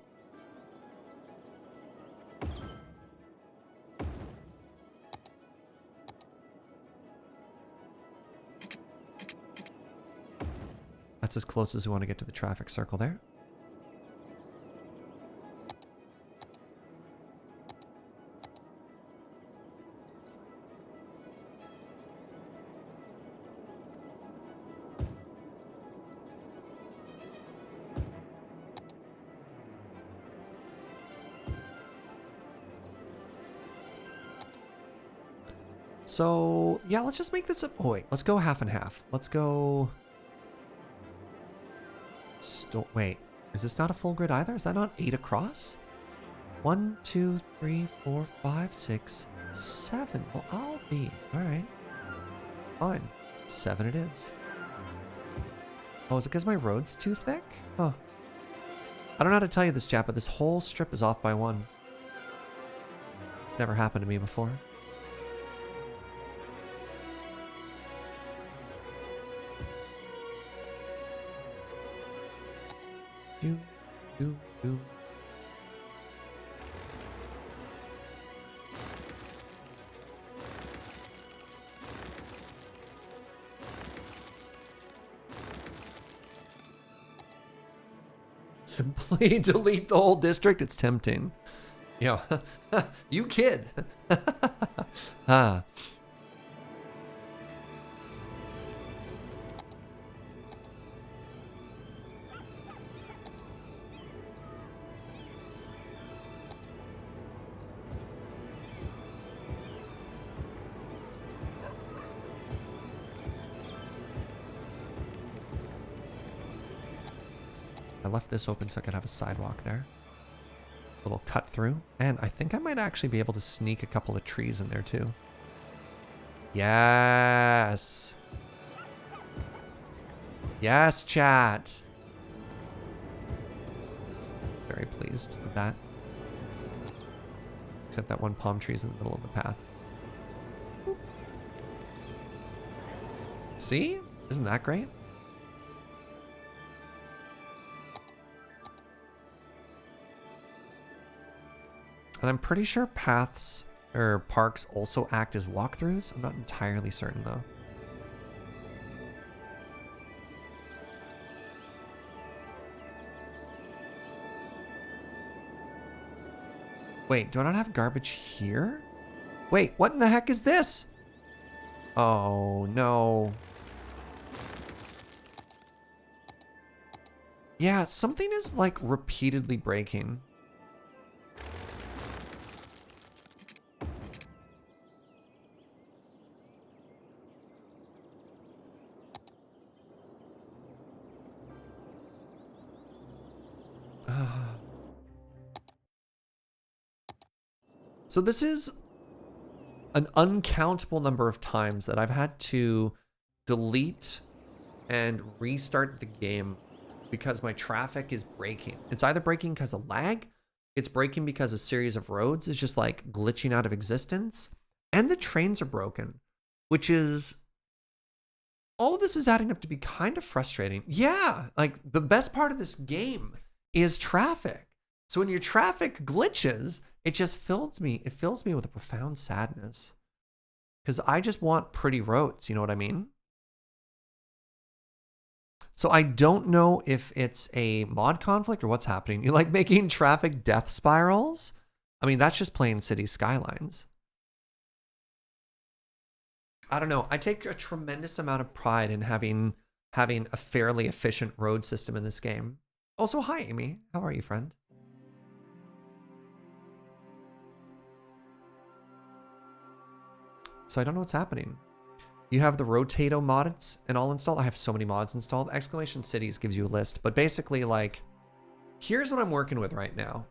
That's as close as we want to get to the traffic circle there. So, yeah, let's just make this a... Oh, wait. Let's go half and half. Let's go... Wait. Is this not a full grid either? Is that not 8 across? 1, 2, 3, 4, 5, 6, 7. Well, I'll be. All right. Fine. 7 it is. Oh, is it because my road's too thick? Huh. I don't know how to tell you this, chat, but this whole strip is off by 1. It's never happened to me before. Do. simply delete the whole district. It's tempting. You know, you kid. Ah. I left this open so I could have a sidewalk there. A little cut through. And I think I might actually be able to sneak a couple of trees in there too. Yes. Yes, chat. Very pleased with that. Except that one palm tree is in the middle of the path. See? Isn't that great? And I'm pretty sure paths or parks also act as walkthroughs. I'm not entirely certain though. Wait, do I not have garbage here? Wait, what in the heck is this? Oh, no. Yeah, something is like repeatedly breaking. So this is an uncountable number of times that I've had to delete and restart the game because my traffic is breaking. It's either breaking because of lag, it's breaking because a series of roads is just like glitching out of existence, and the trains are broken, which is... all of this is adding up to be kind of frustrating. Yeah, like the best part of this game is traffic. So when your traffic glitches, it just fills me. It fills me with a profound sadness. Because I just want pretty roads, you know what I mean? So I don't know if it's a mod conflict or what's happening. You like making traffic death spirals? I mean, that's just playing City Skylines. I don't know. I take a tremendous amount of pride in having a fairly efficient road system in this game. Also, hi, Amy. How are you, friend? So I don't know what's happening. You have the Rotato mods and all installed. I have so many mods installed. Exclamation Cities gives you a list. But basically, like, here's what I'm working with right now.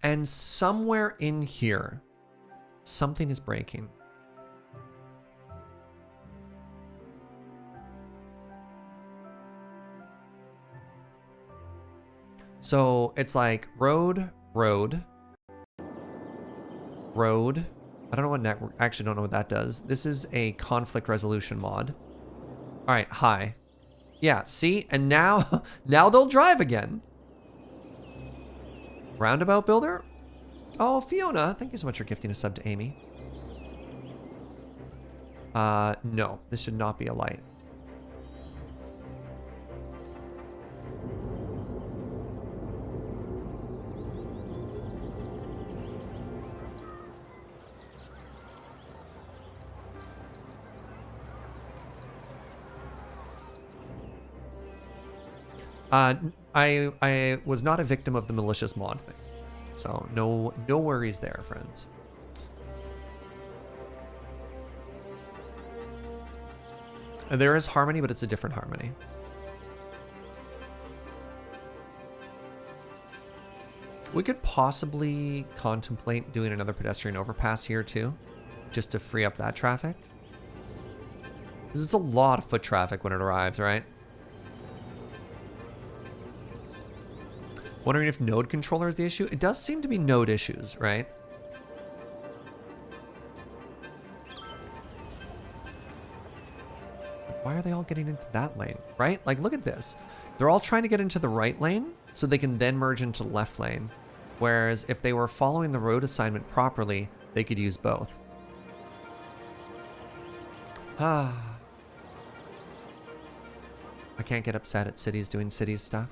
And somewhere in here, something is breaking. So it's like road. I don't know what network, actually don't know what that does. This is a conflict resolution mod. All right, hi. Yeah, see? And now, now they'll drive again. Roundabout builder? Oh, Fiona, thank you so much for gifting a sub to Amy. No, this should not be a light. I was not a victim of the malicious mod thing. So no worries there, friends. There is harmony, but it's a different harmony. We could possibly contemplate doing another pedestrian overpass here too, just to free up that traffic. This is a lot of foot traffic when it arrives, right? Wondering if node controller is the issue. It does seem to be node issues, right? Why are they all getting into that lane, right? Like, look at this. They're all trying to get into the right lane so they can then merge into the left lane. Whereas if they were following the road assignment properly, they could use both. I can't get upset at cities doing cities stuff.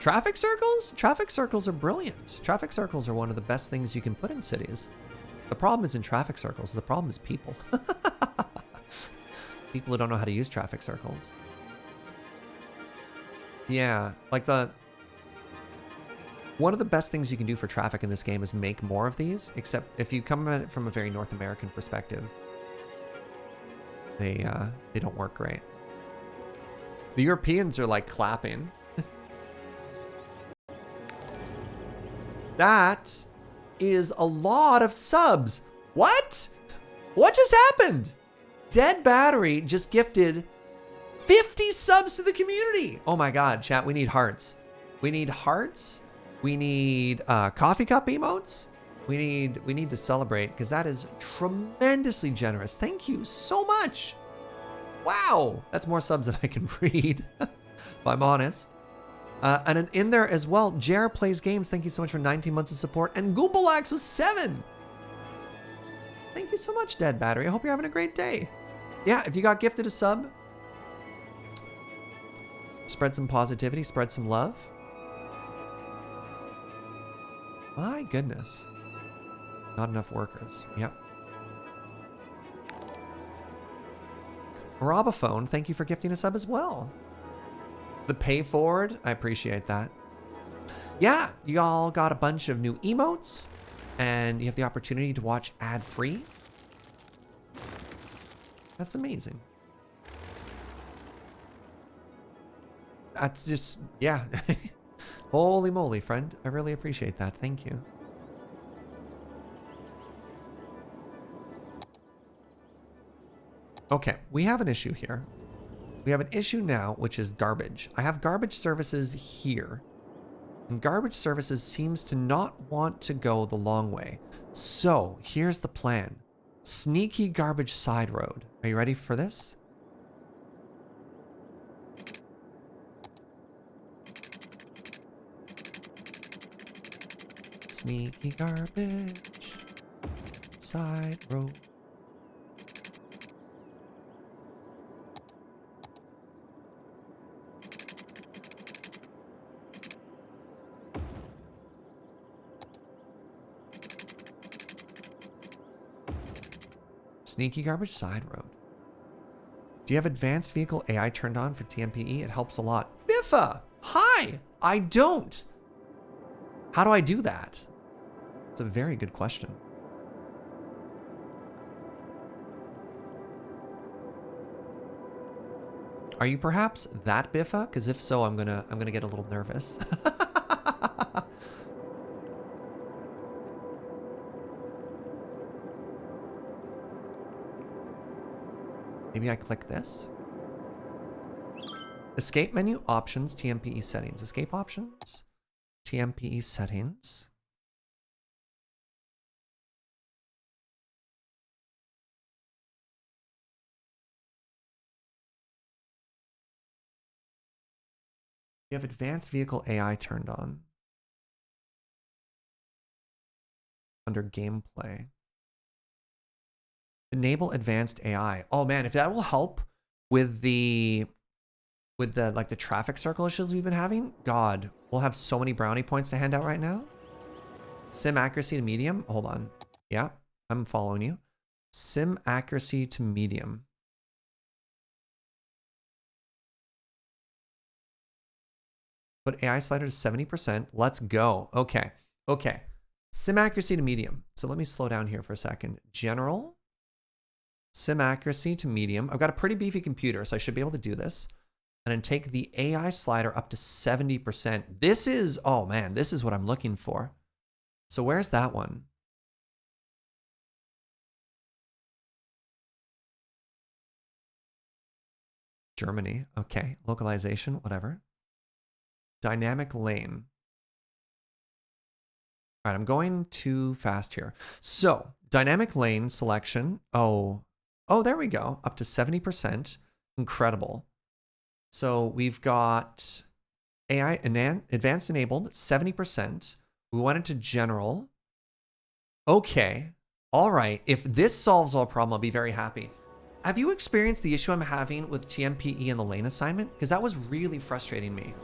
Traffic circles? Traffic circles are brilliant. Traffic circles are one of the best things you can put in cities. The problem isn't traffic circles. The problem is people. People who don't know how to use traffic circles. Yeah, like one of the best things you can do for traffic in this game is make more of these, except if you come at it from a very North American perspective, they don't work great. The Europeans are like clapping. That is a lot of subs. What? What just happened? Dead Battery just gifted 50 subs to the community. Oh my God, chat, we need hearts. We need hearts. We need coffee cup emotes. We need to celebrate because that is tremendously generous. Thank you so much. Wow, that's more subs than I can read, if I'm honest. And in there as well, Jer Plays Games, thank you so much for 19 months of support. And Goombalax was 7. Thank you so much, Dead Battery. I hope you're having a great day. Yeah, if you got gifted a sub, spread some positivity, spread some love. My goodness. Not enough workers. Yep. Robophone, thank you for gifting a sub as well. The pay forward, I appreciate that. Yeah, you all got a bunch of new emotes, and you have the opportunity to watch ad-free. That's amazing. That's just, yeah. Holy moly, friend. I really appreciate that. Thank you. Okay, we have an issue here. We have an issue now, which is garbage. I have garbage services here. And garbage services seems to not want to go the long way. So, here's the plan. Sneaky garbage side road. Are you ready for this? Sneaky garbage side road. Sneaky garbage side road. Do you have advanced vehicle AI turned on for TMPE? It helps a lot. Biffa! Hi! I don't! How do I do that? It's a very good question. Are you perhaps that Biffa? Because if so, I'm gonna get a little nervous. Maybe I click this. Escape menu options, TMPE settings. Escape options, TMPE settings. You have advanced vehicle AI turned on. Under gameplay. Enable advanced AI. Oh man, if that will help with the like the traffic circle issues we've been having, God, we'll have so many brownie points to hand out right now. Sim accuracy to medium. Hold on. Yeah, I'm following you. Sim accuracy to medium. Put AI slider to 70%. Let's go. Okay. Okay. Sim accuracy to medium. So let me slow down here for a second. General. Sim accuracy to medium. I've got a pretty beefy computer, so I should be able to do this. And then take the AI slider up to 70%. This is, oh man, this is what I'm looking for. So where's that one? Germany. Okay. Localization, whatever. Dynamic lane. All right, I'm going too fast here. So dynamic lane selection. Oh, there we go. Up to 70%. Incredible. So we've got AI advanced enabled, 70%. We went into general. Okay. All right. If this solves all problem, I'll be very happy. Have you experienced the issue I'm having with TMPE and the lane assignment? Because that was really frustrating me.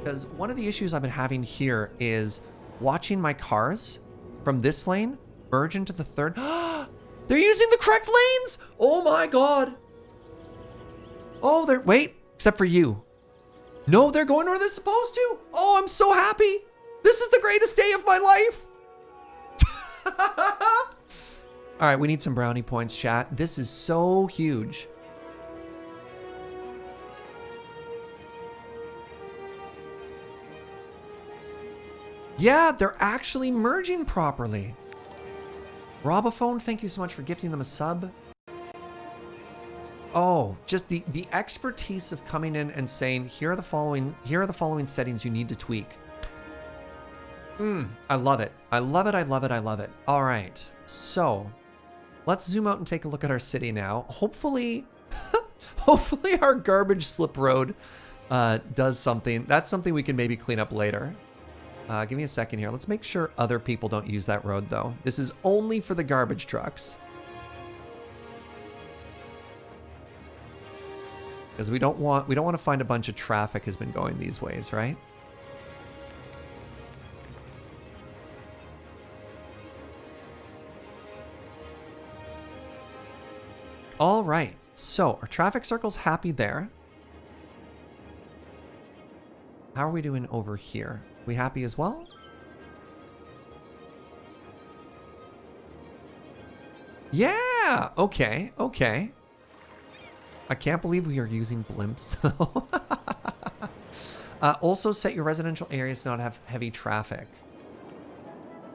because one of the issues I've been having here is watching my cars from this lane merge into the third. They're using the correct lanes. Oh my God. Oh, wait, except for you. No, they're going where they're supposed to. Oh, I'm so happy. This is the greatest day of my life. All right, we need some brownie points, chat. This is so huge. Yeah, they're actually merging properly. Robophone, thank you so much for gifting them a sub. Oh, just the expertise of coming in and saying, here are the following settings you need to tweak. I love it. I love it. I love it. I love it. All right. So let's zoom out and take a look at our city now. Hopefully, hopefully our garbage slip road does something. That's something we can maybe clean up later. Give me a second here. Let's make sure other people don't use that road though. This is only for the garbage trucks. Because we don't want to find a bunch of traffic has been going these ways, right? All right, so our traffic circle's happy there. How are we doing over here? We happy as well? Yeah, okay, okay. I can't believe we are using blimps. Also set your residential areas to not have heavy traffic.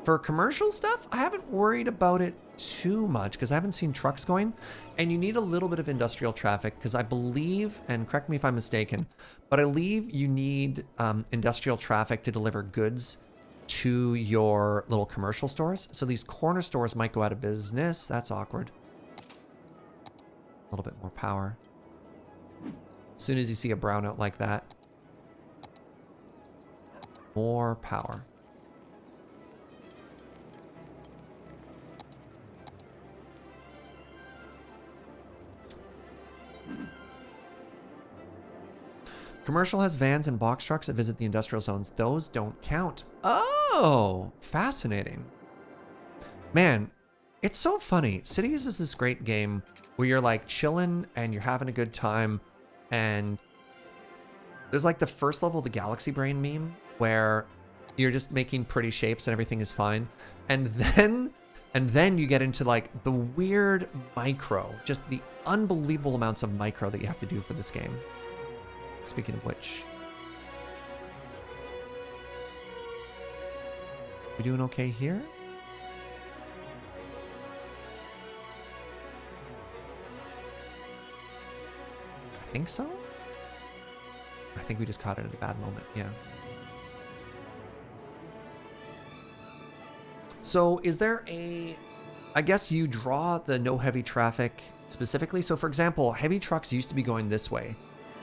For commercial stuff, I haven't worried about it too much because I haven't seen trucks going. And you need a little bit of industrial traffic because I believe, and correct me if I'm mistaken, but I believe you need industrial traffic to deliver goods to your little commercial stores. So these corner stores might go out of business. That's awkward. A little bit more power. As soon as you see a brownout like that, more power. Commercial has vans and box trucks that visit the industrial zones. Those don't count. Oh, fascinating. Man, it's so funny. Cities is this great game where you're like chilling and you're having a good time. And there's like the first level of the Galaxy Brain meme where you're just making pretty shapes and everything is fine. And then you get into like the weird micro, just the unbelievable amounts of micro that you have to do for this game. Speaking of which, we doing okay here? I think so. I think we just caught it at a bad moment. Yeah. So is there I guess you draw the no heavy traffic specifically. So for example, heavy trucks used to be going this way.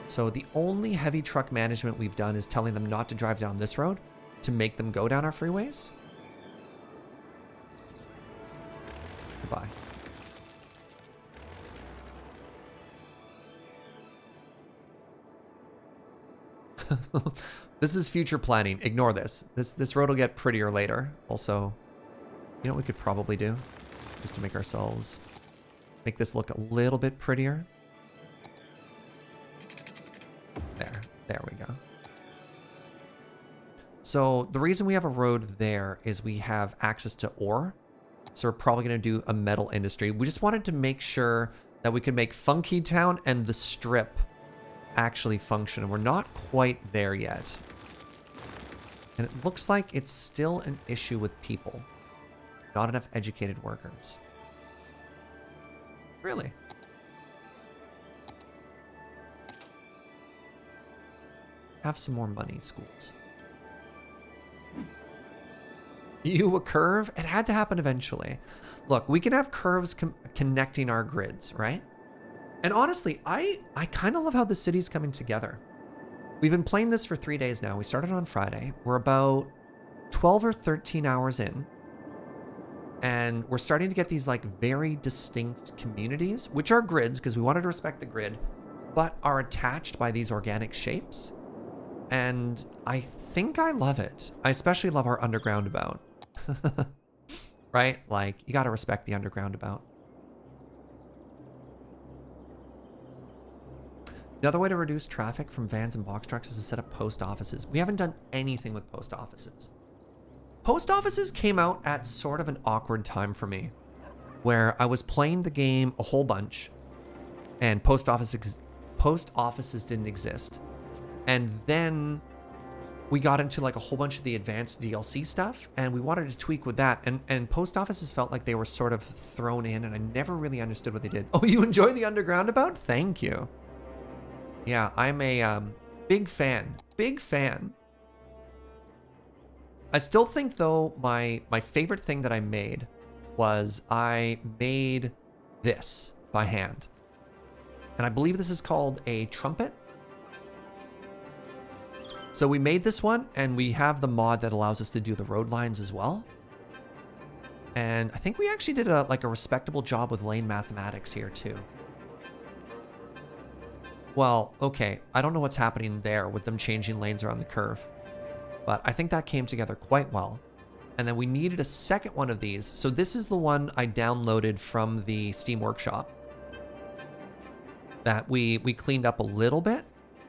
So the only heavy truck management we've done is telling them not to drive down this road to make them go down our freeways. Goodbye. This is future planning. Ignore this. This road will get prettier later. Also, you know what we could probably do? Just to make this look a little bit prettier. There we go. So the reason we have a road there is we have access to ore. So we're probably going to do a metal industry. We just wanted to make sure that we could make Funky Town and the Strip actually function. And we're not quite there yet. And it looks like it's still an issue with people. Not enough educated workers. Really? Have some more money, schools. You a curve? It had to happen eventually. Look, we can have curves connecting our grids, right? And honestly, I kind of love how the city's coming together. We've been playing this for 3 days now. We started on Friday. We're about 12 or 13 hours in. And we're starting to get these like very distinct communities, which are grids because we wanted to respect the grid, but are attached by these organic shapes. And I think I love it. I especially love our underground about. Right? Like, you gotta respect the underground about. Another way to reduce traffic from vans and box trucks is to set up post offices. We haven't done anything with post offices. Post offices came out at sort of an awkward time for me, where I was playing the game a whole bunch, and post offices didn't exist. And then we got into like a whole bunch of the advanced DLC stuff, and we wanted to tweak with that. And post offices felt like they were sort of thrown in, and I never really understood what they did. Oh, you enjoy the underground about? Thank you. Yeah, I'm a big fan. Big fan. I still think, though, my favorite thing that I made was I made this by hand. And I believe this is called a Trumpet. So we made this one, and we have the mod that allows us to do the road lines as well. And I think we actually did a respectable job with lane mathematics here, too. Well, okay, I don't know what's happening there with them changing lanes around the curve, but I think that came together quite well. And then we needed a second one of these. So this is the one I downloaded from the Steam Workshop that we cleaned up a little bit.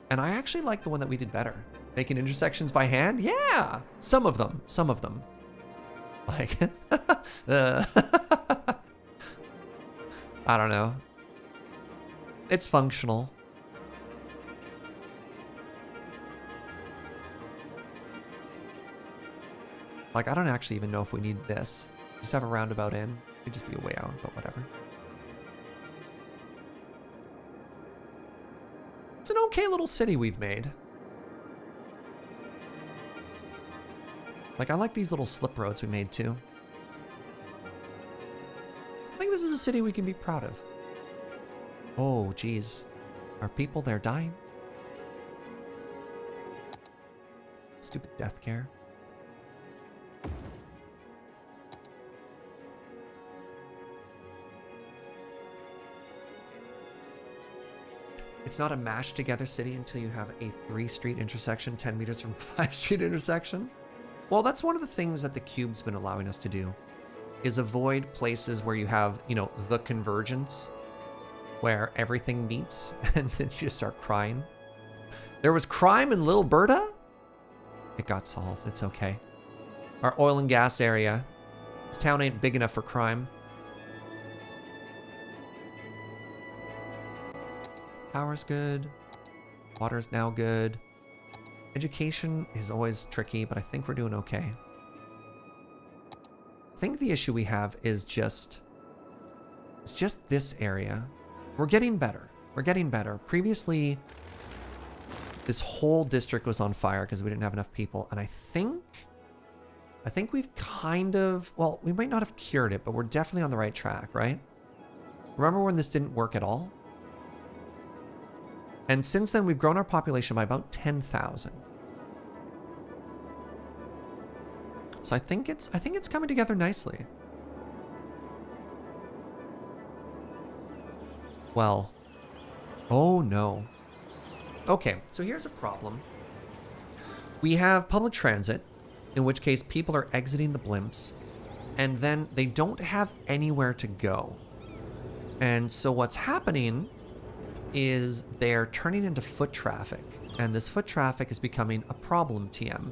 And I actually like the one that we did better. Making intersections by hand? Yeah, some of them. Like, I don't know. It's functional. Like, I don't actually even know if we need this. Just have a roundabout in. It'd just be a way out, but whatever. It's an okay little city we've made. Like, I like these little slip roads we made too. I think this is a city we can be proud of. Oh, geez. Are people there dying? Stupid death care. It's not a mashed together city until you have a 3-street intersection 10 meters from a 5-street intersection. Well, that's one of the things that the cube's been allowing us to do, is avoid places where you have, you know, the convergence, where everything meets, and then you just start crying. There was crime in Lil Berta? It got solved. It's okay. Our oil and gas area. This town ain't big enough for crime. Power's good. Water's now good. Education is always tricky, but I think we're doing okay. I think the issue we have is just this area. We're getting better. We're getting better. Previously, this whole district was on fire because we didn't have enough people, and I think we've kind of, well, we might not have cured it, but we're definitely on the right track, right? Remember when this didn't work at all? And since then, we've grown our population by about 10,000. So I think it's coming together nicely. Well, oh no. Okay, so here's a problem. We have public transit, in which case people are exiting the blimps, and then they don't have anywhere to go. And so what's happening is they're turning into foot traffic, and this foot traffic is becoming a problem, TM.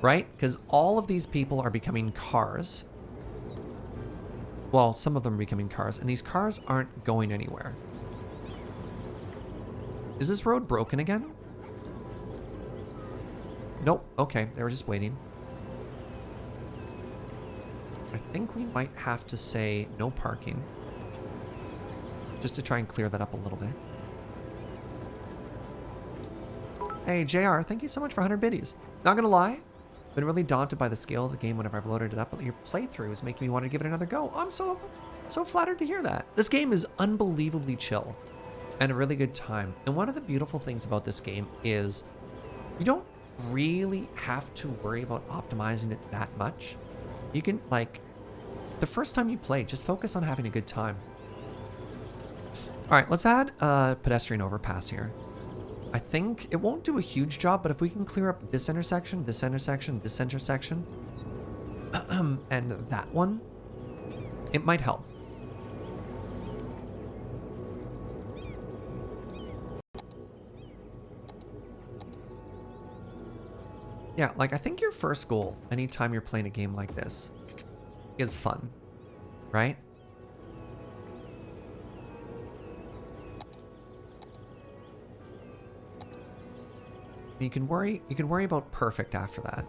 Right? Because all of these people are becoming cars. Well, some of them are becoming cars, and these cars aren't going anywhere. Is this road broken again? Nope. Okay, they were just waiting. I think we might have to say no parking, just to try and clear that up a little bit. Hey, JR, thank you so much for 100 biddies. Not gonna lie, been really daunted by the scale of the game whenever I've loaded it up, but your playthrough is making me want to give it another go. I'm so flattered to hear that. This game is unbelievably chill and a really good time. And one of the beautiful things about this game is you don't really have to worry about optimizing it that much. You can, like, the first time you play, just focus on having a good time. All right, let's add a pedestrian overpass here. I think it won't do a huge job, but if we can clear up this intersection, this intersection, this intersection, and that one, it might help. Yeah, like I think your first goal anytime you're playing a game like this is fun, right? You can worry about perfect after that.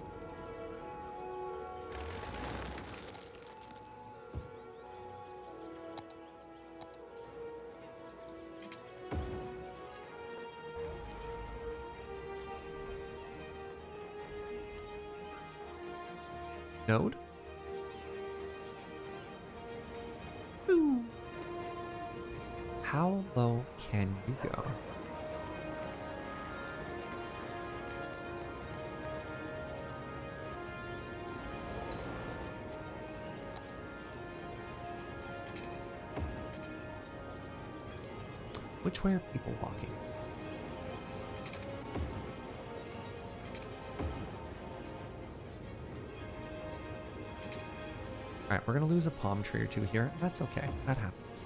Node. Ooh. How low can you go? Which way are people walking? All right, we're gonna lose a palm tree or two here. That's okay. That happens.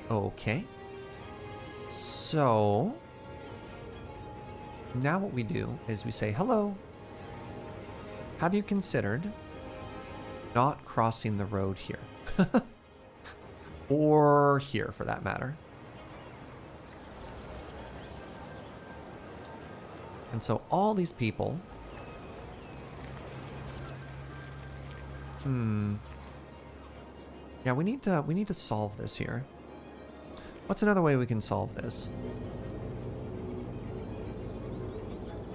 Okay. So now what we do is we say, hello. Have you considered not crossing the road here? Or here, for that matter. And so all these people... Yeah, we need to solve this here. What's another way we can solve this?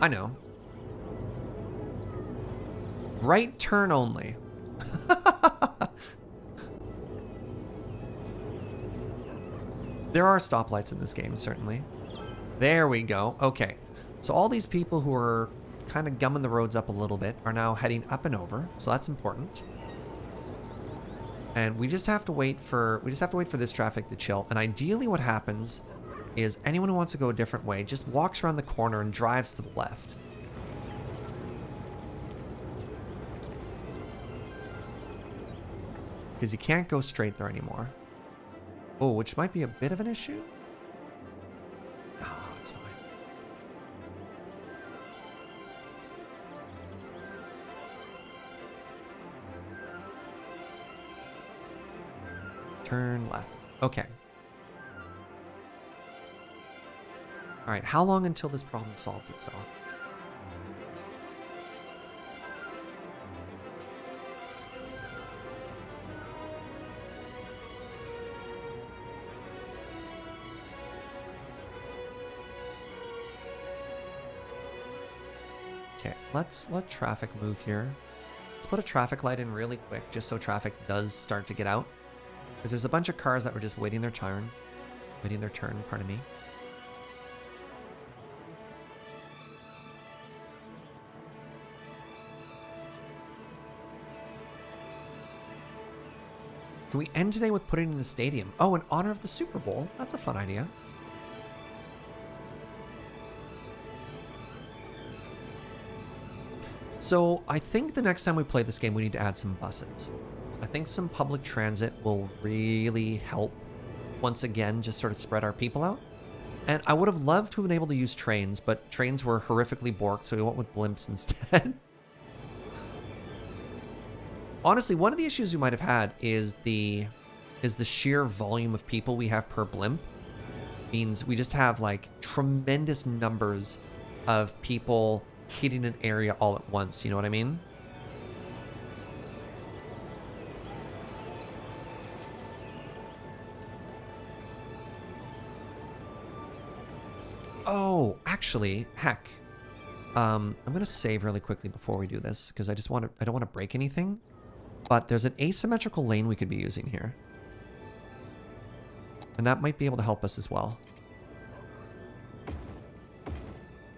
I know. Right turn only. There are stoplights in this game, certainly. There we go. Okay. So all these people who are kind of gumming the roads up a little bit are now heading up and over. So that's important. And we just have to wait for this traffic to chill. And ideally what happens is anyone who wants to go a different way just walks around the corner and drives to the left. Because you can't go straight there anymore. Oh, which might be a bit of an issue. Oh, it's fine. Turn left. Okay. All right, how long until this problem solves itself? Okay, let's let traffic move here. Let's put a traffic light in really quick just so traffic does start to get out. Because there's a bunch of cars that were just waiting their turn. Pardon me. Can we end today with putting in a stadium? Oh, in honor of the Super Bowl? That's a fun idea. So I think the next time we play this game, we need to add some buses. I think some public transit will really help once again, just sort of spread our people out. And I would have loved to have been able to use trains, but trains were horrifically borked, so we went with blimps instead. Honestly, one of the issues we might have had is the sheer volume of people we have per blimp. Means we just have like tremendous numbers of people hitting an area all at once, you know what I mean? Oh, actually, heck. I'm gonna save really quickly before we do this because I don't want to break anything. But there's an asymmetrical lane we could be using here. And that might be able to help us as well.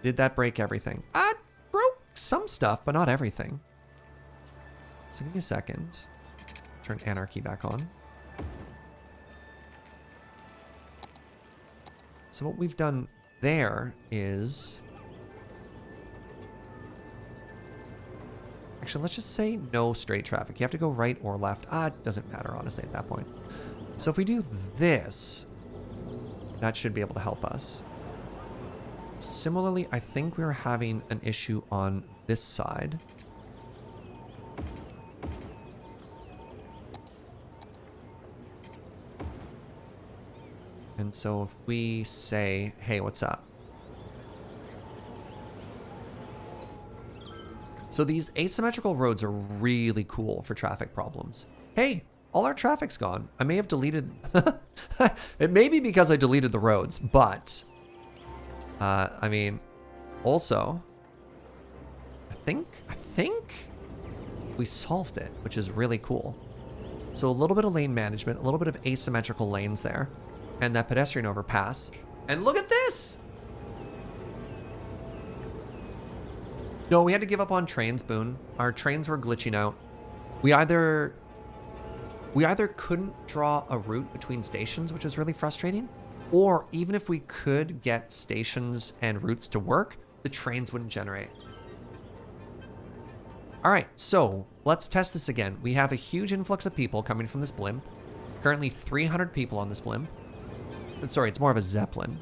Did that break everything? Broke some stuff, but not everything. So give me a second. Turn Anarchy back on. So what we've done there is... Actually, let's just say no straight traffic. You have to go right or left. It doesn't matter, honestly, at that point. So if we do this, that should be able to help us. Similarly, I think we're having an issue on this side. And so if we say, hey, what's up? So these asymmetrical roads are really cool for traffic problems. Hey, all our traffic's gone. I may have deleted... It may be because I deleted the roads, but... I mean, also... I think we solved it, which is really cool. So a little bit of lane management, a little bit of asymmetrical lanes there, and that pedestrian overpass. And look at this! No, we had to give up on trains, Boone. Our trains were glitching out. We either couldn't draw a route between stations, which was really frustrating, or even if we could get stations and routes to work, the trains wouldn't generate. All right, so let's test this again. We have a huge influx of people coming from this blimp. Currently 300 people on this blimp. Sorry, it's more of a Zeppelin.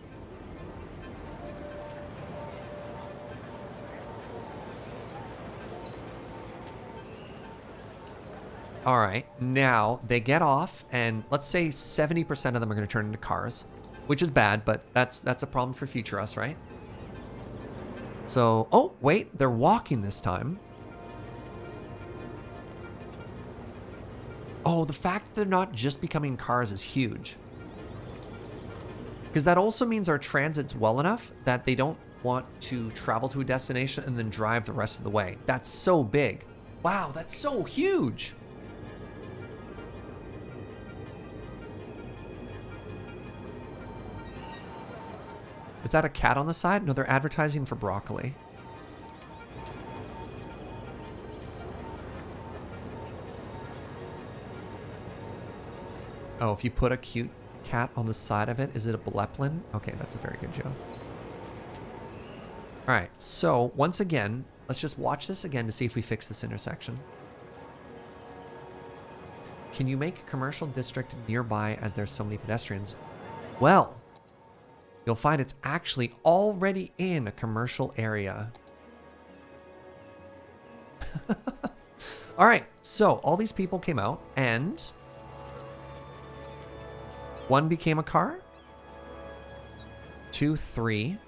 All right, now they get off, and let's say 70% of them are going to turn into cars, which is bad, but that's a problem for future us, right? So, oh, wait, they're walking this time. Oh, the fact that they're not just becoming cars is huge. Because that also means our transit's well enough that they don't want to travel to a destination and then drive the rest of the way. That's so big. Wow, that's so huge. Is that a cat on the side? No, they're advertising for broccoli. Oh, if you put a cute cat on the side of it, is it a Bleplin? Okay, that's a very good joke. All right, so once again, let's just watch this again to see if we fix this intersection. Can you make a commercial district nearby as there's so many pedestrians? Well, you'll find it's actually already in a commercial area. All right, so all these people came out and one became a car. 2, 3,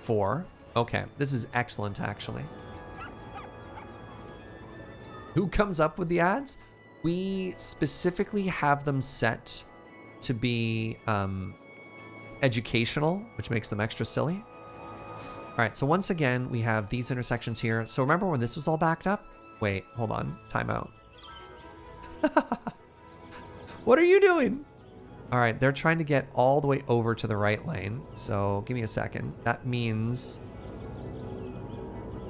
4. Okay, this is excellent, actually. Who comes up with the ads? We specifically have them set to be educational, which makes them extra silly. All right, so once again, we have these intersections here. So remember when this was all backed up? Wait, hold on, timeout. What are you doing? All right, they're trying to get all the way over to the right lane. So give me a second. That means,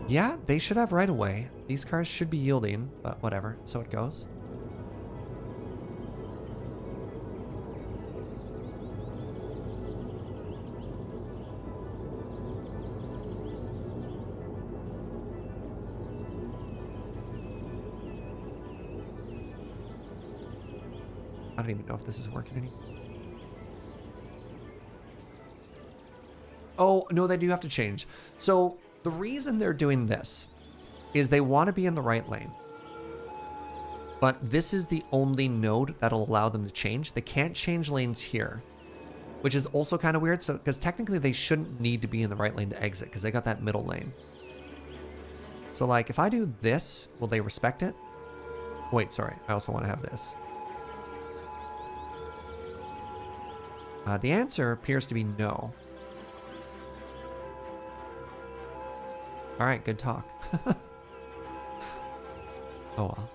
yeah, they should have right of way. These cars should be yielding, but whatever, so it goes. I don't even know if this is working anymore. Oh, no, they do have to change. So the reason they're doing this is they want to be in the right lane. But this is the only node that'll allow them to change. They can't change lanes here, which is also kind of weird. So, because technically they shouldn't need to be in the right lane to exit because they got that middle lane. So like if I do this, will they respect it? Wait, sorry. I also want to have this. The answer appears to be no. All right, good talk. Oh well.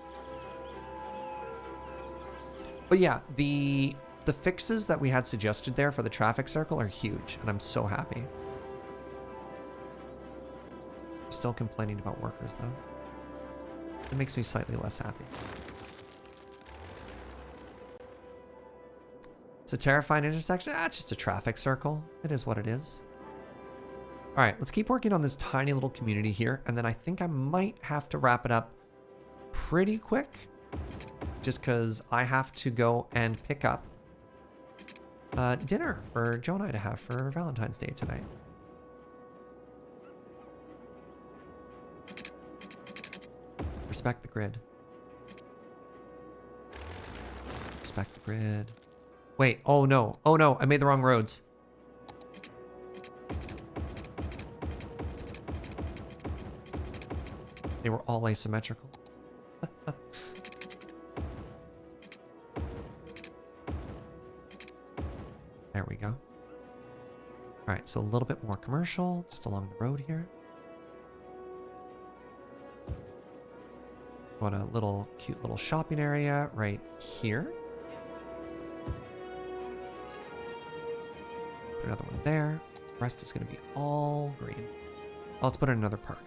But yeah, the fixes that we had suggested there for the traffic circle are huge, and I'm so happy. Still complaining about workers though. It makes me slightly less happy. It's a terrifying intersection. Ah, it's just a traffic circle. It is what it is. All right, let's keep working on this tiny little community here. And then I think I might have to wrap it up pretty quick. Just because I have to go and pick up dinner for Joe and I to have for Valentine's Day tonight. Respect the grid. Respect the grid. Wait, oh no, I made the wrong roads. They were all asymmetrical. There we go. All right, so a little bit more commercial just along the road here. Got a little cute little shopping area right here. Put another one there. The rest is going to be all green. Oh, let's put in another park.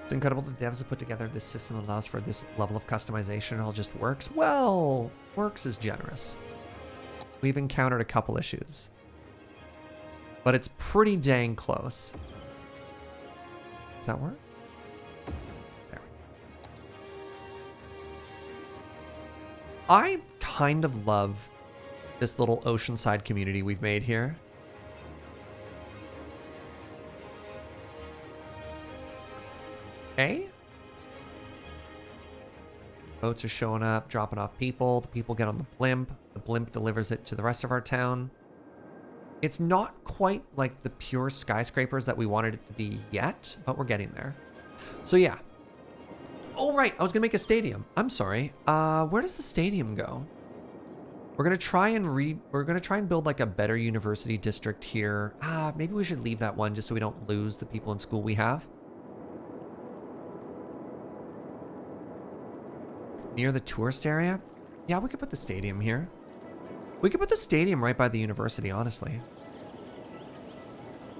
It's incredible the devs have put together this system that allows for this level of customization. It all just works. Well, works is generous. We've encountered a couple issues, but it's pretty dang close. Does that work? There we go. I kind of love this little oceanside community we've made here. Okay. Boats are showing up, dropping off people. The people get on the blimp. The blimp delivers it to the rest of our town. It's not quite like the pure skyscrapers that we wanted it to be yet, but we're getting there. So yeah. Oh, right. I was going to make a stadium. I'm sorry. Where does the stadium go? We're going to try and build like a better university district here. Maybe we should leave that one just so we don't lose the people in school we have. Near the tourist area? Yeah, we could put the stadium here. We could put the stadium right by the university, honestly.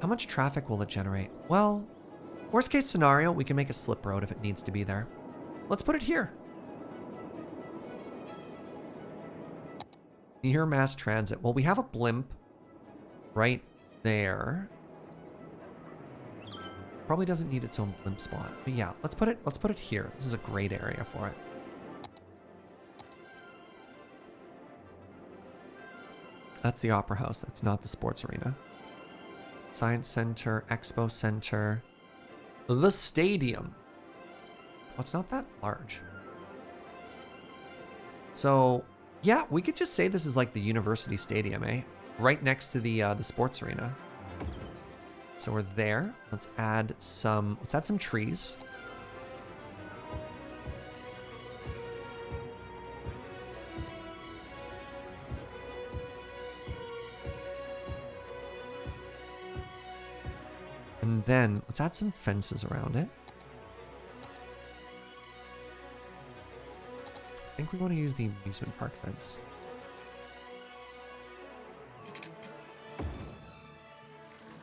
How much traffic will it generate? Well, worst case scenario, we can make a slip road if it needs to be there. Let's put it here. Near mass transit. Well, we have a blimp right there. Probably doesn't need its own blimp spot. But yeah, let's put it here. This is a great area for it. That's the Opera House. That's not the sports arena. Science Center, Expo Center, the stadium. Oh, it's not that large. So, yeah, we could just say this is like the university stadium, eh? Right next to the sports arena. So we're there. Let's add some trees. And then let's add some fences around it. I think we want to use the amusement park fence.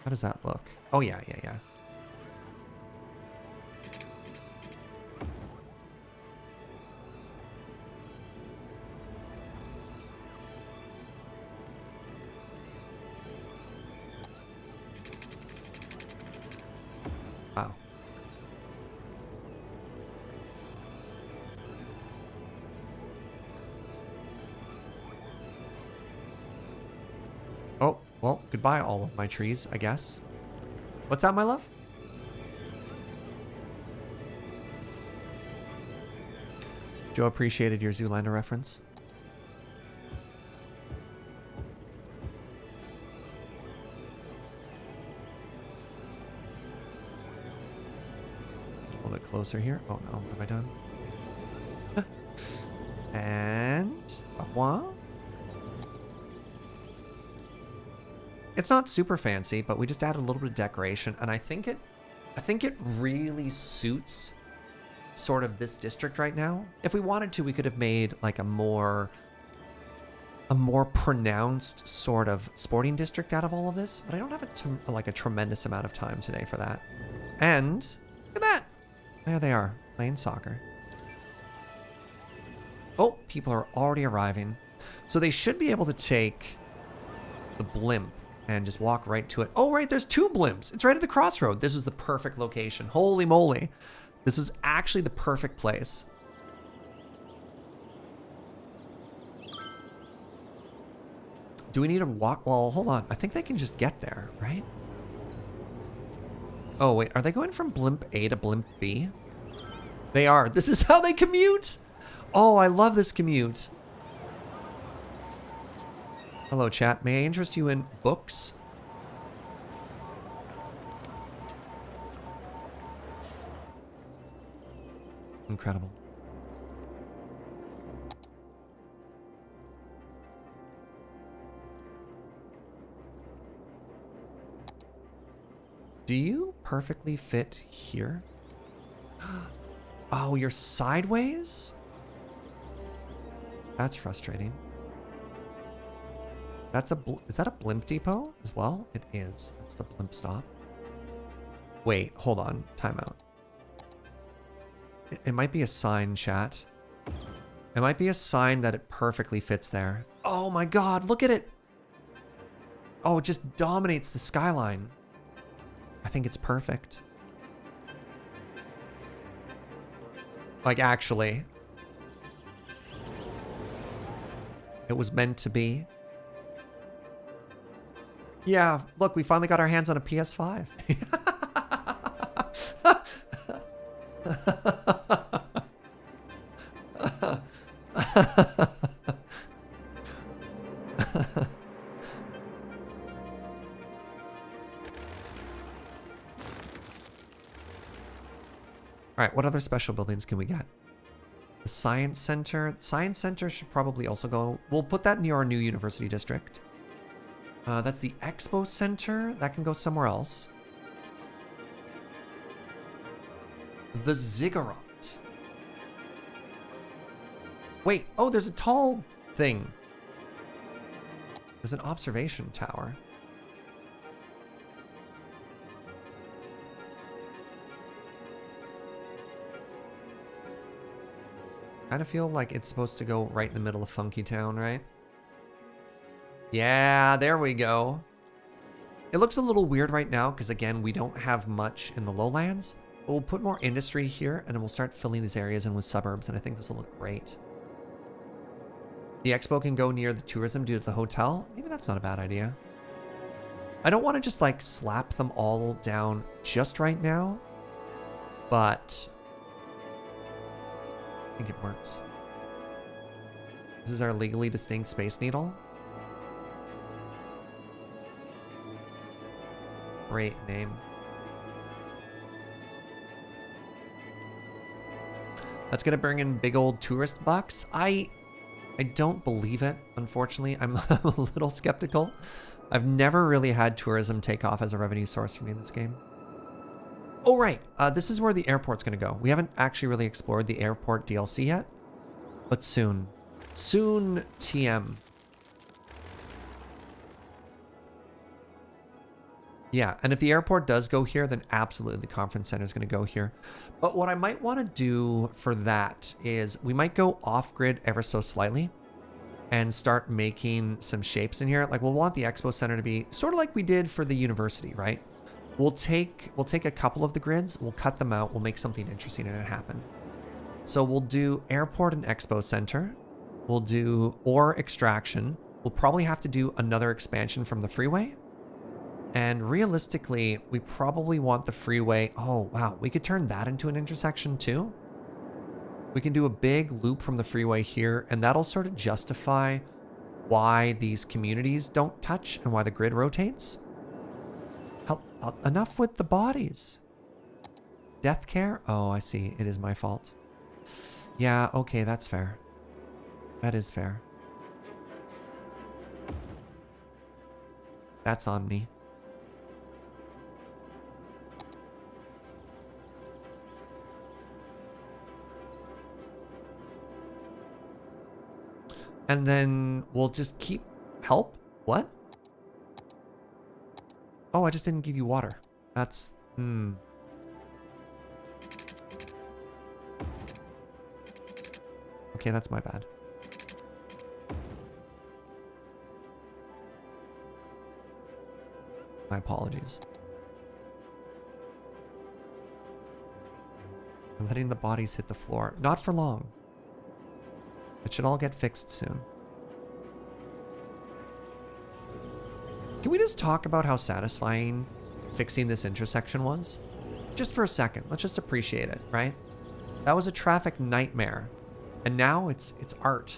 How does that look? Oh, yeah. Wow. Oh, well, goodbye all of my trees, I guess. What's that, my love? Joe appreciated your Zoolander reference. A little bit closer here. Oh no, what have I done? And one. It's not super fancy, but we just added a little bit of decoration, and I think it really suits sort of this district right now. If we wanted to, we could have made like a more pronounced sort of sporting district out of all of this, but I don't have like a tremendous amount of time today for that. And look at that. There they are, playing soccer. Oh, people are already arriving. So they should be able to take the blimp and just walk right to it. Oh, right, there's 2 blimps. It's right at the crossroad. This is the perfect location. Holy moly. This is actually the perfect place. Do we need to walk? Well, hold on. I think they can just get there, right? Oh, wait. Are they going from Blimp A to Blimp B? They are. This is how they commute. Oh, I love this commute. Hello, chat. May I interest you in books? Incredible. Do you perfectly fit here? Oh, you're sideways? That's frustrating. That's is that a blimp depot as well? It is. It's the blimp stop. Wait, hold on. Timeout. It might be a sign, chat. It might be a sign that it perfectly fits there. Oh my god, look at it! Oh, it just dominates the skyline. I think it's perfect. Like, actually. It was meant to be. Yeah, look, we finally got our hands on a PS5. All right, what other special buildings can we get? The Science Center. Science Center should probably also go. We'll put that near our new university district. That's the Expo Center. That can go somewhere else. The Ziggurat. Wait, oh, there's a tall thing. There's an observation tower. Kind of feel like it's supposed to go right in the middle of Funky Town, right? Yeah, there we go. It looks a little weird right now because, again, we don't have much in the lowlands. But we'll put more industry here and then we'll start filling these areas in with suburbs, and I think this will look great. The expo can go near the tourism due to the hotel. Maybe that's not a bad idea. I don't want to just like slap them all down just right now, but I think it works. This is our legally distinct Space Needle. Great name. That's gonna bring in big old tourist bucks. I don't believe it, unfortunately. I'm a little skeptical. I've never really had tourism take off as a revenue source for me in this game. Oh, right. This is where the airport's going to go. We haven't actually really explored the airport DLC yet, but soon. Soon, TM. Yeah, and if the airport does go here, then absolutely the conference center is going to go here. But what I might want to do for that is we might go off-grid ever so slightly and start making some shapes in here. Like, we'll want the expo center to be sort of like we did for the university, right? We'll take a couple of the grids, we'll cut them out, we'll make something interesting and it happen. So we'll do airport and expo center. We'll do ore extraction. We'll probably have to do another expansion from the freeway. And realistically, we probably want the freeway. Oh, wow. We could turn that into an intersection too. We can do a big loop from the freeway here, and that'll sort of justify why these communities don't touch and why the grid rotates. Enough with the bodies. Death care? Oh, I see. It is my fault. Yeah, okay, that's fair. That is fair. That's on me. And then we'll just keep... Help? What? Oh, I just didn't give you water. That's... Okay, that's my bad. My apologies. I'm letting the bodies hit the floor. Not for long. It should all get fixed soon. Can we just talk about how satisfying fixing this intersection was? Just for a second. Let's just appreciate it, right? That was a traffic nightmare. And now it's art.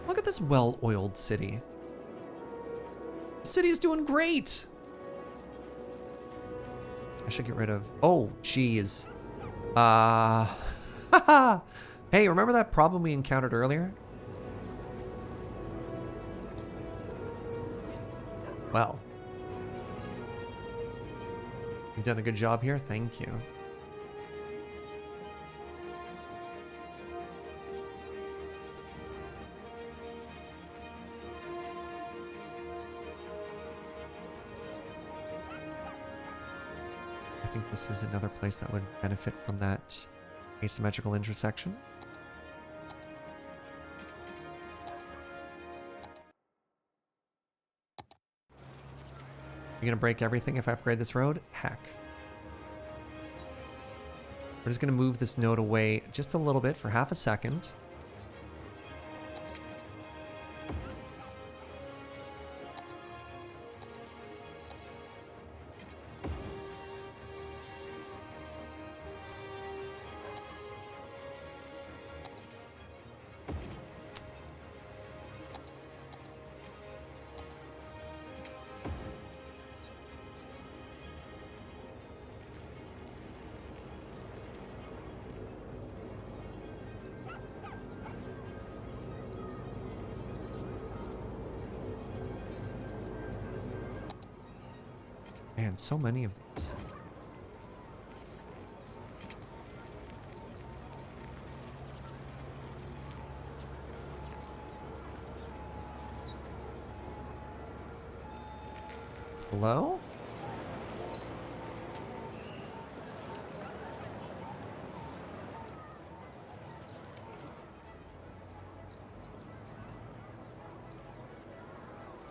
Look at this well-oiled city. The city is doing great. I should get rid of... Oh, geez. Hey, remember that problem we encountered earlier? Well. You've done a good job here. Thank you. I think this is another place that would benefit from that asymmetrical intersection. You're gonna break everything if I upgrade this road? Heck. We're just gonna move this node away just a little bit for half a second. Man, so many of these. Hello?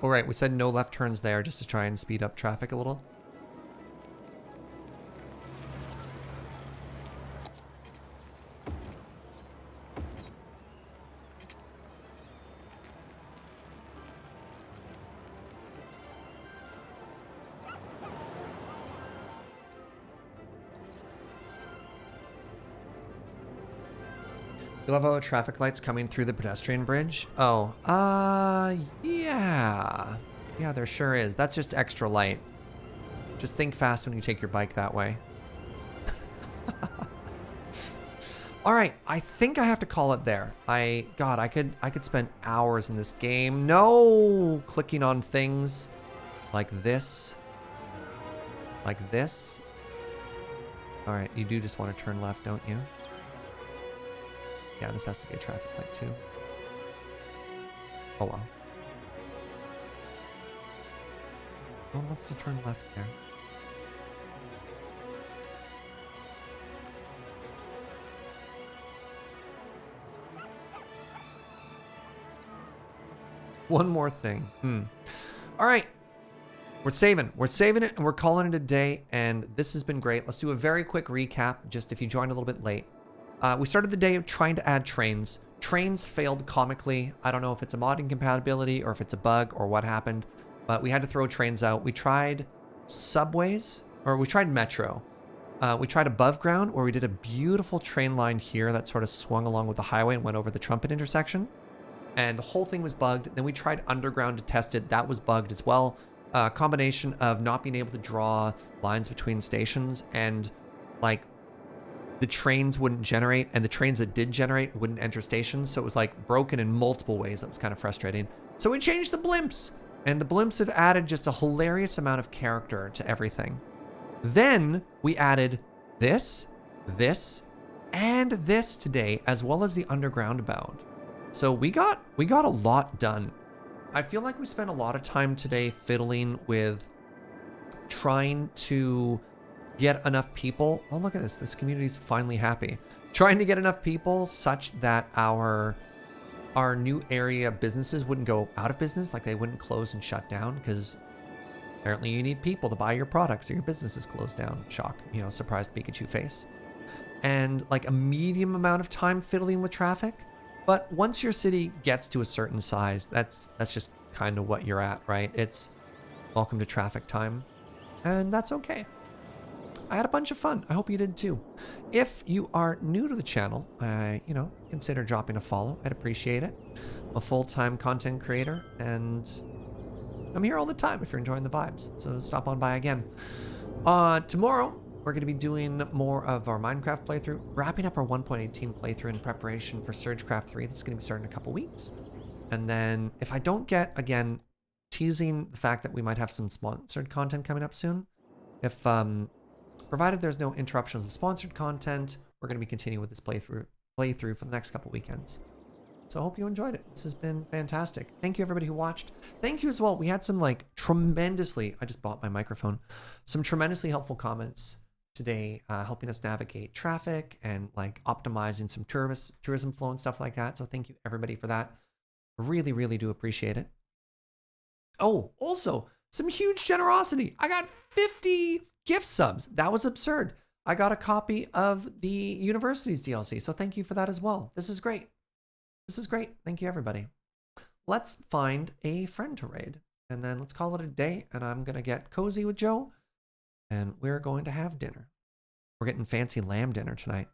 All right, we said no left turns there just to try and speed up traffic a little. You love how traffic lights coming through the pedestrian bridge? Oh, yeah. Yeah, there sure is. That's just extra light. Just think fast when you take your bike that way. All right, I think I have to call it there. God, I could spend hours in this game. No, clicking on things like this. Like this. All right, you do just want to turn left, don't you? Yeah, this has to be a traffic light too. Oh well. No one wants to turn left there. One more thing. All right. We're saving it, and we're calling it a day, and this has been great. Let's do a very quick recap, just if you joined a little bit late. We started the day trying to add trains. Trains failed comically. I don't know if it's a mod incompatibility or if it's a bug or what happened, but we had to throw trains out. We tried subways, or we tried metro. We tried above ground, where we did a beautiful train line here that sort of swung along with the highway and went over the Trumpet intersection. And the whole thing was bugged. Then we tried underground to test it. That was bugged as well. Combination of not being able to draw lines between stations and like the trains wouldn't generate, and the trains that did generate wouldn't enter stations. So it was like broken in multiple ways. That was kind of frustrating. So we changed the blimps. And the blimps have added just a hilarious amount of character to everything. Then we added this, and this today, as well as the Roundabout. So we got a lot done. I feel like we spent a lot of time today fiddling with trying to get enough people. Oh, look at this. This community's finally happy. Trying to get enough people such that our new area businesses wouldn't go out of business, like they wouldn't close and shut down, because apparently you need people to buy your products or your business is closed down. Shock, you know, surprised Pikachu face. And like a medium amount of time fiddling with traffic. But once your city gets to a certain size, that's just kind of what you're at, right? It's welcome to traffic time. And that's okay. I had a bunch of fun. I hope you did too. If you are new to the channel, consider dropping a follow. I'd appreciate it. I'm a full-time content creator, and I'm here all the time if you're enjoying the vibes. So stop on by again. Tomorrow, we're going to be doing more of our Minecraft playthrough, wrapping up our 1.18 playthrough in preparation for Surgecraft 3. That's going to be starting in a couple weeks. And then if I don't get, again, teasing the fact that we might have some sponsored content coming up soon. If, provided there's no interruptions with sponsored content, we're going to be continuing with this playthrough for the next couple weekends. So I hope you enjoyed it. This has been fantastic. Thank you everybody who watched. Thank you as well. We had some like tremendously, I just bought my microphone, some tremendously helpful comments today, helping us navigate traffic and like optimizing some tourism flow and stuff like that. So thank you everybody for that. Really, really do appreciate it. Oh, also some huge generosity. I got 50 gift subs. That was absurd. I got a copy of the university's DLC. So thank you for that as well. This is great. This is great. Thank you, everybody. Let's find a friend to raid, and then let's call it a day, and I'm going to get cozy with Joe, and we're going to have dinner. We're getting fancy lamb dinner tonight.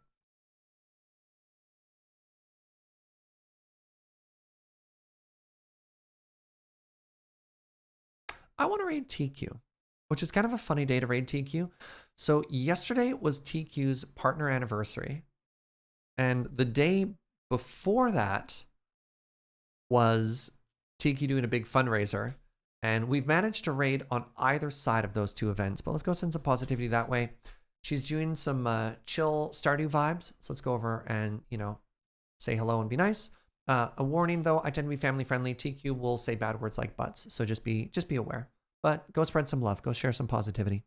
I want to raid TQ, which is kind of a funny day to raid TQ. So yesterday was TQ's partner anniversary, and the day before that was TQ doing a big fundraiser, and we've managed to raid on either side of those two events. But let's go send some positivity that way. She's doing some chill Stardew vibes, so let's go over and, you know, say hello and be nice. A warning though, I tend to be family friendly. TQ will say bad words like butts, so just be aware. But go spread some love, go share some positivity.